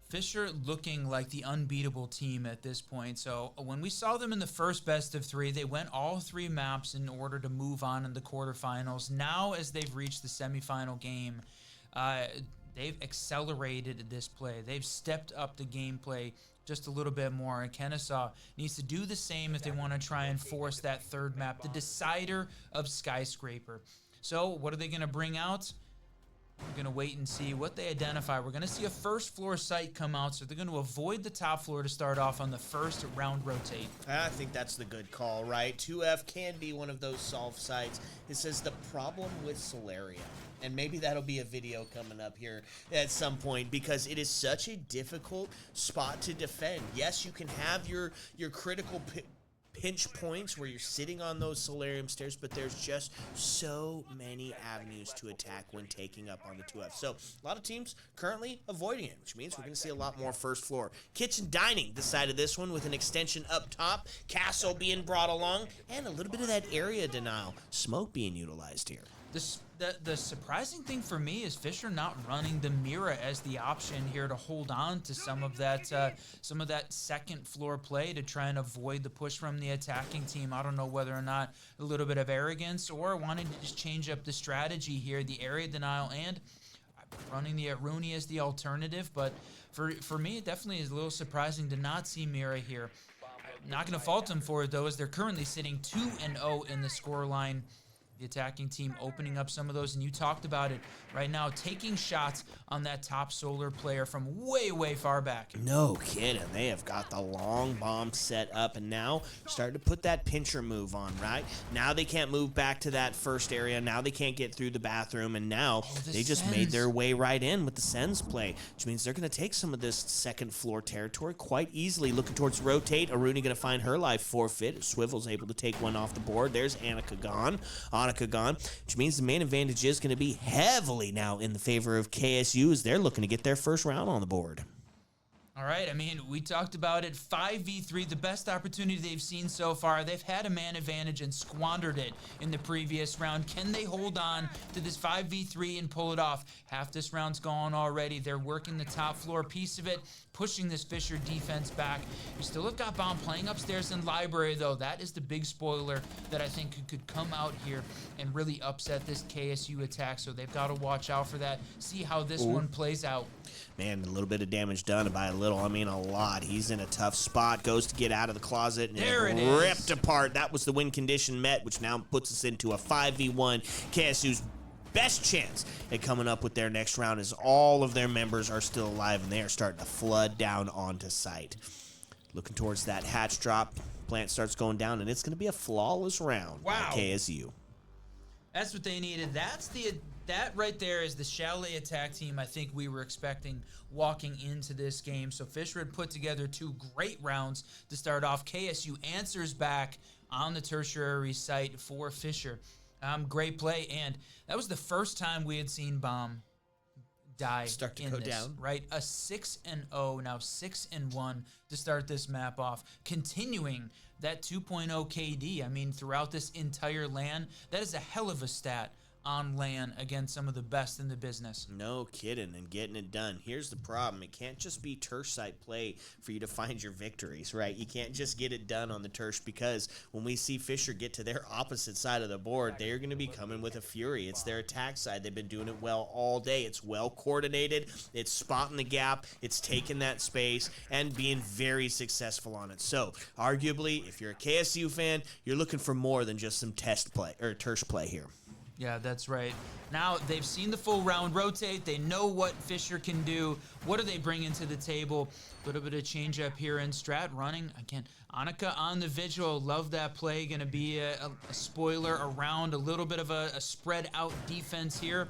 Fisher looking like the unbeatable team at this point. So when we saw them in the first best of 3, they went all 3 maps in order to move on in the quarterfinals. Now, as they've reached the semifinal game, they've accelerated this play. They've stepped up the gameplay just a little bit more. And Kennesaw needs to do the same if they want to try and force that third map, the decider of Skyscraper. So what are they going to bring out? We're going to wait and see what they identify. We're going to see a first floor site come out, so they're going to avoid the top floor to start off on the first round rotate. I think that's the good call, right? 2F can be one of those solve sites. It says the problem with Solaria. And maybe that'll be a video coming up here at some point because it is such a difficult spot to defend. Yes, you can have your critical pinch points where you're sitting on those solarium stairs, but there's just so many avenues to attack when taking up on the 2F. So a lot of teams currently avoiding it, which means we're going to see a lot more first floor. Kitchen dining decided this one with an extension up top, castle being brought along, and a little bit of that area denial. Smoke being utilized here. The surprising thing for me is Fisher not running the Mira as the option here to hold on to some of that second floor play to try and avoid the push from the attacking team. I don't know whether or not a little bit of arrogance or wanting to just change up the strategy here, the area denial and running the Rooney as the alternative. But for me, it definitely is a little surprising to not see Mira here. I'm not going to fault them for it, though, as they're currently sitting 2-0 in the scoreline. The attacking team opening up some of those, and you talked about it right now, taking shots on that top solar player from way, way far back. No kidding. They have got the long bomb set up, and now starting to put that pincher move on, right? Now they can't move back to that first area. Now they can't get through the bathroom, and now they just made their way right in with the Sens play, which means they're going to take some of this second floor territory quite easily. Looking towards rotate. Aruni going to find her life forfeit. Swivel's able to take one off the board. There's Annika gone, which means the main advantage is going to be heavily now in the favor of KSU as they're looking to get their first round on the board. All right, I mean, we talked about it. 5v3, the best opportunity they've seen so far. They've had a man advantage and squandered it in the previous round. Can they hold on to this 5v3 and pull it off? Half this round's gone already. They're working the top floor piece of it, pushing this Fisher defense back. You still have got Bomb playing upstairs in library, though. That is the big spoiler that I think could come out here and really upset this KSU attack. So they've got to watch out for that, see how this one plays out. Man, a little bit of damage done, by a little, I mean a lot. He's in a tough spot, goes to get out of the closet, and there it ripped is. Apart. That was the win condition met, which now puts us into a 5v1. KSU's best chance at coming up with their next round is all of their members are still alive, and they are starting to flood down onto site. Looking towards that hatch drop, plant starts going down, and it's going to be a flawless round by KSU. That's what they needed. That right there is the Chalet attack team I think we were expecting walking into this game. So Fisher had put together 2 great rounds to start off. KSU answers back on the tertiary site for Fisher. Great play, and that was the first time we had seen Bomb die Start to in go this, down. right? A 6-0, now 6-1 to start this map off, continuing that 2.0 KD. I mean, throughout this entire LAN, that is a hell of a stat on LAN against some of the best in the business. No kidding, and getting it done. Here's the problem. It can't just be Tersh site play for you to find your victories, right? You can't just get it done on the Tersh, because when we see Fisher get to their opposite side of the board, they're going to be coming with a fury. It's their attack side. They've been doing it well all day. It's well coordinated. It's spotting the gap. It's taking that space and being very successful on it. So, arguably, if you're a KSU fan, you're looking for more than just some test play or Tersh play here. Yeah, that's right. Now they've seen the full round rotate. They know what Fisher can do. What are they bringing to the table? A little bit of change up here in Strat running. Again, Annika on the vigil. Love that play. Going to be a spoiler around a little bit of a spread out defense here.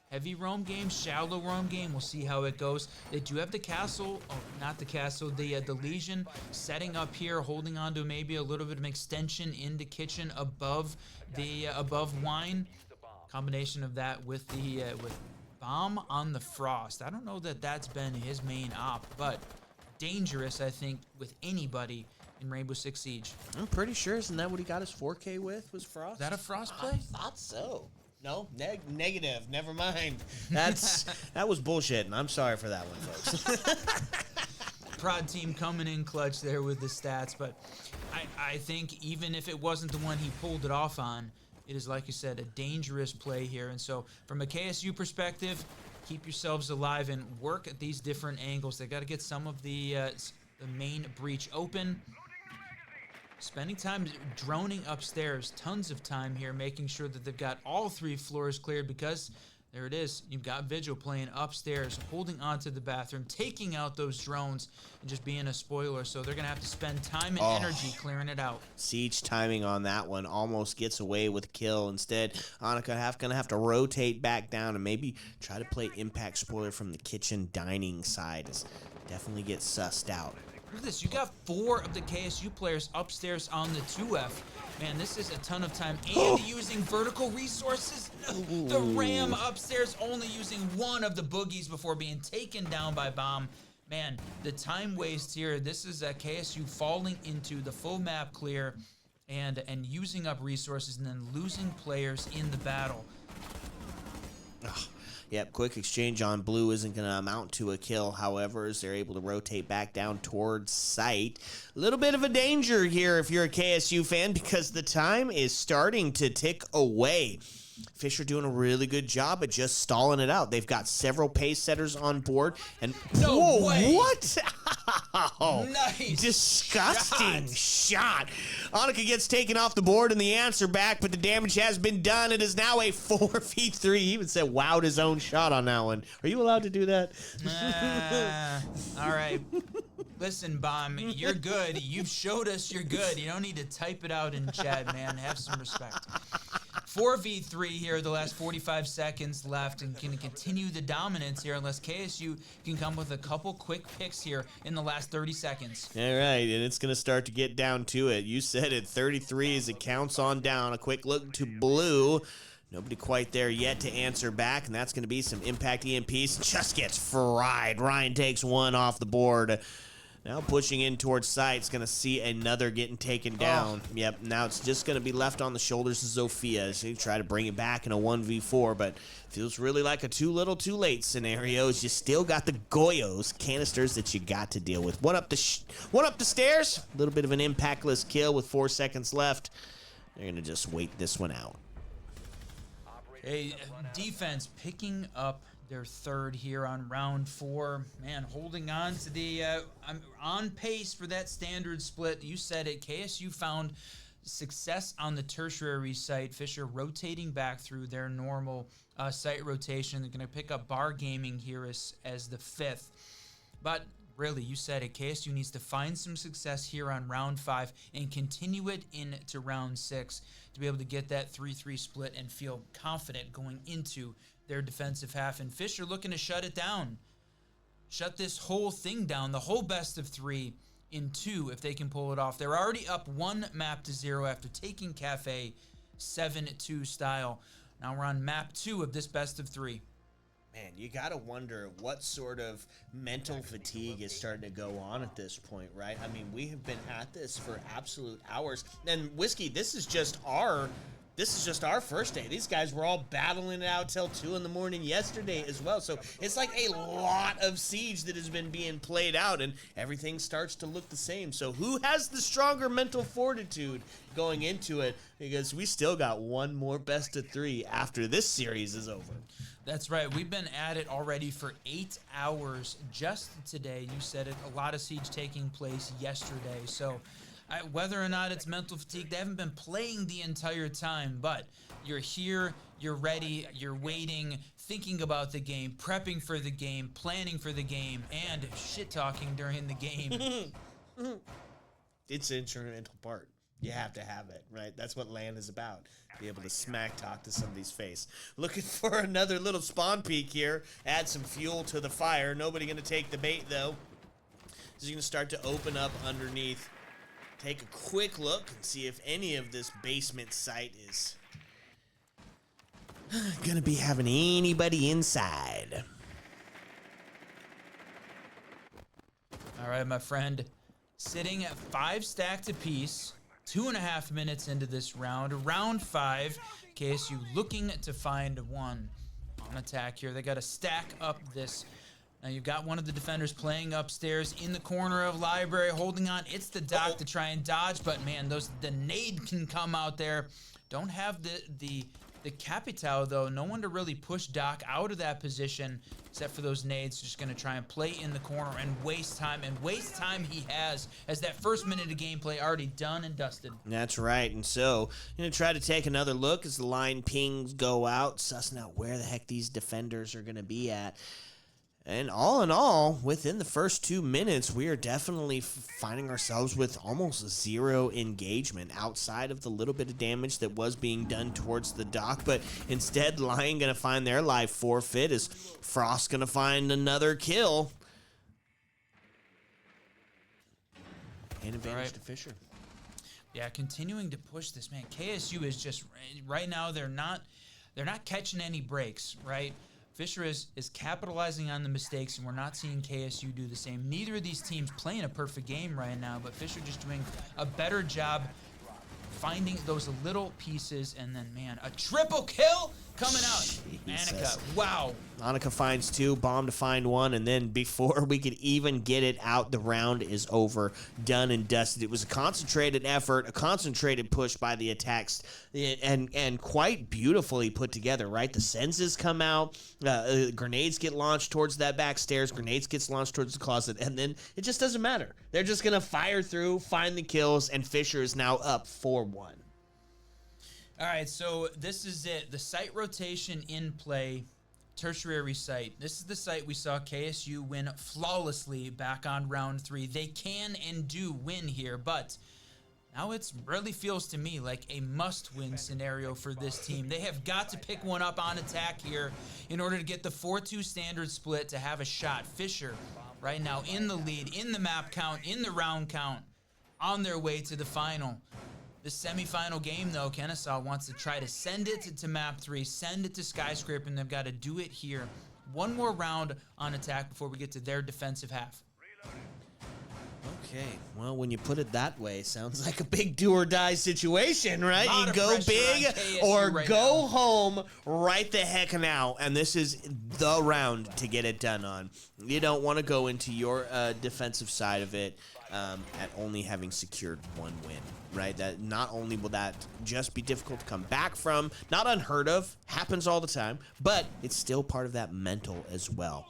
Heavy roam game, shallow roam game. We'll see how it goes. They do have the castle, oh, not the castle, the Legion setting up here, holding on to maybe a little bit of an extension into kitchen above the above wine. Combination of that with the with Bomb on the Frost. I don't know that that's been his main op, but dangerous, I think, with anybody in Rainbow Six Siege. I'm pretty sure, isn't that what he got his 4K with, was Frost? Is that a Frost play? I thought so. No, negative. Never mind. That was bullshit, and I'm sorry for that one, folks. Prod team coming in clutch there with the stats, but I think even if it wasn't the one he pulled it off on, it is, like you said, a dangerous play here. And so from a KSU perspective, keep yourselves alive and work at these different angles. They got to get some of the main breach open. Spending time droning upstairs, tons of time here, making sure that they've got all 3 floors cleared, because there it is. You've got Vigil playing upstairs, holding onto the bathroom, taking out those drones, and just being a spoiler. So they're going to have to spend time and energy clearing it out. Siege timing on that one almost gets away with a kill. Instead, Annika going to have to rotate back down and maybe try to play impact spoiler from the kitchen dining side. Definitely get sussed out. Look at this. You got 4 of the KSU players upstairs on the 2F. Man, this is a ton of time. And using vertical resources. The Ram upstairs only using 1 of the boogies before being taken down by Bomb. Man, the time waste here. This is KSU falling into the full map clear and using up resources and then losing players in the battle. Yep, quick exchange on blue isn't going to amount to a kill, however, as they're able to rotate back down towards site. A little bit of a danger here if you're a KSU fan, because the time is starting to tick away. Fisher doing a really good job at just stalling it out. They've got several pace setters on board, and No way. What? Nice Disgusting shot. Annika gets taken off the board and the answer back, but the damage has been done. It is now a 4v3. He even said wowed his own shot on that one. Are you allowed to do that? All right. Listen, Bomb, you're good. You've showed us you're good. You don't need to type it out in chat, man. Have some respect. 4v3 here, the last 45 seconds left, and can continue the dominance here unless KSU can come with a couple quick picks here in the last 30 seconds. All right, and it's going to start to get down to it. You said it, 33 as it counts on down. A quick look to blue. Nobody quite there yet to answer back, and that's going to be some impact EMPs. Just gets fried. Ryan takes 1 off the board. Now pushing in towards site, it's going to see another getting taken down. Yep, now it's just going to be left on the shoulders of Zofia. So you try to bring it back in a 1v4, but feels really like a too little too late scenario. You still got the Goyos canisters that you got to deal with. One up the stairs. A little bit of an impactless kill with 4 seconds left. They're going to just wait this one out. A defense picking up their 3rd here on round 4. Man, holding on to the I'm on pace for that standard split. You said it. KSU found success on the tertiary site. Fisher rotating back through their normal site rotation. They're going to pick up Bar Gaming here as the 5th. But really, you said it, KSU needs to find some success here on round 5 and continue it into round 6 to be able to get that 3-3 split and feel confident going into their defensive half. And Fisher looking to shut it down. Shut this whole thing down, the whole best of 3 in 2 if they can pull it off. They're already up 1-0 after taking Cafe 7-2 style. Now we're on map 2 of this best of 3. Man, you got to wonder what sort of mental fatigue is starting to go on at this point, right? I mean, we have been at this for absolute hours. And Whiskey, this is just our first day. These guys were all battling it out till 2 in the morning yesterday as well. So it's like a lot of Siege that has been being played out, and everything starts to look the same. So who has the stronger mental fortitude going into it? Because we still got one more best of 3 after this series is over. That's right. We've been at it already for 8 hours just today. You said it. A lot of Siege taking place yesterday. So whether or not it's mental fatigue, they haven't been playing the entire time, but you're here, you're ready, you're waiting, thinking about the game, prepping for the game, planning for the game, and shit-talking during the game. It's an instrumental part. You have to have it, right? That's what LAN is about. Be able to smack talk to somebody's face. Looking for another little spawn peek here. Add some fuel to the fire. Nobody going to take the bait, though. He's going to start to open up underneath. Take a quick look and see if any of this basement site is going to be having anybody inside. All right, my friend. Sitting at 5 stacked apiece. 2.5 minutes into this round. Round 5. KSU looking to find one on attack here. They got to stack up this. Now you've got one of the defenders playing upstairs in the corner of library, holding on. It's the Doc to try and dodge, but man, the nade can come out there. Don't have the Capital though. No one to really push Doc out of that position, except for those nades. Just gonna try and play in the corner and waste time. And waste time he has, as that first minute of gameplay already done and dusted. That's right. And so, gonna try to take another look as the line pings go out, sussing out where the heck these defenders are gonna be at. And all in all, within the first 2 minutes, we are definitely finding ourselves with almost 0 engagement outside of the little bit of damage that was being done towards the Doc. But instead, Lion going to find their life forfeit as Frost going to find another kill. And advantage to Fisher. Yeah, continuing to push this, man. KSU is just, right now, they're not catching any breaks, right? Fisher is capitalizing on the mistakes, and we're not seeing KSU do the same. Neither of these teams playing a perfect game right now, but Fisher just doing a better job finding those little pieces, and then, man, a triple kill coming out. Annika, wow. Annika finds 2, Bomb to find 1, and then before we could even get it out, the round is over, done and dusted. It was a concentrated effort, a concentrated push by the attacks, and quite beautifully put together, right? The senses come out, grenades get launched towards that back stairs, grenades gets launched towards the closet, and then it just doesn't matter. They're just going to fire through, find the kills, and Fisher is now up 4-1. All right, so this is it. The site rotation in play, tertiary site. This is the site we saw KSU win flawlessly back on round 3. They can and do win here, but now it really feels to me like a must-win scenario for this team. They have got to pick one up on attack here in order to get the 4-2 standard split to have a shot. Fisher right now in the lead, in the map count, in the round count, on their way to the final. The semifinal game, though, Kennesaw wants to try to send it to map 3, send it to Skyscraper, and they've got to do it here. One more round on attack before we get to their defensive half. Okay, well, when you put it that way, sounds like a big do-or-die situation, right? You go big or go home right the heck now, and this is the round to get it done on. You don't want to go into your defensive side of it at only having secured 1 win, right? That not only will that just be difficult to come back from, not unheard of, happens all the time, but it's still part of that mental as well.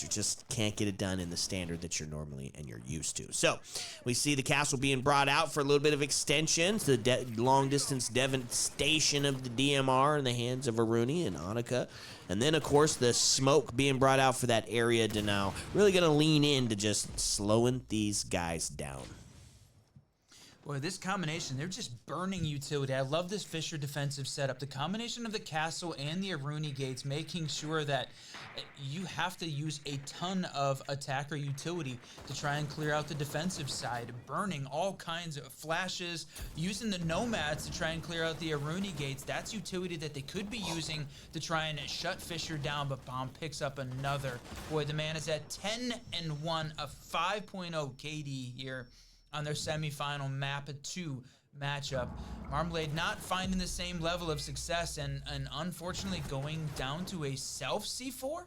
You just can't get it done in the standard that you're normally and you're used to. So we see the castle being brought out for a little bit of extension to the long-distance devastation of the DMR in the hands of Aruni and Annika. And then, of course, the smoke being brought out for that area to now really going to lean into just slowing these guys down. Boy, this combination, they're just burning utility. I love this Fisher defensive setup. The combination of the castle and the Aruni gates, making sure that you have to use a ton of attacker utility to try and clear out the defensive side, burning all kinds of flashes, using the nomads to try and clear out the Aruni gates. That's utility that they could be using to try and shut Fisher down, but Bomb picks up another. Boy, the man is at 10-1, a 5.0 KD here on their semifinal map 2 matchup. Marmalade not finding the same level of success and unfortunately going down to a self C4.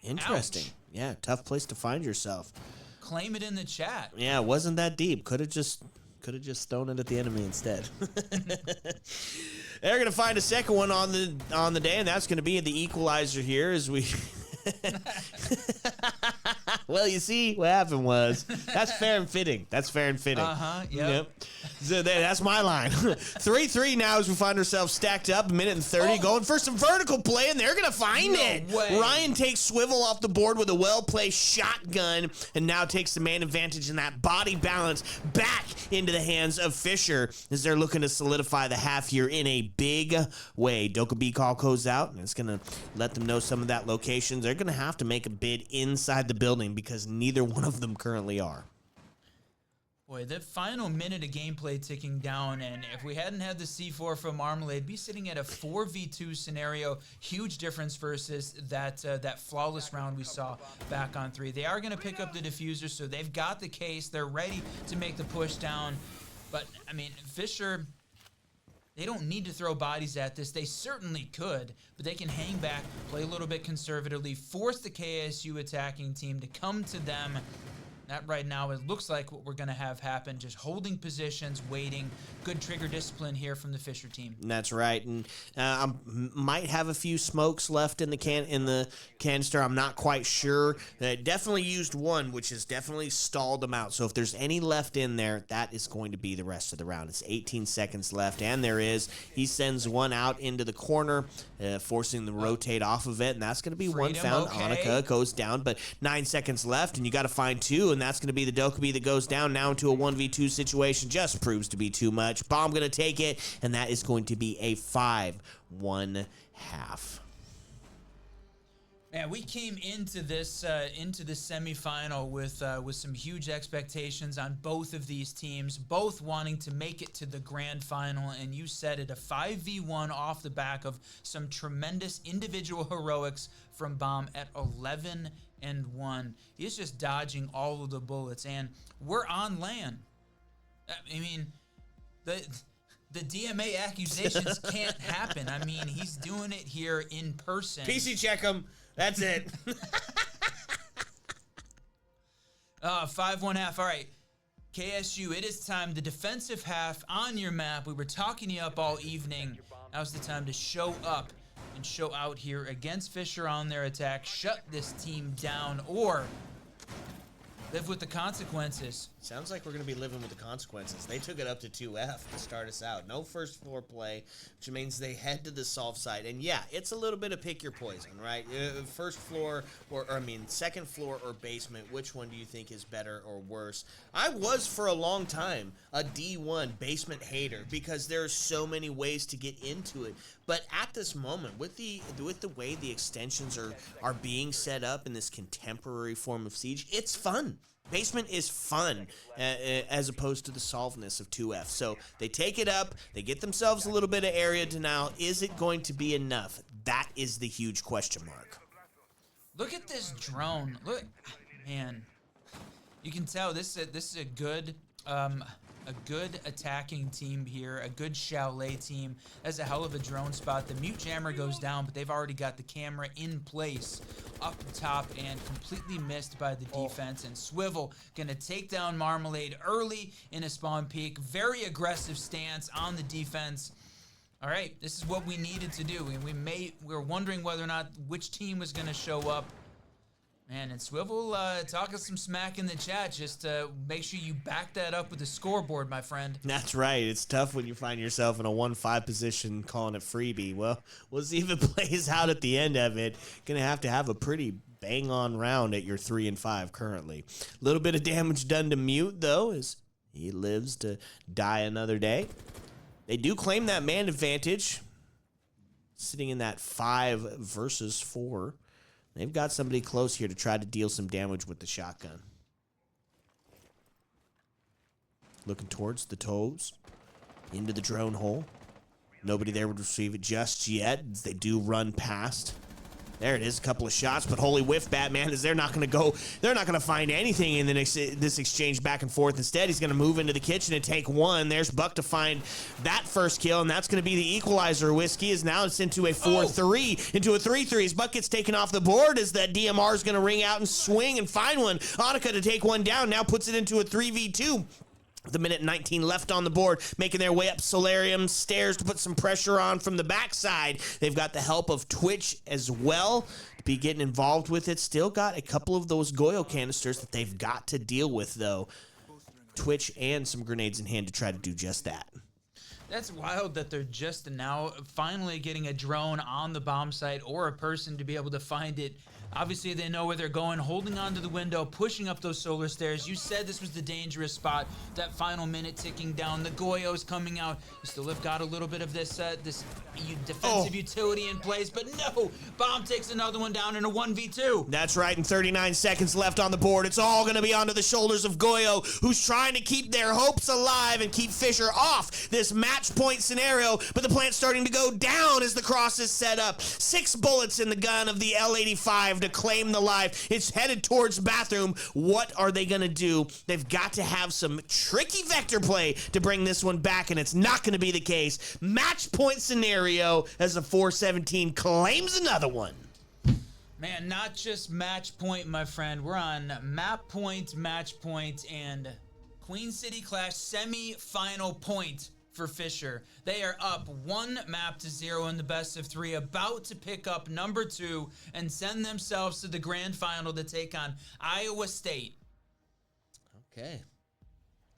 Interesting. Ouch. Yeah, tough place to find yourself. Claim it in the chat. Yeah, it wasn't that deep. Could have just thrown it at the enemy instead. They're gonna find a second one on the day, and that's gonna be the equalizer here as we. Well, you see, what happened was that's fair and fitting. That's fair and fitting. Yep. So that's my line. 3-3 now as we find ourselves stacked up, 1:30, going for some vertical play, and they're going to find it. Way. Ryan takes Swivel off the board with a well-placed shotgun and now takes the man advantage in that body balance back into the hands of Fisher as they're looking to solidify the half here in a big way. Dokkaebi call goes out, and it's going to let them know some of that location. They're going to have to make a bid inside the building because neither one of them currently are. Boy, the final minute of gameplay ticking down, and if we hadn't had the C4 from Marmalade, be sitting at a 4v2 scenario. Huge difference versus that flawless round we saw back on 3. They are going to pick up the diffuser, so they've got the case. They're ready to make the push down. But, I mean, Fisher, they don't need to throw bodies at this. They certainly could, but they can hang back, play a little bit conservatively, force the KSU attacking team to come to them. That right now, it looks like what we're going to have happen, just holding positions, waiting. Good trigger discipline here from the Fisher team. That's right, and I might have a few smokes left in the canister. I'm not quite sure. Definitely used one, which has definitely stalled them out. So if there's any left in there, that is going to be the rest of the round. It's 18 seconds left, and there is. He sends one out into the corner, forcing them to rotate off of it, and that's going to be one found. Okay. Annika goes down, but 9 seconds left, and you got to find two, and that's going to be the Dokkaebi that goes down now into a 1v2 situation. Just proves to be too much. Bomb going to take it, and that is going to be a 5-1 half. Man, we came into this semifinal with some huge expectations on both of these teams, both wanting to make it to the grand final, and you said it, a 5v1 off the back of some tremendous individual heroics from Bomb at 11-1. He's just dodging all of the bullets, and we're on LAN. I mean, the DMA accusations can't happen. I mean, he's doing it here in person. PC check him. That's it. 5-1 half. All right. KSU, it is time. The defensive half on your map. We were talking you up all evening. Now's the time to show up and show out here against Fisher on their attack. Shut this team down or live with the consequences. Sounds like we're going to be living with the consequences. They took it up to 2F to start us out. No first floor play, which means they head to the soft side. And yeah, it's a little bit of pick your poison, right? First floor, second floor or basement, which one do you think is better or worse? I was, for a long time, a D1 basement hater because there are so many ways to get into it. But at this moment, with the way the extensions are being set up in this contemporary form of Siege, it's fun. Basement is fun as opposed to the solveness of 2F. So they take it up, they get themselves a little bit of area denial. Is it going to be enough? That is the huge question mark. Look at this drone. Look, man. You can tell this is a good attacking team here, a good chalet team. That's a hell of a drone spot. The mute jammer goes down, but they've already got the camera in place up top and completely missed by the defense. And Swivel gonna take down Marmalade early in a spawn peek. Very aggressive stance on the defense. All right, this is what we needed to do. And we were wondering whether or not which team was gonna show up. Man, and Swivel talking some smack in the chat. Just make sure you back that up with the scoreboard, my friend. That's right. It's tough when you find yourself in a 1-5 position calling it freebie. Well, we'll see if it plays out at the end of it. Gonna have to have a pretty bang-on round at your 3 and 5 currently. A little bit of damage done to Mute, though, as he lives to die another day. They do claim that man advantage, sitting in that 5 versus 4. They've got somebody close here to try to deal some damage with the shotgun. Looking towards the toes, into the drone hole. Nobody there would receive it just yet, as they do run past. There it is, a couple of shots, but holy whiff, Batman, is they're not going to find anything in this exchange back and forth. Instead, he's going to move into the kitchen and take one. There's Buck to find that first kill, and that's going to be the equalizer. Whiskey is now it's into a 4-3, into a 3-3. As Buck gets taken off the board, as that DMR is going to ring out and swing and find one. Annika to take one down, now puts it into a 3v2. The minute 19 left on the board, making their way up Solarium stairs to put some pressure on from the backside. They've got the help of Twitch as well to be getting involved with it. Still got a couple of those Goyo canisters that they've got to deal with, though. Twitch and some grenades in hand to try to do just that. That's wild that they're just now finally getting a drone on the bomb site or a person to be able to find it. Obviously, they know where they're going, holding onto the window, pushing up those solar stairs. You said this was the dangerous spot. That final minute ticking down. The Goyo's coming out. You still have got a little bit of this defensive utility in place, but no! Bomb takes another one down in a 1v2. That's right, and 39 seconds left on the board. It's all going to be onto the shoulders of Goyo, who's trying to keep their hopes alive and keep Fisher off this match point scenario, but the plant's starting to go down as the cross is set up. 6 bullets in the gun of the L85 to claim the life. It's headed towards bathroom. What are they going to do? They've got to have some tricky vector play to bring this one back, and it's not going to be the case. Match point scenario as a 417 claims another one. Man, not just match point, my friend. We're on map point, match point, and Queen City Clash semi-final point for Fisher. They are up 1-0 in the best of 3, about to pick up number 2 and send themselves to the grand final to take on Iowa State. Okay.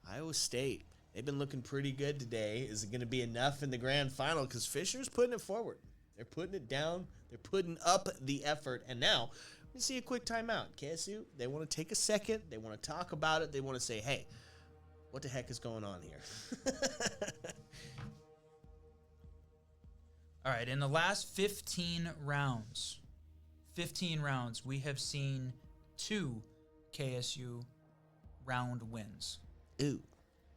Iowa State. They've been looking pretty good today. Is it going to be enough in the grand final? Because Fisher's putting it forward. They're putting it down. They're putting up the effort. And now, we see a quick timeout. KSU, they want to take a second. They want to talk about it. They want to say, hey, what the heck is going on here? All right, in the last 15 rounds, we have seen 2 KSU round wins. Ooh.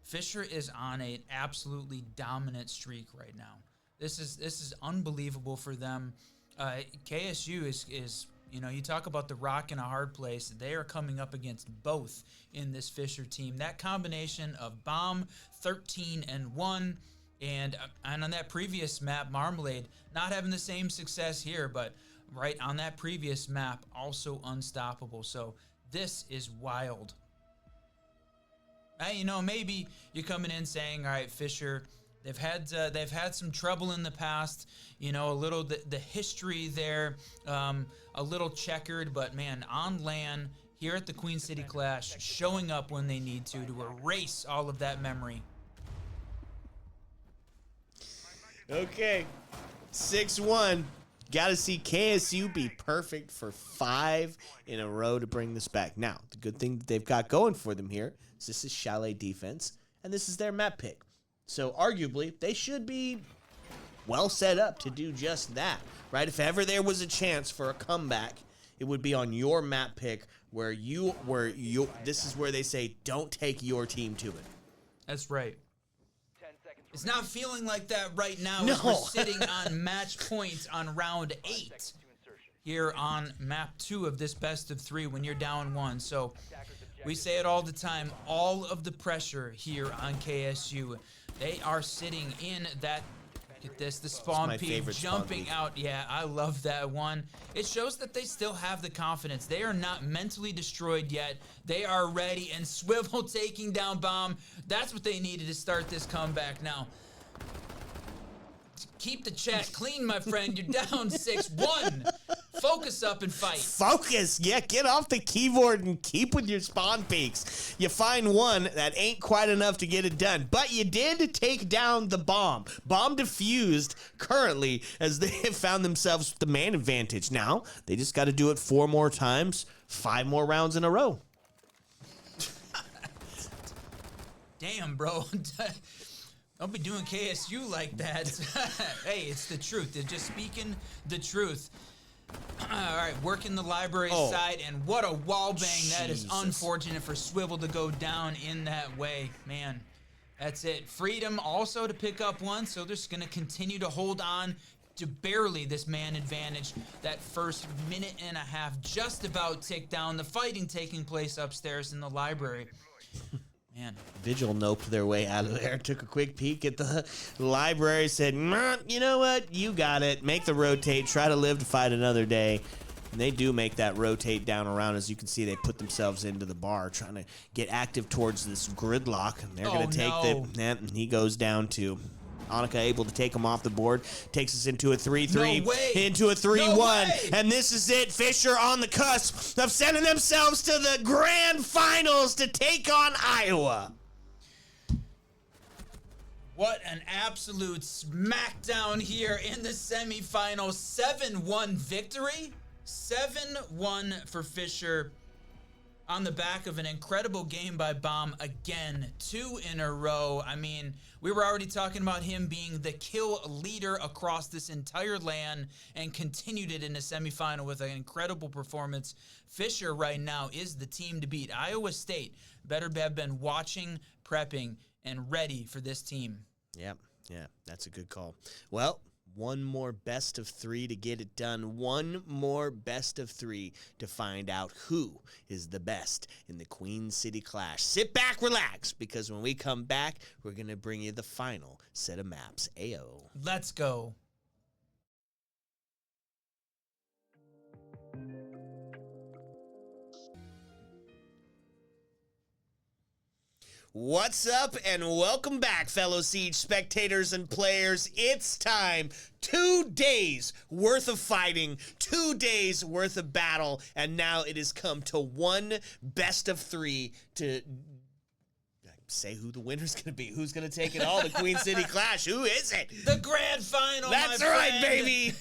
Fisher is on an absolutely dominant streak right now. This is unbelievable for them. KSU is you talk about the rock in a hard place. They are coming up against both in this Fisher team. That combination of Bomb, 13-1, and on that previous map, Marmalade, not having the same success here, but right on that previous map, also unstoppable. So this is wild. Maybe you're coming in saying, all right, Fisher, they've had some trouble in the past, a little the history there, a little checkered, but man, on LAN here at the Queen City Clash, showing up when they need to erase all of that memory. Okay, 6-1. Got to see KSU be perfect for 5 in a row to bring this back. Now, the good thing that they've got going for them here is this is Chalet defense, and this is their map pick. So arguably, they should be well set up to do just that, right? If ever there was a chance for a comeback, it would be on your map pick where this is where they say, don't take your team to it. That's right. It's not feeling like that right now. No. As we're sitting on match points on round 8 here on map 2 of this best of 3 when you're down 1. So we say it all the time, all of the pressure here on KSU. They are sitting in that, look at this, the spawn peak jumping out. Yeah, I love that one. It shows that they still have the confidence. They are not mentally destroyed yet. They are ready, and Swivel taking down Bomb. That's what they needed to start this comeback. Now, keep the chat clean, my friend. You're down 6-1. Focus Focus up and fight. Focus. Yeah, get off the keyboard and keep with your spawn peaks. You find one, that ain't quite enough to get it done. But you did take down the bomb. Bomb defused currently as they have found themselves with the man advantage. Now, they just got to do it 4 more times, 5 more rounds in a row. Damn, bro. Don't be doing KSU like that. Hey, it's the truth. They're just speaking the truth. All right, working the library side, and what a wall bang. That is unfortunate for Swivel to go down in that way. Man, that's it. Freedom also to pick up one, so they're just going to continue to hold on to barely this man advantage. That first minute and a half just about ticked down. The fighting taking place upstairs in the library. Man. Vigil noped their way out of there, took a quick peek at the library, said, you know what, you got it, make the rotate, try to live to fight another day. And they do make that rotate down around. As you can see, they put themselves into the bar, trying to get active towards this gridlock. And they're going to take and he goes down too. Annika able to take him off the board, takes us into a 3-3, into a 3-1, and this is it. Fisher on the cusp of sending themselves to the grand finals to take on Iowa. What an absolute smackdown here in the semifinals. 7-1 victory. 7-1 for Fisher on the back of an incredible game by Bomb again. 2 in a row. I mean, we were already talking about him being the kill leader across this entire LAN and continued it in the semifinal with an incredible performance. Fisher right now is the team to beat. Iowa State better have been watching, prepping, and ready for this team. Yeah, that's a good call. Well, one more best of 3 to get it done. One more best of 3 to find out who is the best in the Queen City Clash. Sit back, relax, because when we come back, we're going to bring you the final set of maps. Ayo. Let's go. What's up, and welcome back, fellow Siege spectators and players. It's time. 2 days worth of fighting, 2 days worth of battle, and now it has come to one best of 3 to say who the winner's going to be. Who's going to take it all? The Queen City Clash. Who is it? The grand final, That's my right, friend. baby.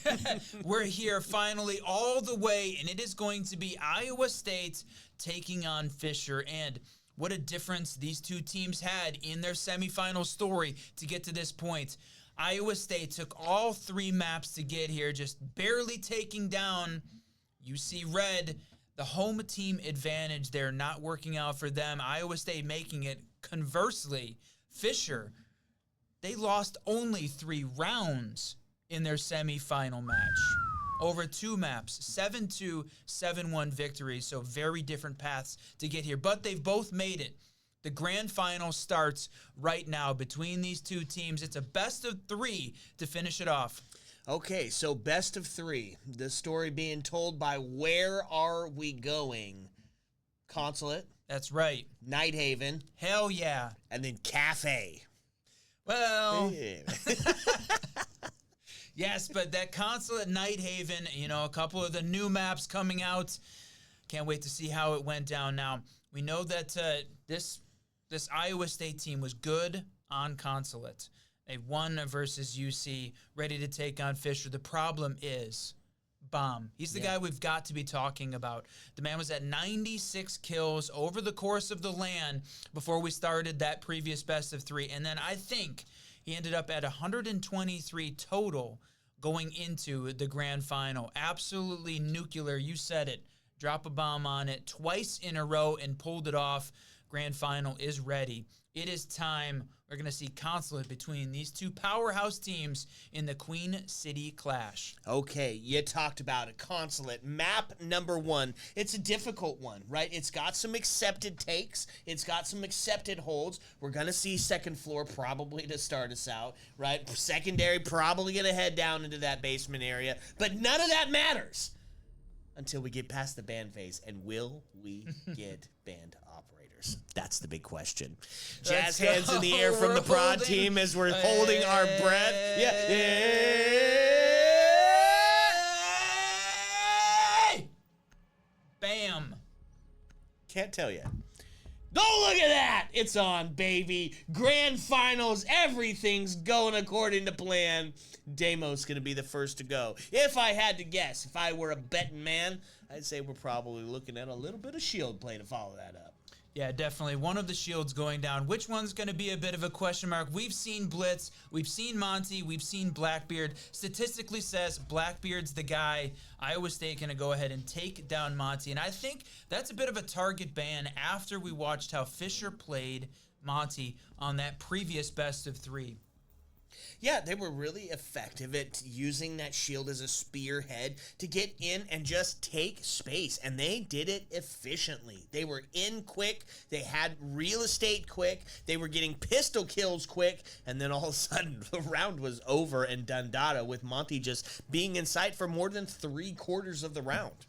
We're here finally all the way, and it is going to be Iowa State taking on Fisher. And what a difference these two teams had in their semifinal story to get to this point. Iowa State took all 3 maps to get here, just barely taking down UC Red. The home team advantage there not working out for them. Iowa State making it. Conversely, Fisher, they lost only 3 rounds in their semifinal match. Over 2 maps, 7-2, 7-1 victories, so very different paths to get here. But they've both made it. The grand final starts right now between these two teams. It's a best of 3 to finish it off. Okay, so best of 3. The story being told by Where Are We Going? Consulate. That's right. Nighthaven. Hell yeah. And then Cafe. Well... Yes, but that Consulate Nighthaven, you know, a couple of the new maps coming out. Can't wait to see how it went down. Now, we know that this Iowa State team was good on Consulate. They won versus UC, ready to take on Fisher. The problem is Bomb. He's the guy we've got to be talking about. The man was at 96 kills over the course of the LAN before we started that previous best of 3. And then I think he ended up at 123 total going into the grand final. Absolutely nuclear. You said it. Drop a bomb on it twice in a row and pulled it off. Grand final is ready. It is time. We're going to see Consulate between these two powerhouse teams in the Queen City Clash. Okay, you talked about it. Consulate, map number 1. It's a difficult one, right? It's got some accepted takes. It's got some accepted holds. We're going to see second floor probably to start us out, right? Secondary probably going to head down into that basement area. But none of that matters until we get past the ban phase. And will we get banned operators? That's the big question. Jazz hands in the air from the prod team as we're holding our breath. Yeah. Can't tell yet. Oh, look at that! It's on, baby. Grand finals. Everything's going according to plan. Deimos going to be the first to go. If I had to guess, if I were a betting man, I'd say we're probably looking at a little bit of shield play to follow that up. Yeah, definitely. One of the shields going down. Which one's going to be a bit of a question mark? We've seen Blitz. We've seen Monty. We've seen Blackbeard. Statistically says Blackbeard's the guy. Iowa State going to go ahead and take down Monty. And I think that's a bit of a target ban after we watched how Fisher played Monty on that previous best of 3. Yeah, they were really effective at using that shield as a spearhead to get in and just take space, and they did it efficiently. They were in quick, they had real estate quick, they were getting pistol kills quick, and then all of a sudden the round was over and done data with Monty just being in sight for more than 3/4 of the round.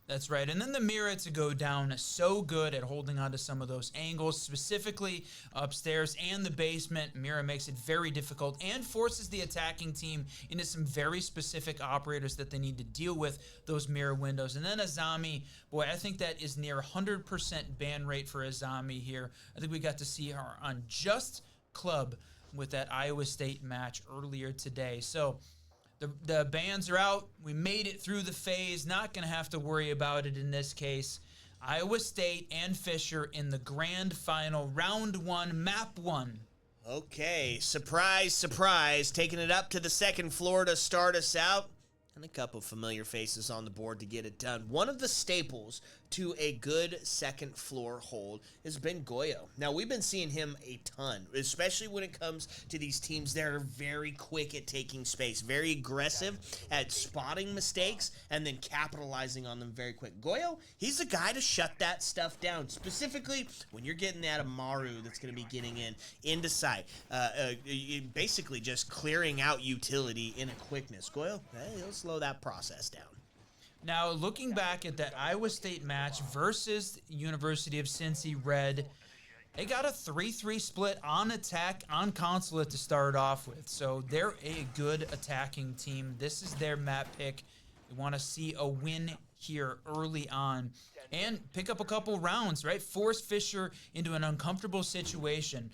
That's right. And then the Mira to go down, so good at holding on to some of those angles, specifically upstairs and the basement. Mira makes it very difficult and forces the attacking team into some very specific operators that they need to deal with, those Mira windows. And then Azami, boy, I think that is near 100% ban rate for Azami here. I think we got to see her on just club with that Iowa State match earlier today. So the bans are out. We made it through the phase. Not going to have to worry about it in this case. Iowa State and Fisher in the grand final, round 1, map 1. Okay, surprise, surprise. Taking it up to the second floor to start us out. And a couple familiar faces on the board to get it done. One of the staples to a good second floor hold has been Goyo. Now, we've been seeing him a ton, especially when it comes to these teams that are very quick at taking space, very aggressive at spotting mistakes and then capitalizing on them very quick. Goyo, he's a guy to shut that stuff down, specifically when you're getting that Amaru that's going to be getting into sight. Basically just clearing out utility in a quickness. Goyo, he'll slow that process down. Now, looking back at that Iowa State match versus University of Cincy Red, they got a 3-3 split on attack on Consulate to start off with. So they're a good attacking team. This is their map pick. They want to see a win here early on and pick up a couple rounds, right? Force Fisher into an uncomfortable situation.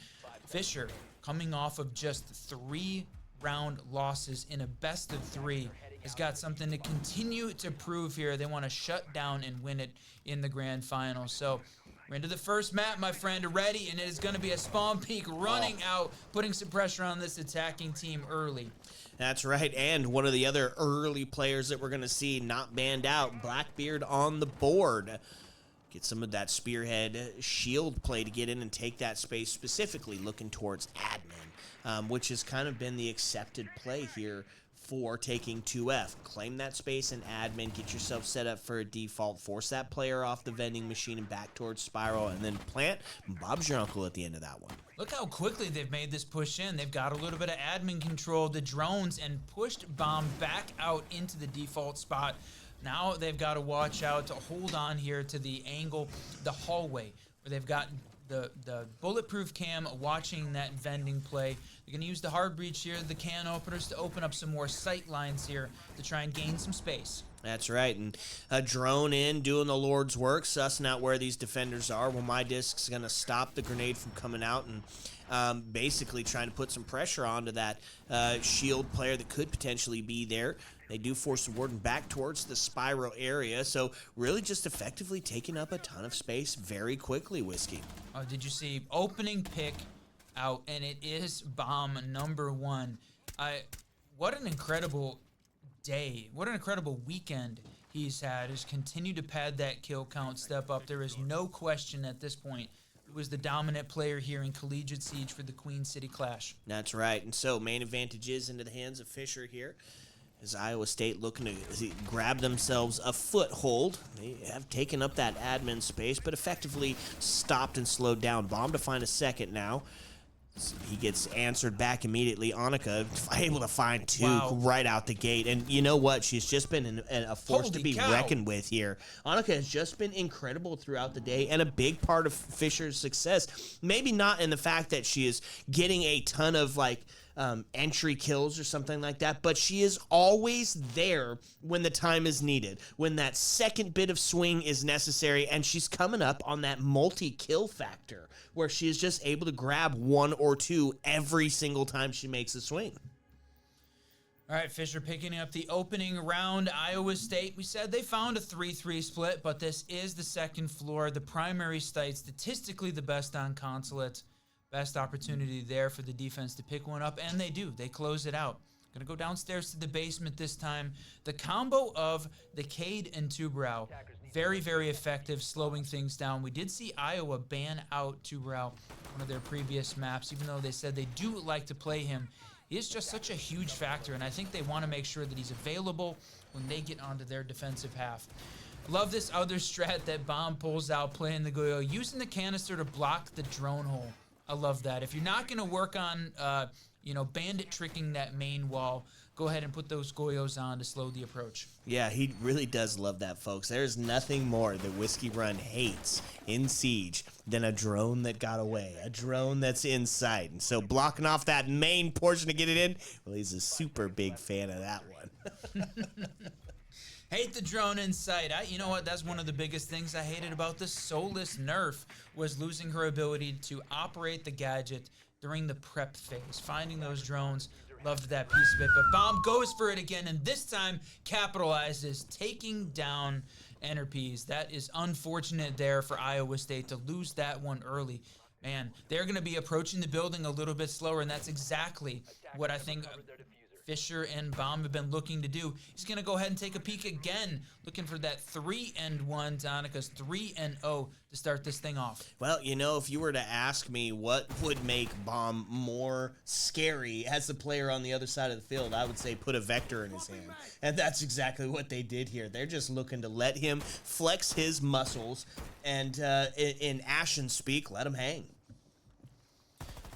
Fisher coming off of just 3-round losses in a best of 3. Has got something to continue to prove here. They want to shut down and win it in the grand final. So we're into the first map, my friend, ready, and it is going to be a Spawn Peak running out, putting some pressure on this attacking team early. That's right, and one of the other early players that we're going to see not banned out, Blackbeard on the board. Get some of that spearhead shield play to get in and take that space, specifically looking towards admin, which has kind of been the accepted play here for taking 2F. Claim that space in admin, get yourself set up for a default, force that player off the vending machine and back towards Spiral, and then plant. Bob's your uncle at the end of that one. Look how quickly they've made this push in. They've got a little bit of admin control of the drones and pushed Bomb back out into the default spot. Now they've got to watch out to hold on here to the angle, the hallway, where they've got the bulletproof cam watching that vending play. They're going to use the hard breach here, the can openers, to open up some more sight lines here to try and gain some space. That's right, and a drone in, doing the Lord's work, sussing out where these defenders are. Well, my disc's going to stop the grenade from coming out and basically trying to put some pressure onto that shield player that could potentially be there. They do force the warden back towards the spiral area, so really just effectively taking up a ton of space very quickly, Whiskey. Oh, did you see opening pick out, and it is Bomb number 1. What an incredible day. What an incredible weekend he's had. He's continued to pad that kill count, step up. There is no question at this point who was the dominant player here in Collegiate Siege for the Queen City Clash. That's right, and so main advantage is into the hands of Fisher here. As Iowa State looking to grab themselves a foothold. They have taken up that admin space, but effectively stopped and slowed down. Bomb to find a second now. He gets answered back immediately. Annika able to find 2 right out the gate. And you know what? She's just been a force to be reckoned with here. Annika has just been incredible throughout the day and a big part of Fisher's success. Maybe not in the fact that she is getting a ton of entry kills or something like that, but she is always there when the time is needed, when that second bit of swing is necessary, and she's coming up on that multi-kill factor where she is just able to grab 1 or 2 every single time she makes a swing. All right, Fisher picking up the opening round. Iowa State, we said they found a 3-3 split, but this is the second floor. The primary site, statistically the best on Consulate. Best opportunity there for the defense to pick one up, and they do. They close it out. Going to go downstairs to the basement this time. The combo of the Cade and Tubrau, very, very effective, slowing things down. We did see Iowa ban out Tubrau, one of their previous maps, even though they said they do like to play him. He is just such a huge factor, and I think they want to make sure that he's available when they get onto their defensive half. Love this other strat that Bomb pulls out, playing the Goyo, using the canister to block the drone hole. I love that. If you're not going to work on, bandit tricking that main wall, go ahead and put those Goyos on to slow the approach. Yeah, he really does love that, folks. There's nothing more that Whiskey Run hates in Siege than a drone that got away, a drone that's in sight. And so blocking off that main portion to get it in, well, he's a super big fan of that one. Hate the drone in sight. You know what? That's one of the biggest things I hated about the Soulless nerf, was losing her ability to operate the gadget during the prep phase. Finding those drones, loved that piece of it. But Bomb goes for it again, and this time capitalizes, taking down Enterprise. That is unfortunate there for Iowa State to lose that one early. Man, they're going to be approaching the building a little bit slower, and that's exactly what I think Fisher and Bomb have been looking to do. He's going to go ahead and take a peek again, looking for that 3-1, Donika's 3-0 to start this thing off. Well, if you were to ask me what would make Bomb more scary as a player on the other side of the field, I would say put a vector in his hand. And that's exactly what they did here. They're just looking to let him flex his muscles and, in Ashen speak, let him hang.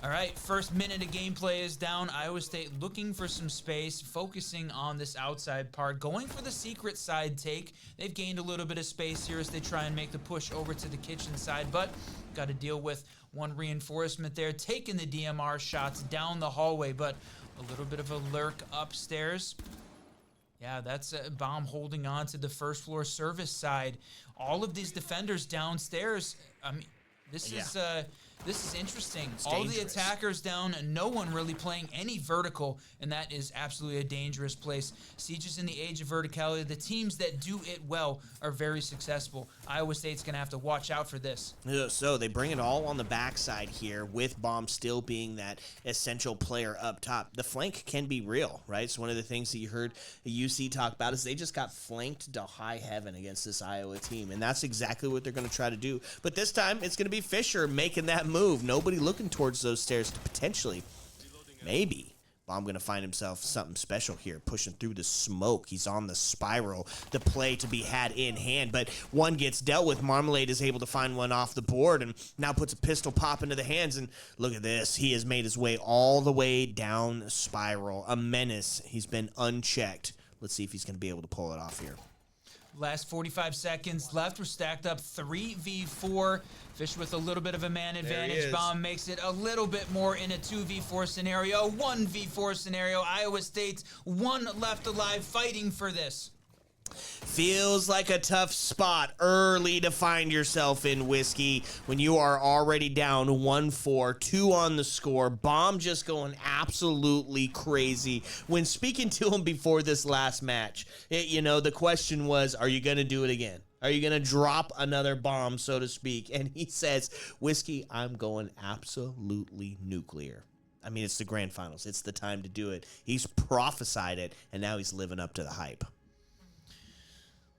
All right, first minute of gameplay is down. Iowa State looking for some space, focusing on this outside part, going for the secret side take. They've gained a little bit of space here as they try and make the push over to the kitchen side, but got to deal with one reinforcement there, taking the DMR shots down the hallway, but a little bit of a lurk upstairs. Yeah, that's a Bomb holding on to the first floor service side. All of these defenders downstairs, I mean, this is interesting. All the attackers down, and no one really playing any vertical, and that is absolutely a dangerous place. Siege is in the age of verticality. The teams that do it well are very successful. Iowa State's going to have to watch out for this. So they bring it all on the backside here, with Bomb still being that essential player up top. The flank can be real, right? So one of the things that you heard UC talk about is they just got flanked to high heaven against this Iowa team, and that's exactly what they're going to try to do. But this time, it's going to be Fisher making that move. Nobody looking towards those stairs to potentially, maybe, Bomb going to find himself something special here, pushing through the smoke. He's on the spiral, the play to be had in hand, but one gets dealt with. Marmalade is able to find one off the board and now puts a pistol pop into the hands, and look at this. He has made his way all the way down spiral. A menace. He's been unchecked. Let's see if he's going to be able to pull it off here. Last 45 seconds left. We're stacked up 3v4. Fish with a little bit of a man advantage. Bomb makes it a little bit more in a 2v4 scenario. 1v4 scenario. Iowa State's one left alive, fighting for this. Feels like a tough spot early to find yourself in, Whiskey, when you are already down 1-4, 2 on the score. Bomb just going absolutely crazy. When speaking to him before this last match, the question was, are you going to do it again? Are you going to drop another bomb, so to speak? And he says, Whiskey, I'm going absolutely nuclear. I mean, it's the grand finals. It's the time to do it. He's prophesied it, and now he's living up to the hype.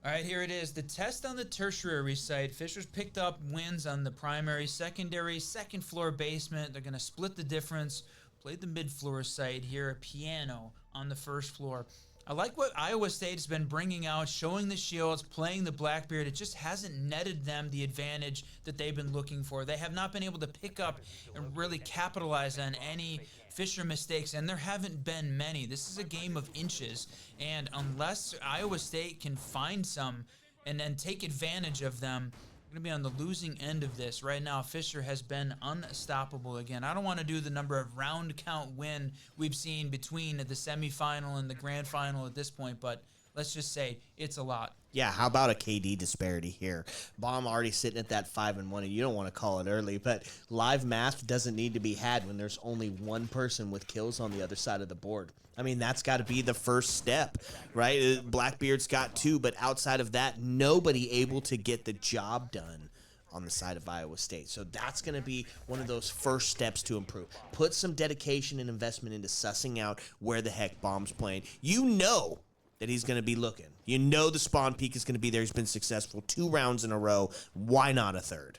All right, here it is. The test on the tertiary site. Fisher's picked up wins on the primary, secondary, second floor basement. They're going to split the difference. Played the mid-floor site here, a piano on the first floor. I like what Iowa State has been bringing out, showing the shields, playing the Blackbeard. It just hasn't netted them the advantage that they've been looking for. They have not been able to pick up and really capitalize on any Fisher mistakes, and there haven't been many. This is a game of inches, and unless Iowa State can find some and then take advantage of them, going to be on the losing end of this. Right now, Fisher has been unstoppable again. I don't want to do the number of round count win we've seen between the semifinal and the grand final at this point, but let's just say it's a lot. Yeah, how about a KD disparity here? Bomb already sitting at that 5-1, and you don't want to call it early, but live math doesn't need to be had when there's only one person with kills on the other side of the board. I mean, that's got to be the first step, right? Blackbeard's got 2, but outside of that, nobody able to get the job done on the side of Iowa State. So that's going to be one of those first steps to improve. Put some dedication and investment into sussing out where the heck Bomb's playing. You know that he's going to be looking. You know the spawn peak is going to be there. He's been successful 2 rounds in a row. Why not a third?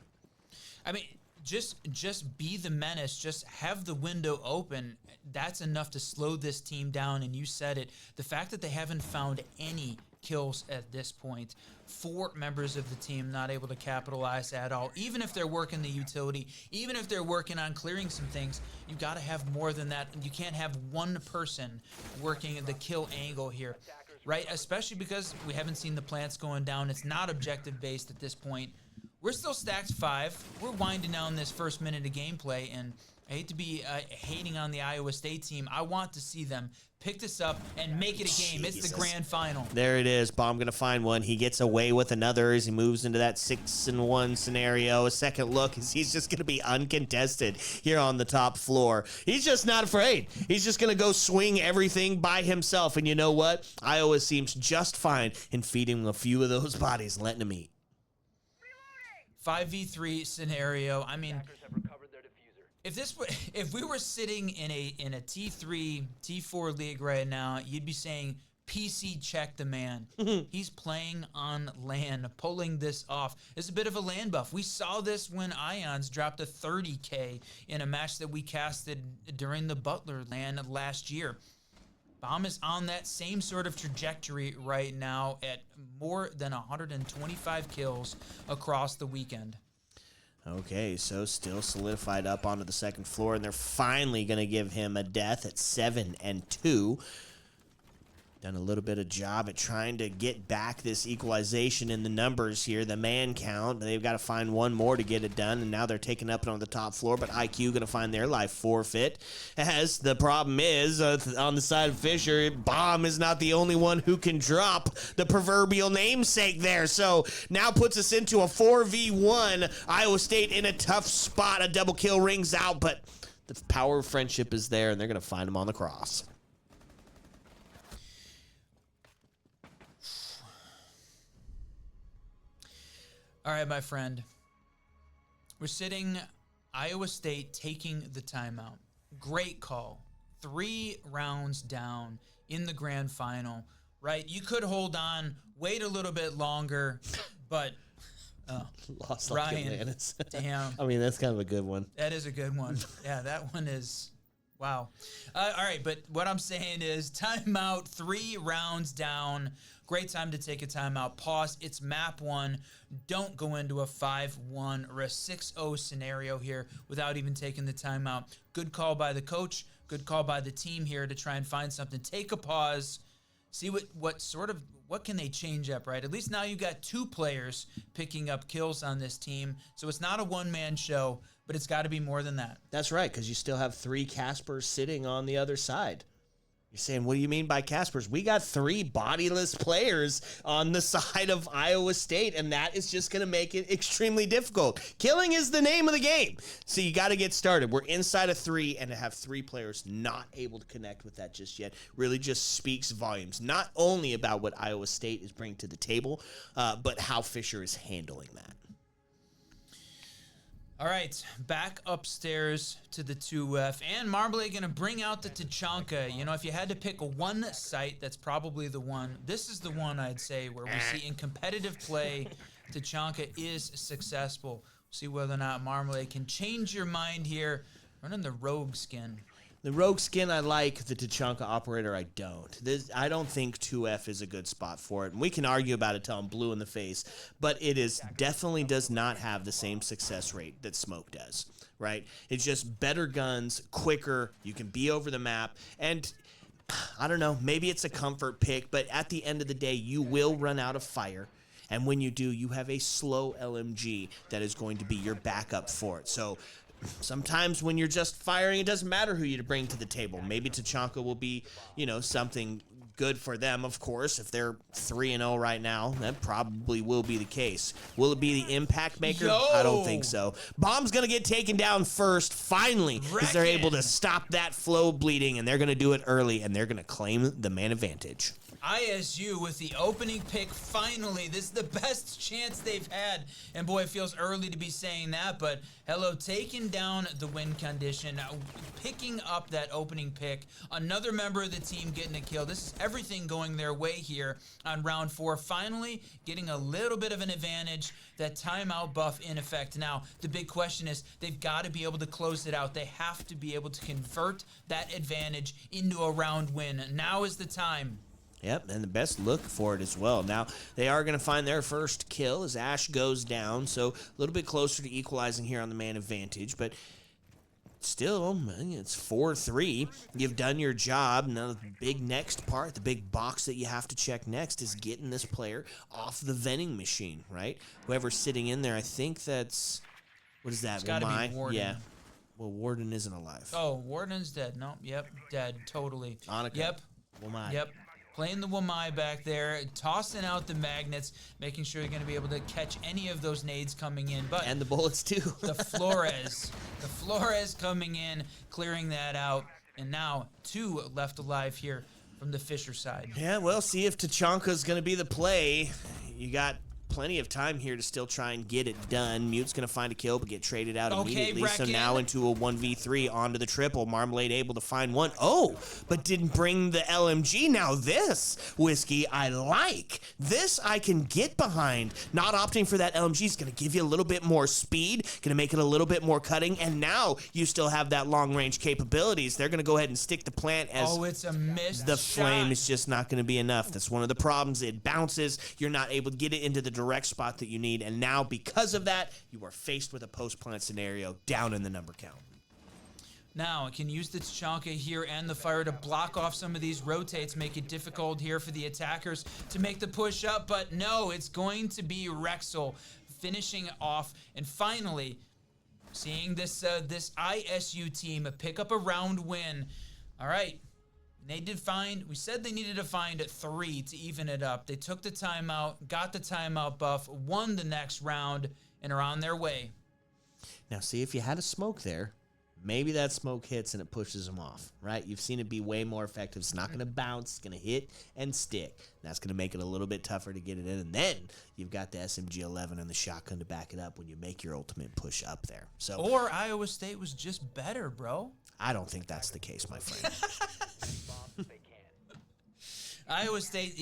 I mean, just be the menace. Just have the window open. That's enough to slow this team down. And you said it. The fact that they haven't found any kills at this point, 4 members of the team not able to capitalize at all. Even if they're working the utility, even if they're working on clearing some things, you got to have more than that. You can't have one person working the kill angle here, right? Especially because we haven't seen the plants going down. It's not objective based at this point. We're still stacked 5. We're winding down this first minute of gameplay, and I hate to be hating on the Iowa State team. I want to see them pick this up and make it a game. It's the grand final. There it is. Bomb going to find one. He gets away with another as he moves into that 6-1 scenario. A second look as he's just going to be uncontested here on the top floor. He's just not afraid. He's just going to go swing everything by himself. And you know what? Iowa seems just fine in feeding a few of those bodies and letting them eat. 5v3 scenario. I mean, Attackers have recovered their diffuser. if we were sitting in a T3, T4 league right now, you'd be saying PC check the man. He's playing on LAN, pulling this off. It's a bit of a LAN buff. We saw this when Ions dropped a 30K in a match that we casted during the Butler LAN last year. Bomb is on that same sort of trajectory right now at more than 125 kills across the weekend. Okay, so still solidified up onto the second floor, and they're finally going to give him a death at 7-2. Done a little bit of job at trying to get back this equalization in the numbers here, the man count. They've got to find one more to get it done, and now they're taking up it on the top floor, but IQ going to find their life forfeit. As the problem is, on the side of Fisher, Bomb is not the only one who can drop the proverbial namesake there. So now puts us into a 4v1. Iowa State in a tough spot. A double kill rings out, but the power of friendship is there, and they're going to find him on the cross. All right, my friend. We're sitting Iowa State taking the timeout. Great call. 3 rounds down in the grand final, right? You could hold on, wait a little bit longer, but Lost like Ryan, Atlantis. damn. I mean, that's kind of a good one. That is a good one. Yeah, that one is, wow. All right, but what I'm saying is timeout, 3 rounds down. Great time to take a timeout. Pause. It's map 1. Don't go into a 5-1 or a 6-0 scenario here without even taking the timeout. Good call by the coach. Good call by the team here to try and find something. Take a pause. See what can they change up, right? At least now you got 2 players picking up kills on this team. So it's not a one-man show, but it's got to be more than that. That's right, because you still have 3 Caspers sitting on the other side. You're saying, what do you mean by Caspers? We got 3 bodiless players on the side of Iowa State, and that is just going to make it extremely difficult. Killing is the name of the game. So you got to get started. We're inside of 3, and to have 3 players not able to connect with that just yet really just speaks volumes, not only about what Iowa State is bringing to the table, but how Fisher is handling that. All right, back upstairs to the 2F, and Marbley going to bring out the Tachanka. You know, if you had to pick one site, that's probably the one. This is the one, I'd say, where we see in competitive play, Tachanka is successful. See whether or not Marbley can change your mind here. Running the rogue skin. The rogue skin I like, the Tachanka operator I don't. I don't think 2F is a good spot for it. And we can argue about it till I'm blue in the face, but it definitely does not have the same success rate that Smoke does, right? It's just better guns, quicker, you can be over the map, and I don't know, maybe it's a comfort pick, but at the end of the day, you will run out of fire. And when you do, you have a slow LMG that is going to be your backup for it. So sometimes when you're just firing, it doesn't matter who you bring to the table. Maybe Tachanka will be, you know, something good for them, of course. If they're 3-0 right now, that probably will be the case. Will it be the impact maker? I don't think so. Bomb's gonna get taken down first, finally, because they're able to stop that flow bleeding, and they're gonna do it early, and they're gonna claim the man advantage. ISU with the opening pick, finally. This is the best chance they've had. And boy, it feels early to be saying that, but hello, taking down the win condition, picking up that opening pick, another member of the team getting a kill. This is everything going their way here on round 4. Finally getting a little bit of an advantage, that timeout buff in effect. Now, the big question is they've got to be able to close it out. They have to be able to convert that advantage into a round win. Now is the time. Yep, and the best look for it as well. Now, they are going to find their first kill as Ash goes down, so a little bit closer to equalizing here on the man advantage, but still, it's 4-3. You've done your job. Now, the big next part, the big box that you have to check next is getting this player off the vending machine, right? Whoever's sitting in there, I think that's, what is that? It's got to be Warden. Yeah. Well, Warden isn't alive. Oh, Warden's dead. No, yep, dead, totally. Annika. Yep. Wamai. Yep. Playing the Wamai back there, tossing out the magnets, making sure you're going to be able to catch any of those nades coming in. But and the bullets too. the Flores coming in, clearing that out. And now 2 left alive here from the Fisher side. Yeah, well, see if Tachanka's going to be the play. You got plenty of time here to still try and get it done. Mute's going to find a kill, but get traded out immediately. So now into a 1v3 onto the triple. Marmalade able to find one. Oh, but didn't bring the LMG. Now this, Whiskey, I like. This I can get behind. Not opting for that LMG is going to give you a little bit more speed, going to make it a little bit more cutting, and now you still have that long-range capabilities. They're going to go ahead and stick the plant as it's a missed the shot. flame is just not going to be enough. That's one of the problems. It bounces. You're not able to get it into the direct spot that you need, and now because of that, you are faced with a post-plant scenario down in the number count. Now, it can use the Tachanka here and the fire to block off some of these rotates, make it difficult here for the attackers to make the push up, but no, it's going to be Rexel finishing off, and finally, seeing this ISU team pick up a round win. All right. We said they needed to find 3 to even it up. They took the timeout, got the timeout buff, won the next round, and are on their way. Now, see, if you had a smoke there, maybe that smoke hits and it pushes them off, right? You've seen it be way more effective. It's not going to bounce. It's going to hit and stick. And that's going to make it a little bit tougher to get it in. And then you've got the SMG-11 and the shotgun to back it up when you make your ultimate push up there. So, or Iowa State was just better, bro. I don't think that's the case, my friend. Iowa State,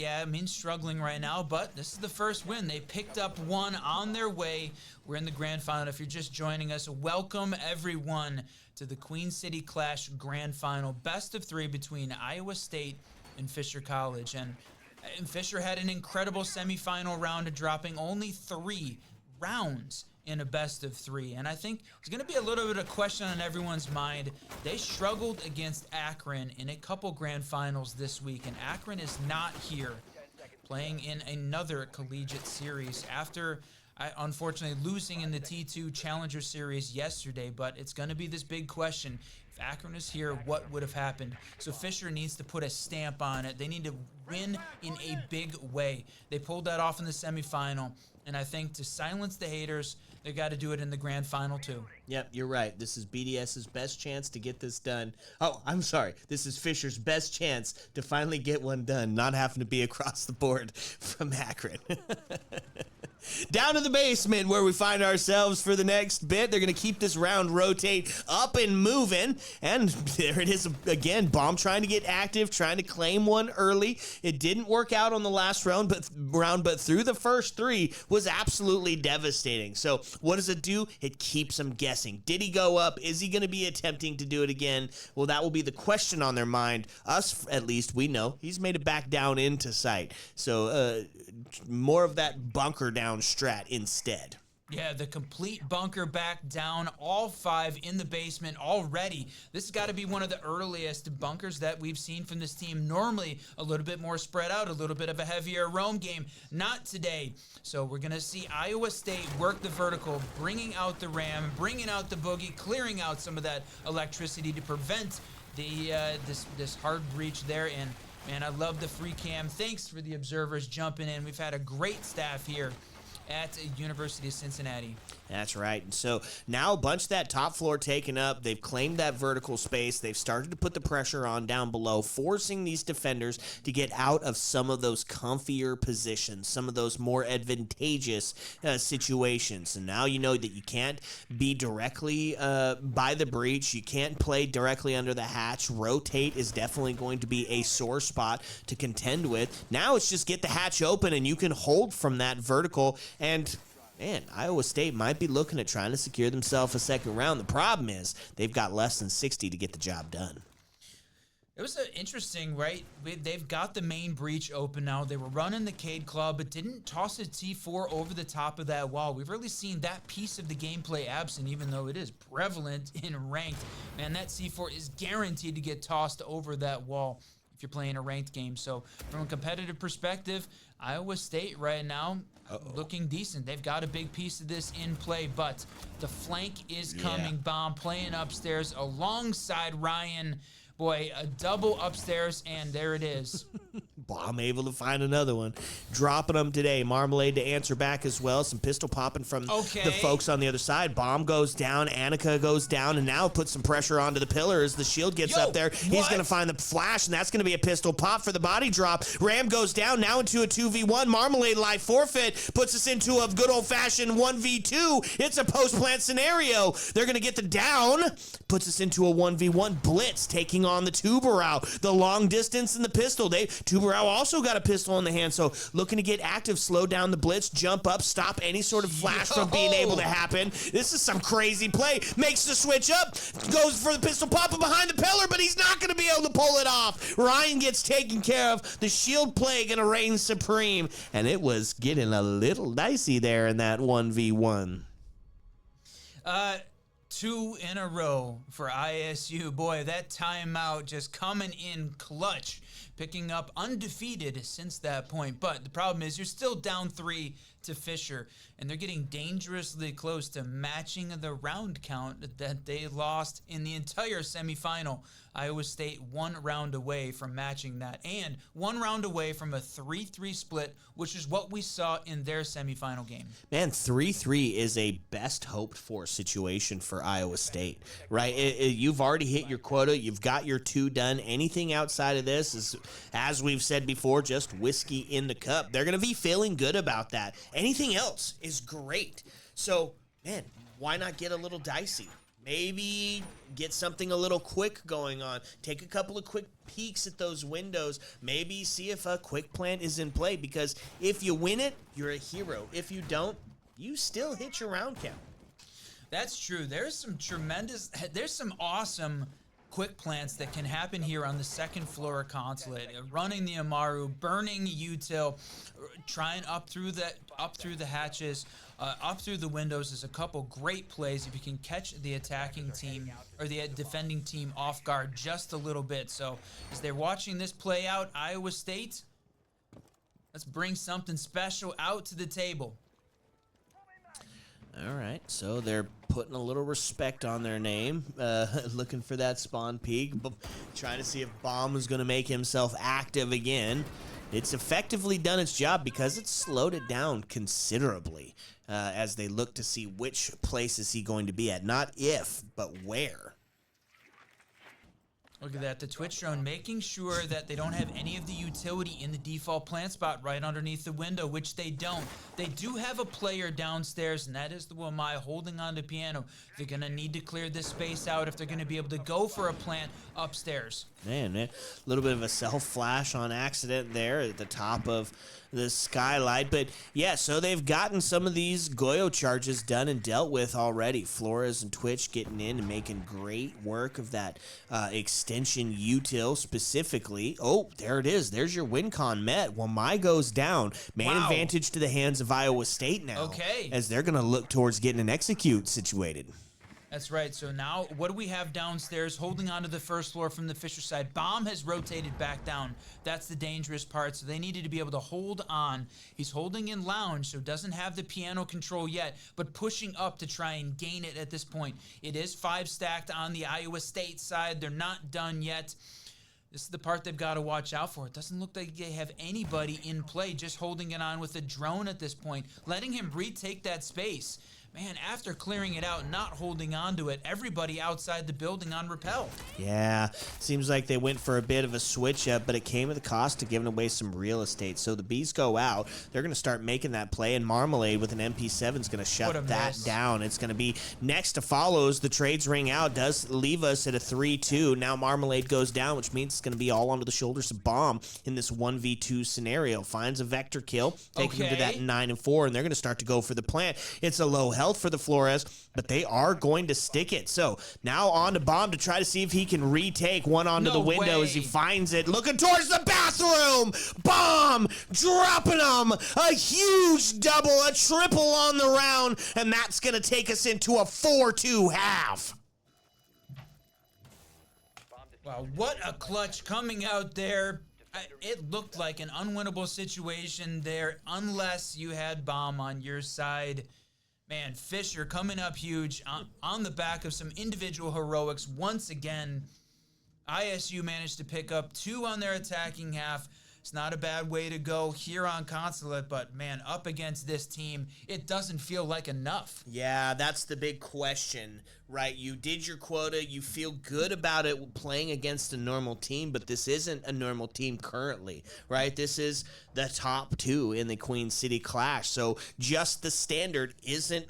struggling right now, but this is the first win. They picked up one on their way. We're in the grand final. If you're just joining us, welcome everyone to the Queen City Clash grand final. Best of 3 between Iowa State and Fisher College. And Fisher had an incredible semifinal round, dropping only 3 rounds in a best of 3. And I think it's going to be a little bit of a question on everyone's mind. They struggled against Akron in a couple grand finals this week, and Akron is not here playing in another collegiate series after unfortunately losing in the T2 Challenger Series yesterday. But it's going to be this big question. If Akron is here, what would have happened? So Fisher needs to put a stamp on it. They need to win in a big way. They pulled that off in the semifinal, and I think to silence the haters, they got to do it in the grand final too. Yep, you're right. This is BDS's best chance to get this done. Oh, I'm sorry. This is Fisher's best chance to finally get one done, not having to be across the board from Akron. Down to the basement where we find ourselves for the next bit. They're going to keep this round rotate up and moving. And there it is again. Bomb trying to get active, trying to claim one early. It didn't work out on the last round, but through the first 3 was absolutely devastating. So what does it do? It keeps them guessing. Did he go up? Is he going to be attempting to do it again? Well, that will be the question on their mind. Us, at least, we know he's made it back down into sight. So more of that bunker down strat instead. Yeah, the complete bunker back down, all 5 in the basement already. This has got to be one of the earliest bunkers that we've seen from this team. Normally, a little bit more spread out, a little bit of a heavier roam game. Not today. So we're going to see Iowa State work the vertical, bringing out the ram, bringing out the boogie, clearing out some of that electricity to prevent the this hard breach there. And, man, I love the free cam. Thanks for the observers jumping in. We've had a great staff here at University of Cincinnati. That's right. And so now a bunch of that top floor taken up. They've claimed that vertical space. They've started to put the pressure on down below, forcing these defenders to get out of some of those comfier positions, some of those more advantageous situations. And now you know that you can't be directly by the breach. You can't play directly under the hatch. Rotate is definitely going to be a sore spot to contend with. Now it's just get the hatch open and you can hold from that vertical. And man, Iowa State might be looking at trying to secure themselves a second round. The problem is they've got less than 60 to get the job done. It was interesting, right? They've got the main breach open now. They were running the Cade Claw, but didn't toss a T4 over the top of that wall. We've really seen that piece of the gameplay absent, even though it is prevalent in ranked. Man, that C4 is guaranteed to get tossed over that wall if you're playing a ranked game. So from a competitive perspective, Iowa State right now looking decent. They've got a big piece of this in play, but the flank is coming. Bomb playing upstairs alongside Ryan. Boy, a double upstairs, and there it is. Bomb able to find another one. Dropping them today. Marmalade to answer back as well. Some pistol popping from the folks on the other side. Bomb goes down. Annika goes down, and now puts some pressure onto the pillar as the shield gets up there. He's going to find the flash, and that's going to be a pistol pop for the body drop. Ram goes down now into a 2v1. Marmalade life forfeit puts us into a good old-fashioned 1v2. It's a post-plant scenario. They're going to get the down. Puts us into a 1v1 blitz, taking on the Tuberau. The long distance and the pistol. Tuberau also got a pistol in the hand, so looking to get active, slow down the blitz, jump up, stop any sort of flash from being able to happen. This is some crazy play. Makes the switch up, goes for the pistol pop behind the pillar, but he's not going to be able to pull it off. Ryan gets taken care of. The shield play going to reign supreme, and it was getting a little dicey there in that 1v1. 2 in a row for ISU. Boy, that timeout just coming in clutch, picking up undefeated since that point. But the problem is you're still down 3 to Fisher, and they're getting dangerously close to matching the round count that they lost in the entire semifinal. Iowa State 1 round away from matching that, and 1 round away from a 3-3 split, which is what we saw in their semifinal game. Man, 3-3 is a best hoped for situation for Iowa State, right? You've already hit your quota. You've got your 2 done. Anything outside of this is, as we've said before, just whiskey in the cup. They're going to be feeling good about that. Anything else is great. So, man, why not get a little dicey? Maybe get something a little quick going on. Take a couple of quick peeks at those windows. Maybe see if a quick plant is in play, because if you win it, you're a hero. If you don't, you still hit your round count. That's true. There's some awesome quick plants that can happen here on the second floor of Consulate. Running the Amaru, burning util, trying up through the hatches, up through the windows is a couple great plays if you can catch the attacking team or the defending team off guard just a little bit. So as they're watching this play out, Iowa State, let's bring something special out to the table. All right, so they're putting a little respect on their name, looking for that spawn peak, trying to see if Bomb is going to make himself active again. It's effectively done its job because it's slowed it down considerably as they look to see which place is he going to be at. Not if, but where. Look at that, the Twitch drone making sure that they don't have any of the utility in the default plant spot right underneath the window, which they don't. They do have a player downstairs, and that is the Wamai holding on to piano. They're going to need to clear this space out if they're going to be able to go for a plant upstairs. Man, a little bit of a self-flash on accident there at the top of the skylight. But yeah, so they've gotten some of these Goyo charges done and dealt with already. Flores and Twitch getting in and making great work of that extension util specifically. Oh, there it is. There's your win con met. Wamai goes down. Main advantage to the hands of Iowa State now. Okay. As they're going to look towards getting an execute situated. That's right. So now, what do we have downstairs holding on to the first floor from the Fisher side? Bomb has rotated back down. That's the dangerous part. So they needed to be able to hold on. He's holding in lounge, so doesn't have the piano control yet, but pushing up to try and gain it at this point. It is 5 stacked on the Iowa State side. They're not done yet. This is the part they've got to watch out for. It doesn't look like they have anybody in play, just holding it on with a drone at this point, letting him retake that space. Man, after clearing it out, not holding on to it, everybody outside the building on rappel. Yeah, seems like they went for a bit of a switch up, but it came at the cost of giving away some real estate. So the Bees go out. They're going to start making that play, and Marmalade with an MP7 is going to shut that down. It's going to be next to follows. The trades ring out, does leave us at a 3-2. Now Marmalade goes down, which means it's going to be all onto the shoulders of Bomb in this 1v2 scenario. Finds a vector kill, taking him to that 9-4, and they're going to start to go for the plant. It's a low health for the Flores, but they are going to stick it. So now on to Bomb to try to see if he can retake one onto the window as he finds it. Looking towards the bathroom. Bomb dropping him. A huge double, a triple on the round, and that's going to take us into a 4-2 half. Wow, what a clutch coming out there. It looked like an unwinnable situation there unless you had Bomb on your side. Man, Fisher coming up huge on the back of some individual heroics. Once again, ISU managed to pick up 2 on their attacking half. It's not a bad way to go here on Consulate, but man, up against this team, it doesn't feel like enough. Yeah, that's the big question, right? You did your quota, you feel good about it playing against a normal team, but this isn't a normal team currently, right? This is the top 2 in the Queen City Clash, so just the standard isn't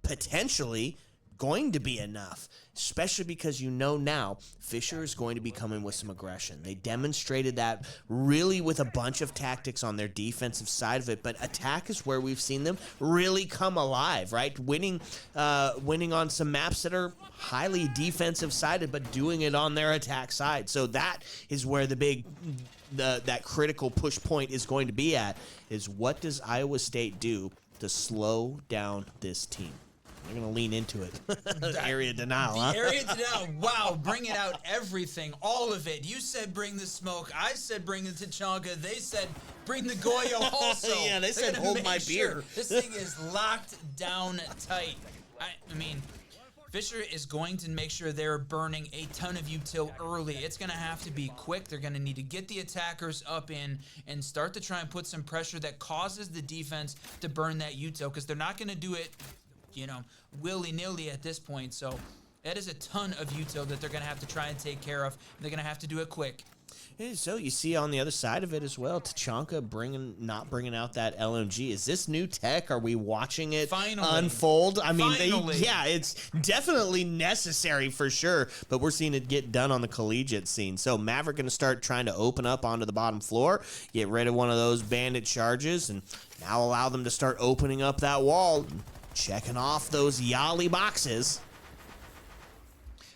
potentially going to be enough, especially because you know now Fisher is going to be coming with some aggression. They demonstrated that really with a bunch of tactics on their defensive side of it, but attack is where we've seen them really come alive, right? Winning on some maps that are highly defensive sided, but doing it on their attack side. So that is where that critical push point is going to be at, is what does Iowa State do to slow down this team? They're going to lean into it. Area denial, huh? Area denial. Wow, bringing out everything, all of it. You said bring the smoke. I said bring the Tachanka. They said bring the Goyo also. Yeah, they said hold my beer. This thing is locked down tight. I mean, Fisher is going to make sure they're burning a ton of util early. It's going to have to be quick. They're going to need to get the attackers up in and start to try and put some pressure that causes the defense to burn that util, because they're not going to do it, willy-nilly at this point. So that is a ton of util that they're going to have to try and take care of. They're going to have to do it quick. So you see on the other side of it as well, Tachanka not bringing out that LMG. Is this new tech? Are we watching it unfold? I mean, it's definitely necessary for sure, but we're seeing it get done on the collegiate scene. So Maverick going to start trying to open up onto the bottom floor, get rid of one of those bandit charges, and now allow them to start opening up that wall, checking off those Yali boxes.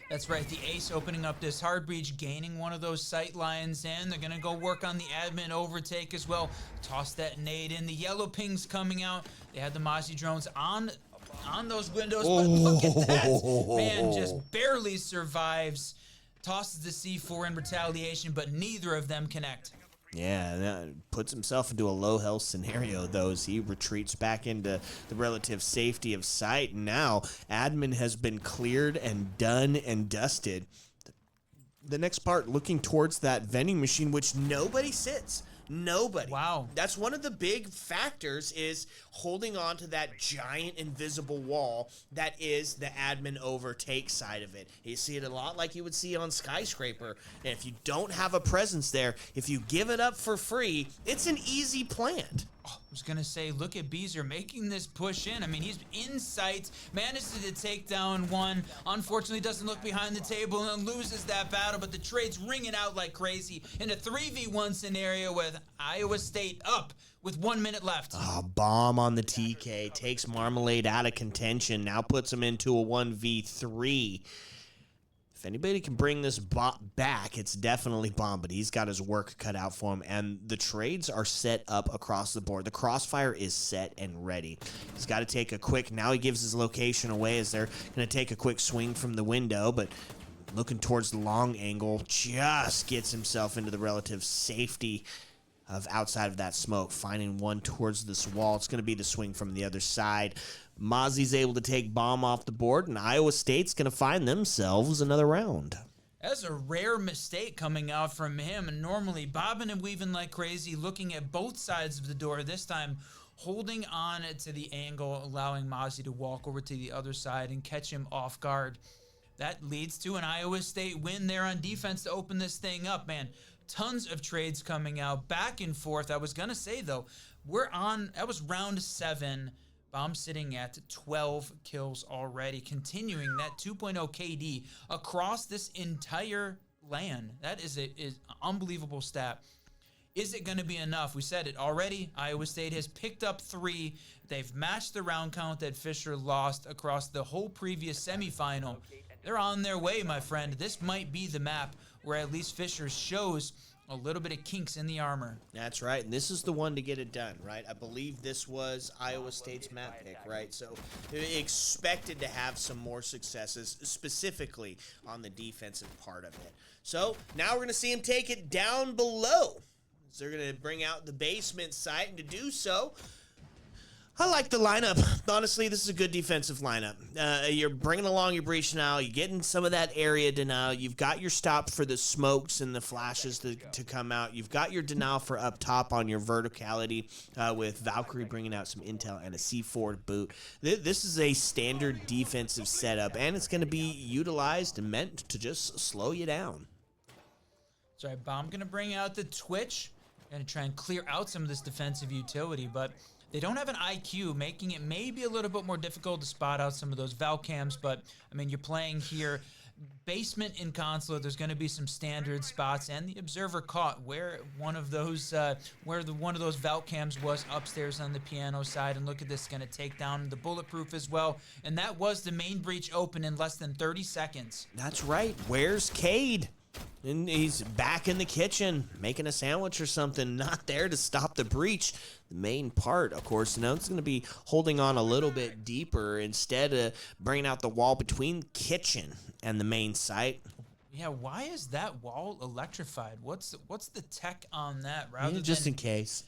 That's right, the Ace opening up this hard breach, gaining one of those sight lines, and they're going to go work on the admin overtake as well. Toss that nade in. The yellow ping's coming out. They had the Mozzie drones on those windows, but look at that. Man just barely survives. Tosses the C4 in retaliation, but neither of them connect. Yeah, that puts himself into a low health scenario, though, as he retreats back into the relative safety of sight. Now, admin has been cleared and done and dusted. The next part, looking towards that vending machine, which nobody sits. Nobody. Wow. That's one of the big factors, is holding on to that giant invisible wall that is the admin overtake side of it. You see it a lot like you would see on Skyscraper. And if you don't have a presence there, if you give it up for free, it's an easy plant. I was going to say, look at Beezer making this push in. I mean, he's in sight, manages to take down one. Unfortunately, doesn't look behind the table and loses that battle, but the trade's ringing out like crazy in a 3v1 scenario with Iowa State up with 1 minute left. Oh, bomb on the TK. Takes Marmalade out of contention. Now puts him into a 1v3. If anybody can bring this back, it's definitely Bomb, but he's got his work cut out for him, and the trades are set up across the board. The crossfire is set and ready. He's got to take a quick, now he gives his location away as they're going to take a quick swing from the window, but looking towards the long angle, just gets himself into the relative safety of outside of that smoke, finding one towards this wall. It's going to be the swing from the other side. Mozzie's able to take Bomb off the board, and Iowa State's going to find themselves another round. That's a rare mistake coming out from him, and normally bobbing and weaving like crazy, looking at both sides of the door, this time holding on to the angle, allowing Mozzie to walk over to the other side and catch him off guard. That leads to an Iowa State win there on defense to open this thing up, man. Tons of trades coming out, back and forth. I was going to say, though, that was round 7. Bomb sitting at 12 kills already, continuing that 2.0 KD across this entire LAN. That is an unbelievable stat. Is it going to be enough? We said it already. Iowa State has picked up 3. They've matched the round count that Fisher lost across the whole previous semifinal. They're on their way, my friend. This might be the map where at least Fisher shows a little bit of kinks in the armor. That's right, and this is the one to get it done, right? I believe this was Iowa State's map pick, right? So expected to have some more successes, specifically on the defensive part of it. So now we're going to see him take it down below. So they're going to bring out the basement site, and to do so, I like the lineup. Honestly, this is a good defensive lineup. You're bringing along your breach now. You're getting some of that area denial. You've got your stop for the smokes and the flashes to come out. You've got your denial for up top on your verticality with Valkyrie bringing out some intel and a C4 to boot. This is a standard defensive setup, and it's going to be utilized and meant to just slow you down. That's right, Bomb going to bring out the Twitch. Going to try and clear out some of this defensive utility, but they don't have an IQ, making it maybe a little bit more difficult to spot out some of those Val cams, but, I mean, you're playing here basement in console. There's going to be some standard spots, and the observer caught where one of those Val cams was upstairs on the piano side, and look at this, going to take down the bulletproof as well, and that was the main breach open in less than 30 seconds. That's right. Where's Cade? And he's back in the kitchen making a sandwich or something, not there to stop the breach. The main part, of course, now it's going to be holding on a little bit deeper instead of bringing out the wall between kitchen and the main site. Yeah, why is that wall electrified? What's the tech on that? Rather just in case.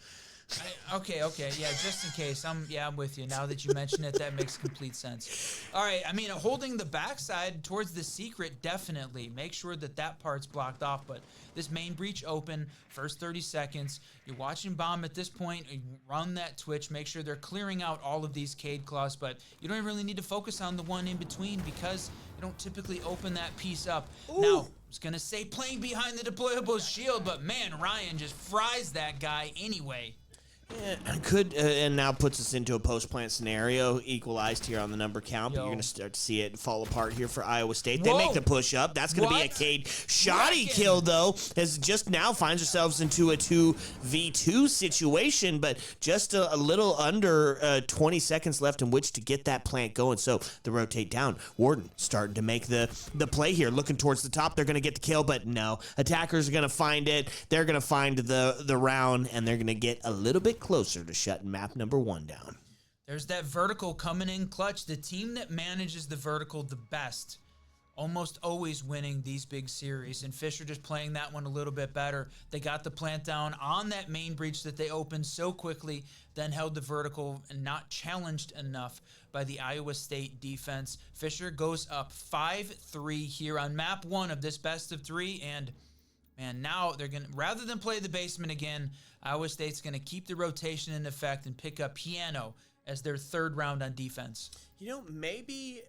Okay, yeah, just in case. I'm with you. Now that you mention it, that makes complete sense. All right, I mean, holding the backside towards the secret, definitely. Make sure that part's blocked off, but this main breach open, first 30 seconds. You're watching Bomb at this point. You run that Twitch, make sure they're clearing out all of these Cade claws, but you don't really need to focus on the one in between because you don't typically open that piece up. Ooh. Now, I was going to say playing behind the deployable shield, but man, Ryan just fries that guy anyway. Yeah, and now puts us into a post-plant scenario, equalized here on the number count, but you're going to start to see it fall apart here for Iowa State. They make the push up. That's going to be a Cade shoddy kill, though, as just now finds ourselves into a 2v2 situation, but just a little under 20 seconds left in which to get that plant going. So the rotate down. Warden starting to make the play here, looking towards the top. They're going to get the kill, but no. Attackers are going to find it. They're going to find the round, and they're going to get a little bit closer to shutting map number 1 down. There's that vertical coming in clutch. The team that manages the vertical the best, almost always winning these big series. And Fisher just playing that one a little bit better. They got the plant down on that main breach that they opened so quickly, then held the vertical and not challenged enough by the Iowa State defense. Fisher goes up 5-3 here on map 1 of this best of 3, and man, now they're going to, rather than play the basement again, Iowa State's going to keep the rotation in effect and pick up piano as their third round on defense. You know, maybe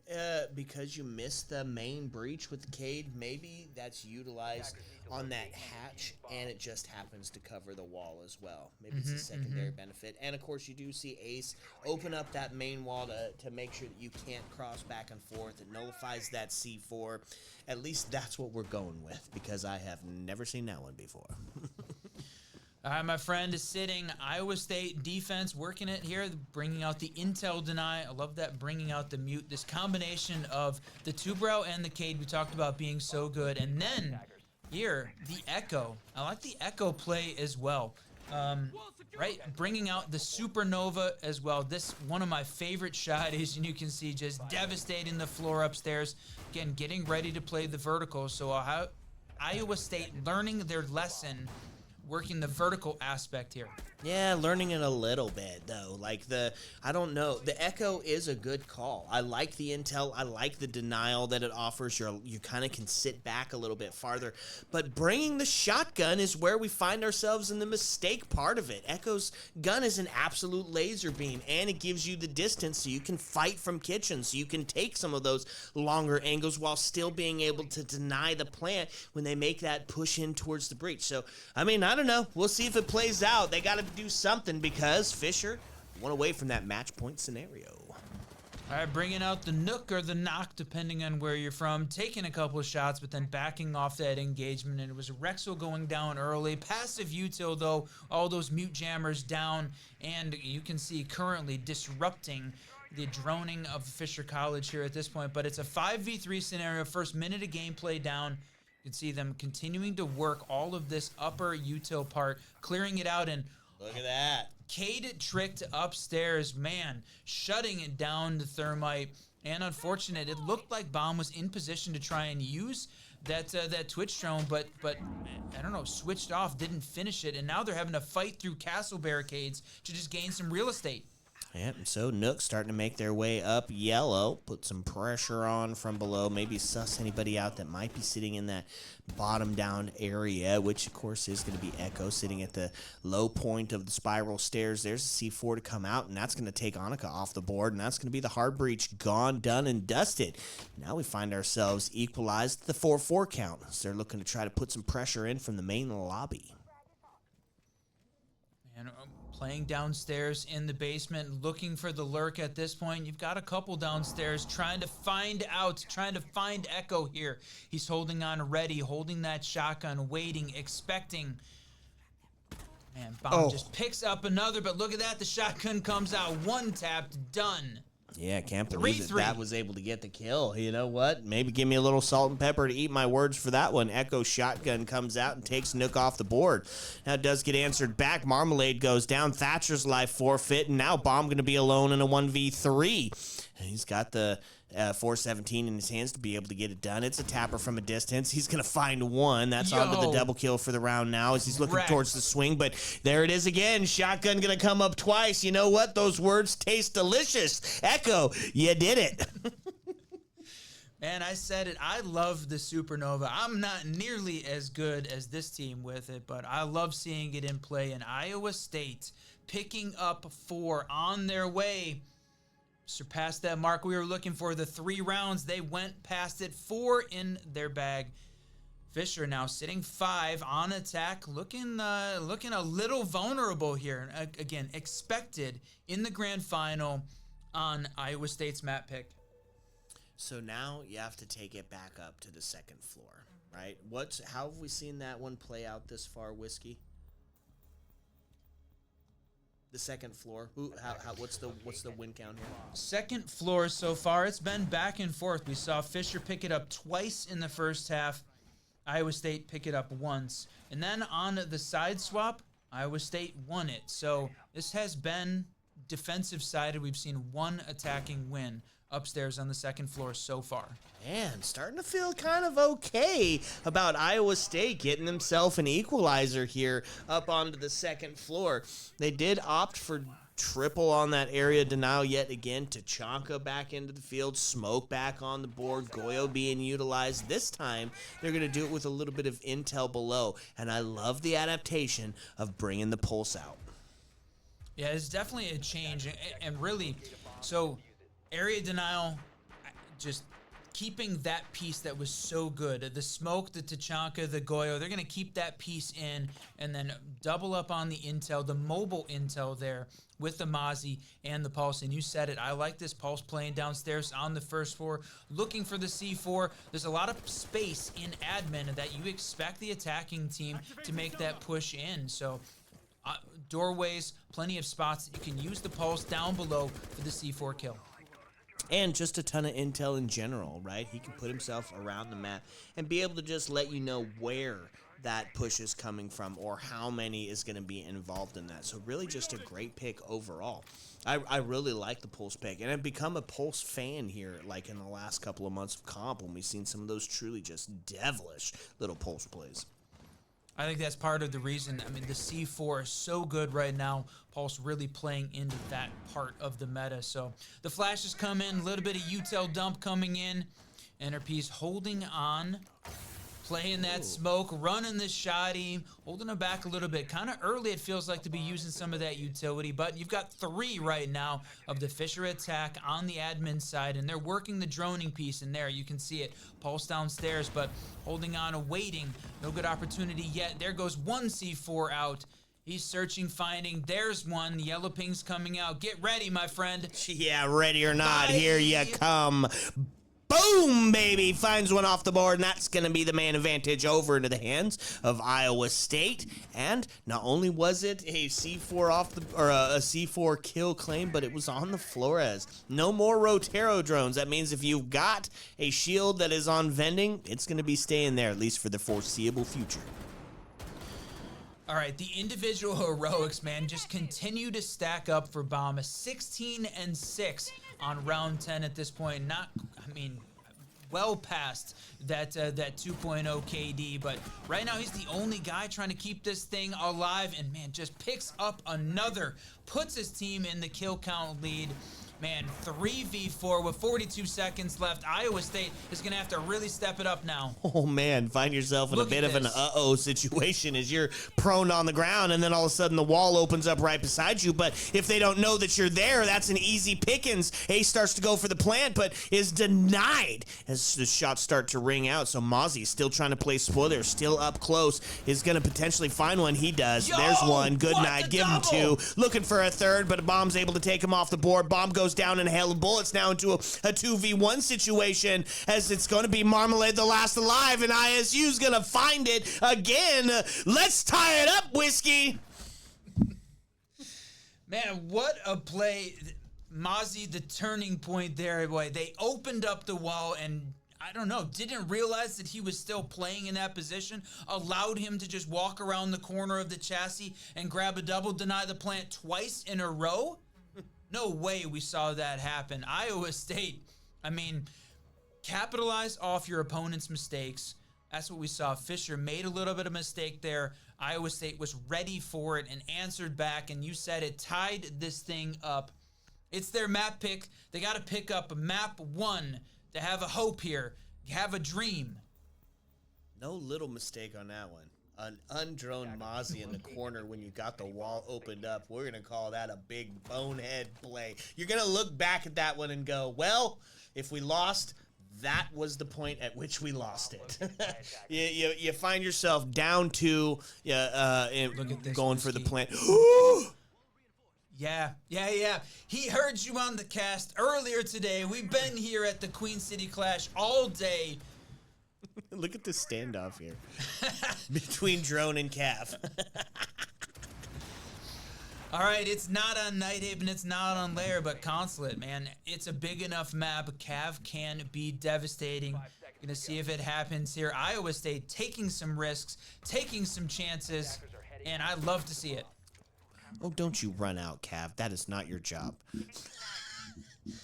because you missed the main breach with the Cade, maybe that's utilized on that hatch, and it just happens to cover the wall as well. Maybe it's a secondary benefit. And, of course, you do see Ace open up that main wall to make sure that you can't cross back and forth. It nullifies that C4. At least that's what we're going with, because I have never seen that one before. All right, my friend is sitting. Iowa State defense working it here, bringing out the intel deny. I love that, bringing out the mute. This combination of the two-brow and the Cade we talked about being so good. And then here, the Echo. I like the Echo play as well. Right, bringing out the Supernova as well. This one of my favorite shotties, and you can see just devastating the floor upstairs. Again, getting ready to play the vertical. So Iowa State learning their lesson, working the vertical aspect here. Yeah, learning it a little bit, though. Like, I don't know. The Echo is a good call. I like the intel. I like the denial that it offers. You kind of can sit back a little bit farther. But bringing the shotgun is where we find ourselves in the mistake part of it. Echo's gun is an absolute laser beam, and it gives you the distance so you can fight from kitchen, so you can take some of those longer angles while still being able to deny the plant when they make that push in towards the breach. So, I mean, I don't know. We'll see if it plays out. They got to do something because Fisher went away from that match point scenario. All right, bringing out the Nook or the Knock, depending on where you're from, taking a couple of shots, but then backing off that engagement. And it was Rexel going down early. Passive util, though, all those mute jammers down. And you can see currently disrupting the droning of Fisher College here at this point. But it's a 5v3 scenario. First minute of gameplay down. You can see them continuing to work all of this upper util part, clearing it out, and look at that. Cade tricked upstairs, man, shutting it down the thermite. And unfortunate, it looked like Bomb was in position to try and use that Twitch drone, but I don't know, switched off, didn't finish it, and now they're having to fight through castle barricades to just gain some real estate. Yep, and so Nook starting to make their way up yellow, put some pressure on from below, maybe suss anybody out that might be sitting in that bottom down area, which of course is going to be Echo sitting at the low point of the spiral stairs. There's a C4 to come out, and that's going to take Annika off the board, and that's going to be the hard breach gone, done, and dusted. Now we find ourselves equalized the 4-4 count, so they're looking to try to put some pressure in from the main lobby. And playing downstairs in the basement, looking for the lurk at this point. You've got a couple downstairs trying to find Echo here. He's holding on ready, holding that shotgun, waiting, expecting. Man, Bomb just picks up another, but look at that. The shotgun comes out, one tapped, done. Yeah, can't believe that was able to get the kill. You know what? Maybe give me a little salt and pepper to eat my words for that one. Echo shotgun comes out and takes Nook off the board. Now it does get answered back. Marmalade goes down. Thatcher's life forfeit. And now Bomb going to be alone in a 1v3. And he's got the 417 in his hands to be able to get it done. It's a tapper from a distance. He's going to find one. That's onto the double kill for the round now as he's looking towards the swing. But there it is again. Shotgun going to come up twice. You know what? Those words taste delicious. Echo, you did it. Man, I said it. I love the Supernova. I'm not nearly as good as this team with it, but I love seeing it in play. And Iowa State picking up 4 on their way. Surpassed that mark we were looking for. The 3 rounds, they went past it. 4 in their bag. Fisher now sitting 5 on attack, looking a little vulnerable here. Again, expected in the grand final on Iowa State's map pick. So now you have to take it back up to the second floor, right? How have we seen that one play out this far, Whiskey? The second floor. What's the win count here? Second floor so far, it's been back and forth. We saw Fisher pick it up twice in the first half. Iowa State pick it up once. And then on the side swap, Iowa State won it. So this has been defensive-sided. We've seen one attacking win upstairs on the second floor so far. Man, starting to feel kind of okay about Iowa State getting themselves an equalizer here up onto the second floor. They did opt for triple on that area denial yet again. Tachanka back into the field, Smoke back on the board, Goyo being utilized. This time, they're going to do it with a little bit of intel below, and I love the adaptation of bringing the pulse out. Yeah, it's definitely a change, and really, so area denial, just keeping that piece that was so good. The smoke, the Tachanka, the Goyo, they're going to keep that piece in and then double up on the intel, the mobile intel there with the Mozzie and the Pulse. And you said it, I like this Pulse playing downstairs on the first floor, looking for the C4. There's a lot of space in admin that you expect the attacking team to make that push in. So doorways, plenty of spots that you can use the Pulse down below for the C4 kill. And just a ton of intel in general, right? He can put himself around the map and be able to just let you know where that push is coming from or how many is going to be involved in that. So really just a great pick overall. I really like the Pulse pick, and I've become a Pulse fan here like in the last couple of months of comp when we've seen some of those truly just devilish little Pulse plays. I think that's part of the reason. I mean, the C4 is so good right now. Pulse really playing into that part of the meta. So the flashes come in, a little bit of util dump coming in. NRP's holding on, playing that smoke, running the shoddy, holding him back a little bit. Kind of early, it feels like, to be using some of that utility, but you've got 3 right now of the Fisher attack on the admin side, and they're working the droning piece in there. You can see it. Pulse downstairs, but holding on, waiting. No good opportunity yet. There goes one C4 out. He's searching, finding. There's one. The yellow ping's coming out. Get ready, my friend. Yeah, ready or not, here you come. Boom, baby, finds one off the board, and that's going to be the man advantage over into the hands of Iowa State. And not only was it a C4 off the, or a C4 kill claim, but it was on the Flores. No more Rotero drones. That means if you've got a shield that is on vending, it's going to be staying there, at least for the foreseeable future. All right, the individual heroics, man, just continue to stack up for Bama. 16-6 on round 10 at this point. Not, I mean, well past that 2.0 KD, but right now he's the only guy trying to keep this thing alive, and man, just picks up another, puts his team in the kill count lead. Man, 3v4 with 42 seconds left. Iowa State is going to have to really step it up now. Oh, man, find yourself in a bit of an uh-oh situation as you're prone on the ground, and then all of a sudden the wall opens up right beside you. But if they don't know that you're there, that's an easy pickings. Ace starts to go for the plant, but is denied as the shots start to ring out. So Mozzie still trying to play spoiler, still up close, is going to potentially find one. He does. There's one. Good night. Give him 2. Looking for a third, but a bomb's able to take him off the board. Bomb goes down in a hail of bullets now into a 2v1 situation as it's going to be Marmalade the last alive, and ISU's going to find it again. Let's tie it up, Whiskey. Man, what a play. Mozzie, the turning point there, boy. They opened up the wall and I don't know, didn't realize that he was still playing in that position, allowed him to just walk around the corner of the chassis and grab a double, deny the plant twice in a row. No way we saw that happen. Iowa State, I mean, capitalize off your opponent's mistakes. That's what we saw. Fisher made a little bit of mistake there. Iowa State was ready for it and answered back, and you said it, tied this thing up. It's their map pick. They got to pick up map 1 to have a hope here, have a dream. No little mistake on that one. An undroned Mozzie in the corner when you got the wall opened up. We're going to call that a big bonehead play. You're going to look back at that one and go, well, if we lost, that was the point at which we lost it. you find yourself down 2, going for the plant. Yeah. He heard you on the cast earlier today. We've been here at the Queen City Clash all day. Look at this standoff here between Drone and Cav. All right, it's not on Nighthaven, it's not on Lair, but Consulate, man, it's a big enough map. Cav can be devastating. Gonna see if it happens here. Iowa State taking some risks, taking some chances, and I love to see it. Oh, don't you run out, Cav. That is not your job.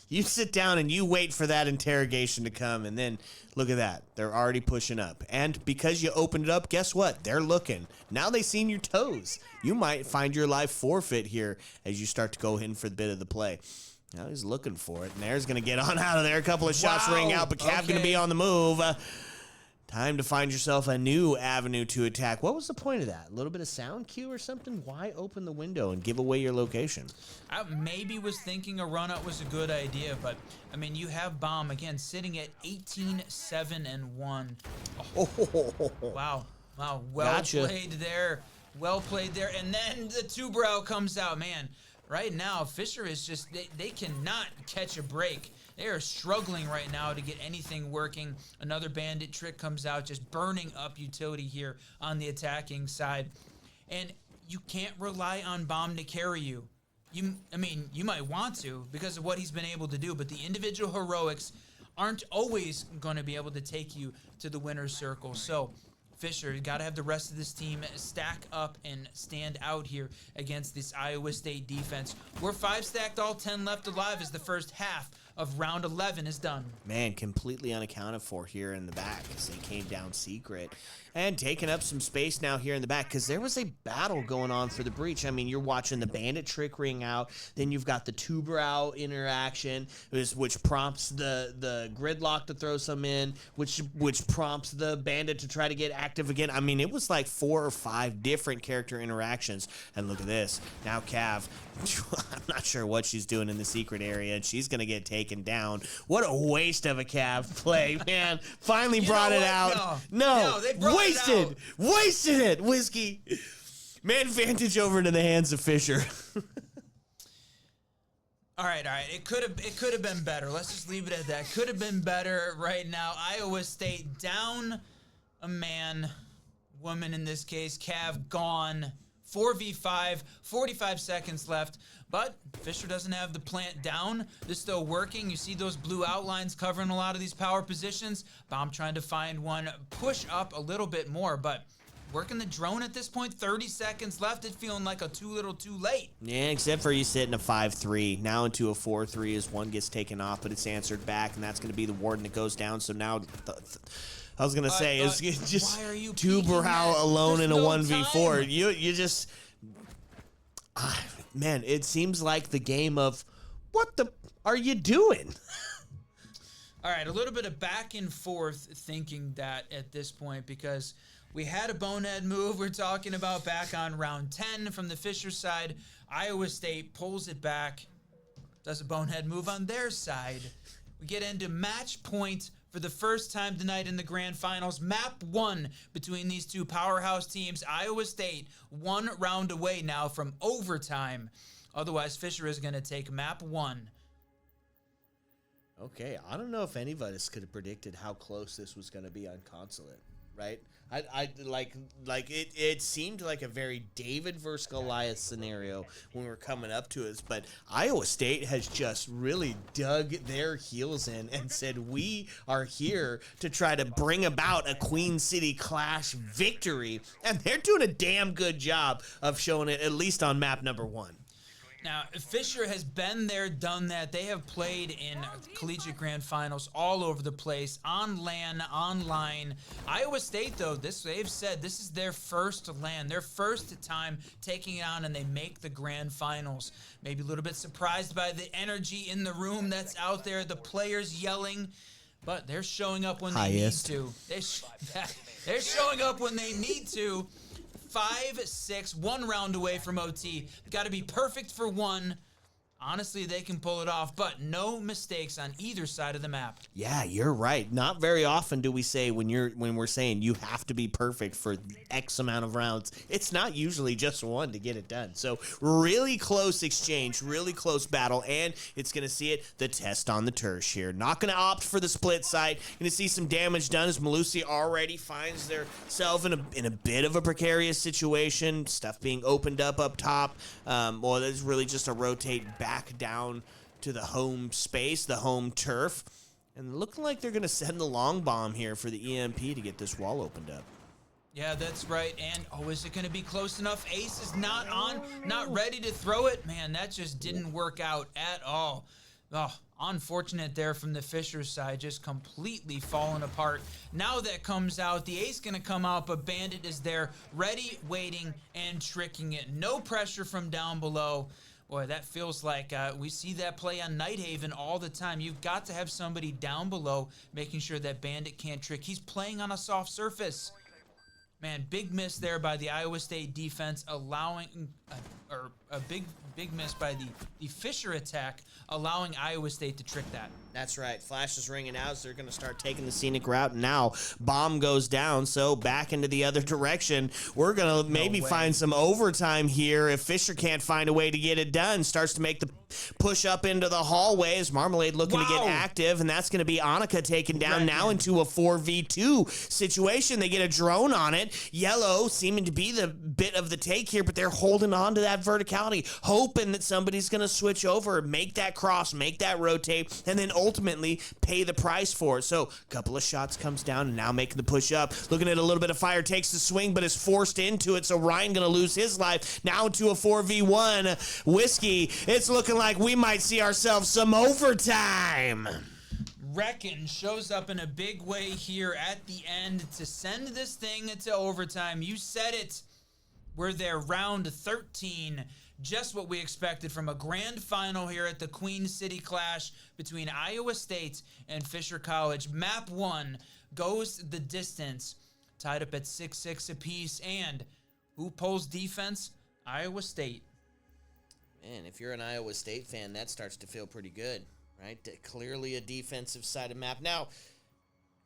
You sit down and you wait for that interrogation to come, and then look at that. They're already pushing up. And because you opened it up, guess what? They're looking. Now they've seen your toes. You might find your life forfeit here as you start to go in for the bit of the play. Now he's looking for it. And there's going to get on out of there. A couple of shots ring out, but Cav going to be on the move. Time to find yourself a new avenue to attack. What was the point of that? A little bit of sound cue or something? Why open the window and give away your location? I maybe was thinking a run up was a good idea, but I mean, you have Bomb again sitting at 18, 7, and 1. Oh, wow. Well Gotcha. played there. Well played there. And then the two-brow comes out. Man, right now, Fisher is just, they cannot catch a break. They are struggling right now to get anything working. Another bandit trick comes out, just burning up utility here on the attacking side. And you can't rely on Bomb to carry you. I mean, you might want to because of what he's been able to do, but the individual heroics aren't always going to be able to take you to the winner's circle. So Fisher, you got to have the rest of this team stack up and stand out here against this Iowa State defense. We're 5 stacked, all 10 left alive as the first half of round 11 is done. Man, completely unaccounted for here in the back as they came down secret and taking up some space now here in the back because there was a battle going on for the breach. I mean, you're watching the bandit trick ring out, then you've got the two-brow interaction, which prompts the gridlock to throw some in, which prompts the bandit to try to get active again. I mean, it was like 4 or 5 different character interactions. And look at this. Now Cav, I'm not sure what she's doing in the secret area, and she's going to get taken down. What a waste of a Cav play, man. Finally brought it out. No, they brought wasted. it out. Wasted it, Whiskey. Man, advantage over into the hands of Fisher. All right. It could have been better. Let's just leave it at that. Could have been better right now. Iowa State down a man, woman in this case, Cav gone. 4v5, 45 seconds left, but Fisher doesn't have the plant down. They're still working. You see those blue outlines covering a lot of these power positions. Bomb trying to find one, push up a little bit more, but working the drone at this point, 30 seconds left. It's feeling like a too little too late. Yeah, except for you sit in a 5-3. Now into a 4-3 as one gets taken off, but it's answered back, and that's going to be the warden that goes down. So now I was gonna say it's just two-brow alone in a 1v4. You just man, it seems like the game of what the are you doing? All right, a little bit of back and forth thinking that at this point because we had a bonehead move we're talking about back on round 10 from the Fisher side. Iowa State pulls it back, does a bonehead move on their side. We get into match point for the first time tonight in the grand finals. Map 1 between these two powerhouse teams. Iowa State 1 round away now from overtime. Otherwise, Fisher is going to take map 1. Okay, I don't know if any of us could have predicted how close this was going to be on Consulate, right? I like it seemed like a very David versus Goliath scenario when we were coming up to it, but Iowa State has just really dug their heels in and said, we are here to try to bring about a Queen City Clash victory, and they're doing a damn good job of showing it, at least on map number 1. Now, Fisher has been there, done that. They have played in collegiate grand finals all over the place, on LAN, online. Iowa State, though, they've said this is their first LAN, their first time taking it on, and they make the grand finals. Maybe a little bit surprised by the energy in the room that's out there, the players yelling, but they're showing up when they need to. They're showing up when they need to. 5-6, 1 round away from OT. Got to be perfect for 1. Honestly, they can pull it off, but no mistakes on either side of the map. Yeah, you're right. Not very often do we say when we're saying you have to be perfect for X amount of rounds. It's not usually just 1 to get it done. So really close exchange, really close battle, and it's going to see it, the test on the Tersh here. Not going to opt for the split side. Going to see some damage done as Malusi already finds themselves in a bit of a precarious situation. Stuff being opened up top. Well, that's really just a rotate back down to the home space, the home turf, and looking like they're going to send the long bomb here for the EMP to get this wall opened up. Yeah, that's right. And is it going to be close enough? Ace is not on, not ready to throw it. Man, that just didn't work out at all. Oh, unfortunate there from the Fisher side, just completely falling apart. Now that comes out, the ace going to come out, but Bandit is there, ready, waiting, and tricking it. No pressure from down below. Boy, that feels like we see that play on Nighthaven all the time. You've got to have somebody down below making sure that Bandit can't trick. He's playing on a soft surface. Man, big miss there by the Iowa State defense, allowing, or a big miss by the Fisher attack, allowing Iowa State to trick that. That's right. Flash is ringing out, so they're going to start taking the scenic route. Now, bomb goes down, so back into the other direction. We're going to maybe find some overtime here if Fisher can't find a way to get it done. Starts to make the push up into the hallways. Marmalade looking to get active, and that's going to be Annika taken down now into a 4v2 situation. They get a drone on it. Yellow seeming to be the bit of the take here, but they're holding on to that verticality, hoping that somebody's going to switch over, make that cross, make that rotate, and then ultimately pay the price for it. So a couple of shots comes down and now making the push up. Looking at a little bit of fire, takes the swing, but is forced into it. So Ryan going to lose his life. Now into a 4v1. Whiskey, it's looking like we might see ourselves some overtime. Reckon shows up in a big way here at the end to send this thing into overtime. You said it. We're there, round 13. Just what we expected from a grand final here at the Queen City Clash between Iowa State and Fisher College. Map 1 goes the distance, tied up at 6-6 apiece. And who pulls defense? Iowa State. Man, if you're an Iowa State fan, that starts to feel pretty good, right? Clearly a defensive side of map. Now,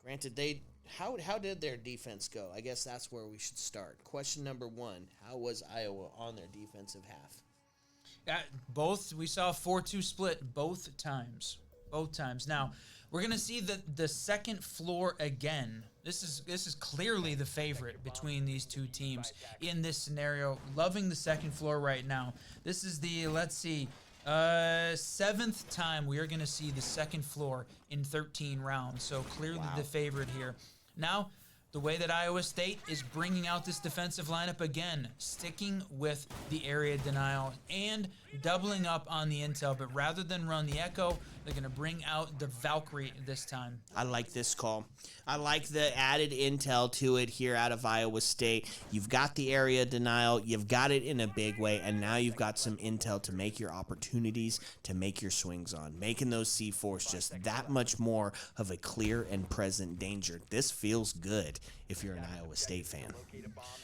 granted, how did their defense go? I guess that's where we should start. Question number 1, how was Iowa on their defensive half? We saw a 4-2 split both times. Now, we're going to see the second floor again. This is clearly the favorite between these two teams in this scenario. Loving the second floor right now. This is the, let's see, 7th time we are going to see the second floor in 13 rounds. So clearly the favorite here. Now, the way that Iowa State is bringing out this defensive lineup again, sticking with the area denial and doubling up on the intel, but rather than run the Echo, they're going to bring out the Valkyrie this time. I like this call. I like the added intel to it here out of Iowa State. You've got the area denial, you've got it in a big way, and now you've got some intel to make your opportunities, to make your swings on, making those C4s just that much more of a clear and present danger. This feels good if you're an Iowa State fan.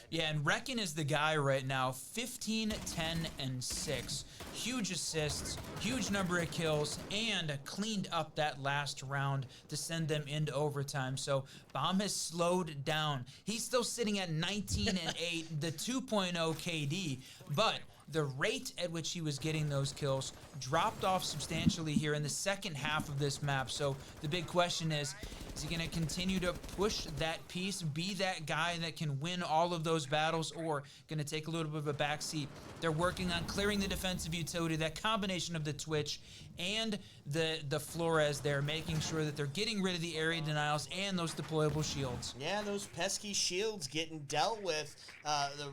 Yeah, and Reckon is the guy right now, 15, 10, and 6. Huge assists, huge number of kills, and cleaned up that last round to send them into overtime. So Bomb has slowed down. He's still sitting at 19 and 8, the 2.0 KD, but the rate at which he was getting those kills dropped off substantially here in the second half of this map. So the big question is he going to continue to push that piece, be that guy that can win all of those battles, or going to take a little bit of a backseat? They're working on clearing the defensive utility, that combination of the Twitch and the Flores there, making sure that they're getting rid of the area denials and those deployable shields. Yeah, those pesky shields getting dealt with. The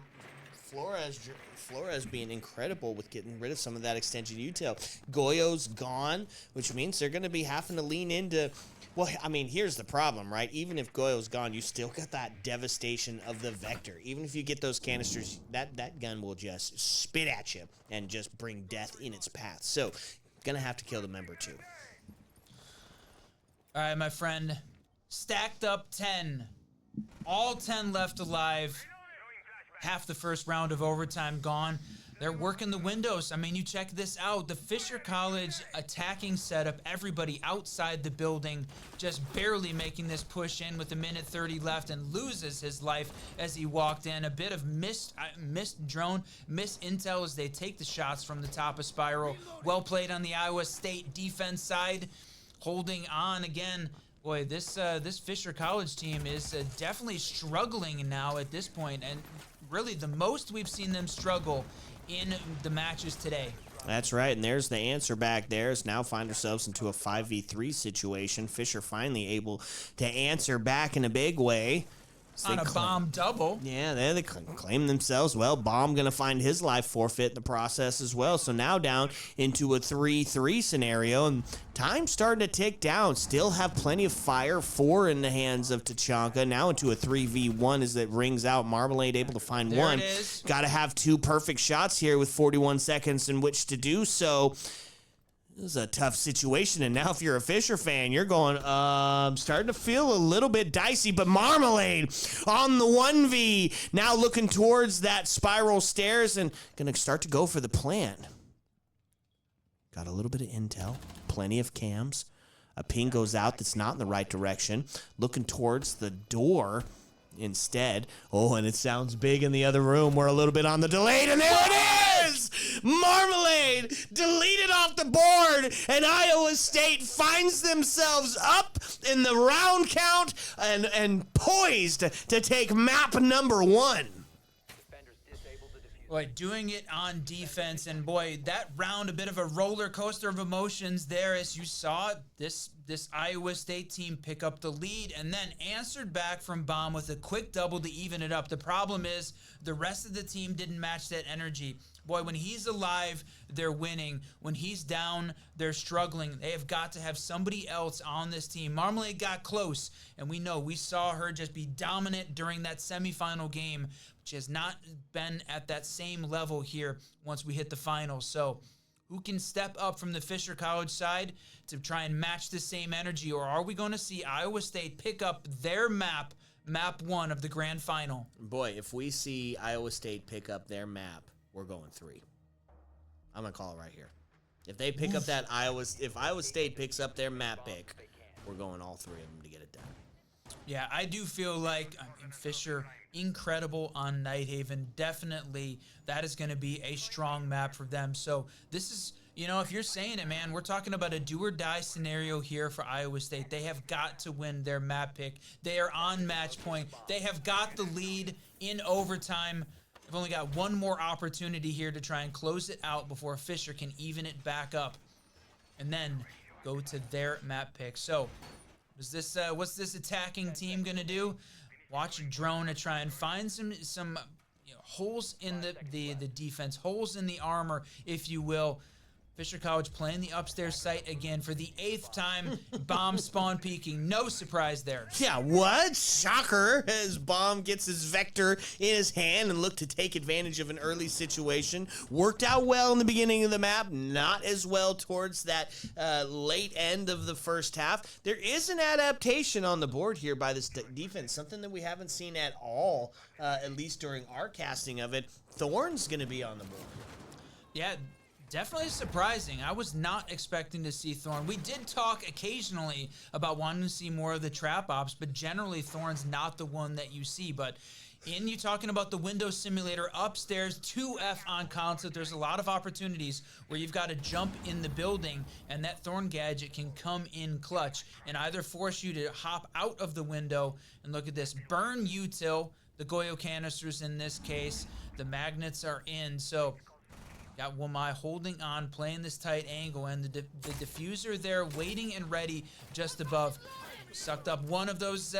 Flores being incredible with getting rid of some of that extended util. Goyo's gone, which means they're going to be having to lean into... Well, I mean, here's the problem, right? Even if Goyo's gone, you still got that devastation of the Vector. Even if you get those canisters, that gun will just spit at you and just bring death in its path. So, going to have to kill the member too. All right, my friend. Stacked up 10. All 10 left alive. Half the first round of overtime gone. They're working the windows. I mean, you check this out. The Fisher College attacking setup, everybody outside the building, just barely making this push in with a minute 30 left, and loses his life as he walked in. A bit of missed drone, missed intel as they take the shots from the top of Spiral. Well played on the Iowa State defense side, holding on again. Boy, this Fisher College team is definitely struggling now at this point, and really the most we've seen them struggle in the matches today. That's right, and there's the answer back there. Is now find ourselves into a 5v3 situation. Fisher finally able to answer back in a big way. So On they a claim- bomb double. Yeah, they claim themselves. Well, Bomb going to find his life forfeit in the process as well. So now down into a 3-3 scenario, and time's starting to tick down. Still have plenty of fire. 4 in the hands of Tachanka. Now into a 3v1 as it rings out. Marmalade able to find There one. it is. Got to have 2 perfect shots here with 41 seconds in which to do so. This is a tough situation, and now if you're a Fisher fan, you're going, starting to feel a little bit dicey, but Marmalade on the 1v, now looking towards that spiral stairs and going to start to go for the plant. Got a little bit of intel, plenty of cams. A ping goes out that's not in the right direction, looking towards the door instead. Oh, and it sounds big in the other room. We're a little bit on the delayed, and there it is! Marmalade deleted off the board, and Iowa State finds themselves up in the round count and poised to take map number 1. Defenders disable the diffuser. Boy, doing it on defense, and boy, that round, a bit of a roller coaster of emotions there as you saw this Iowa State team pick up the lead and then answered back from Bomb with a quick double to even it up. The problem is the rest of the team didn't match that energy. Boy, when he's alive, they're winning. When he's down, they're struggling. They have got to have somebody else on this team. Marmalade got close, and we saw her just be dominant during that semifinal game. She has not been at that same level here once we hit the finals. So who can step up from the Fisher College side to try and match the same energy? Or are we going to see Iowa State pick up their map 1 of the grand final? Boy, if we see Iowa State pick up their map, we're going 3. I'm going to call it right here. If they pick up that if Iowa State picks up their map pick, we're going all 3 of them to get it done. Yeah, I do feel like Fisher, incredible on Nighthaven. Definitely, that is going to be a strong map for them. So this is, if you're saying it, man, we're talking about a do-or-die scenario here for Iowa State. They have got to win their map pick. They are on match point. They have got the lead in overtime. They've only got one more opportunity here to try and close it out before Fisher can even it back up and then go to their map pick. So what's this attacking team going to do? Watch Drone to try and find some holes in the defense, holes in the armor, if you will. Fisher College playing the upstairs site again for the 8th time. Bomb spawn peeking. No surprise there. Yeah, what? Shocker, as Bomb gets his vector in his hand and looked to take advantage of an early situation. Worked out well in the beginning of the map, not as well towards that late end of the first half. There is an adaptation on the board here by this defense, something that we haven't seen at all, at least during our casting of it. Thorn's going to be on the board. Yeah, definitely surprising. I was not expecting to see Thorn. We did talk occasionally about wanting to see more of the trap ops, but generally Thorn's not the one that you see. But in you talking about the Windows Simulator upstairs, 2F on console, there's a lot of opportunities where you've got to jump in the building, and that Thorn gadget can come in clutch and either force you to hop out of the window and look at this, burn util, the Goyo canisters in this case, the magnets are in, so got Wamai holding on, playing this tight angle, and the diffuser there waiting and ready just above. Sucked up one of those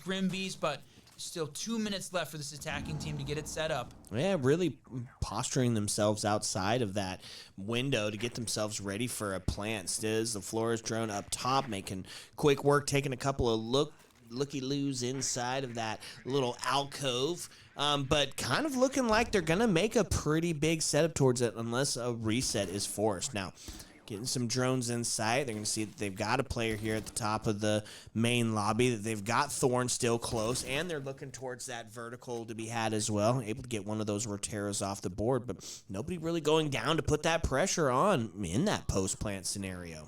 Grim Bees, but still 2 minutes left for this attacking team to get it set up. Yeah, really posturing themselves outside of that window to get themselves ready for a plant. Stiz, the Flores drone up top, making quick work, taking a couple of looky-loos inside of that little alcove. But kind of looking like they're going to make a pretty big setup towards it unless a reset is forced. Now, getting some drones in sight. They're going to see that they've got a player here at the top of the main lobby, that they've got Thorn still close, and they're looking towards that vertical to be had as well. Able to get one of those Roteros off the board, but nobody really going down to put that pressure on in that post-plant scenario.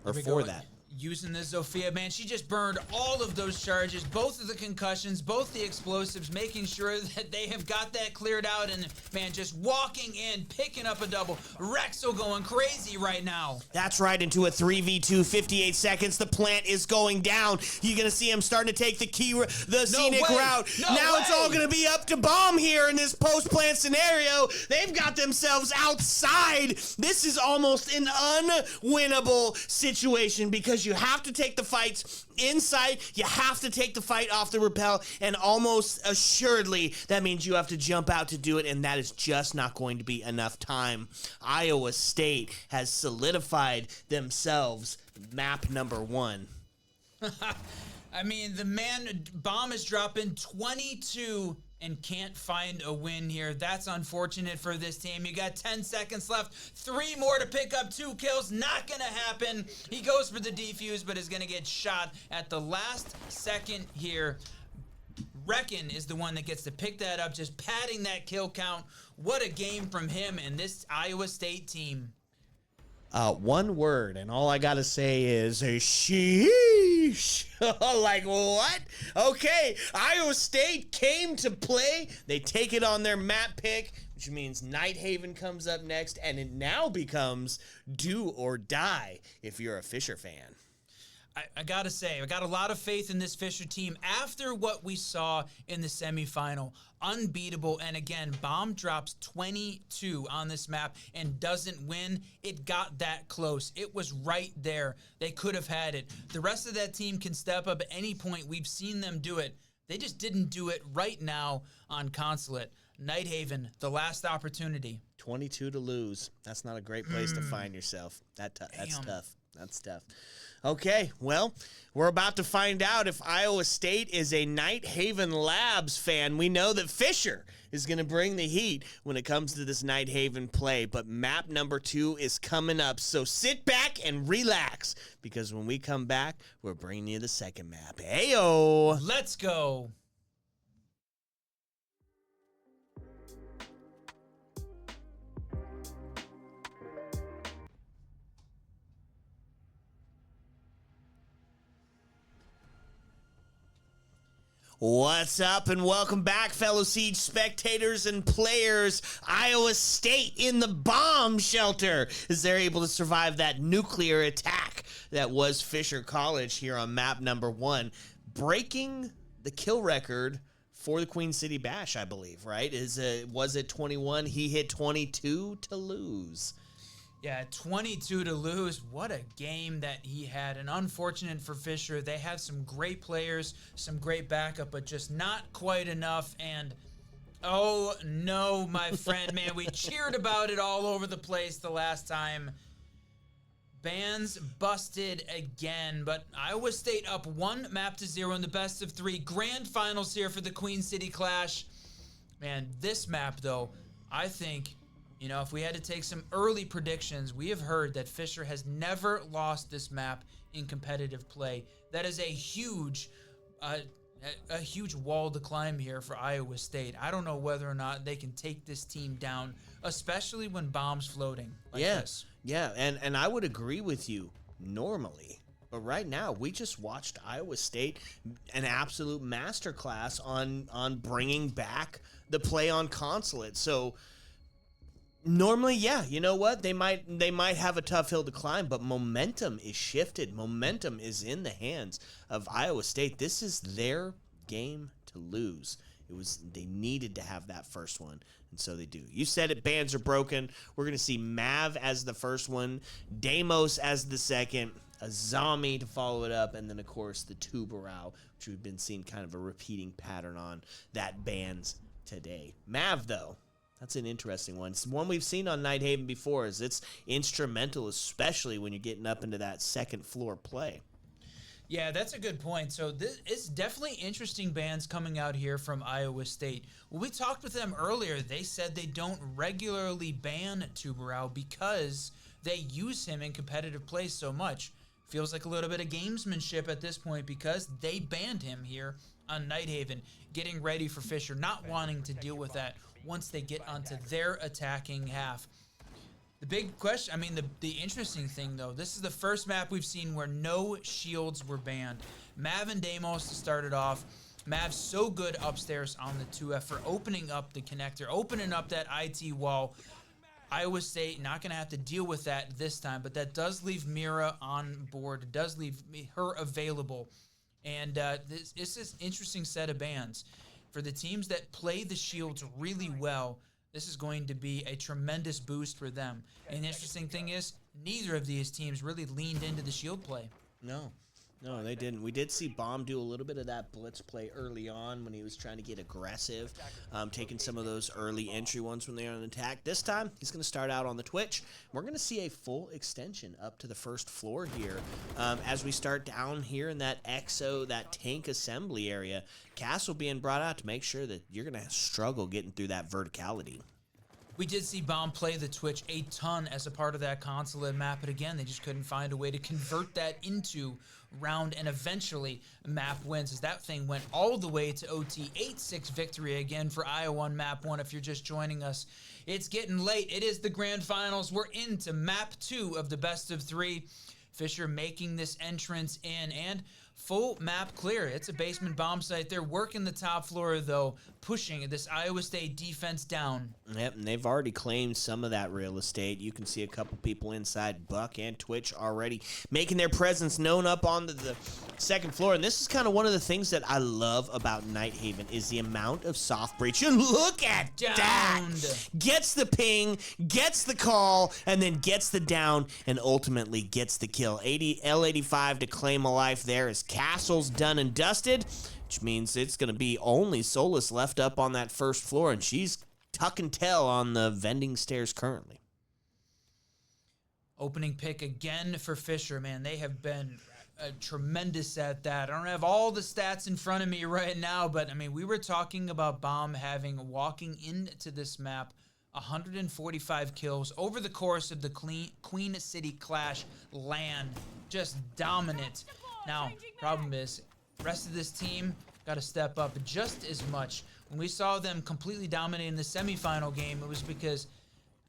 Or for that. Using the Zofia, man, she just burned all of those charges, both of the concussions, both the explosives, making sure that they have got that cleared out, and, man, just walking in, picking up a double. Rexel going crazy right now. That's right, into a 3v2, 58 seconds. The plant is going down. You're going to see him starting to take the scenic route. Now it's all going to be up to Bomb here in this post-plant scenario. They've got themselves outside. This is almost an unwinnable situation because you You have to take the fights inside. You have to take the fight off the rappel, and almost assuredly, that means you have to jump out to do it, and that is just not going to be enough time. Iowa State has solidified themselves map number 1. I mean, the man bomb is dropping 22 and can't find a win here. That's unfortunate for this team. You got 10 seconds left. 3 more to pick up 2 kills. Not gonna happen. He goes for the defuse, but is gonna get shot at the last second here. Reckon is the one that gets to pick that up, just padding that kill count. What a game from him and this Iowa State team. One word, and all I gotta say is sheesh. Like, what? Okay, Iowa State came to play. They take it on their map pick, which means Nighthaven comes up next, and it now becomes do or die if you're a Fisher fan. I gotta say, I got a lot of faith in this Fisher team after what we saw in the semifinal. Unbeatable, and again, bomb drops 22 on this map and doesn't win. It got that close. It was right there. They could have had it. The rest of that team can step up at any point. We've seen them do it. They just didn't do it right now on Consulate. Nighthaven, the last opportunity. 22 to lose. That's not a great place to find yourself. That's Damn. tough. That's tough. Okay, well, we're about to find out if Iowa State is a Nighthaven Labs fan. We know that Fisher is going to bring the heat when it comes to this Nighthaven play, but map number 2 is coming up, so sit back and relax, because when we come back, we're bringing you the second map. Heyo! Let's go. What's up, and welcome back, fellow Siege spectators and players. Iowa State in the bomb shelter as they're able to survive that nuclear attack that was Fisher College here on map number 1, breaking the kill record for the Queen City Bash, I believe, right? Was it 21? He hit 22 to lose. Yeah, 22 to lose. What a game that he had. And unfortunate for Fisher, they have some great players, some great backup, but just not quite enough. And oh no, my friend, man, we cheered about it all over the place the last time. Bans busted again, but Iowa State up 1-0 in the best of 3 grand finals here for the Queen City Clash. Man, this map though, I think, you know, if we had to take some early predictions, we have heard that Fisher has never lost this map in competitive play. That is a huge wall to climb here for Iowa State. I don't know whether or not they can take this team down, especially when bombs floating like this. Yeah, and I would agree with you normally. But right now, we just watched Iowa State, an absolute masterclass on bringing back the play on Consulate. So normally, yeah, you know what? They might have a tough hill to climb, but momentum is shifted. Momentum is in the hands of Iowa State. This is their game to lose. They needed to have that first one, and so they do. You said it, bans are broken. We're going to see Mav as the first one, Deimos as the second, a Zombie to follow it up, and then, of course, the Tubarao, which we've been seeing kind of a repeating pattern on that bans today. Mav, though, that's an interesting one. It's one we've seen on Nighthaven before, as it's instrumental, especially when you're getting up into that second floor play. Yeah, that's a good point. So this is definitely interesting bans coming out here from Iowa State. When we talked with them earlier, they said they don't regularly ban Tubarao because they use him in competitive play so much. Feels like a little bit of gamesmanship at this point because they banned him here on Nighthaven, getting ready for Fisher, not wanting to deal with that once they get onto their attacking half. The big question, I mean, the interesting thing, though, this is the first map we've seen where no shields were banned. Mav and Deimos started off. Mav's so good upstairs on the 2F for opening up the connector, opening up that IT wall. Iowa State not going to have to deal with that this time, but that does leave Mira on board. It does leave her available. And this is an interesting set of bans. For the teams that play the shields really well, this is going to be a tremendous boost for them. And the interesting thing is, neither of these teams really leaned into the shield play. No. No, they didn't. We did see Bomb do a little bit of that blitz play early on when he was trying to get aggressive, taking some of those early entry ones when they're on attack. This time, he's going to start out on the Twitch. We're going to see a full extension up to the first floor here as we start down here in that EXO, that tank assembly area. Castle being brought out to make sure that you're going to struggle getting through that verticality. We did see Bomb play the Twitch a ton as a part of that consulate map, but again, they just couldn't find a way to convert that into round and eventually map wins as that thing went all the way to OT. 8-6 victory again for Iowa on map 1 if you're just joining us. It's getting late. It is the grand finals. We're into map 2 of the best of 3. Fisher making this entrance in and full map clear. It's a basement bomb site. They're working the top floor, though, pushing this Iowa State defense down. Yep, and they've already claimed some of that real estate. You can see a couple people inside Buck and Twitch already making their presence known up on the second floor. And this is kind of one of the things that I love about Nighthaven is the amount of soft breach. And look at that! Gets the ping, gets the call, and then gets the down, and ultimately gets the kill. L85 to claim a life there as Castle's done and dusted, which means it's going to be only Solus left up on that first floor, and she's tuck and tail on the vending stairs currently. Opening pick again for Fisher, man. They have been tremendous at that. I don't have all the stats in front of me right now, but I mean, we were talking about Bomb walking into this map 145 kills over the course of the Queen City Clash LAN. Just dominant. Now, problem is, rest of this team got to step up just as much. When we saw them completely dominating the semifinal game, it was because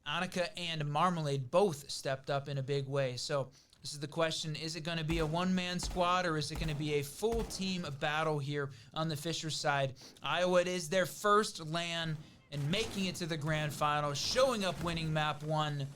Annika and Marmalade both stepped up in a big way. So this is the question, is it going to be a one-man squad or is it going to be a full team battle here on the Fisher side? Iowa, it is their first LAN and making it to the grand final, showing up winning map 1.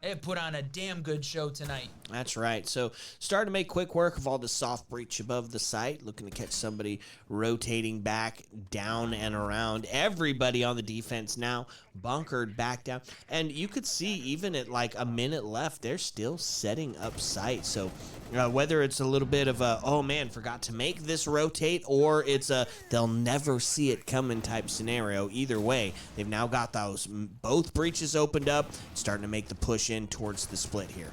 They have put on a damn good show tonight. That's right. So starting to make quick work of all the soft breach above the site, looking to catch somebody rotating back down and around. Everybody on the defense now bunkered back down. And you could see even at like a minute left, they're still setting up sight. So whether it's a little bit of a, oh man, forgot to make this rotate, or it's a, they'll never see it coming type scenario. Either way, they've now got those both breaches opened up, starting to make the push in towards the split here.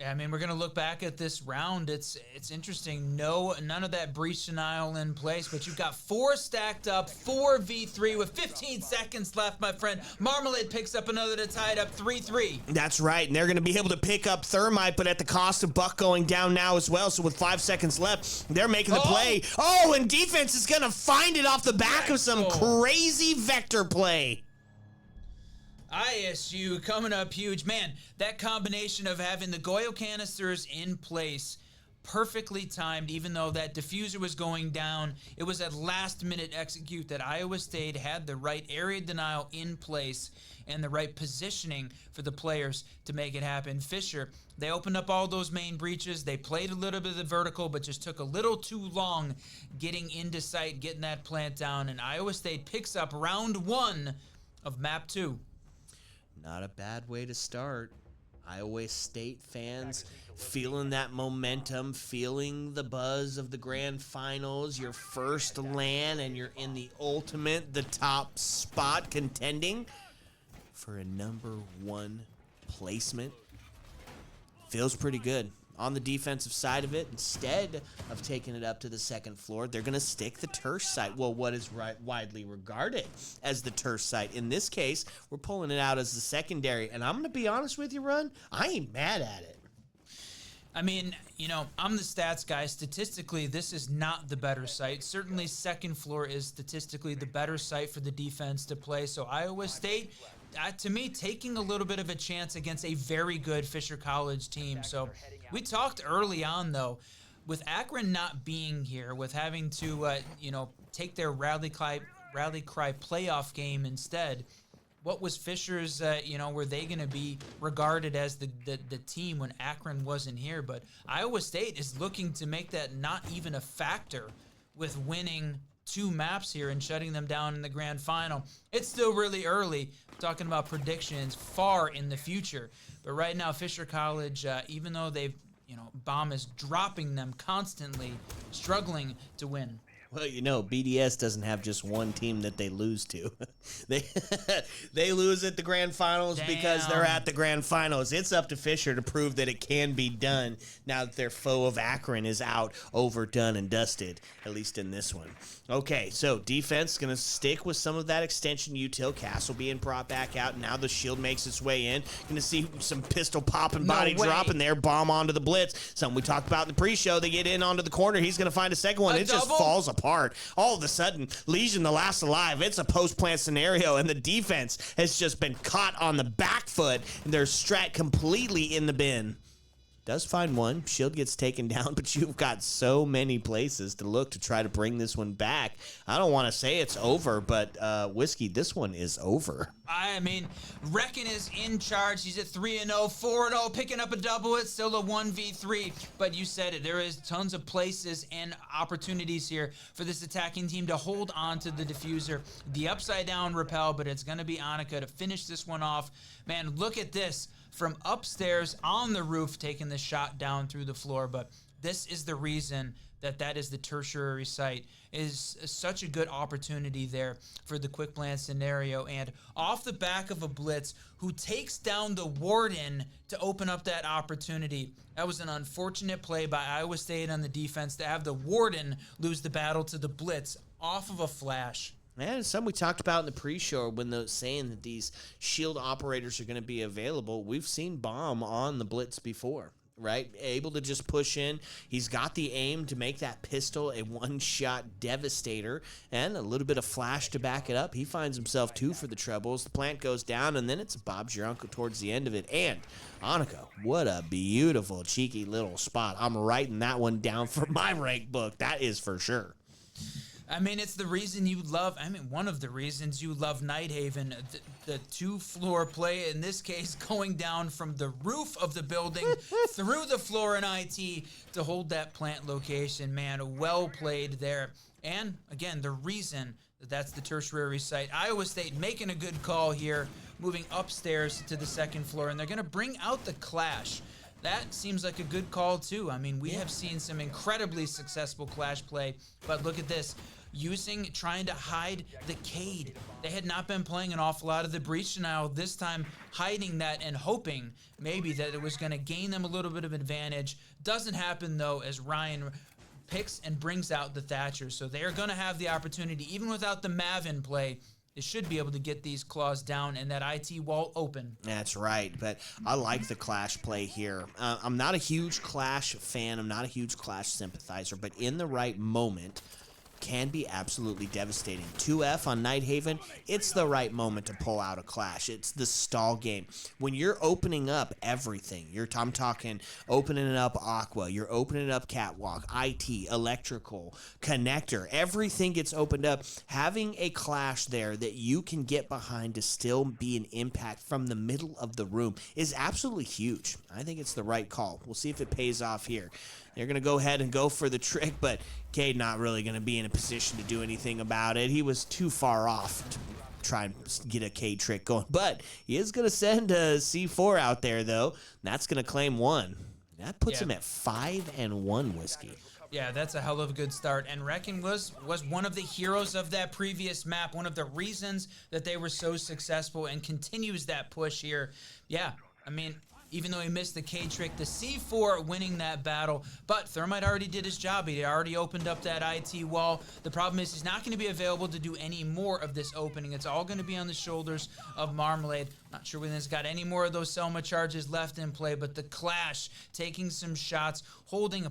Yeah, I mean, we're going to look back at this round. It's interesting. None of that breach denial in place, but you've got 4 stacked up, 4v3 with 15 seconds left, my friend. Marmalade picks up another to tie it up 3-3. That's right, and they're going to be able to pick up Thermite, but at the cost of Buck going down now as well. So with 5 seconds left, they're making the play. Oh, and defense is going to find it off the back of some crazy vector play. ISU coming up huge. Man, that combination of having the Goyo canisters in place, perfectly timed, even though that diffuser was going down. It was at last minute execute that Iowa State had the right area denial in place and the right positioning for the players to make it happen. Fisher, they opened up all those main breaches. They played a little bit of the vertical, but just took a little too long getting into sight, getting that plant down. And Iowa State picks up round 1 of map 2. Not a bad way to start. Iowa State fans feeling that momentum, feeling the buzz of the grand finals, your first LAN, and you're in the ultimate, the top spot, contending for a #1 placement. Feels pretty good. On the defensive side of it, instead of taking it up to the second floor, they're going to stick the Tersh site. Well, what is widely regarded as the Tersh site. In this case, we're pulling it out as the secondary. And I'm going to be honest with you, Run, I ain't mad at it. I mean, you know, I'm the stats guy. Statistically, this is not the better site. Certainly, second floor is statistically the better site for the defense to play. So Iowa State, to me, taking a little bit of a chance against a very good Fisher College team. So we talked early on, though, with Akron not being here, with having to, take their Rally Cry playoff game instead. What was Fisher's, were they going to be regarded as the team when Akron wasn't here? But Iowa State is looking to make that not even a factor with winning 2 maps here and shutting them down in the grand final. It's still really early, talking about predictions far in the future. But right now, Fisher College, even though they've Bomb is dropping them constantly, struggling to win. Well, BDS doesn't have just one team that they lose to. they lose at the grand finals because they're at the grand finals. It's up to Fisher to prove that it can be done now that their foe of Akron is out, overdone and dusted, at least in this one. Okay, so defense going to stick with some of that extension util. Castle being brought back out. Now the shield makes its way in. Going to see some pistol popping, body dropping there. Bomb onto the blitz. Something we talked about in the pre-show. They get in onto the corner. He's going to find a second one. It just falls apart. All of a sudden, Legion the last alive. It's a post-plant scenario, and the defense has just been caught on the back foot, and they're strat completely in the bin. Does find one. Shield gets taken down, but you've got so many places to look to try to bring this one back. I don't want to say it's over, but Whiskey, this one is over. I mean, Reckon is in charge. He's at 3-0, 4-0, picking up a double. It's still a 1v3, but you said it. There is tons of places and opportunities here for this attacking team to hold on to the diffuser. The upside down repel, but it's going to be Annika to finish this one off. Man, look at this. From upstairs on the roof, taking the shot down through the floor. But this is the reason that is the tertiary site, is such a good opportunity there for the quick plan scenario. And off the back of a blitz, who takes down the warden to open up that opportunity. That was an unfortunate play by Iowa State on the defense to have the warden lose the battle to the blitz off of a flash. Man, it's something we talked about in the pre-show when those saying that these shield operators are going to be available. We've seen Bomb on the blitz before, right? Able to just push in. He's got the aim to make that pistol a one-shot devastator and a little bit of flash to back it up. He finds himself 2 for the trebles. The plant goes down, and then it's Bob's your uncle towards the end of it. And Annika, what a beautiful, cheeky little spot. I'm writing that one down for my rank book. That is for sure. I mean, it's the reason you love, one of the reasons you love Nighthaven, the 2-floor play, in this case, going down from the roof of the building through the floor in IT to hold that plant location. Man, well played there. And, again, the reason that's the tertiary site. Iowa State making a good call here, moving upstairs to the 2nd floor, and they're going to bring out the Clash. That seems like a good call, too. I mean, we have seen some incredibly successful Clash play, but look at this. Trying to hide the Cade. They had not been playing an awful lot of the Breach Denial, this time hiding that and hoping maybe that it was going to gain them a little bit of advantage. Doesn't happen, though, as Ryan picks and brings out the Thatcher. So they're going to have the opportunity, even without the Mav in play, they should be able to get these claws down and that IT wall open. That's right, but I like the Clash play here. I'm not a huge Clash fan. I'm not a huge Clash sympathizer, but in the right moment, can be absolutely devastating. 2F on Nighthaven, it's the right moment to pull out a Clash. It's the stall game. When you're opening up everything, I'm talking opening up Aqua, you're opening up Catwalk, IT, Electrical, Connector, everything gets opened up. Having a Clash there that you can get behind to still be an impact from the middle of the room is absolutely huge. I think it's the right call. We'll see if it pays off here. They're going to go ahead and go for the trick, but Cade not really going to be in a position to do anything about it. He was too far off to try and get a Cade trick going. But he is going to send a C4 out there, though. And that's going to claim 1. That puts him at 5-1, Whiskey. Yeah, that's a hell of a good start. And Reckon was one of the heroes of that previous map, one of the reasons that they were so successful, and continues that push here. Yeah, I mean, even though he missed the K trick, the C4 winning that battle. But Thermite already did his job. He already opened up that IT wall. The problem is he's not going to be available to do any more of this opening. It's all going to be on the shoulders of Marmalade. Not sure when he's got any more of those Selma charges left in play, but the Clash taking some shots,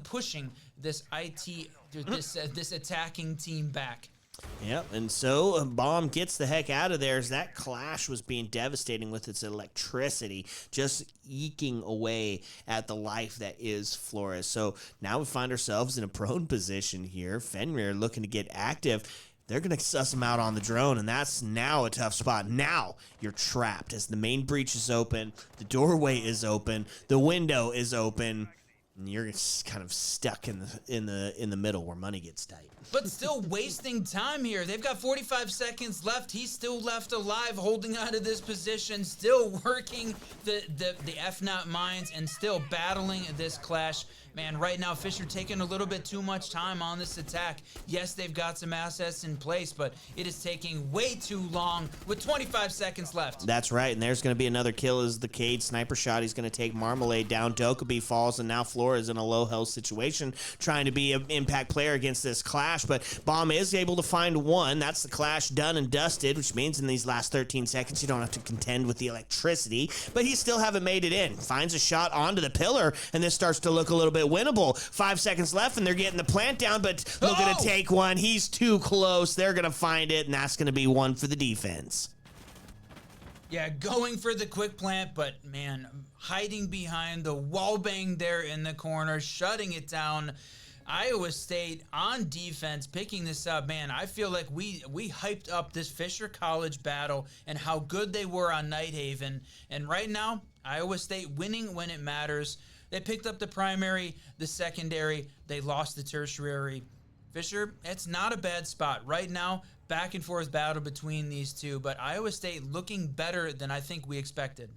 pushing this this attacking team back. Yep, and so Bomb gets the heck out of there as that Clash was being devastating with its electricity, just eking away at the life that is Flores. So now we find ourselves in a prone position here. Fenrir looking to get active. They're going to suss him out on the drone, and that's now a tough spot. Now you're trapped as the main breach is open, the doorway is open, the window is open. And you're kind of stuck in the middle where money gets tight. But still wasting time here. They've got 45 seconds left. He's still left alive, holding on to this position, still working the F-Not mines and still battling this clash. Man, right now, Fisher taking a little bit too much time on this attack. Yes, they've got some assets in place, but it is taking way too long with 25 seconds left. That's right, and there's going to be another kill as the Cade sniper shot. He's going to take Marmalade down. Dokkaebi falls, and now Flora is in a low health situation, trying to be an impact player against this clash, but Bomb is able to find one. That's the clash done and dusted, which means in these last 13 seconds, you don't have to contend with the electricity, but he still haven't made it in. Finds a shot onto the pillar, and this starts to look a little bit winnable. 5 seconds left, and they're getting the plant down, but looking to take one. He's too close. They're going to find it, and that's going to be one for the defense. Yeah, going for the quick plant, but man, hiding behind the wall bang there in the corner, shutting it down. Iowa State on defense, picking this up. Man, I feel like we hyped up this Fisher College battle and how good they were on Nighthaven. And right now, Iowa State winning when it matters. They picked up the primary, the secondary. They lost the tertiary. Fisher, it's not a bad spot. Right now, back and forth battle between these two, but Iowa State looking better than I think we expected.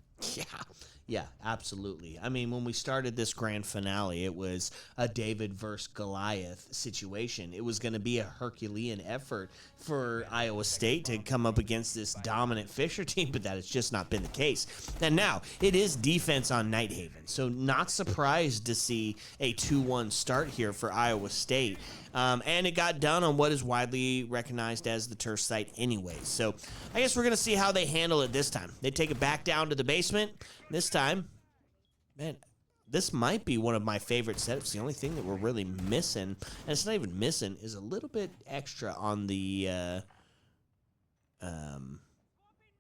Yeah, absolutely. I mean, when we started this grand finale, it was a David versus Goliath situation. It was going to be a Herculean effort for Iowa State to come up against this dominant Fisher team, but that has just not been the case. And now, it is defense on Nighthaven, so not surprised to see a 2-1 start here for Iowa State. And it got done on what is widely recognized as the turf site anyway. So I guess we're going to see how they handle it this time. They take it back down to the basement. This time, man, this might be one of my favorite setups. The only thing that we're really missing, and it's not even missing, is a little bit extra on the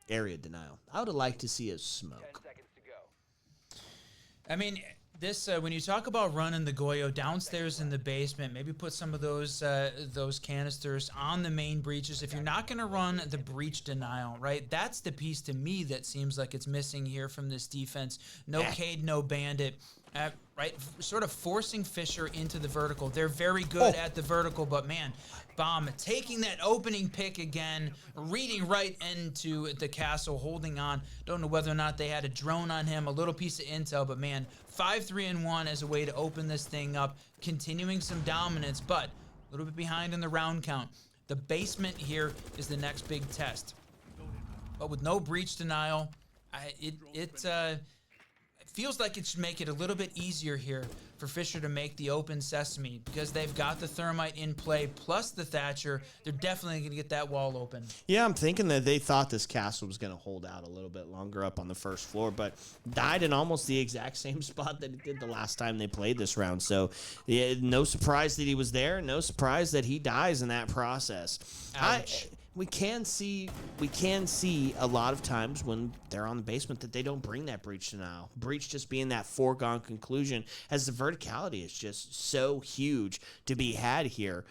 area denial. I would have liked to see a smoke. 10 seconds to go. I mean, this when you talk about running the Goyo downstairs in the basement, maybe put some of those canisters on the main breaches. If you're not going to run the breach denial, right? That's the piece to me that seems like it's missing here from this defense. No Cade, no Bandit. Right, sort of forcing Fisher into the vertical. They're very good at the vertical, but man, Bomb taking that opening pick again, reading right into the castle, holding on. Don't know whether or not they had a drone on him, a little piece of intel, but man, 5-3-1 as a way to open this thing up, continuing some dominance, but a little bit behind in the round count. The basement here is the next big test. But with no breach denial, it feels like it should make it a little bit easier here for Fisher to make the open sesame because they've got the thermite in play plus the Thatcher. They're definitely going to get that wall open. Yeah, I'm thinking that they thought this castle was going to hold out a little bit longer up on the first floor, but died in almost the exact same spot that it did the last time they played this round. So yeah, no surprise that he was there. No surprise that he dies in that process. Ouch. We can see a lot of times when they're on the basement that they don't bring that breach denial. Breach just being that foregone conclusion as the verticality is just so huge to be had here.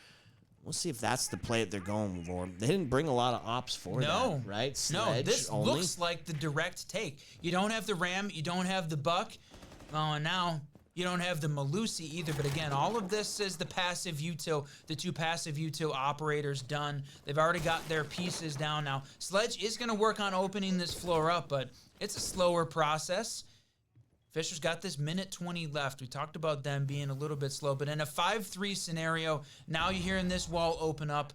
We'll see if that's the play that they're going for. They didn't bring a lot of ops for that, right? Sledge this only. looks like the direct take. You don't have the Ram, you don't have the Buck. Oh, and now you don't have the Malusi either, but again, all of this is the passive util, the two passive util operators done. They've already got their pieces down now. Sledge is going to work on opening this floor up, but it's a slower process. Fisher's got this minute 20 left. We talked about them being a little bit slow, but in a 5-3 scenario, now you're hearing this wall open up.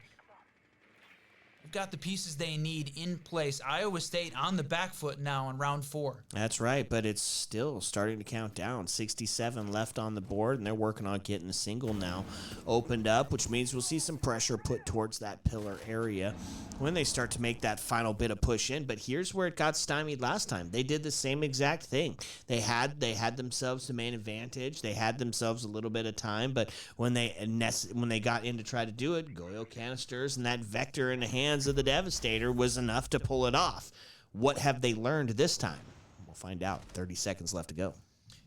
They've got the pieces they need in place. Iowa State on the back foot now in round 4. That's right, but it's still starting to count down. 67 left on the board, and they're working on getting a single now opened up, which means we'll see some pressure put towards that pillar area when they start to make that final bit of push in. But here's where it got stymied last time. They did the same exact thing. They had themselves the main advantage. They had themselves a little bit of time, but when they got in to try to do it, Goyo canisters and that vector in the hands of the Devastator was enough to pull it off. What have they learned this time? We'll find out. 30 seconds left to go.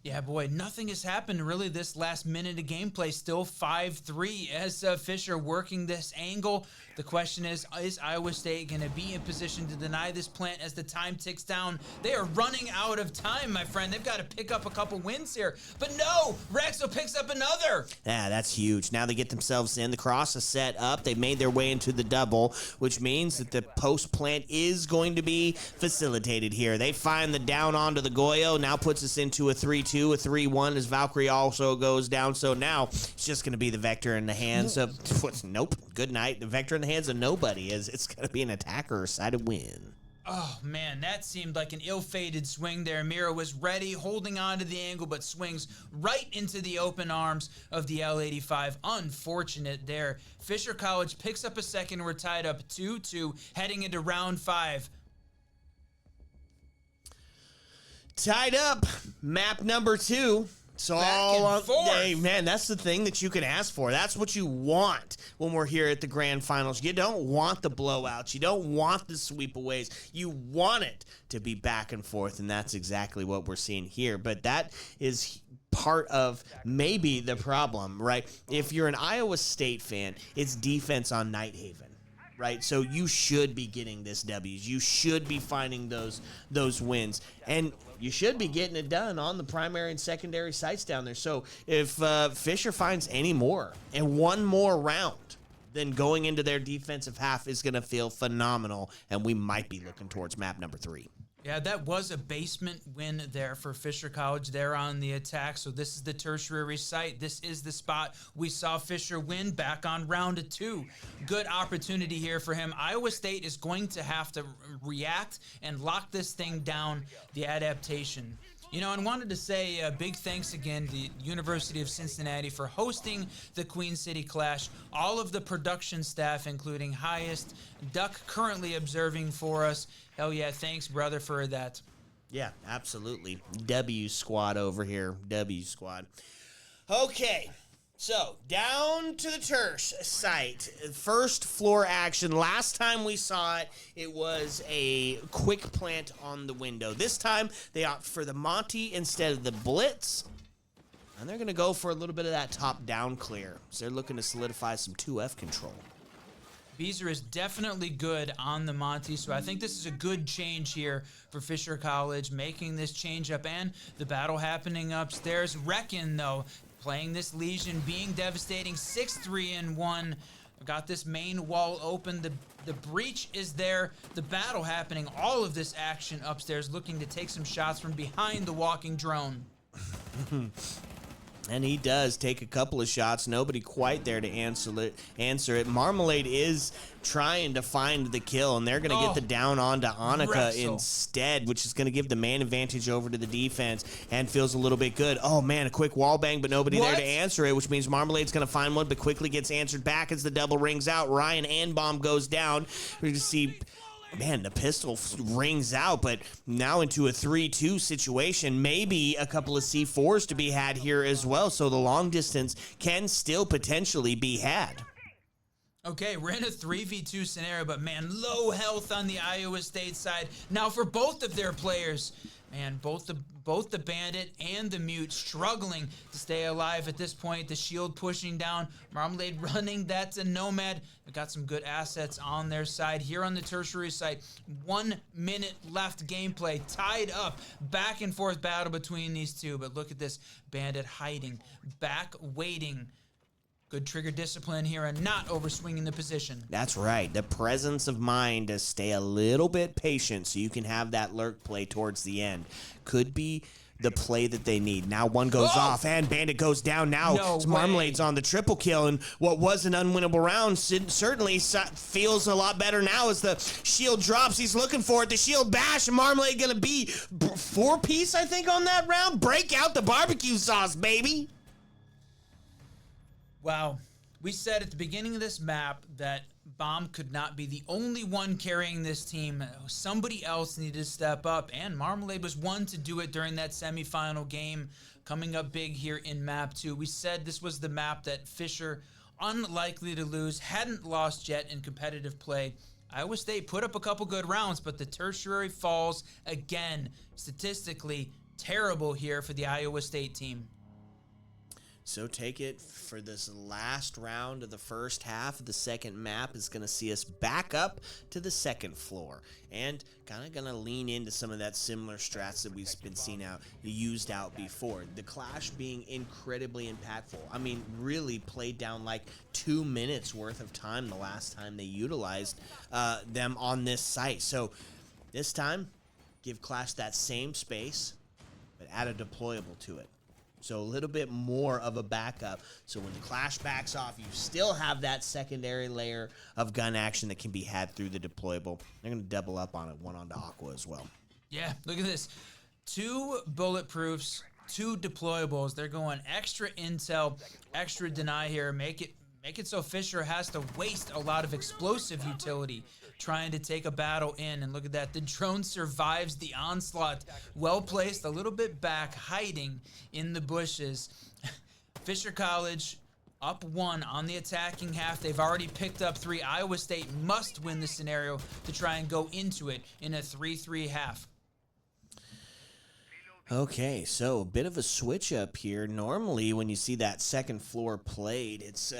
Yeah, boy, nothing has happened really this last minute of gameplay. Still 5-3 as Fisher working this angle. The question is Iowa State going to be in position to deny this plant as the time ticks down? They are running out of time, my friend. They've got to pick up a couple wins here. But no, Rexo picks up another. Yeah, that's huge. Now they get themselves in. The cross is set up. They made their way into the double, which means that the post plant is going to be facilitated here. They find the down onto the Goyo. Now puts us into a 3-2, a 3-1 as Valkyrie also goes down. So now it's just going to be the Vector in the hands of, nope, good night. The Vector in the hands of nobody, as it's going to be an attacker side of win. Oh, man, that seemed like an ill-fated swing there. Mira was ready, holding on to the angle, but swings right into the open arms of the L85. Unfortunate there. Fisher College picks up a second. We're tied up 2-2, heading into round 5. Tied up, map number 2. So all on, hey, man, that's the thing that you can ask for. That's what you want when we're here at the grand finals. You don't want the blowouts. You don't want the sweepaways. You want it to be back and forth, and that's exactly what we're seeing here. But that is part of maybe the problem, right? If you're an Iowa State fan, it's defense on Nighthaven. Right, so you should be getting this W's. You should be finding those wins, and you should be getting it done on the primary and secondary sites down there. So if Fisher finds any more and one more round, then going into their defensive half is going to feel phenomenal, and we might be looking towards map number 3. Yeah, that was a basement win there for Fisher College there on the attack. So this is the tertiary site. This is the spot we saw Fisher win back on round 2. Good opportunity here for him. Iowa State is going to have to react and lock this thing down, the adaptation. You know, and wanted to say big thanks again to the University of Cincinnati for hosting the Queen City Clash. All of the production staff, including Highest, Duck currently observing for us. Hell yeah, thanks, brother, for that. Yeah, absolutely. W squad over here. W squad. Okay. So, down to the Tersh site. First floor action. Last time we saw it, it was a quick plant on the window. This time, they opt for the Monty instead of the Blitz. And they're going to go for a little bit of that top-down clear. So, they're looking to solidify some 2F control. Beezer is definitely good on the Monty, so I think this is a good change here for Fisher College, making this change up, and the battle happening upstairs. Reckon, though, playing this Legion, being devastating, 6-3-1. Got this main wall open. The breach is there. The battle happening. All of this action upstairs, looking to take some shots from behind the walking drone. And he does take a couple of shots. Nobody quite there to answer it. Marmalade is trying to find the kill, and they're going to get the down onto Annika instead, which is going to give the man advantage over to the defense, and feels a little bit good. Oh, man, a quick wall bang, but nobody there to answer it, which means Marmalade's going to find one, but quickly gets answered back as the double rings out. Ryan Anbaum goes down. We just see... Man, the pistol rings out, but now into a 3-2 situation. Maybe a couple of C4s to be had here as well, so the long distance can still potentially be had. Okay, we're in a 3v2 scenario, but man, low health on the Iowa State side. Now for both of their players, man, both the Bandit and the Mute struggling to stay alive at this point. The shield pushing down, Marmalade running. That's a Nomad. They've got some good assets on their side. Here on the tertiary site, 1 minute left gameplay, tied up, back and forth battle between these two. But look at this, Bandit hiding, back waiting. Good trigger discipline here and not overswinging the position. That's right. The presence of mind to stay a little bit patient so you can have that lurk play towards the end. Could be the play that they need. Now one goes off and Bandit goes down. Now Marmalade's on the triple kill, and what was an unwinnable round certainly feels a lot better now as the shield drops. He's looking for it. The shield bash, and Marmalade gonna be 4-piece, I think, on that round. Break out the barbecue sauce, baby. Wow. We said at the beginning of this map that Bomb could not be the only one carrying this team. Somebody else needed to step up, and Marmalade was one to do it during that semifinal game, coming up big here in map 2. We said this was the map that Fisher, unlikely to lose, hadn't lost yet in competitive play. Iowa State put up a couple good rounds, but the tertiary falls again. Statistically, terrible here for the Iowa State team. So take it for this last round of the first half of the second map is going to see us back up to the second floor and kind of going to lean into some of that similar strats that we've been seeing used out before. The clash being incredibly impactful. I mean, really played down like 2 minutes worth of time the last time they utilized them on this site. So this time, give Clash that same space, but add a deployable to it. So a little bit more of a backup. So when the Clash backs off, you still have that secondary layer of gun action that can be had through the deployable. They're going to double up on it, one onto Aqua as well. Yeah, look at this. 2 bulletproofs, 2 deployables. They're going extra intel, extra deny here. Make it so Fisher has to waste a lot of explosive utility trying to take a battle in. And look at that. The drone survives the onslaught. Well placed, a little bit back, hiding in the bushes. Fisher College up 1 on the attacking half. They've already picked up 3. Iowa State must win the scenario to try and go into it in a 3-3 half. Okay, so a bit of a switch up here. Normally, when you see that second floor played, it's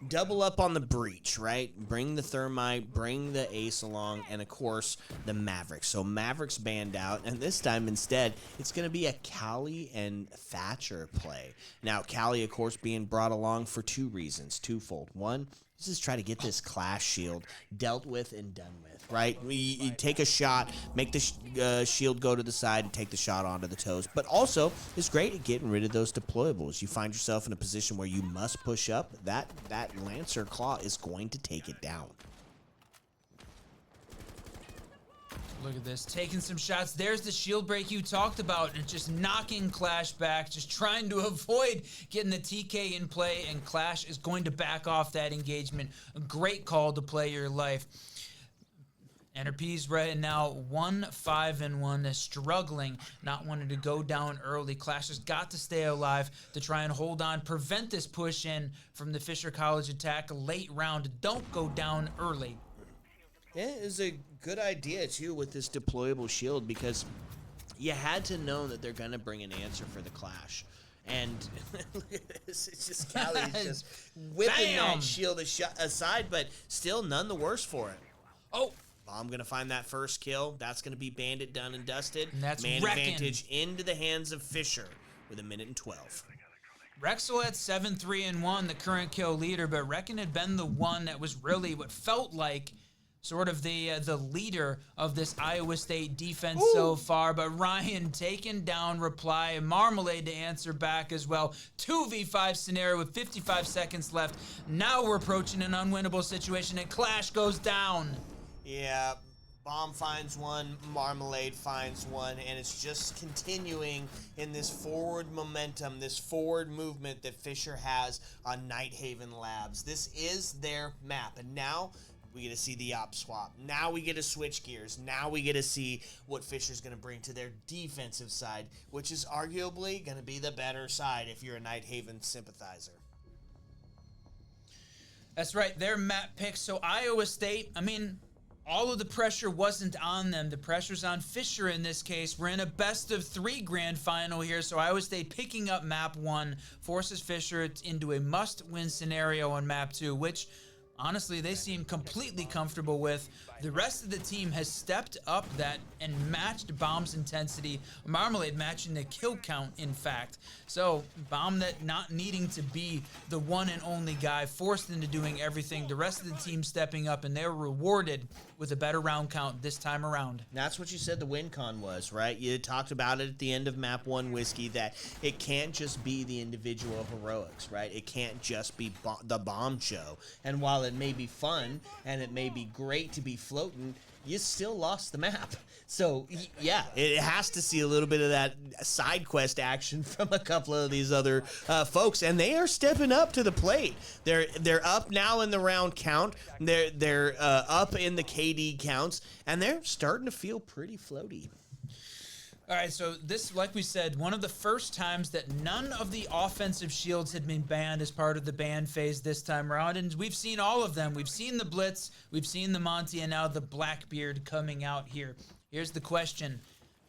double up on the breach, right? Bring the Thermite, bring the Ace along, and of course, the Mavericks. So Mavericks banned out, and this time instead, it's going to be a Callie and Thatcher play. Now, Callie, of course, being brought along for 2 reasons, twofold. One, this is try to get this Clash shield dealt with and done with, right? You take a shot, make the shield go to the side, and take the shot onto the toes. But also, it's great at getting rid of those deployables. You find yourself in a position where you must push up. That Lancer Claw is going to take it down. Look at this, taking some shots. There's the shield break you talked about, and just knocking Clash back, just trying to avoid getting the TK in play, and Clash is going to back off that engagement. A great call to play your life. NRP's right now 1-5-1, struggling, not wanting to go down early. Clash has got to stay alive to try and hold on, prevent this push in from the Fisher College attack late round. Don't go down early. Yeah, it was a good idea, too, with this deployable shield, because you had to know that they're going to bring an answer for the Clash. And look at this. It's just Callie's just whipping Bam! that shield aside, but still none the worse for it. Oh, Bomb going to find that first kill. That's going to be Bandit done and dusted. And that's Man Wreckin'. advantage into the hands of Fisher with 1:12. Rexel at 7-3-1, the current kill leader, but Reckon had been the one that was really what felt like sort of the leader of this Iowa State defense so far. But Ryan taking down Reply, Marmalade to answer back as well. 2v5 scenario with 55 seconds left. Now we're approaching an unwinnable situation, and Clash goes down. Yeah, Bomb finds one, Marmalade finds one, and it's just continuing in this forward momentum, this forward movement that Fisher has on Nighthaven Labs. This is their map, and now we get to see the op swap. Now we get to switch gears. Now we get to see what Fisher's going to bring to their defensive side, which is arguably going to be the better side if you're a Nighthaven sympathizer. That's right, their map picks. So Iowa State, I mean, all of the pressure wasn't on them. The pressure's on Fisher in this case. We're in a best-of-3 grand final here, so Iowa State picking up map 1 forces Fisher into a must-win scenario on map 2, which honestly, they seem completely comfortable with. The rest of the team has stepped up that and matched Bomb's intensity. Marmalade matching the kill count, in fact. So, Bomb that not needing to be the one and only guy, forced into doing everything. The rest of the team stepping up, and they're rewarded with a better round count this time around. That's what you said the win con was, right? You talked about it at the end of map 1, Whiskey, that it can't just be the individual heroics, right? It can't just be the Bomb show. And while it may be fun and it may be great to be floating, you still lost the map. So, yeah, it has to see a little bit of that side quest action from a couple of these other folks, and they are stepping up to the plate. They're up now in the round count. They're up in the KD counts, and they're starting to feel pretty floaty. All right, so this, like we said, one of the first times that none of the offensive shields had been banned as part of the ban phase this time around, and we've seen all of them. We've seen the Blitz, we've seen the Monty, and now the Blackbeard coming out here. Here's the question.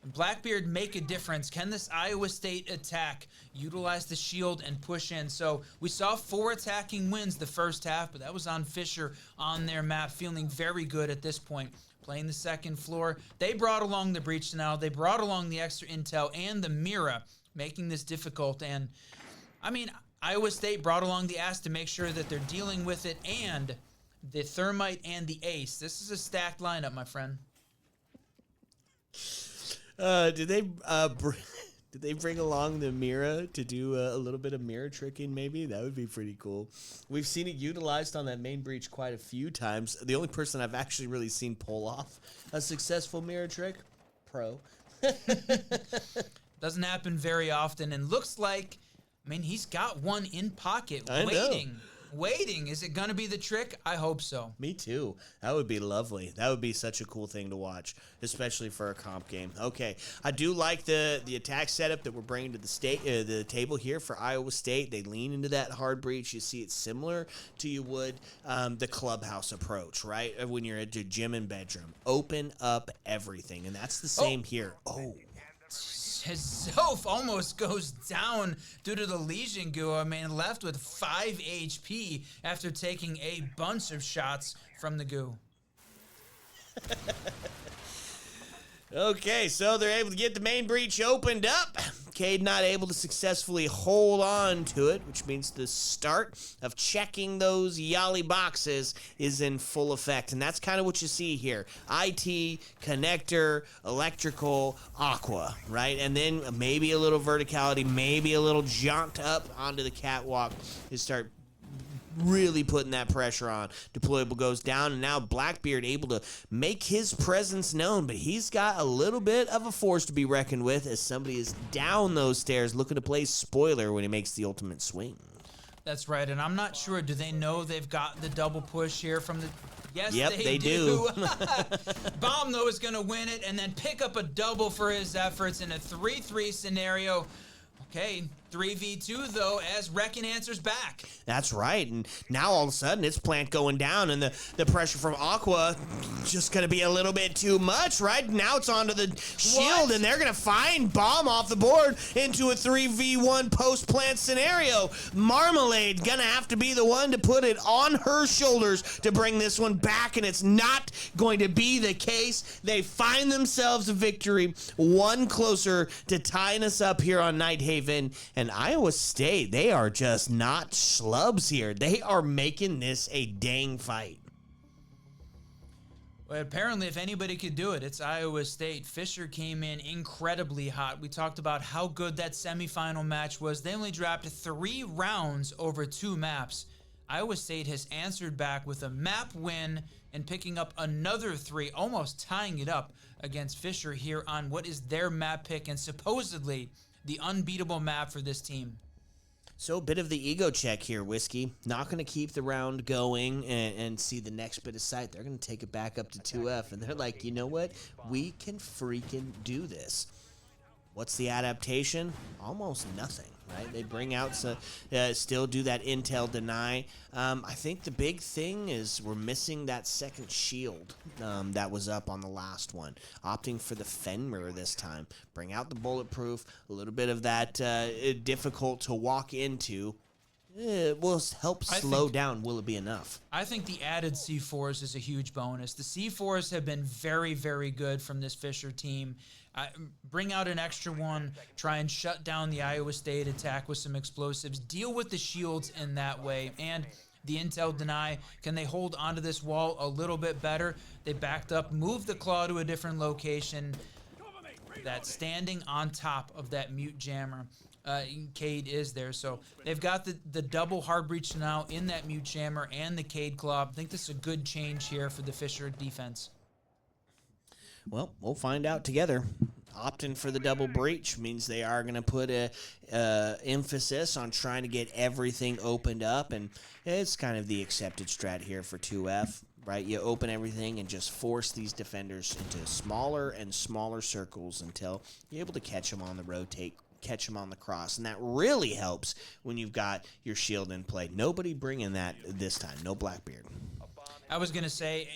Blackbeard make a difference? Can this Iowa State attack utilize the shield and push in? So we saw 4 attacking wins the first half, but that was on Fisher on their map, feeling very good at this point. Playing the second floor. They brought along the breach now. They brought along the extra intel and the Mira, making this difficult. And, I mean, Iowa State brought along the Ass to make sure that they're dealing with it, and the Thermite and the Ace. This is a stacked lineup, my friend. Did they bring along the Mira to do a little bit of mirror tricking? Maybe that would be pretty cool. We've seen it utilized on that main breach quite a few times. The only person I've actually really seen pull off a successful mirror trick, Pro. Doesn't happen very often, and looks like, I mean, he's got one in pocket, I know. Waiting. Is it going to be the trick? I hope so. Me too. That would be lovely. That would be such a cool thing to watch, especially for a comp game. Okay, I do like the attack setup that we're bringing to the table here for Iowa State. They lean into that hard breach. You see it's similar to you would the clubhouse approach, right? When you're at your gym and bedroom. Open up everything, and that's the same here. Oh. His Soph almost goes down due to the Legion goo. I mean, left with 5 HP after taking a bunch of shots from the goo. Okay, so they're able to get the main breach opened up. Cade not able to successfully hold on to it, which means the start of checking those Yali boxes is in full effect. And that's kind of what you see here. IT, connector, electrical, aqua, right? And then maybe a little verticality, maybe a little jaunt up onto the catwalk to start really putting that pressure on. Deployable goes down, and now Blackbeard able to make his presence known, but he's got a little bit of a force to be reckoned with as somebody is down those stairs looking to play spoiler when he makes the ultimate swing. That's right, and I'm not sure, do they know they've got the double push here from the... Yes, Yep, they they do. Bomb, though, is going to win it and then pick up a double for his efforts in a 3-3 scenario. Okay, 3v2, though, as Reckon answers back. That's right, and now all of a sudden it's plant going down, and the pressure from Aqua just going to be a little bit too much, right? Now it's onto the shield, and they're going to find Bomb off the board into a 3v1 post-plant scenario. Marmalade going to have to be the one to put it on her shoulders to bring this one back, and it's not going to be the case. They find themselves a victory, one closer to tying us up here on Night Haven, and Iowa State, they are just not schlubs here. They are making this a dang fight. Well, apparently, if anybody could do it, it's Iowa State. Fisher came in incredibly hot. We talked about how good that semifinal match was. They only dropped 3 rounds over 2 maps. Iowa State has answered back with a map win and picking up another 3, almost tying it up against Fisher here on what is their map pick and supposedly the unbeatable map for this team. So a bit of the ego check here, Whiskey. Not going to keep the round going and see the next bit of sight. They're going to take it back up to 2F, and they're like, you know what? We can freaking do this. What's the adaptation? Almost nothing, right? They bring out, still do that intel deny. I think the big thing is we're missing that second shield that was up on the last one. Opting for the Fenrir this time. Bring out the bulletproof, a little bit of that difficult to walk into. It will help slow down. Will it be enough? I think the added C4s is a huge bonus. The C4s have been very, very good from this Fisher team. Bring out an extra one, try and shut down the Iowa State attack with some explosives, deal with the shields in that way, and the intel deny. Can they hold onto this wall a little bit better? They backed up, moved the claw to a different location. That standing on top of that mute jammer. Cade is there, so they've got the double hard breach now in that mute jammer and the Cade claw. I think this is a good change here for the Fisher defense. Well, we'll find out together. Opting for the double breach means they are going to put a emphasis on trying to get everything opened up, and it's kind of the accepted strat here for 2F, right? You open everything and just force these defenders into smaller and smaller circles until you're able to catch them on the rotate, catch them on the cross, and that really helps when you've got your shield in play. Nobody bringing that this time. No Blackbeard. I was going to say,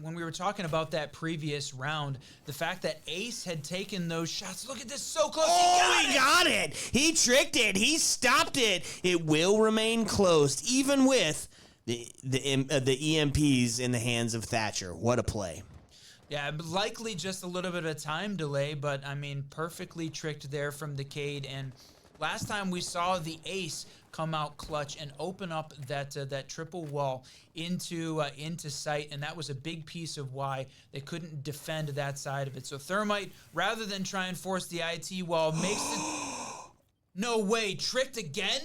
when we were talking about that previous round, the fact that Ace had taken those shots. Look at this, so close. Oh, he got it. He tricked it. He stopped it. It will remain closed, even with the EMPs in the hands of Thatcher. What a play. Yeah, likely just a little bit of a time delay, but, I mean, perfectly tricked there from the Cade. And last time we saw the Ace come out clutch and open up that triple wall into sight, and that was a big piece of why they couldn't defend that side of it. So Thermite, rather than try and force the IT wall, makes it... No way, tricked again?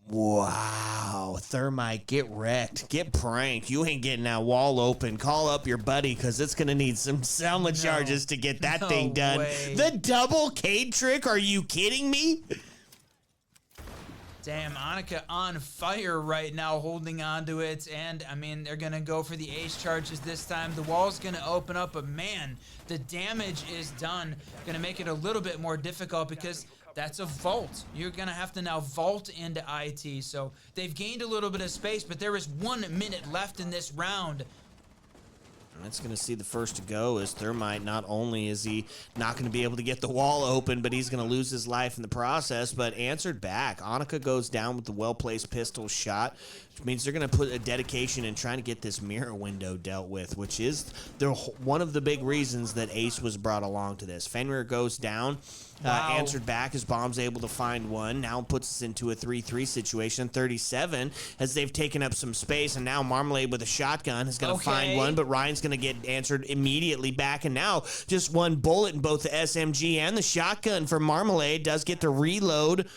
Wow, Thermite, get wrecked, get pranked. You ain't getting that wall open. Call up your buddy, because it's going to need some Selma charges to get that thing done. Way. The double Cade trick? Are you kidding me? Damn, Annika on fire right now, holding on to it. And, I mean, they're going to go for the ace charges this time. The wall's going to open up, but, man, the damage is done. Going to make it a little bit more difficult because that's a vault. You're going to have to now vault into IT. So they've gained a little bit of space, but there is 1 minute left in this round. That's going to see the first to go as Thermite. Not only is he not going to be able to get the wall open, but he's going to lose his life in the process, but answered back. Annika goes down with the well-placed pistol shot, which means they're going to put a dedication in trying to get this mirror window dealt with, which is one of the big reasons that Ace was brought along to this. Fenrir goes down. Wow. Answered back as Bomb's able to find one. Now puts us into a 3-3 situation. 37 as they've taken up some space, and now Marmalade with a shotgun is going to find one, but Ryan's going to get answered immediately back, and now just one bullet in both the SMG and the shotgun for Marmalade. Does get to reload,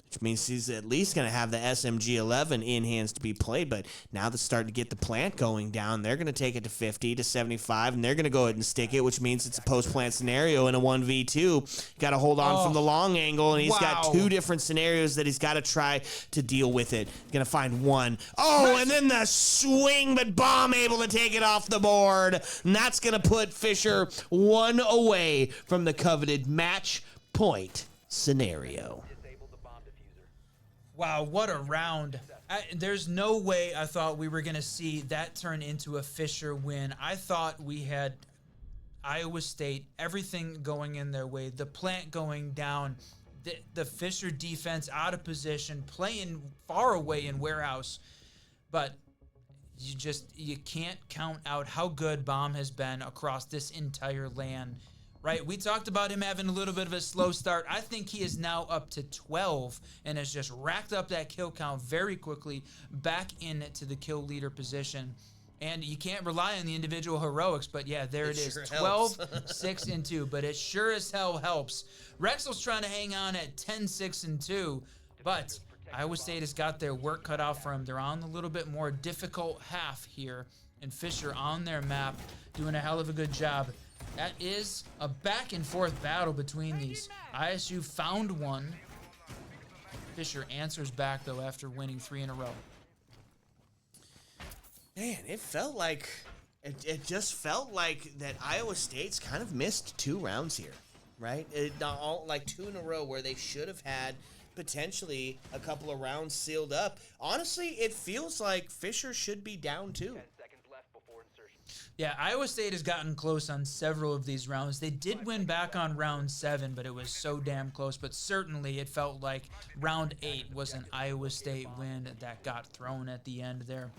which means he's at least going to have the SMG-11 in hands to be played. But now they're starting to get the plant going down. They're going to take it to 50 to 75, and they're going to go ahead and stick it, which means it's a post-plant scenario in a 1v2. Got to hold on from the long angle, and he's got 2 different scenarios that he's got to try to deal with it. Going to find one. Oh, and then the swing, but Bomb able to take it off the board. And that's going to put Fisher 1 away from the coveted match point scenario. Wow, what a round. There's no way I thought we were going to see that turn into a Fisher win. I thought we had Iowa State, everything going in their way, the plant going down, the Fisher defense out of position, playing far away in warehouse. But you can't count out how good Bomb has been across this entire LAN. Right, we talked about him having a little bit of a slow start. I think he is now up to 12 and has just racked up that kill count very quickly back into the kill leader position. And you can't rely on the individual heroics, but yeah, there it is. Sure 12, 6, and 2, but it sure as hell helps. Rexel's trying to hang on at 10, 6, and 2, but Iowa State has got their work cut out for them. They're on a little bit more difficult half here, and Fisher on their map doing a hell of a good job. That is a back-and-forth battle between these. ISU found one. Fisher answers back, though, after winning 3 in a row. Man, it felt like... It just felt like that Iowa State's kind of missed 2 rounds here, right? Like 2 in a row where they should have had potentially a couple of rounds sealed up. Honestly, it feels like Fisher should be down, too. Yeah, Iowa State has gotten close on several of these rounds. They did win back on round 7, but it was so damn close. But certainly it felt like round 8 was an Iowa State win that got thrown at the end there.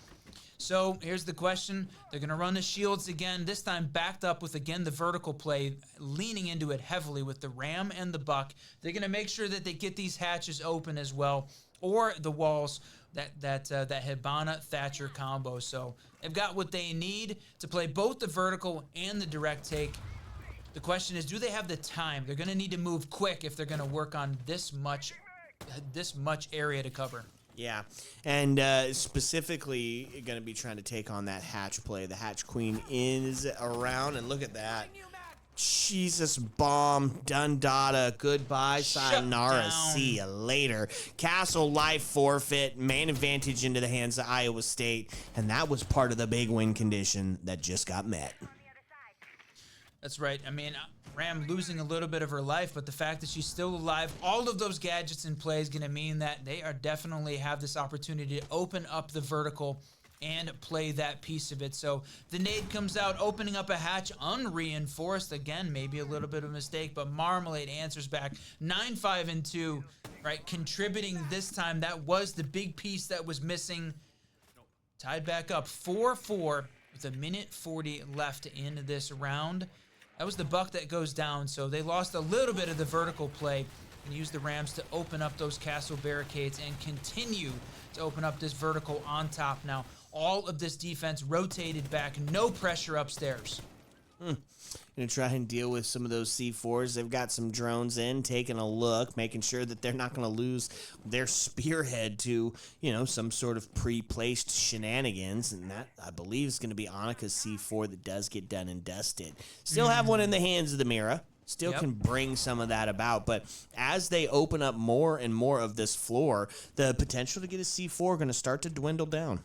So here's the question. They're going to run the shields again, this time backed up with, again, the vertical play, leaning into it heavily with the Ram and the Buck. They're going to make sure that they get these hatches open as well, or the walls, that Hibana Thatcher combo. So they've got what they need to play both the vertical and the direct take. The question is, do they have the time? They're going to need to move quick if they're going to work on this much area to cover. Yeah, and specifically going to be trying to take on that hatch play. The hatch queen is around, and look at that. Jesus, Bomb, Dundada, goodbye, sayonara, see you later. Castle life forfeit, main advantage into the hands of Iowa State, and that was part of the big win condition that just got met. That's right. I mean, Ram losing a little bit of her life, but the fact that she's still alive, all of those gadgets in play is going to mean that they are definitely have this opportunity to open up the vertical and play that piece of it. So the nade comes out, opening up a hatch, unreinforced. Again, maybe a little bit of a mistake, but Marmalade answers back. 9-5-2, right? Contributing this time. That was the big piece that was missing. Tied back up 4-4 with a minute 40 left in this round. That was the buck that goes down, so they lost a little bit of the vertical play and used the Rams to open up those castle barricades and continue to open up this vertical on top. Now, all of this defense rotated back, no pressure upstairs. Gonna try and deal with some of those C4s. They've got some drones in, taking a look, making sure that they're not gonna lose their spearhead to, you know, some sort of pre-placed shenanigans. And that, I believe, is gonna be Annika's C4 that does get done and dusted. Still have one in the hands of the Mira. Still can bring some of that about, but as they open up more and more of this floor, the potential to get a C4 going to start to dwindle down.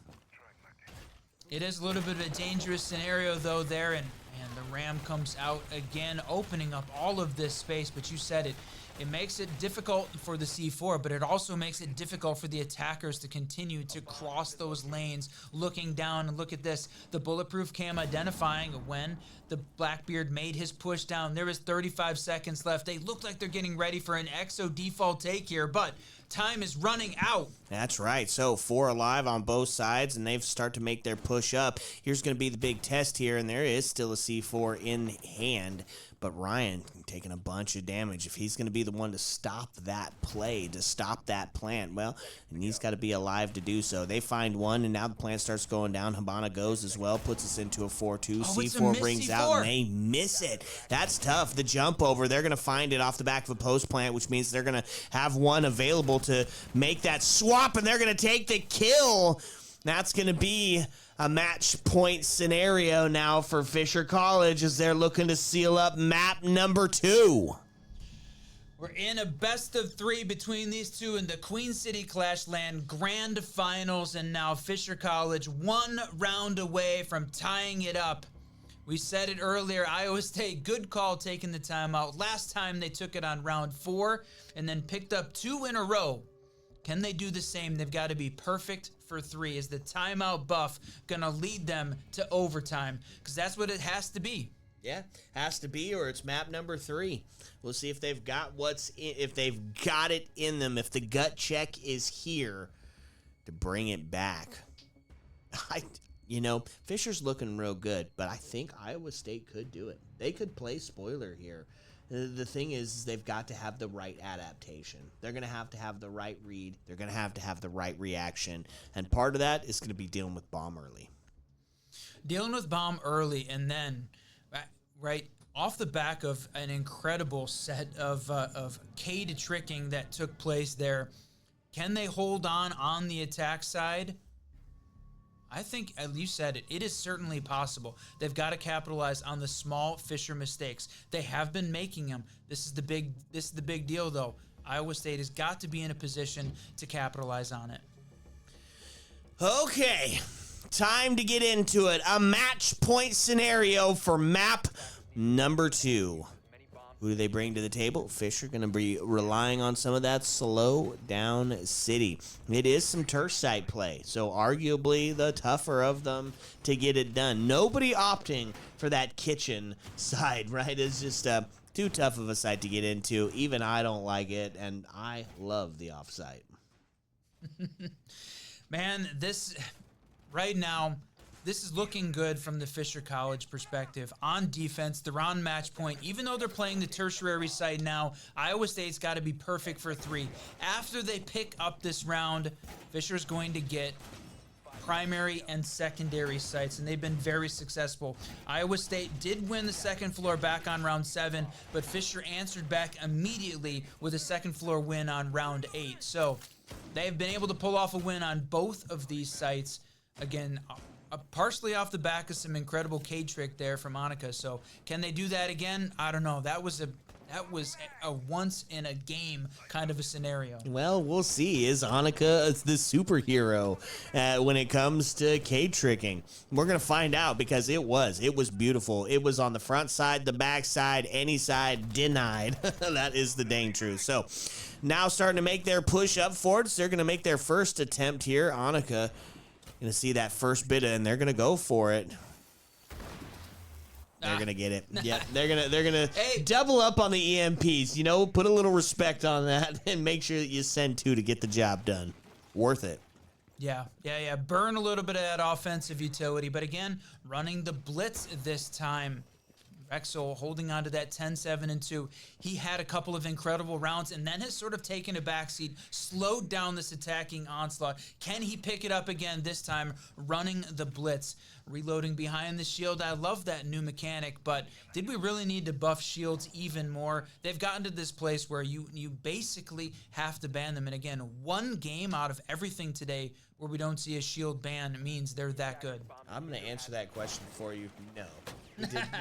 It is a little bit of a dangerous scenario, though, there, and the Ram comes out again, opening up all of this space, but you said it. It makes it difficult for the C4, but it also makes it difficult for the attackers to continue to cross those lanes, looking down. And look at this, the bulletproof cam identifying when the Blackbeard made his push down. There was 35 seconds left. They look like they're getting ready for an EXO default take here, but time is running out. That's right. So 4 alive on both sides, and they've start to make their push up. Here's going to be the big test here, and there is still a C4 in hand. But Ryan taking a bunch of damage. If he's going to be the one to stop that play, to stop that plant, well, and he's got to be alive to do so. They find one, and now the plant starts going down. Habana goes as well, puts us into a 4-2. C4 brings out, and they miss it. That's tough. The jump over, they're going to find it off the back of a post plant, which means they're going to have one available to make that swap, and they're going to take the kill. That's going to be a match point scenario now for Fisher College as they're looking to seal up map number 2. We're in a best of 3 between these two in the Queen City Clash LAN Grand Finals, and now Fisher College 1 round away from tying it up. We said it earlier, Iowa State, good call taking the timeout. Last time they took it on round 4 and then picked up 2 in a row. Can they do the same? They've got to be perfect for 3. Is the timeout buff going to lead them to overtime? Because that's what it has to be. Yeah, has to be, or it's map number 3. We'll see if they've got if they've got it in them, if the gut check is here to bring it back. You know, Fisher's looking real good, but I think Iowa State could do it. They could play spoiler here. The thing is they've got to have the right adaptation. They're going to have the right read. They're going to have the right reaction. And part of that is going to be dealing with bomb early. Dealing with bomb early, and then, right, off the back of an incredible set of Cade tricking that took place there, can they hold on the attack side? I think, as you said it, it is certainly possible. They've got to capitalize on the small Fisher mistakes. They have been making them. This is the big deal, though. Iowa State has got to be in a position to capitalize on it. Okay, time to get into it. A match point scenario for map number 2. Who do they bring to the table? Fisher going to be relying on some of that slow down city. It is some turf site play, so arguably the tougher of them to get it done. Nobody opting for that kitchen side, right? It's just too tough of a site to get into. Even I don't like it, and I love the offsite. Man, right now, this is looking good from the Fisher College perspective. On defense, they're on match point. Even though they're playing the tertiary side now, Iowa State's got to be perfect for 3. After they pick up this round, Fisher's going to get primary and secondary sites, and they've been very successful. Iowa State did win the second floor back on round 7, but Fisher answered back immediately with a second floor win on round 8. So they've been able to pull off a win on both of these sites. Again, partially off the back of some incredible Cade trick there from Annika. So can they do that again? I don't know. That was a once in a game kind of a scenario. Well, we'll see. Is Annika the superhero when it comes to Cade tricking? We're going to find out, because it was beautiful. It was on the front side, the back side, any side, denied. That is the dang truth. So now starting to make their push up forwards. They're going to make their first attempt here. Annika Gonna see that first bit, and they're gonna go for it. They're gonna get it. Yeah, they're gonna Hey. double up on the EMPs. You know, put a little respect on that, and make sure that you send 2 to get the job done. Worth it. Yeah. Burn a little bit of that offensive utility, but again, running the blitz this time. Rexel holding on to that 10-7-2. He had a couple of incredible rounds and then has sort of taken a backseat, slowed down this attacking onslaught. Can he pick it up again this time, running the blitz? Reloading behind the shield. I love that new mechanic, but did we really need to buff shields even more? They've gotten to this place where you basically have to ban them. And again, one game out of everything today where we don't see a shield ban means they're that good. I'm going to answer that question for you. No.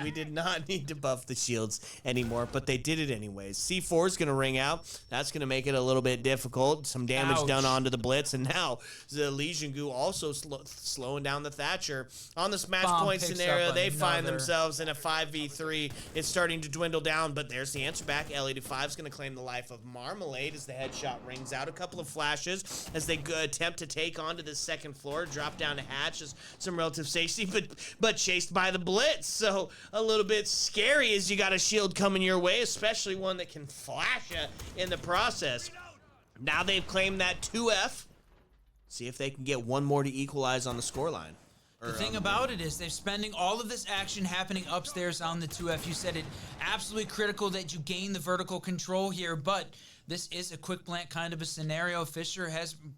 We did not need to buff the shields anymore, but they did it anyways. C4 is going to ring out. That's going to make it a little bit difficult. Some damage Ouch. done onto the blitz, and now the Legion Goo also slowing down the Thatcher. On this match Bomb point picks scenario, up they find another. themselves in a 5v3. It's starting to dwindle down, but there's the answer back. L85 is going to claim the life of Marmalade as the headshot rings out. A couple of flashes as they attempt to take onto the second floor, drop down to hatch as some relative safety, but chased by the blitz. So a little bit scary as you got a shield coming your way, especially one that can flash you in the process. Now they've claimed that 2F. See if they can get one more to equalize on the scoreline. The thing about it is they're spending all of this action happening upstairs on the 2F. You said it, absolutely critical that you gain the vertical control here, but this is a quick plant kind of a scenario.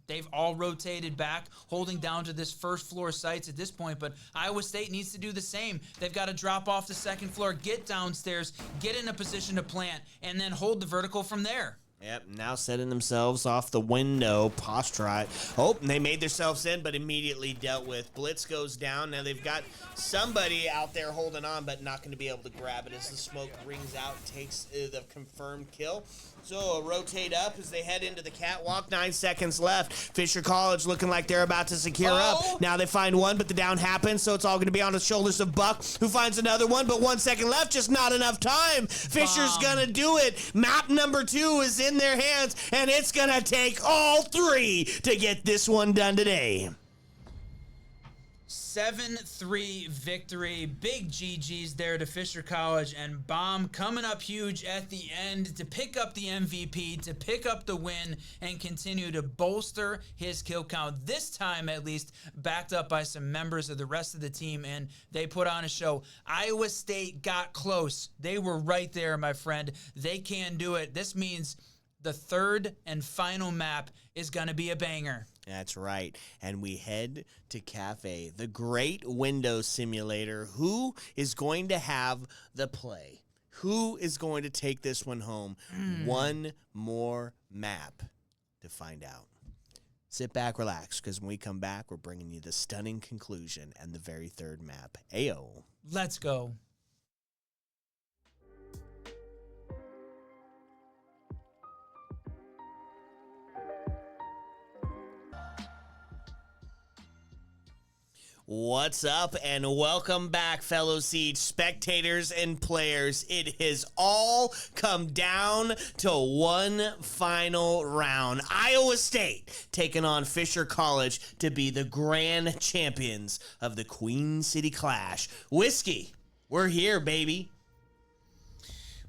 They've all rotated back, holding down to this first floor sites at this point, but Iowa State needs to do the same. They've got to drop off the second floor, get downstairs, get in a position to plant, and then hold the vertical from there. Yep, now setting themselves off the window, posturate. Oh, and they made themselves in, but immediately dealt with. Blitz goes down. Now they've got somebody out there holding on, but not going to be able to grab it as the smoke rings out, takes the confirmed kill. So rotate up as they head into the catwalk. 9 seconds left. Fisher College looking like they're about to secure up. Now they find one, but the down happens, so it's all going to be on the shoulders of Buck, who finds another one, but 1 second left, just not enough time. Fisher's going to do it. Map number 2 is in their hands, and it's going to take all 3 to get this one done today. 7-3 victory. Big GG's there to Fisher College, and Bomb coming up huge at the end to pick up the MVP, to pick up the win, and continue to bolster his kill count. This time, at least, backed up by some members of the rest of the team, and they put on a show. Iowa State got close. They were right there, my friend. They can do it. This means the third and final map is going to be a banger. That's right. And we head to Cafe, the great window simulator. Who is going to have the play? Who is going to take this one home? One more map to find out. Sit back, relax, because when we come back, we're bringing you the stunning conclusion and the very third map. Ayo. Let's go. What's up, and welcome back, fellow Siege spectators and players. It has all come down to one final round. Iowa State taking on Fisher College to be the grand champions of the Queen City Clash. Whiskey, we're here, baby.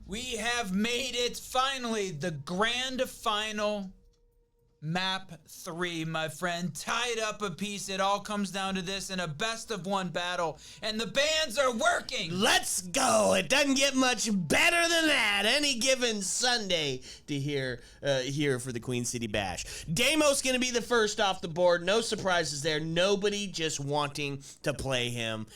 We have made it finally, the grand final. Map 3, my friend, tied up a piece. It all comes down to this in a best-of-1 battle, and the bands are working. Let's go. It doesn't get much better than that. Any given Sunday to hear for the Queen City Bash. Deimos going to be the first off the board. No surprises there. Nobody just wanting to play him.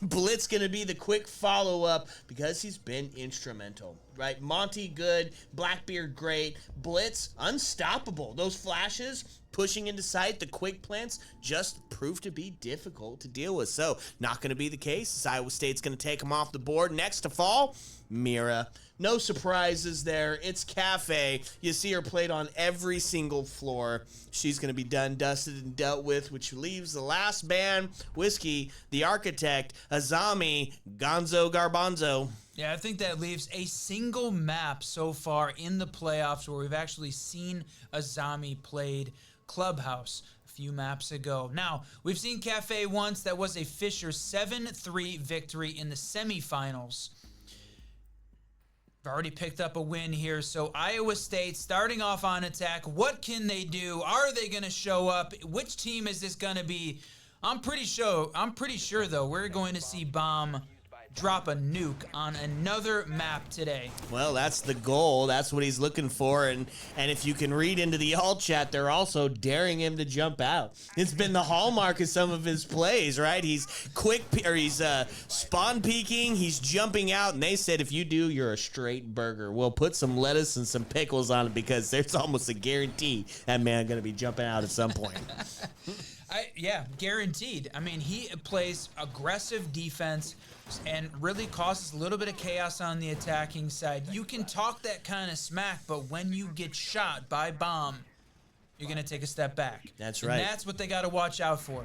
Blitz going to be the quick follow-up because he's been instrumental, right? Monty, good. Blackbeard, great. Blitz, unstoppable. Those flashes pushing into sight, the quick plants just proved to be difficult to deal with. So, not going to be the case. Iowa State's going to take him off the board. Next to fall, Mira. No surprises there. It's Cafe. You see her played on every single floor. She's going to be done, dusted, and dealt with, which leaves the last band, Whiskey, the Architect, Azami, Gonzo Garbanzo. Yeah, I think that leaves a single map so far in the playoffs where we've actually seen Azami played Clubhouse a few maps ago. Now, we've seen Cafe once. That was a Fisher 7-3 victory in the semifinals. Already picked up a win here. So Iowa State starting off on attack. What can they do? Are they going to show up? Which team is this going to be? I'm pretty sure though we're going to see Bomb drop a nuke on another map today. Well, that's the goal. That's what he's looking for. And if you can read into the alt chat, they're also daring him to jump out. It's been the hallmark of some of his plays, right? He's he's spawn peeking, he's jumping out, and they said if you do, you're a straight burger. We'll put some lettuce and some pickles on it because there's almost a guarantee that man going to be jumping out at some point. Yeah, guaranteed. I mean, he plays aggressive defense and really causes a little bit of chaos on the attacking side. You can talk that kind of smack, but when you get shot by Bomb, you're going to take a step back. That's right. And that's what they got to watch out for.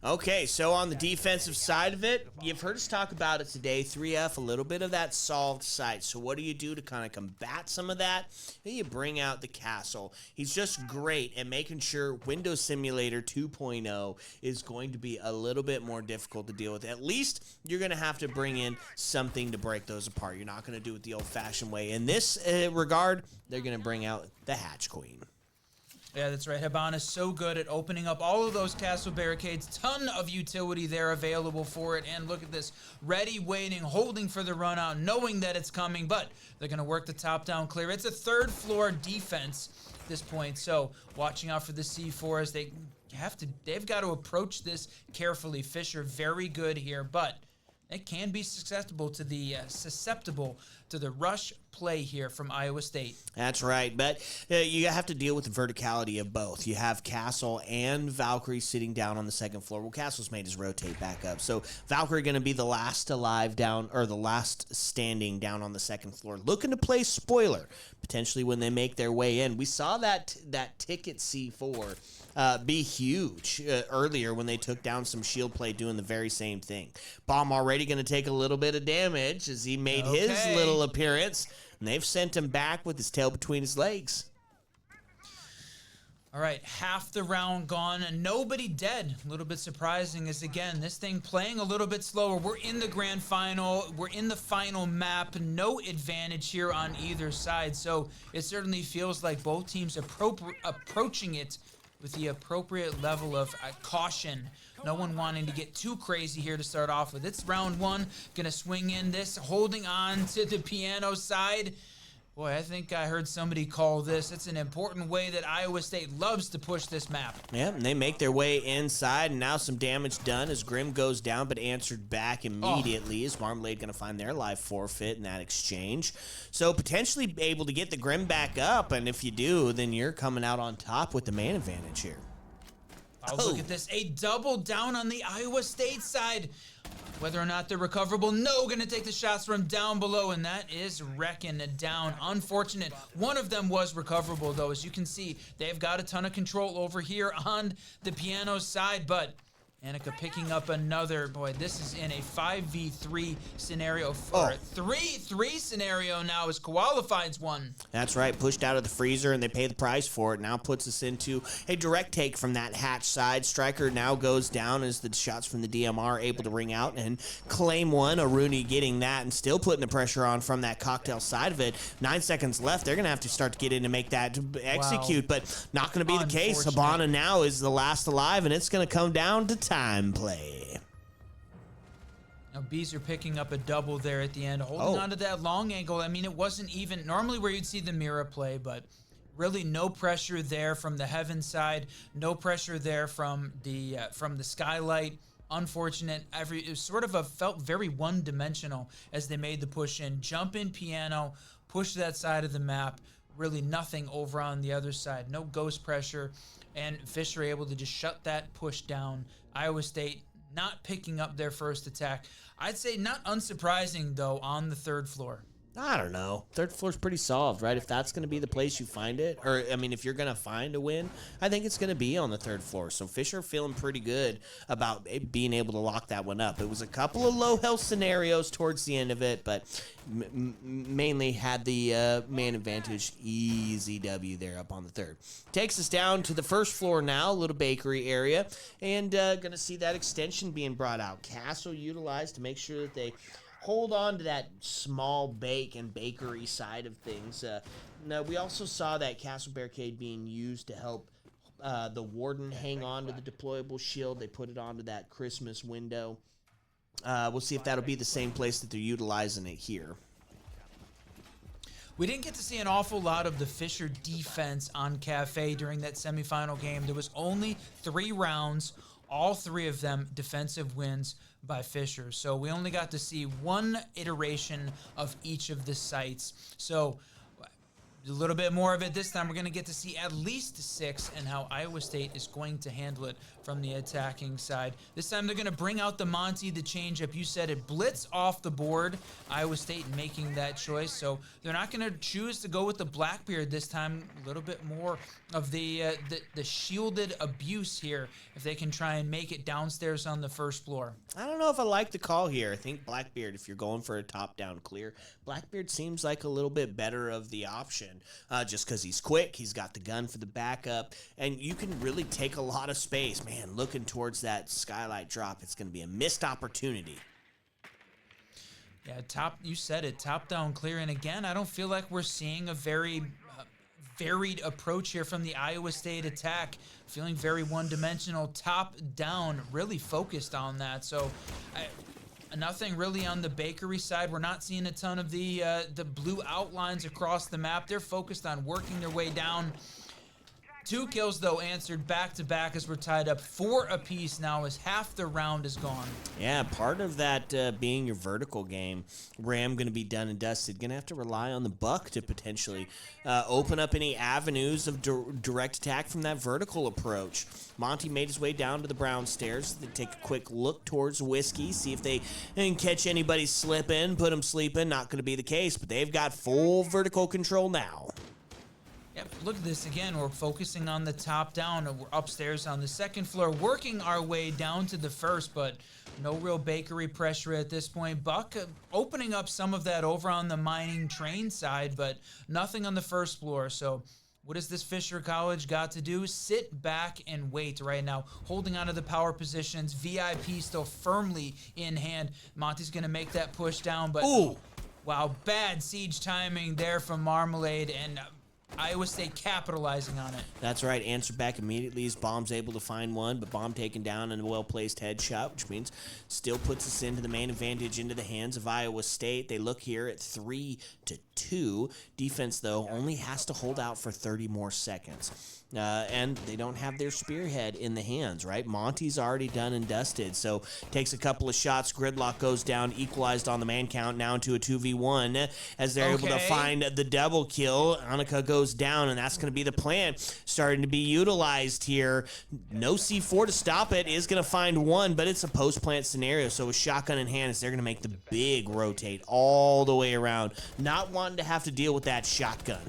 Okay, so on the defensive side of it, you've heard us talk about it today, 3F, a little bit of that solved site. So what do you do to kind of combat some of that? Then you bring out the Castle. He's just great at making sure Windows Simulator 2.0 is going to be a little bit more difficult to deal with. At least you're going to have to bring in something to break those apart. You're not going to do it the old-fashioned way. In this regard, they're going to bring out the Hatch Queen. Yeah, that's right. Habana's so good at opening up all of those castle barricades. Ton of utility there available for it. And look at this. Ready, waiting, holding for the run out, knowing that it's coming. But they're going to work the top down clear. It's a third floor defense at this point. So watching out for the C4s. They've got to approach this carefully. Fisher very good here. But it can be susceptible to the rush play here from Iowa State. That's right, but you have to deal with the verticality of both. You have Castle and Valkyrie sitting down on the second floor. Well, Castle's made his rotate back up, so Valkyrie going to be the last alive down, or the last standing down on the second floor, looking to play spoiler potentially when they make their way in. We saw that ticket C4 be huge earlier when they took down some shield play doing the very same thing. Bomb already going to take a little bit of damage as he made his little appearance, and they've sent him back with his tail between his legs. All right, half the round gone and nobody dead. A little bit surprising is, again, this thing playing a little bit slower. We're in the grand final. We're in the final map. No advantage here on either side. So it certainly feels like both teams approaching it with the appropriate level of caution. No one wanting to get too crazy here to start off with. It's round one. Gonna swing in this, holding on to the piano side. Boy, I think I heard somebody call this. It's an important way that Iowa State loves to push this map. Yeah, and they make their way inside, and now some damage done as Grim goes down, but answered back immediately. Is Marmalade going to find their life forfeit in that exchange? So potentially able to get the Grim back up, and if you do, then you're coming out on top with the man advantage here. Oh, look at this. A double down on the Iowa State side. Whether or not they're recoverable, no, going to take the shots from down below, and that is wrecking down. Unfortunate. One of them was recoverable, though. As you can see, they've got a ton of control over here on the piano side, but Annika picking up another. Boy, this is in a 5v3 scenario, or a 3-3 scenario now as Koala finds one. That's right, pushed out of the freezer, and they pay the price for it. Now puts us into a direct take from that hatch side. Striker now goes down as the shots from the DMR are able to ring out and claim one. Aruni getting that and still putting the pressure on from that cocktail side of it. 9 seconds left. They're going to have to start to get in to make that execute, but not going to be the case. Habana now is the last alive, and it's going to come down to time play. Now Bees are picking up a double there at the end, holding on to that long angle. I mean, it wasn't even normally where you'd see the mirror play, but really no pressure there from the heaven side, no pressure there from the skylight. Unfortunate. It sort of felt very one-dimensional as they made the push in. Jump in piano, push to that side of the map. Really nothing over on the other side. No ghost pressure. And Fisher able to just shut that push down. Iowa State not picking up their first attack. I'd say not unsurprising, though, on the third floor. I don't know. Third floor's pretty solved, right? If that's going to be the place you find it, or, I mean, if you're going to find a win, I think it's going to be on the third floor. So Fisher feeling pretty good about being able to lock that one up. It was a couple of low health scenarios towards the end of it, but mainly had the man advantage. Easy W there up on the third. Takes us down to the first floor now, a little bakery area, and going to see that extension being brought out. Castle utilized to make sure that they hold on to that small bake and bakery side of things. Now, we also saw that castle barricade being used to help the warden hang on to the deployable shield. They put it onto that Christmas window. We'll see if that'll be the same place that they're utilizing it here. We didn't get to see an awful lot of the Fisher defense on Cafe during that semifinal game. There was only 3 rounds, all 3 of them defensive wins by Fisher. So we only got to see 1 iteration of each of the sites. So a little bit more of it this time. We're going to get to see at least 6 and how Iowa State is going to handle it from the attacking side. This time they're going to bring out the Monty, the changeup. You said it, blitz off the board. Iowa State making that choice. So they're not going to choose to go with the Blackbeard this time. A little bit more of the shielded abuse here if they can try and make it downstairs on the first floor. I don't know if I like the call here. I think Blackbeard, if you're going for a top-down clear, Blackbeard seems like a little bit better of the option. Just because he's quick, he's got the gun for the backup, and you can really take a lot of space. Man, looking towards that skylight drop, it's going to be a missed opportunity. Yeah, you said it, top-down clear. And again, I don't feel like we're seeing a very varied approach here from the Iowa State attack. Feeling very one-dimensional, top-down, really focused on that. So nothing really on the bakery side. We're not seeing a ton of the blue outlines across the map. They're focused on working their way down. 2 kills, though, answered back-to-back as we're tied up 4 apiece now as half the round is gone. Yeah, part of that being your vertical game, Ram going to be done and dusted. Going to have to rely on the Buck to potentially open up any avenues of direct attack from that vertical approach. Monty made his way down to the brown stairs. They take a quick look towards Whiskey, see if they can catch anybody slipping, put them sleeping. Not going to be the case, but they've got full vertical control now. Yep, look at this again. We're focusing on the top down. We're upstairs on the second floor, working our way down to the first, but no real bakery pressure at this point. Buck opening up some of that over on the mining train side, but nothing on the first floor. So what has this Fisher College got to do? Sit back and wait right now. Holding onto the power positions. VIP still firmly in hand. Monty's going to make that push down, but ooh, wow, bad siege timing there from Marmalade, and Iowa State capitalizing on it. That's right. Answer back immediately as Bomb's able to find one, but Bomb taken down and a well-placed headshot, which means still puts us into the main advantage into the hands of Iowa State. They look here at 3-2. Defense, though, only has to hold out for 30 more seconds. And they don't have their spearhead in the hands, right? Monty's already done and dusted, so takes a couple of shots. Gridlock goes down, equalized on the man count, now into a 2v1 as they're able to find the double kill. Annika goes down, and that's going to be the plan starting to be utilized here. No C4 to stop it. Is going to find one, but it's a post-plant scenario, so with shotgun in hand, they're going to make the big rotate all the way around, not wanting to have to deal with that shotgun.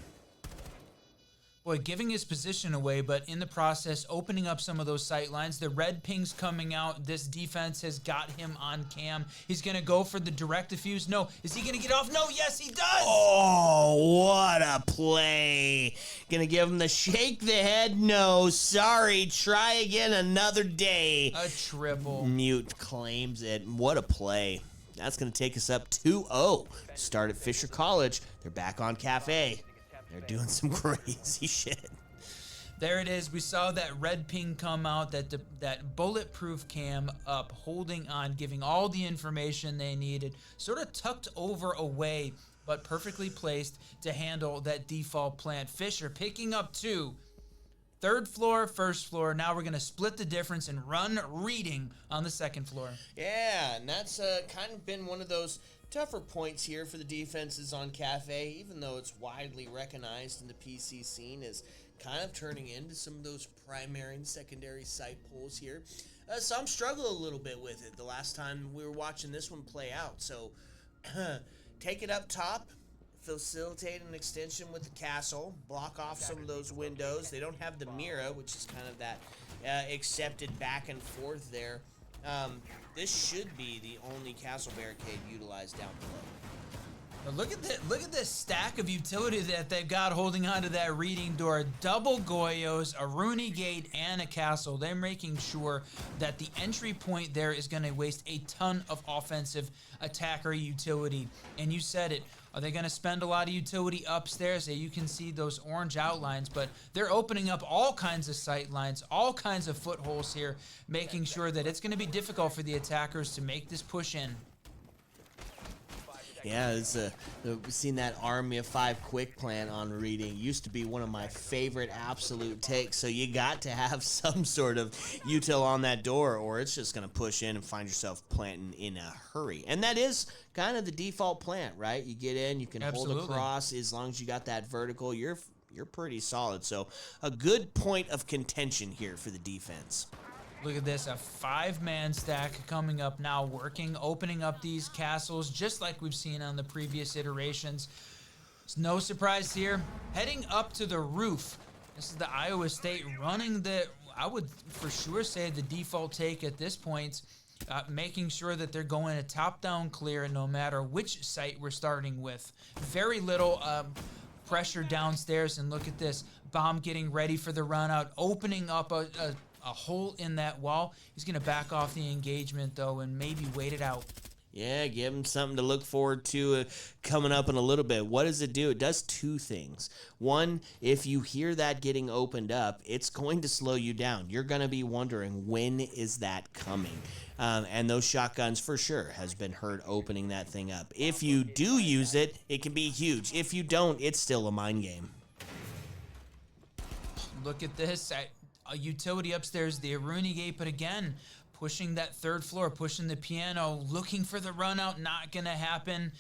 Boy, giving his position away, but in the process, opening up some of those sight lines. The red ping's coming out. This defense has got him on cam. He's going to go for the direct defuse. No. Is he going to get off? No. Yes, he does. Oh, what a play. Going to give him the shake the head. No, sorry. Try again another day. A triple. Mute claims it. What a play. That's going to take us up 2-0. Start at Fisher College. They're back on Cafe. They're doing some crazy shit. There it is. We saw that red ping come out, that bulletproof cam up, holding on, giving all the information they needed, sort of tucked over away, but perfectly placed to handle that default plant. Fisher picking up 2. Third floor, first floor. Now we're going to split the difference and run reading on the second floor. Yeah, and that's kind of been one of those tougher points here for the defenses on Cafe, even though it's widely recognized in the PC scene as kind of turning into some of those primary and secondary site pulls here. Some struggle a little bit with it the last time we were watching this one play out. So take it up top. facilitate an extension with the castle, block off some of those windows. They don't have the Mira, which is kind of that accepted back and forth there. This should be the only castle barricade utilized down below. Look at this stack of utility that they've got holding onto that reading door. Double Goyos, a Rooney Gate, and a castle. They're making sure that the entry point there is going to waste a ton of offensive attacker utility. And you said it. Are they going to spend a lot of utility upstairs? You can see those orange outlines, but they're opening up all kinds of sight lines, all kinds of footholds here, making sure that it's going to be difficult for the attackers to make this push in. Yeah, we've seen that Army of 5 quick plan on reading. Used to be one of my favorite absolute takes, so you got to have some sort of util on that door, or it's just going to push in and find yourself planting in a hurry. And that is kind of the default plant, right? You get in, you can hold across. As long as you got that vertical, you're pretty solid. So a good point of contention here for the defense. Look at this, a 5-man stack coming up now, working, opening up these castles just like we've seen on the previous iterations. It's no surprise here. Heading up to the roof. This is the Iowa State running the, I would for sure say the default take at this point, making sure that they're going a top-down clear no matter which site we're starting with. Very little pressure downstairs, and look at this. Bomb getting ready for the run out, opening up a hole in that wall. He's going to back off the engagement, though, and maybe wait it out. Yeah, give him something to look forward to coming up in a little bit. What does it do? It does two things. One, if you hear that getting opened up, it's going to slow you down. You're going to be wondering, when is that coming? And those shotguns, for sure, has been heard opening that thing up. If you do use it, it can be huge. If you don't, it's still a mind game. Look at this. A utility upstairs, the Rooney Gate, but again, pushing that third floor, pushing the piano, looking for the run out, not gonna happen.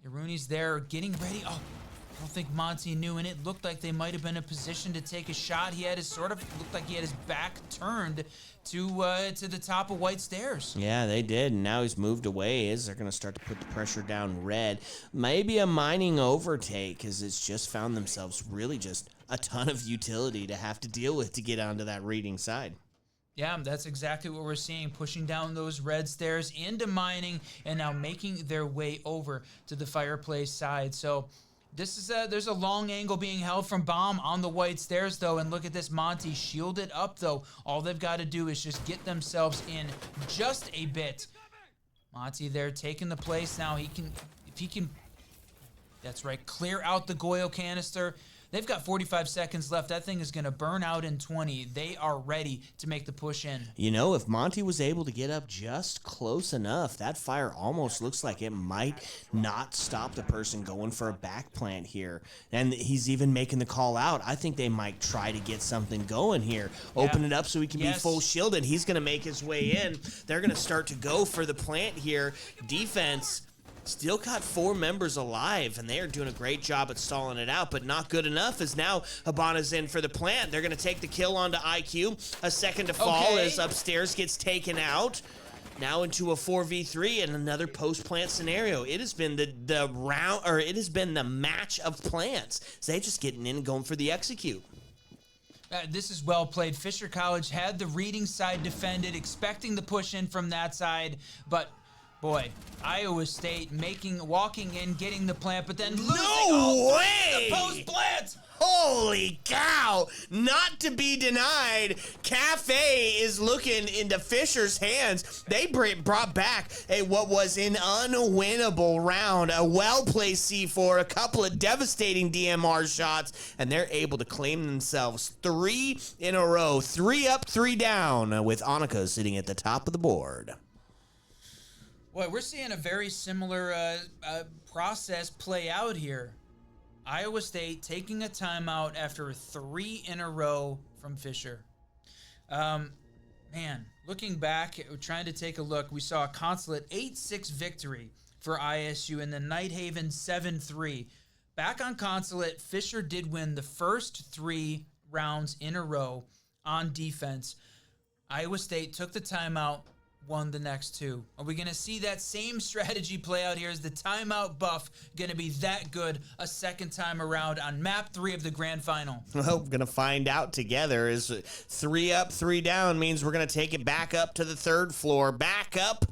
Rooney's there, getting ready. Oh, I don't think Monty knew, and it looked like they might have been in a position to take a shot. He had his looked like he had his back turned to the top of White Stairs. Yeah, they did, and now he's moved away as they're going to start to put the pressure down red. Maybe a mining overtake, because it's just found themselves really just a ton of utility to have to deal with to get onto that reading side. Yeah, that's exactly what we're seeing, pushing down those red stairs into mining and now making their way over to the fireplace side. So this is there's a long angle being held from Bomb on the White Stairs, though, and look at this, Monty shielded up, though. All they've got to do is just get themselves in just a bit. Monty there taking the place now. If he can, that's right, clear out the Goyle canister. They've got 45 seconds left. That thing is going to burn out in 20. They are ready to make the push in. You know, if Monty was able to get up just close enough, that fire almost looks like it might not stop the person going for a back plant here. And he's even making the call out. I think they might try to get something going here. Open it up so he can be full shielded. He's going to make his way in. They're going to start to go for the plant here. Defense still got 4 members alive, and they are doing a great job at stalling it out, but not good enough as now Habana's in for the plant. They're going to take the kill onto IQ. A second to fall as upstairs gets taken out. Now into a 4v3 and another post-plant scenario. It has been it has been the match of plants. So they just getting in and going for the execute. This is well played. Fisher College had the reading side defended, expecting the push in from that side, but boy, Iowa State walking in, getting the plant, but then losing way! The post plant! Holy cow! Not to be denied, Cafe is looking into Fisher's hands. They brought back what was an unwinnable round, a well-played C4, a couple of devastating DMR shots, and they're able to claim themselves 3 in a row, 3 up, 3 down, with Annika sitting at the top of the board. Boy, we're seeing a very similar process play out here. Iowa State taking a timeout after 3 in a row from Fisher. Man, looking back, trying to take a look, we saw a Consulate 8-6 victory for ISU and the Nighthaven 7-3. Back on Consulate, Fisher did win the first 3 rounds in a row on defense. Iowa State took the timeout, won the next two. Are we going to see that same strategy play out here? Is the timeout buff going to be that good a second time around on map 3 of the grand final? Well, we're going to find out together. Is 3 up, 3 down means we're going to take it back up to the 3rd floor, back up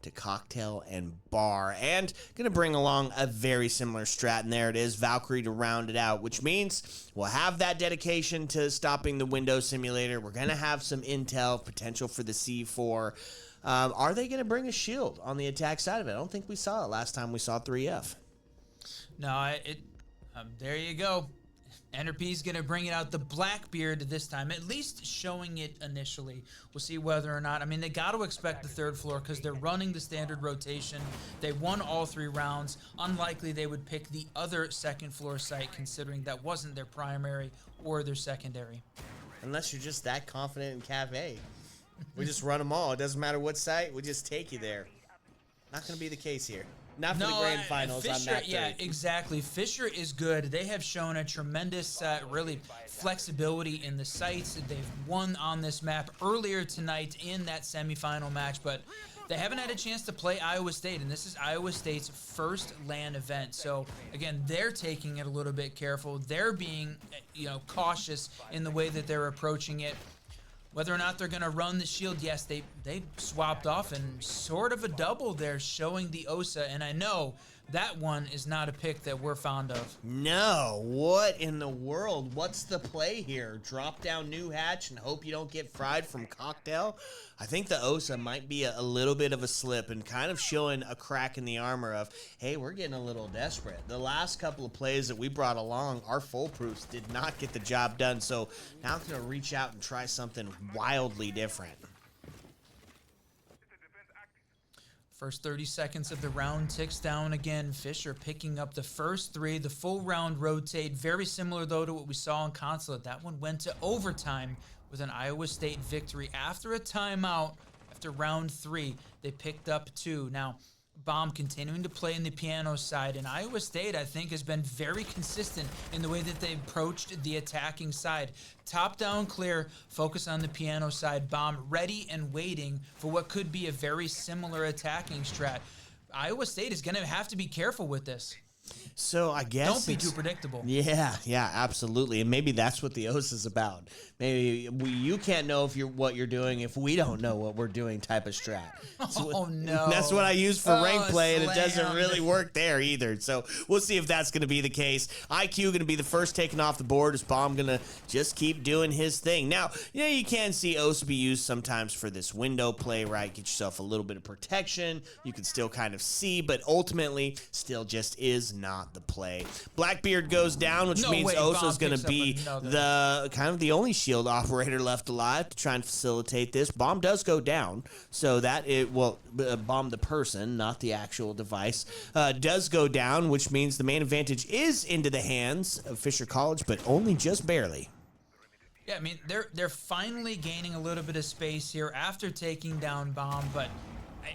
to cocktail and bar, and gonna bring along a very similar strat, and there it is, Valkyrie to round it out, which means we'll have that dedication to stopping the window simulator. We're gonna have some intel potential for the C4. Are they gonna bring a shield on the attack side of it? I don't think we saw it last time we saw 3F. No, there you go. Enterpy's going to bring it out the Blackbeard this time, at least showing it initially. We'll see whether or not. I mean, they got to expect the 3rd floor because they're running the standard rotation. They won all 3 rounds. Unlikely they would pick the other 2nd floor site, considering that wasn't their primary or their secondary. Unless you're just that confident in Cafe. We just run them all. It doesn't matter what site. We just take you there. Not going to be the case here. Not for the grand finals on Fisher, map 3. yeah, exactly. Fisher is good. They have shown a tremendous, really, flexibility in the sites. They've won on this map earlier tonight in that semifinal match, but they haven't had a chance to play Iowa State, and this is Iowa State's first LAN event. So, again, they're taking it a little bit careful. They're being, cautious in the way that they're approaching it. Whether or not they're going to run the shield, yes, they swapped off and sort of a double there, showing the OSA. And I know that one is not a pick that we're fond of. No, what in the world? What's the play here? Drop down new hatch and hope you don't get fried from cocktail? I think the OSA might be a little bit of a slip and kind of showing a crack in the armor of, hey, we're getting a little desperate. The last couple of plays that we brought along, our foolproofs did not get the job done. So now I'm going to reach out and try something wildly different. First 30 seconds of the round ticks down again. Fisher picking up the first 3. The full round rotate. Very similar, though, to what we saw in Consulate. That one went to overtime with an Iowa State victory. After a timeout, after round 3, they picked up 2. Now, Bomb continuing to play in the piano side, and Iowa State, I think, has been very consistent in the way that they've approached the attacking side. Top down clear, focus on the piano side. Bomb ready and waiting for what could be a very similar attacking strat. Iowa State is going to have to be careful with this. So I guess don't be too predictable. Yeah, absolutely, and maybe that's what the OS is about. Maybe you can't know if what you're doing if we don't know what we're doing. Type of strat. No, that's what I use for rank play, and it doesn't slammed. really work there either. So we'll see if that's going to be the case. IQ going to be the first taken off the board. Is Bomb going to just keep doing his thing? Now, you can see OS be used sometimes for this window play, right? Get yourself a little bit of protection. You can still kind of see, but ultimately, still just is not the play. Blackbeard goes down, which means Osa is going to be the kind of the only shield operator left alive to try and facilitate this. Bomb does go down, so that Bomb the person, not the actual device, does go down, which means the main advantage is into the hands of Fisher College, but only just barely. Yeah, I mean, they're finally gaining a little bit of space here after taking down Bomb, but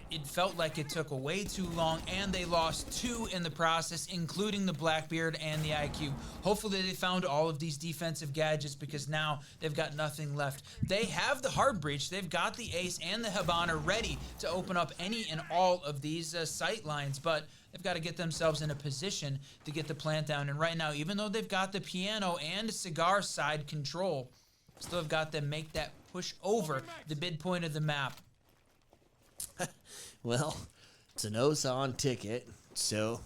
it felt like it took way too long, and they lost 2 in the process, including the Blackbeard and the IQ. Hopefully they found all of these defensive gadgets, because now they've got nothing left. They have the hard breach, they've got the Ace and the Habana ready to open up any and all of these sight lines, but they've got to get themselves in a position to get the plant down. And right now, even though they've got the piano and cigar side control, still have got to make that push over the midpoint of the map. Well, it's an OSA on ticket, so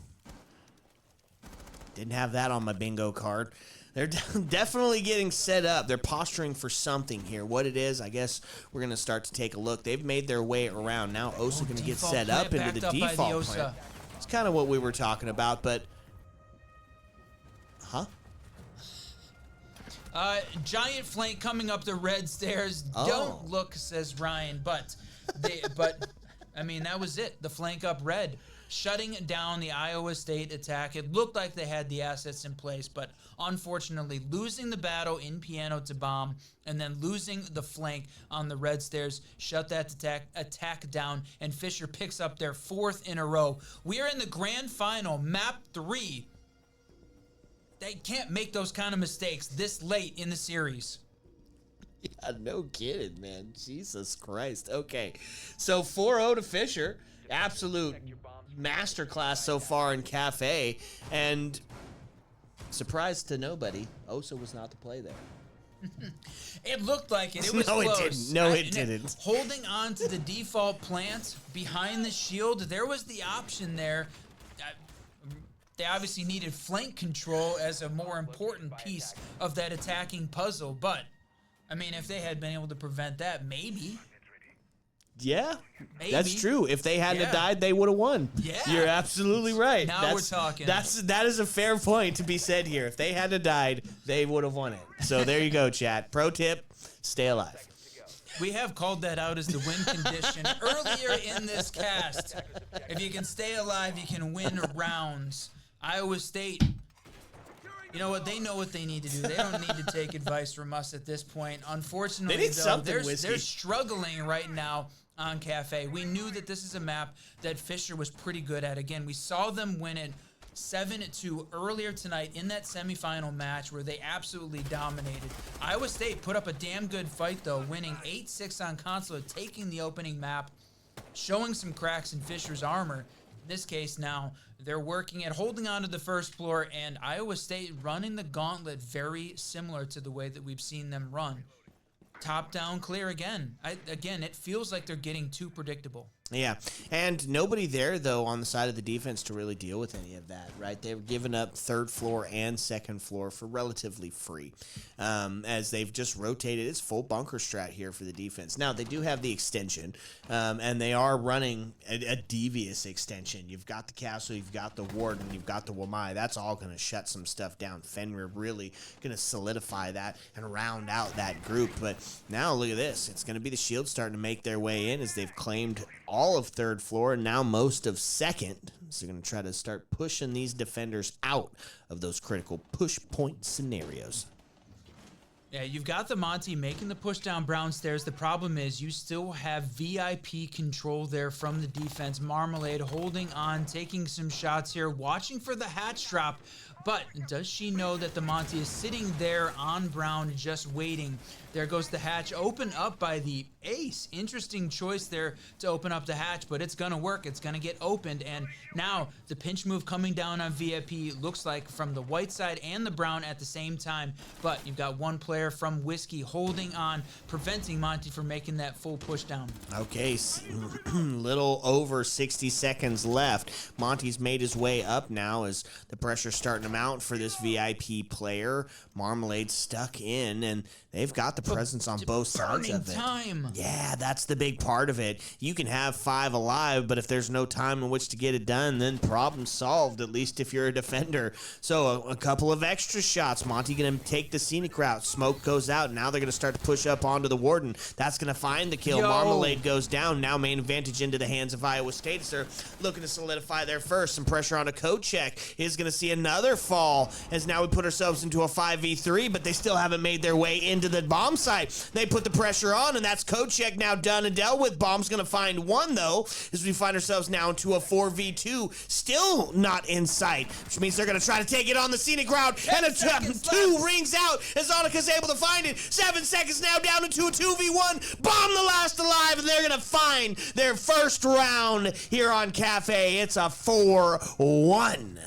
didn't have that on my bingo card. They're definitely getting set up. They're posturing for something here. What it is, I guess we're going to start to take a look. They've made their way around. Now OSA going to get set up into the default plan. It's kind of what we were talking about, but... Huh? Giant flank coming up the red stairs. Oh. Don't look, says Ryan, but I mean, that was it. The flank up red, shutting down the Iowa State attack. It looked like they had the assets in place, but unfortunately losing the battle in piano to Bomb and then losing the flank on the red stairs shut that attack down, and Fisher picks up their 4th in a row. We are in the grand final, map 3. They can't make those kind of mistakes this late in the series. Yeah, no kidding, man. Jesus Christ. Okay. So 4-0 to Fisher. Absolute masterclass so far in Cafe. And surprise to nobody, Osa was not the play there. It looked like it. It was No, it close. didn't. No, it didn't. Holding on to the default plant behind the shield, there was the option there. They obviously needed flank control as a more important piece of that attacking puzzle. But, I mean, if they had been able to prevent that, maybe. Yeah, Maybe. that's true. If they hadn't Yeah. died, they would have won. Yeah. You're absolutely right. Now we're talking. That is a fair point to be said here. If they hadn't died, they would have won it. So there you go, chat. Pro tip: stay alive. We have called that out as the win condition earlier in this cast. If you can stay alive, you can win rounds. Iowa State, you know what? They know what they need to do. They don't need to take advice from us at this point. Unfortunately, They need though, something, Whiskey. they're struggling right now on Cafe. We knew that this is a map that Fisher was pretty good at. Again, we saw them win it 7-2 earlier tonight in that semifinal match where they absolutely dominated. Iowa State put up a damn good fight, though, winning 8-6 on Consulate, taking the opening map, showing some cracks in Fisher's armor. In this case now, they're working at holding on to the first floor, and Iowa State running the gauntlet very similar to the way that we've seen them run. Top down clear again. Again, it feels like they're getting too predictable. Yeah, and nobody there, though, on the side of the defense to really deal with any of that, right? They were giving up third floor and second floor for relatively free, as they've just rotated. It's full bunker strat here for the defense. Now, they do have the extension, and they are running a devious extension. You've got the castle, you've got the warden, you've got the Wamai. That's all going to shut some stuff down. Fenrir really going to solidify that and round out that group. But now, look at this. It's going to be the Shield starting to make their way in as they've claimed all of third floor and now most of second. So they're going to try to start pushing these defenders out of those critical push point scenarios. Yeah, you've got the Monty making the push down brown stairs. The problem is you still have VIP control there from the defense. Marmalade holding on, taking some shots here, watching for the hatch drop. But does she know that the Monty is sitting there on brown just waiting? There goes the hatch, open up by the ace. Interesting choice there to open up the hatch, but it's gonna work. It's gonna get opened, and now the pinch move coming down on VIP looks like from the white side and the brown at the same time. But you've got one player from Whiskey holding on, preventing Monty from making that full push down. Okay, little over 60 seconds left. Monty's made his way up now as the pressure's starting to mount for this VIP player. Marmalade's stuck in, and they've got the presence on both sides of it. Time. Yeah, that's the big part of it. You can have 5 alive, but if there's no time in which to get it done, then problem solved, at least if you're a defender. So a couple of extra shots. Monty going to take the scenic route. Smoke goes out. Now they're going to start to push up onto the warden. That's going to find the kill. Yo. Marmalade goes down. Now main advantage into the hands of Iowa State. As they're looking to solidify there first. Some pressure on a code check. Is going to see another fall as now we put ourselves into a 5v3, but they still haven't made their way into the bomb site. They put the pressure on, and that's code check now done and dealt with. Bomb's going to find one, though, as we find ourselves now into a 4v2. Still not in sight, which means they're going to try to take it on the scenic route. And a 2 rings out as Annika's able to find it. 7 seconds now down into a 2v1. Bomb the last alive, and they're going to find their first round here on Cafe. It's a 4-1.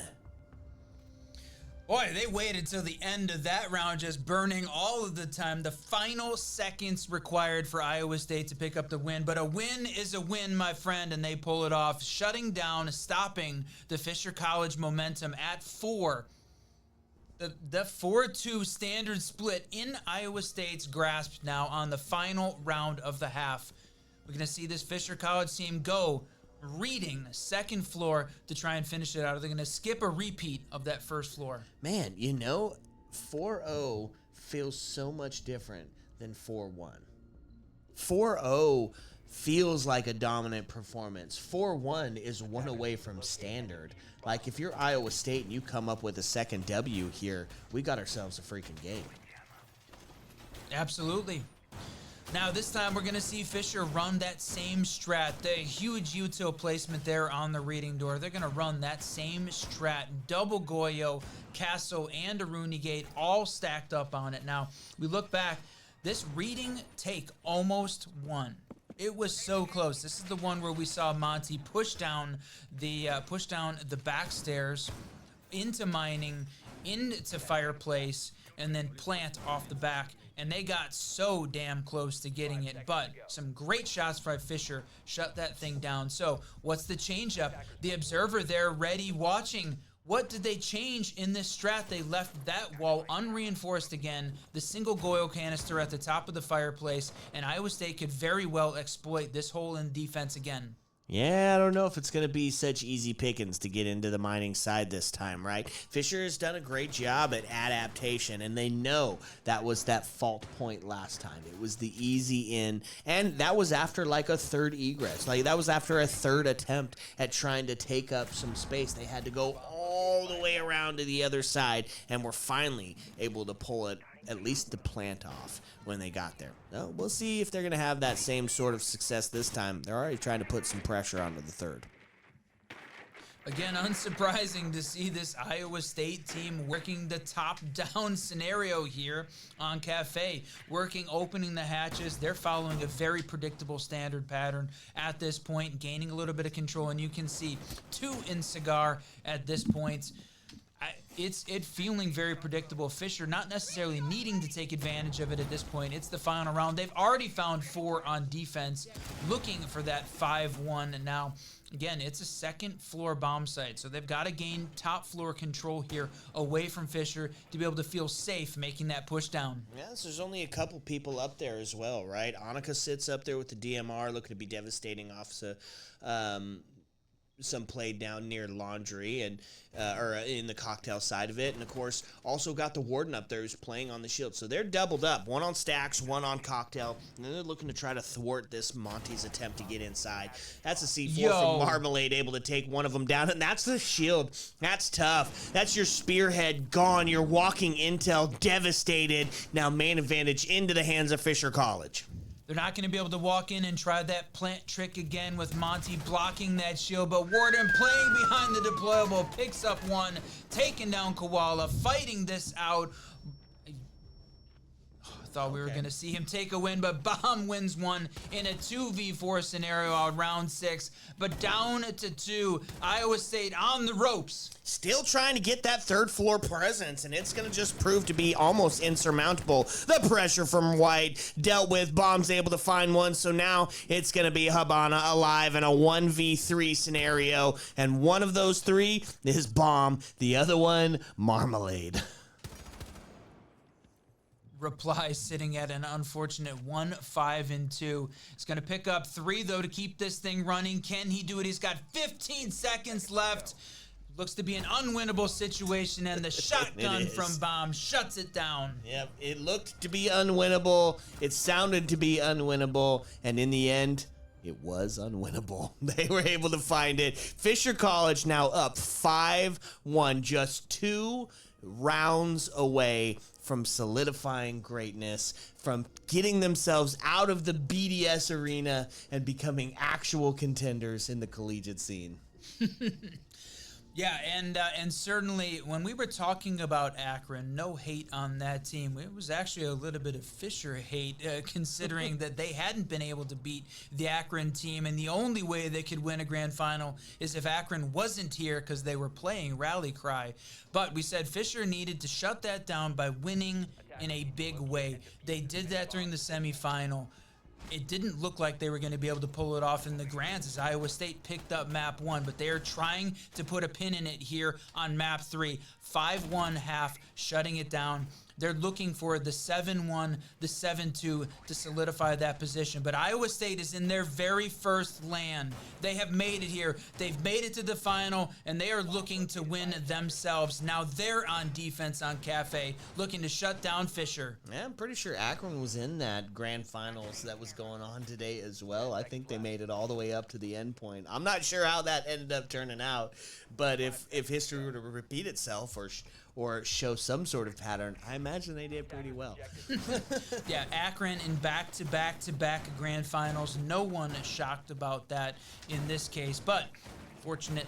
Boy, they waited till the end of that round, just burning all of the time. The final seconds required for Iowa State to pick up the win. But a win is a win, my friend, and they pull it off, shutting down, stopping the Fisher College momentum at 4. The 4-2 standard split in Iowa State's grasp now on the final round of the half. We're going to see this Fisher College team go reading second floor to try and finish it out. Are they going to skip a repeat of that first floor? Man, 4-0 feels so much different than 4-1. 4-0 feels like a dominant performance. 4-1 is one away from standard. Like, if you're Iowa State and you come up with a second W here, we got ourselves a freaking game. Absolutely. Now, this time we're going to see Fisher run that same strat. The huge util placement there on the reading door. They're going to run that same strat. Double Goyo, Castle, and a Rooney Gate all stacked up on it. Now, we look back. This reading take almost won. It was so close. This is the one where we saw Monty push down the back stairs into mining, into fireplace, and then plant off the back. And they got so damn close to getting it, but some great shots by Fisher shut that thing down. So what's the change up? The observer there ready watching. What did they change in this strat? They left that wall unreinforced again, the single Goyle canister at the top of the fireplace, and Iowa State could very well exploit this hole in defense again. Yeah, I don't know if it's going to be such easy pickings to get into the mining side this time, right? Fisher has done a great job at adaptation, and they know that was that fault point last time. It was the easy in, and that was after like a third egress. Like that was after a third attempt at trying to take up some space. They had to go all the way around to the other side, and were finally able to pull it, at least the plant off when they got there. Now, we'll see if they're going to have that same sort of success this time. They're already trying to put some pressure onto the third. Again, unsurprising to see this Iowa State team working the top-down scenario here on Cafe, opening the hatches. They're following a very predictable standard pattern at this point, gaining a little bit of control, and you can see 2 in Cigar at this point. It's feeling very predictable. Fisher not necessarily needing to take advantage of it at this point. It's the final round. They've already found 4 on defense, looking for that 5-1 now. Again, it's a second floor bomb site, so they've got to gain top floor control here away from Fisher to be able to feel safe making that push down. Yes, there's only a couple people up there as well, right? Annika sits up there with the DMR, looking to be devastating off some play down near laundry and or in the cocktail side of it, and of course also got the warden up there who's playing on the shield. So they're doubled up, one on stacks, one on cocktail, and then they're looking to try to thwart this Monty's attempt to get inside. That's a C4 from Marmalade, able to take one of them down, and that's the shield. That's tough. That's your spearhead gone. You're walking intel, devastated. Now main advantage into the hands of Fisher College. They're not going to be able to walk in and try that plant trick again with Monty blocking that shield, but Warden playing behind the deployable, picks up one, taking down Koala, fighting this out. Thought we were going to see him take a win, but Bomb wins one in a 2v4 scenario on round 6. But down to 2, Iowa State on the ropes. Still trying to get that third floor presence, and it's going to just prove to be almost insurmountable. The pressure from White dealt with. Bomb's able to find one, so now it's going to be Habana alive in a 1v3 scenario. And one of those 3 is Bomb, the other one, Marmalade. Reply sitting at an unfortunate 1-5-2. He's going to pick up 3, though, to keep this thing running. Can he do it? He's got 15 seconds left. Looks to be an unwinnable situation, and the shotgun from Bomb shuts it down. Yep, it looked to be unwinnable. It sounded to be unwinnable, and in the end, it was unwinnable. They were able to find it. Fisher College now up 5-1, just 2 rounds away from solidifying greatness, from getting themselves out of the BDS arena and becoming actual contenders in the collegiate scene. Yeah, and certainly when we were talking about Akron, no hate on that team. It was actually a little bit of Fisher hate, considering that they hadn't been able to beat the Akron team, and the only way they could win a grand final is if Akron wasn't here because they were playing Rally Cry. But we said Fisher needed to shut that down by winning in a big way. They did that during the semifinal. It didn't look like they were going to be able to pull it off in the grands as Iowa State picked up map 1, but they are trying to put a pin in it here on map 3. 5-1 half, shutting it down. They're looking for the 7-1, the 7-2 to solidify that position. But Iowa State is in their very first LAN. They have made it here. They've made it to the final, and they are looking to win themselves. Now they're on defense on Cafe, looking to shut down Fisher. Yeah, I'm pretty sure Akron was in that grand finals that was going on today as well. I think they made it all the way up to the end point. I'm not sure how that ended up turning out, but if history were to repeat itself or show some sort of pattern, I imagine they did pretty well. Yeah, Akron in back-to-back grand finals. No one is shocked about that in this case, but fortunate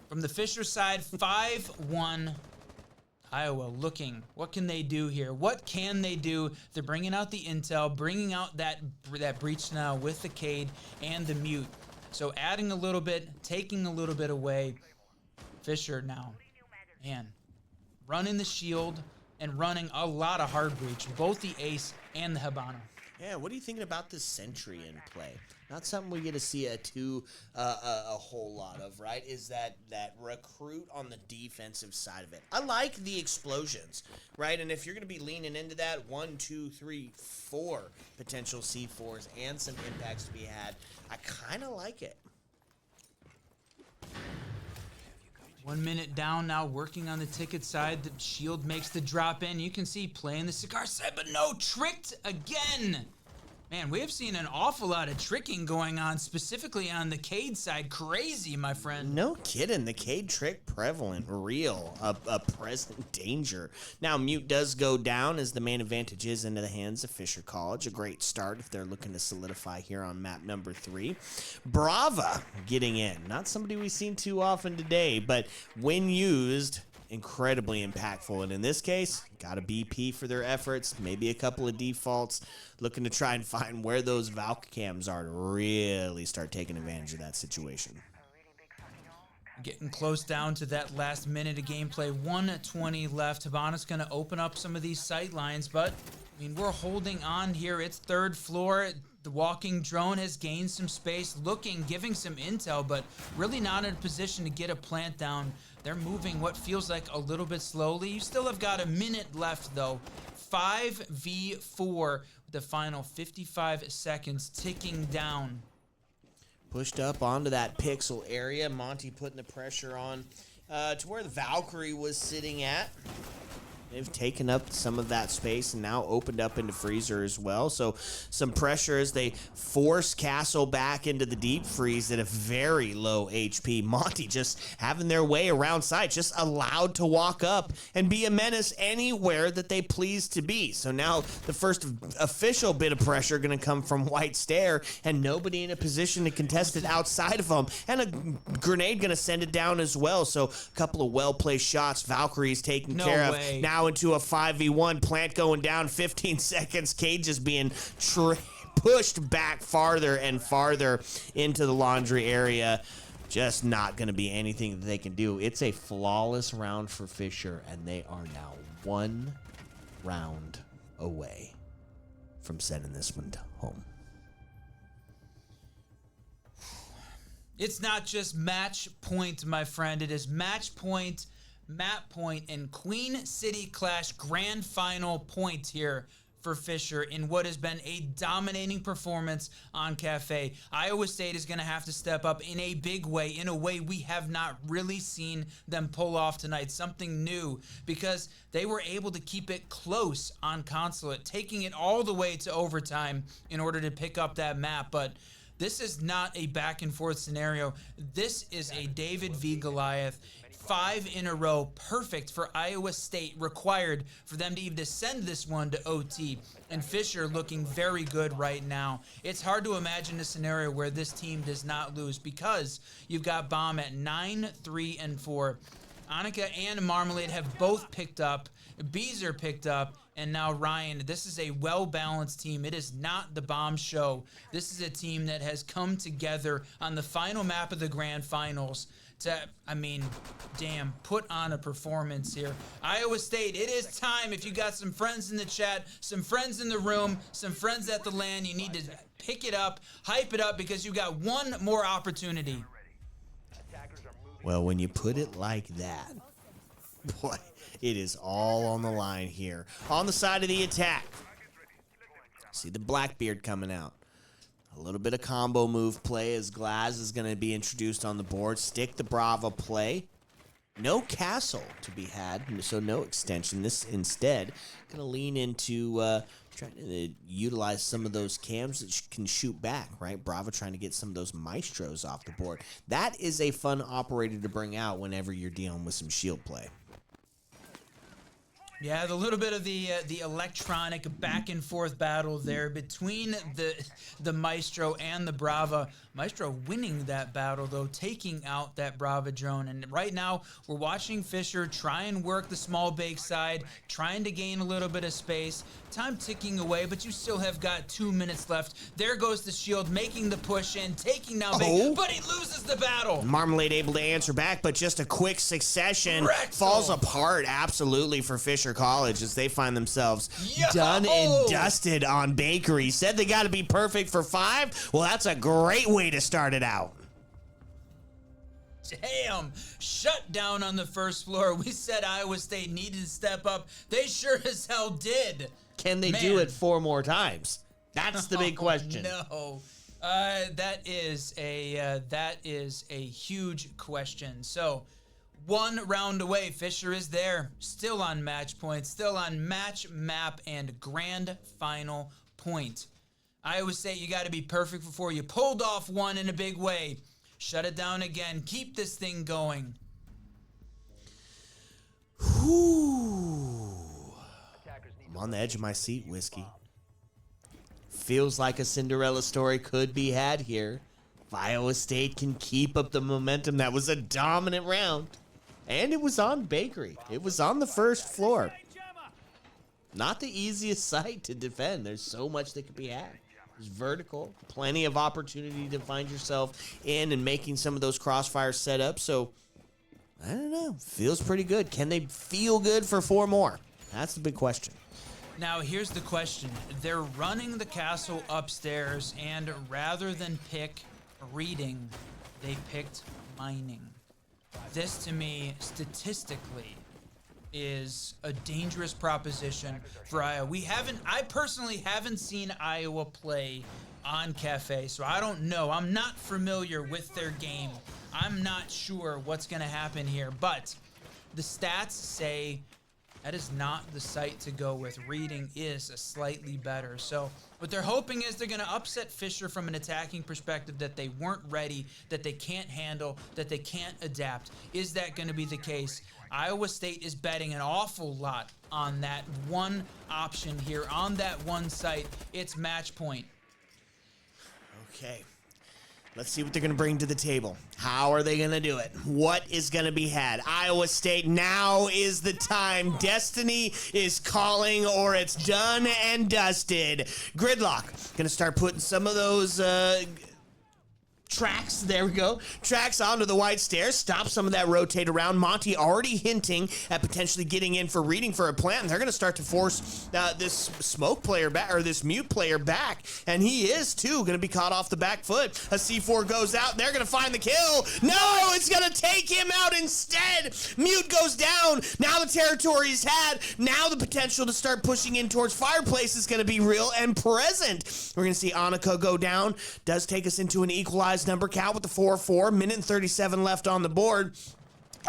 from the Fisher side, 5-1. Iowa looking, what can they do here? What can they do? They're bringing out the intel, bringing out that breach now with the Cade and the mute. So adding a little bit, taking a little bit away. Fisher now, man, running the shield and running a lot of hard breach, both the ace and the Habana. Yeah, what are you thinking about this sentry in play? Not something we get to see a whole lot of, right? Is that recruit on the defensive side of it. I like the explosions, right? And if you're going to be leaning into that, 1, 2, 3, 4 potential C4s and some impacts to be had, I kind of like it. 1 minute down now, working on the ticket side. The shield makes the drop in. You can see playing the cigar side, but no, tricked again. Man, we have seen an awful lot of tricking going on, specifically on the Cade side. Crazy, my friend. No kidding. The Cade trick prevalent, real, a present danger. Now, mute does go down as the main advantage is into the hands of Fisher College. A great start if they're looking to solidify here on map number 3. Brava getting in. Not somebody we've seen too often today, but when used, incredibly impactful. And in this case, got a BP for their efforts, maybe a couple of defaults, looking to try and find where those Valk cams are to really start taking advantage of that situation. Getting close down to that last minute of gameplay. 1:20 left. Habana's going to open up some of these sight lines, but I mean, we're holding on here. It's third floor. The walking drone has gained some space, giving some intel, but really not in a position to get a plant down. They're moving what feels like a little bit slowly. You still have got a minute left, though. 5v4 with the final 55 seconds ticking down. Pushed up onto that pixel area. Monty putting the pressure on to where the Valkyrie was sitting at. They've taken up some of that space and now opened up into freezer as well. So some pressure as they force Castle back into the deep freeze at a very low HP. Monty just having their way around site, just allowed to walk up and be a menace anywhere that they please to be. So now the first official bit of pressure going to come from White Stare, and nobody in a position to contest it outside of them. And a grenade going to send it down as well. So a couple of well-placed shots. Valkyrie's taken care of. Now into a 5v1, plant going down, 15 seconds. Cade just being pushed back farther and farther into the laundry area. Just not going to be anything that they can do. It's a flawless round for Fisher, and they are now 1 round away from sending this one home. It's not just match point, my friend. It is match point, map point, and Queen City Clash grand final point here for Fisher in what has been a dominating performance on Cafe. Iowa State is going to have to step up in a big way, in a way we have not really seen them pull off tonight, something new, because they were able to keep it close on Consulate, taking it all the way to overtime in order to pick up that map. But this is not a back and forth scenario. This is a David v. Goliath. 5 in a row, perfect for Iowa State, required for them to even send this one to OT. And Fisher looking very good right now. It's hard to imagine a scenario where this team does not lose, because you've got Bomb at 9, 3, and 4. Annika and Marmalade have both picked up. Beezer picked up. And now Ryan. This is a well-balanced team. It is not the Bomb show. This is a team that has come together on the final map of the grand finals to, I mean, damn, put on a performance here. Iowa State, it is time. If you got some friends in the chat, some friends in the room, some friends at the LAN, you need to pick it up, hype it up, because you got one more opportunity. Well, when you put it like that, boy, it is all on the line here. On the side of the attack, see the Blackbeard coming out. A little bit of combo move play as Glaz is going to be introduced on the board. Stick the Brava play. No castle to be had, so no extension. This instead going to lean into trying to utilize some of those cams that can shoot back, right? Brava trying to get some of those maestros off the board. That is a fun operator to bring out whenever you're dealing with some shield play. Yeah, the little bit of the electronic back and forth battle there between the Maestro and the Brava. Maestro winning that battle though, taking out that Brava drone. And right now we're watching Fisher try and work the small bake side, trying to gain a little bit of space. Time ticking away, but you still have got 2 minutes left. There goes the shield, making the push in, taking down bake, but he loses the battle. Marmalade able to answer back, but just a quick succession Rectal. falls apart absolutely for Fisher College as they find themselves Yo! done and dusted on Bakery. Said they got to be perfect for 5. Well, that's a great way to start it out. Damn, shut down on the first floor. We said Iowa State needed to step up. They sure as hell did. Can they do it 4 more times? That's the big question. No, that is a huge question. So, 1 round away. Fisher is there, still on match point, still on match map and grand final point. Iowa State, you got to be perfect before you pulled off 1 in a big way. Shut it down again. Keep this thing going. Whew. I'm on the edge of my seat, Whiskey. Feels like a Cinderella story could be had here. If Iowa State can keep up the momentum, that was a dominant round. And it was on Bakery. It was on the first floor. Not the easiest site to defend. There's so much that could be had. There's vertical, plenty of opportunity to find yourself in and making some of those crossfires set up. So, I don't know. Feels pretty good. Can they feel good for 4 more? That's the big question. Now, here's the question. They're running the castle upstairs, and rather than pick reading, they picked mining. This, to me, statistically, is a dangerous proposition for Iowa. I personally haven't seen Iowa play on Cafe, so I don't know. I'm not familiar with their game. I'm not sure what's going to happen here, but the stats say that is not the site to go with. Reading is a slightly better. So what they're hoping is they're going to upset Fisher from an attacking perspective, that they weren't ready, that they can't handle, that they can't adapt. Is that going to be the case? Iowa State is betting an awful lot on that one option here, on that one site. It's match point. Okay. Let's see what they're going to bring to the table. How are they going to do it? What is going to be had? Iowa State, now is the time. Destiny is calling, or it's done and dusted. Gridlock, going to start putting some of those tracks, there we go, tracks onto the white stairs, stop some of that rotate around. Monty already hinting at potentially getting in for reading for a plant, and they're going to start to force this smoke player back, or this mute player back, and he is too going to be caught off the back foot. A C4 goes out, and they're going to find the kill. No, it's going to take him out instead. Mute goes down. Now the territory is had. Now the potential to start pushing in towards Fireplace is going to be real and present. We're going to see Annika go down. Does take us into an equalized number count with the 4-4, minute and 37 left on the board.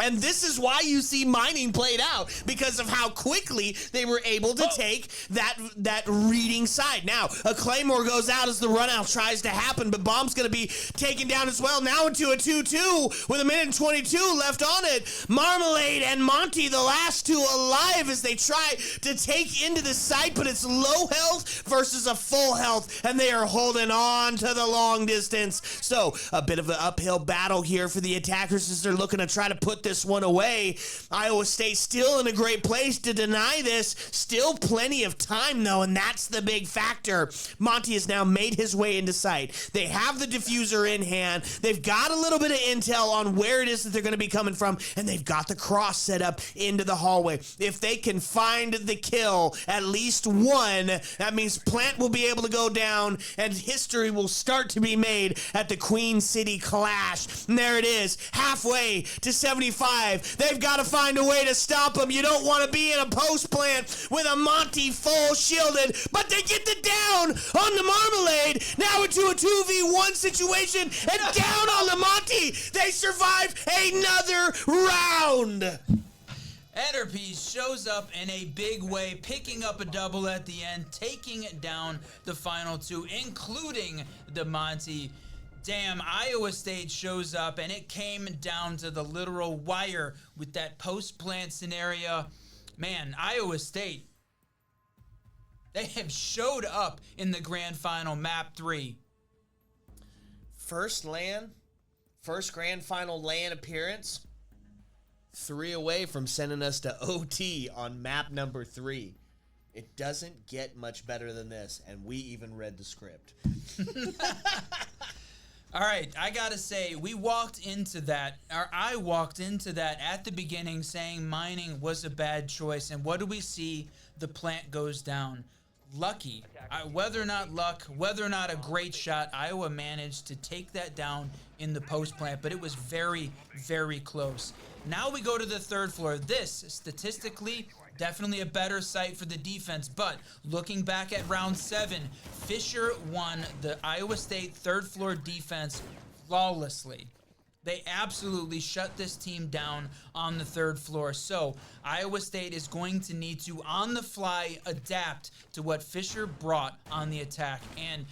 And this is why you see mining played out, because of how quickly they were able to take that reading side. Now, a Claymore goes out as the run out tries to happen, but Bomb's going to be taken down as well. Now into a 2-2 with a minute and 22 left on it. Marmalade and Monty, the last two alive as they try to take into the site, but it's low health versus a full health, and they are holding on to the long distance. So, a bit of an uphill battle here for the attackers as they're looking to try to put this one away. Iowa State still in a great place to deny this. Still plenty of time though, and that's the big factor. Monty has now made his way into sight. They have the diffuser in hand. They've got a little bit of intel on where it is that they're going to be coming from, and they've got the cross set up into the hallway. If they can find the kill, at least one, that means Plant will be able to go down and history will start to be made at the Queen City Clash. And there it is, halfway to 75. They've got to find a way to stop them. You don't want to be in a post plant with a Monty full shielded, but they get the down on the Marmalade. Now into a 2v1 situation and down on the Monty. They survive another round. Enterprise shows up in a big way, picking up a double at the end, taking down the final two, including the Monty. Damn, Iowa State shows up, and it came down to the literal wire with that post-plant scenario. Man, Iowa State, they have showed up in the grand final, map 3. First grand final LAN appearance. 3 away from sending us to OT on map number 3. It doesn't get much better than this, and we even read the script. All right, I gotta say, I walked into that at the beginning saying mining was a bad choice, and what do we see? The plant goes down. Lucky, whether or not luck, whether or not a great shot, Iowa managed to take that down in the post plant, but it was very, very close. Now we go to the third floor. This, statistically, definitely a better site for the defense, but looking back at round 7, Fisher won the Iowa State third floor defense flawlessly. They absolutely shut this team down on the third floor. So Iowa State is going to need to, on the fly, adapt to what Fisher brought on the attack and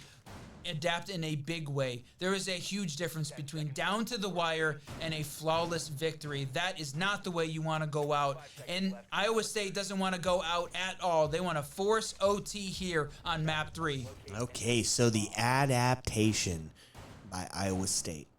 adapt in a big way. There is a huge difference between down to the wire and a flawless victory. That is not the way you want to go out. And Iowa State doesn't want to go out at all. They want to force OT here on map 3. Okay, so the adaptation by Iowa State.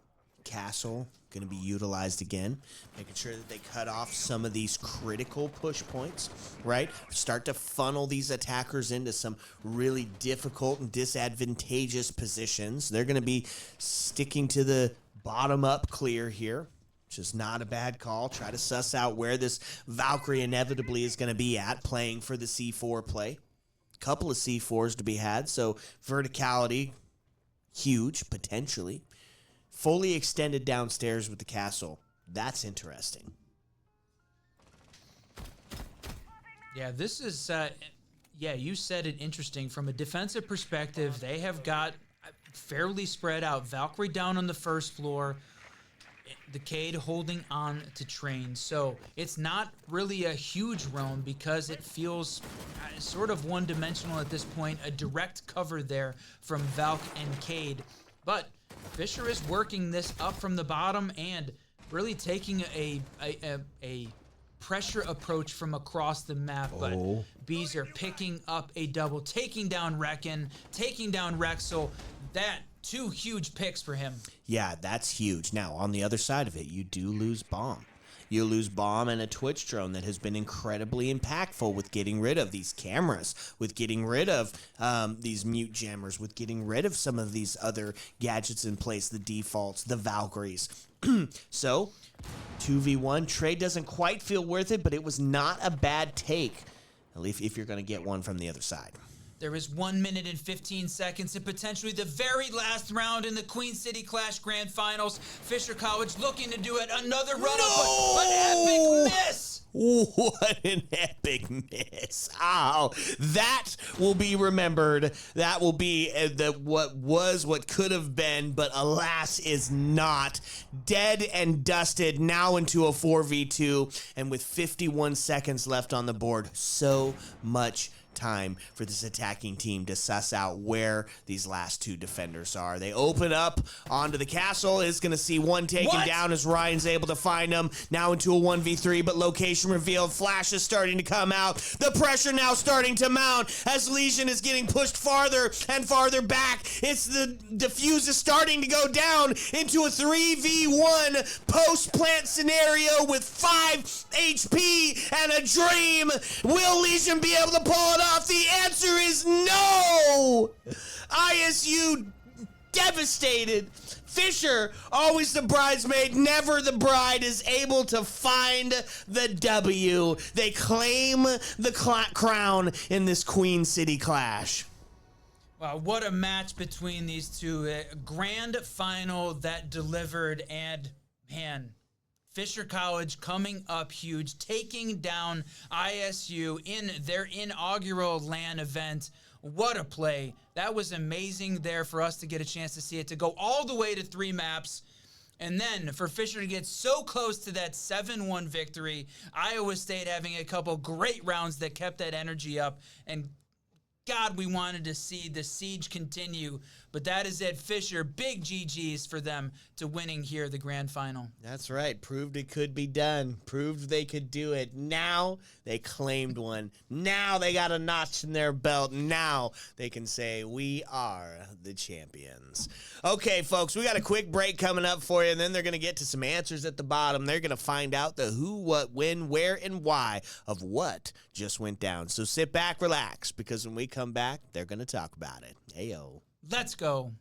Castle going to be utilized again, making sure that they cut off some of these critical push points, right? Start to funnel these attackers into some really difficult and disadvantageous positions. They're going to be sticking to the bottom-up clear here, which is not a bad call. Try to suss out where this Valkyrie inevitably is going to be at, playing for the C4 play. Couple of C4s to be had, so verticality, huge, potentially. Fully extended downstairs with the castle. That's interesting. Yeah, this is, you said it interesting. From a defensive perspective, they have got fairly spread out. Valkyrie down on the first floor. The Cade holding on to train. So it's not really a huge roam because it feels sort of one-dimensional at this point. A direct cover there from Valk and Cade. But Fisher is working this up from the bottom and really taking a pressure approach from across the map. But Bees are picking up a double, taking down Reckon, taking down Rexel. That 2 huge picks for him. Yeah, that's huge. Now, on the other side of it, you do lose Bomb. You lose Bomb and a Twitch drone that has been incredibly impactful with getting rid of these cameras, with getting rid of these mute jammers, with getting rid of some of these other gadgets in place, the defaults, the Valkyries. So, 2v1. Trade doesn't quite feel worth it, but it was not a bad take, at least if you're going to get one from the other side. There is 1 minute and 15 seconds and potentially the very last round in the Queen City Clash Grand Finals. Fisher College looking to do it. Another run-up, but an epic miss! What an epic miss. Oh, that will be remembered. That will be what could have been, but alas is not. Dead and dusted, now into a 4v2, and with 51 seconds left on the board. So much time for this attacking team to suss out where these last 2 defenders are. They open up onto the castle. Is going to see one taken down as Ryan's able to find him. Now into a 1v3, but location revealed. Flash is starting to come out. The pressure now starting to mount as Legion is getting pushed farther and farther back. It's the defuse is starting to go down into a 3v1 post-plant scenario with 5 HP and a dream. Will Legion be able to pull it off? The answer is no! ISU devastated. Fisher, always the bridesmaid, never the bride, is able to find the W. They claim the crown in this Queen City Clash. Wow, what a match between these two. A grand final that delivered, and man, Fisher College coming up huge, taking down ISU in their inaugural LAN event. What a play. That was amazing there for us to get a chance to see it, to go all the way to 3 maps. And then for Fisher to get so close to that 7-1 victory, Iowa State having a couple great rounds that kept that energy up. And God, we wanted to see the siege continue. But that is Ed Fisher. Big GGs for them to winning here the grand final. That's right. Proved it could be done. Proved they could do it. Now they claimed one. Now they got a notch in their belt. Now they can say, we are the champions. Okay, folks, we got a quick break coming up for you, and then they're going to get to some answers at the bottom. They're going to find out the who, what, when, where, and why of what just went down. So sit back, relax, because when we come back, they're going to talk about it. Heyo. Let's go.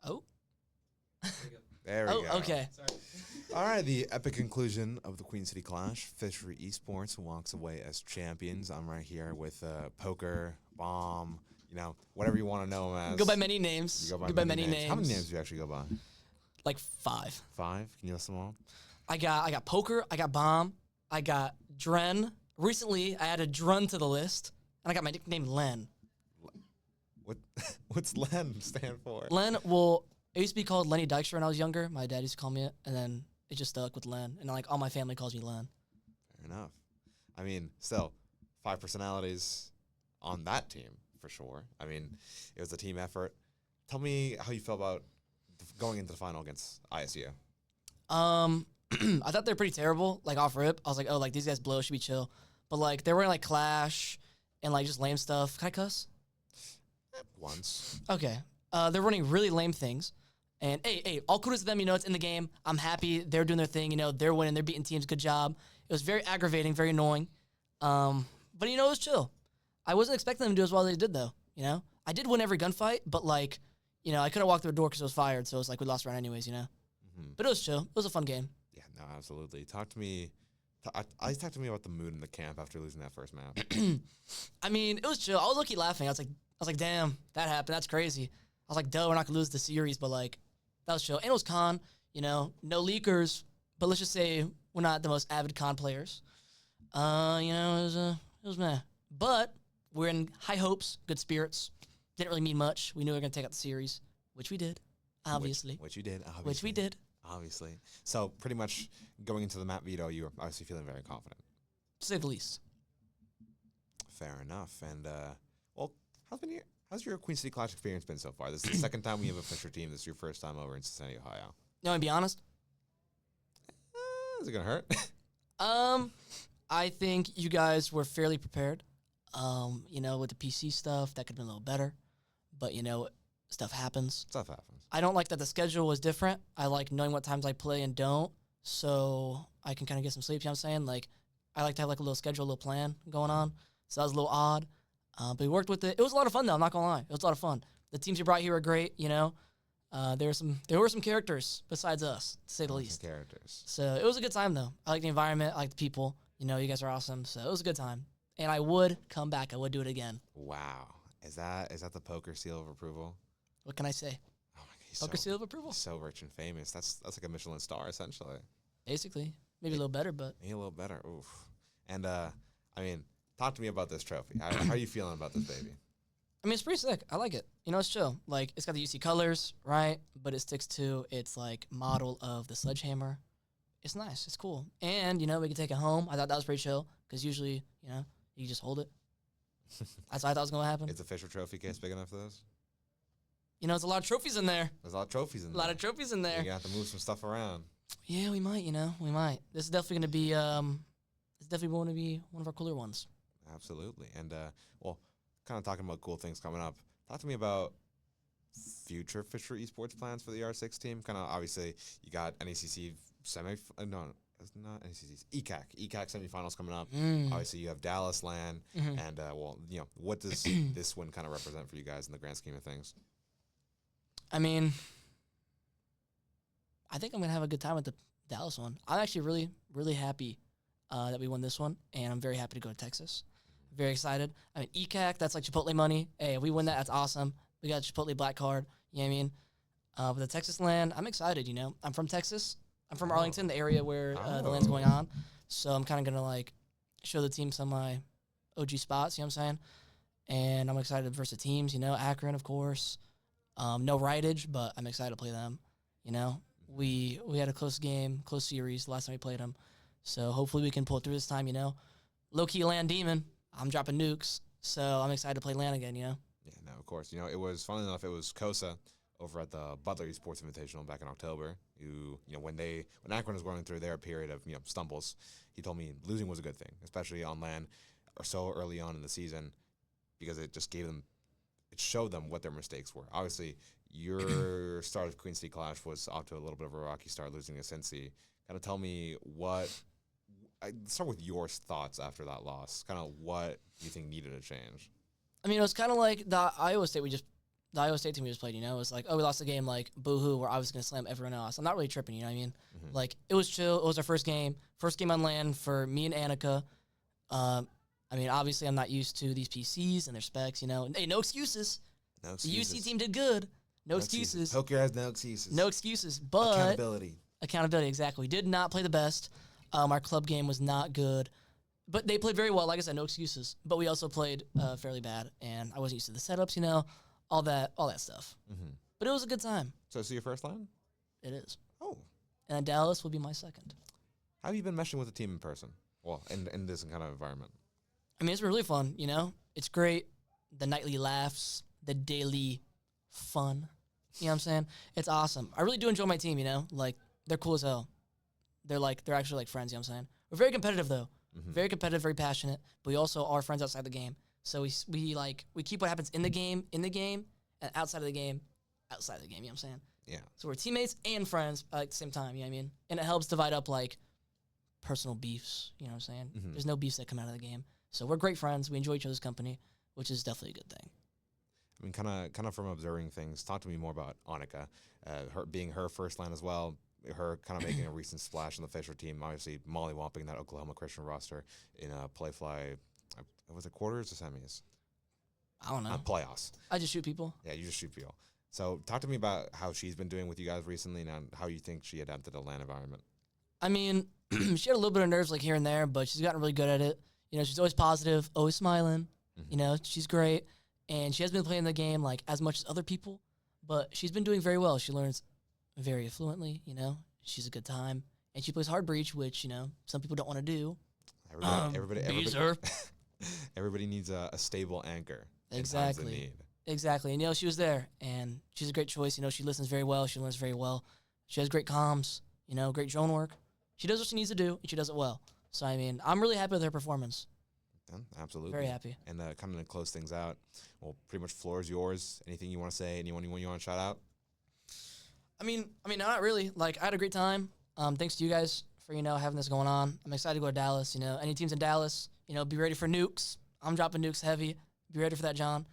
Oh. There we go. Okay. All right, the epic conclusion of the Queen City Clash. Fisher Esports walks away as champions. I'm right here with Poker, Bomb, whatever you want to know him as. Go by many names. You go by many names. How many names do you actually go by? Like 5. 5? Can you list them all? I got Poker, I got Bomb, I got Dren. Recently, I added Dren to the list, and I got my nickname Len. What's LAN stand for? Len, well, it used to be called Lenny Dykstra when I was younger. My dad used to call me it, and then it just stuck with Len. And like all my family calls me Len. Fair enough. I mean, still, 5 personalities on that team for sure. I mean, it was a team effort. Tell me how you felt about going into the final against ISU. I thought they were pretty terrible. Like off rip, I was like, oh, like these guys blow, should be chill. But like they were in like Clash and like just lame stuff. Can I cuss? Once. Okay. They're running really lame things. And hey, all kudos to them. You know, it's in the game. I'm happy they're doing their thing. You know, they're winning. They're beating teams. Good job. It was very aggravating, very annoying. But you know, it was chill. I wasn't expecting them to do as well as they did, though. You know, I did win every gunfight, but like, you know, I couldn't walk through a door because it was fired. So it was like we lost round anyways. You know, but it was chill. It was a fun game. Yeah, no, absolutely. Talk to me. Talk to me about the mood in the camp after losing that first map. I mean, it was chill. I was lucky laughing. I was like, damn, that happened. That's crazy. I was like, duh, we're not gonna lose the series, but like, that was chill. And it was con. You know, no leakers, but let's just say we're not the most avid con players. You know, it was meh. But we're in high hopes, good spirits. Didn't really mean much. We knew we were gonna take out the series, which we did, obviously. Which you did, obviously. Which we did. Obviously. So pretty much going into the map veto, you were obviously feeling very confident. To say the least. Fair enough. And well, how's your Queen City Clash experience been so far? This is the second time we have a Fisher team. This is your first time over in Cincinnati, Ohio. You want me to be honest? Is it gonna hurt? I think you guys were fairly prepared. You know, with the PC stuff, that could have been a little better. But you know, stuff happens. Stuff happens. I don't like that the schedule was different. I like knowing what times I play and don't, so I can kind of get some sleep, you know what I'm saying? Like, I like to have like a little schedule, a little plan going on. So that was a little odd. But we worked with it. It was a lot of fun, though. I'm not going to lie. It was a lot of fun. The teams you brought here were great, you know. There were some characters besides us, to say the least. Some characters. So it was a good time, though. I like the environment. I like the people. You know, you guys are awesome. So it was a good time. And I would come back. I would do it again. Wow. Is that the poker seal of approval? What can I say? Oh my God, Poker seal of approval? He's so rich and famous. That's like a Michelin star, essentially. Basically. Maybe a little better, but. Maybe a little better. Oof. And, I mean, talk to me about this trophy. How are you feeling about this baby? I mean, it's pretty sick. I like it. You know, it's chill. Like, it's got the UC colors, right? But it sticks to its, like, model of the sledgehammer. It's nice. It's cool. And, you know, we can take it home. I thought that was pretty chill because usually, you know, you just hold it. That's what I thought was going to happen. Is the Fisher trophy case big enough for this? You know, there's a lot of trophies in there. There's a lot of trophies in there. A lot of trophies in there. You're going to have to move some stuff around. Yeah, we might, you know. We might. This is definitely going to be, it's definitely going to be one of our cooler ones. Absolutely. And, well, kind of talking about cool things coming up. Talk to me about future Fisher Esports plans for the R6 team. Kind of, obviously, you got NECC no, it's not NECC's, ECAC semifinals coming up. Obviously, you have Dallas LAN. And, well, you know, what does this one kind of represent for you guys in the grand scheme of things? I mean, I think I'm going to have a good time with the Dallas one. I'm actually really, really happy that we won this one, and I'm very happy to go to Texas. Very excited. I mean, ECAC, that's like Chipotle money. Hey, if we win that, that's awesome. We got a Chipotle black card. You know what I mean? But the Texas LAN, I'm excited, you know. I'm from Texas. I'm from Arlington, the area where the LAN's going on. So I'm kind of going to, like, show the team some of my OG spots, you know what I'm saying? And I'm excited versus teams, you know. Akron, of course. No Rightage, but I'm excited to play them, you know. We had a close game, close series last time we played them. So hopefully we can pull it through this time, you know. Low-key LAN demon. I'm dropping nukes. So I'm excited to play LAN again, you know. Yeah, no, of course. You know, it was, funnily enough, it was Kosa over at the Butler Esports Invitational back in October, who, you know, when Akron was going through their period of, you know, stumbles, he told me losing was a good thing, especially on LAN or so early on in the season, because it just it showed them what their mistakes were. Obviously, your start of Queen City Clash was off to a little bit of a rocky start, losing to Cincy. Kind of tell me start with your thoughts after that loss. Kind of what you think needed to change. I mean, it was kind of like the Iowa State team we just played, you know? It was like, oh, we lost the game, like, boo-hoo, we're obviously going to slam everyone else. I'm not really tripping, you know what I mean? Like, it was chill. It was our first game on LAN for me and Annika. I mean, obviously, I'm not used to these PCs and their specs, you know? Hey, no excuses. No excuses. The UC team did good. No excuses. Poker has no excuses. No excuses, but... Accountability, exactly. We did not play the best. Our club game was not good. But they played very well. Like I said, no excuses. But we also played fairly bad, and I wasn't used to the setups, you know, all that stuff. But it was a good time. So your first LAN? It is. Oh. And Dallas will be my second. How have you been meshing with the team in person? Well, in this kind of environment. I mean, it's really fun, you know? It's great. The nightly laughs, the daily fun. You know what I'm saying? It's awesome. I really do enjoy my team, you know? Like, they're cool as hell. They're actually like friends, you know what I'm saying? We're very competitive, though. Very competitive, very passionate. But we also are friends outside the game. So we keep what happens in the game, and outside of the game, outside of the game. You know what I'm saying? Yeah. So we're teammates and friends at the same time. You know what I mean? And it helps divide up like personal beefs. You know what I'm saying? Mhm. There's no beefs that come out of the game. So we're great friends. We enjoy each other's company, which is definitely a good thing. I mean, kind of from observing things. Talk to me more about Annika, her being her first LAN as well. Her kind of making a recent splash on the Fisher team. Obviously, mollywopping that Oklahoma Christian roster in a playfly. Was it quarters or semis? I don't know. Playoffs. I just shoot people. Yeah, you just shoot people. So talk to me about how she's been doing with you guys recently and how you think she adapted to the LAN environment. I mean, she had a little bit of nerves like here and there, but she's gotten really good at it. You know, she's always positive, always smiling. Mhm. You know, she's great. And she hasn't been playing the game like as much as other people, but she's been doing very well. She learns very fluently, you know. She's a good time. And she plays hard breach, which, you know, some people don't want to do. Everybody everybody needs a stable anchor. in times of Exactly. need. Exactly. And, you know, she was there, and she's a great choice. You know, she listens very well. She learns very well. She has great comms, you know, great drone work. She does what she needs to do, and she does it well. So, I mean, I'm really happy with her performance. Yeah, absolutely. Very happy. And kind of to close things out, well, pretty much floor is yours. Anything you want to say? Anyone you want to shout out? I mean, not really. Like, I had a great time. Thanks to you guys for, you know, having this going on. I'm excited to go to Dallas. You know, any teams in Dallas, you know, be ready for nukes. I'm dropping nukes heavy. Be ready for that, John.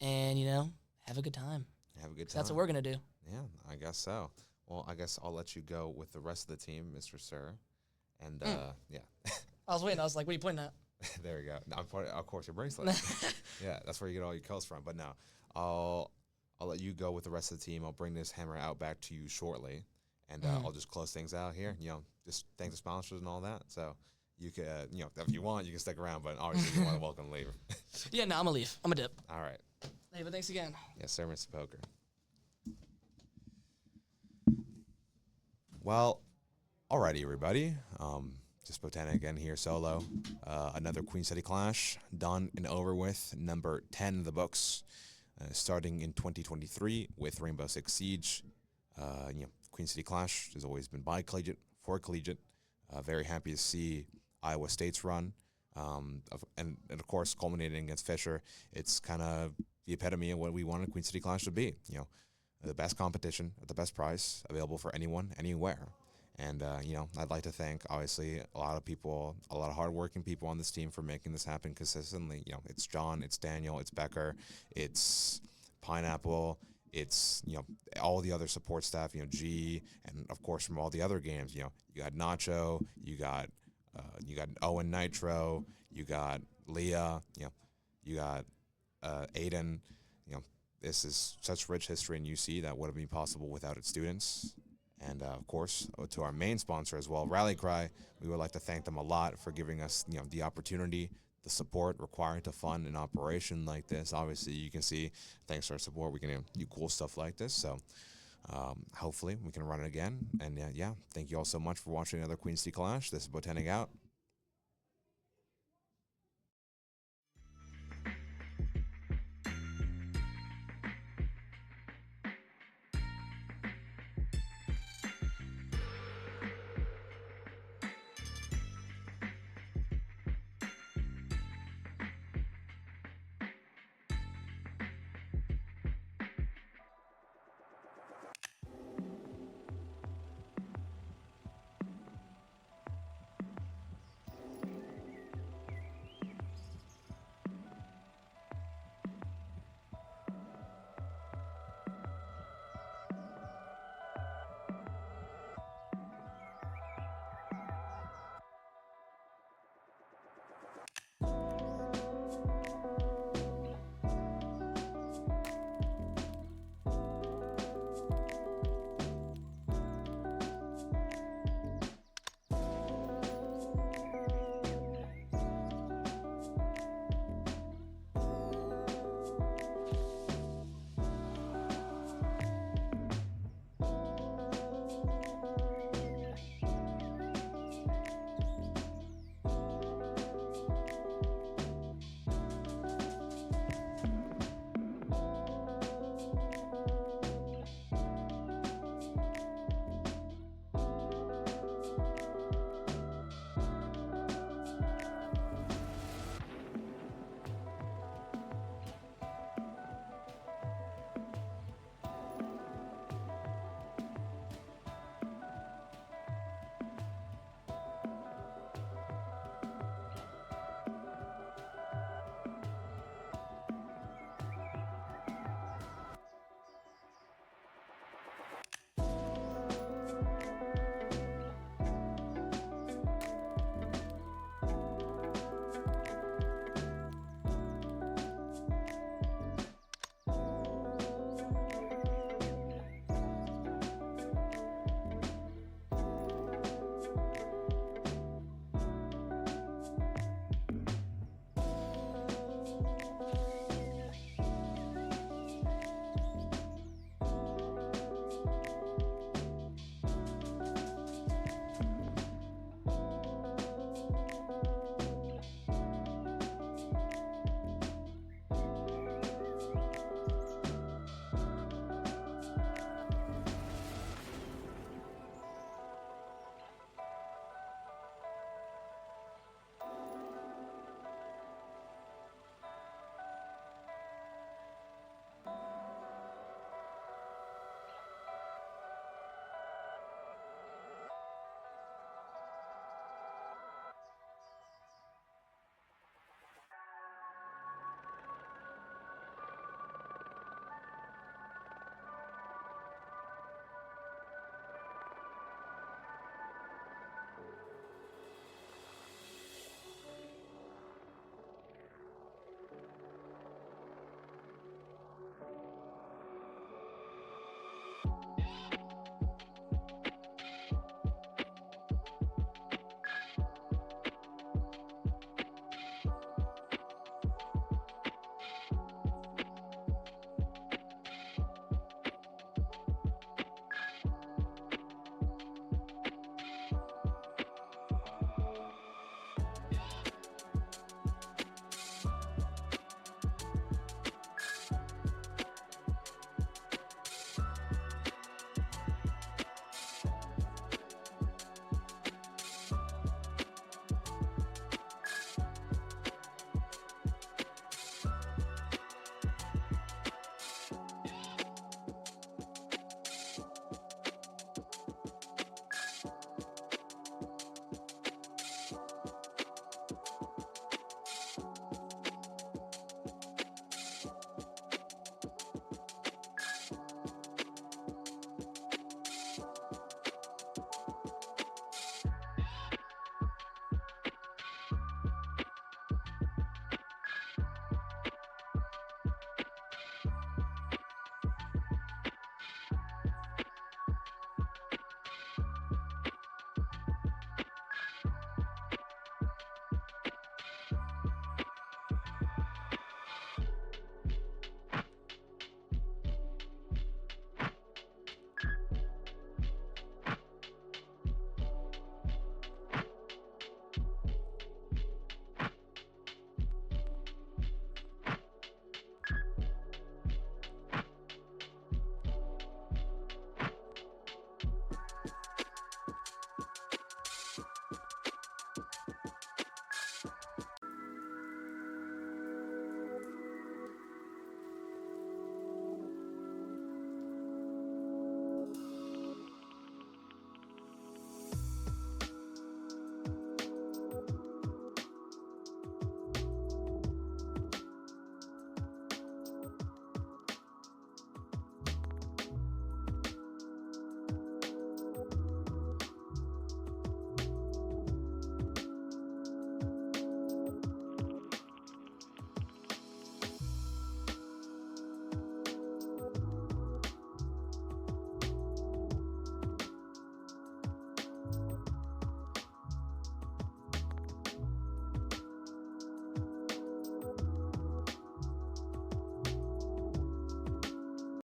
And, you know, have a good time. Have a good time. That's what we're going to do. Yeah, I guess so. Well, I guess I'll let you go with the rest of the team, Mr. Sir. And, yeah. I was waiting. I was like, what are you pointing at? There you go. No, of course, your bracelet. Yeah, that's where you get all your kills from. But no, I'll let you go with the rest of the team. I'll bring this hammer out back to you shortly, and I'll just close things out here. You know, just thank the sponsors and all that. So you can, you know, if you want, you can stick around. But obviously, you're more than welcome to leave. Yeah, no, I'm going to leave. I'm going to dip. All right. Hey, but thanks again. Yes, sir, Mr. Poker. Well, alrighty, everybody. Just Botanic again here solo. Another Queen City Clash done and over with. Number 10 in the books. Starting in 2023 with Rainbow Six Siege. You know, Queen City Clash has always been by collegiate, for collegiate. Very happy to see Iowa State's run. And of course, culminating against Fisher. It's kind of the epitome of what we wanted Queen City Clash to be. You know, the best competition at the best price, available for anyone, anywhere. And, you know, I'd like to thank, obviously, a lot of people, a lot of hardworking people on this team for making this happen consistently. You know, it's John, it's Daniel, it's Becker, it's Pineapple, it's, you know, all the other support staff, you know, G, and, of course, from all the other games, you know, you got Nacho, you got Owen Nitro, you got Leah, you know, you got Aiden. You know, this is such rich history in UC that wouldn't be possible without its students. And, of course, to our main sponsor as well, Rally Cry, we would like to thank them a lot for giving us, you know, the opportunity, the support required to fund an operation like this. Obviously, you can see, thanks to our support, we can do cool stuff like this. So, hopefully, we can run it again. And, yeah, thank you all so much for watching another Queen City Clash. This is Botanic out.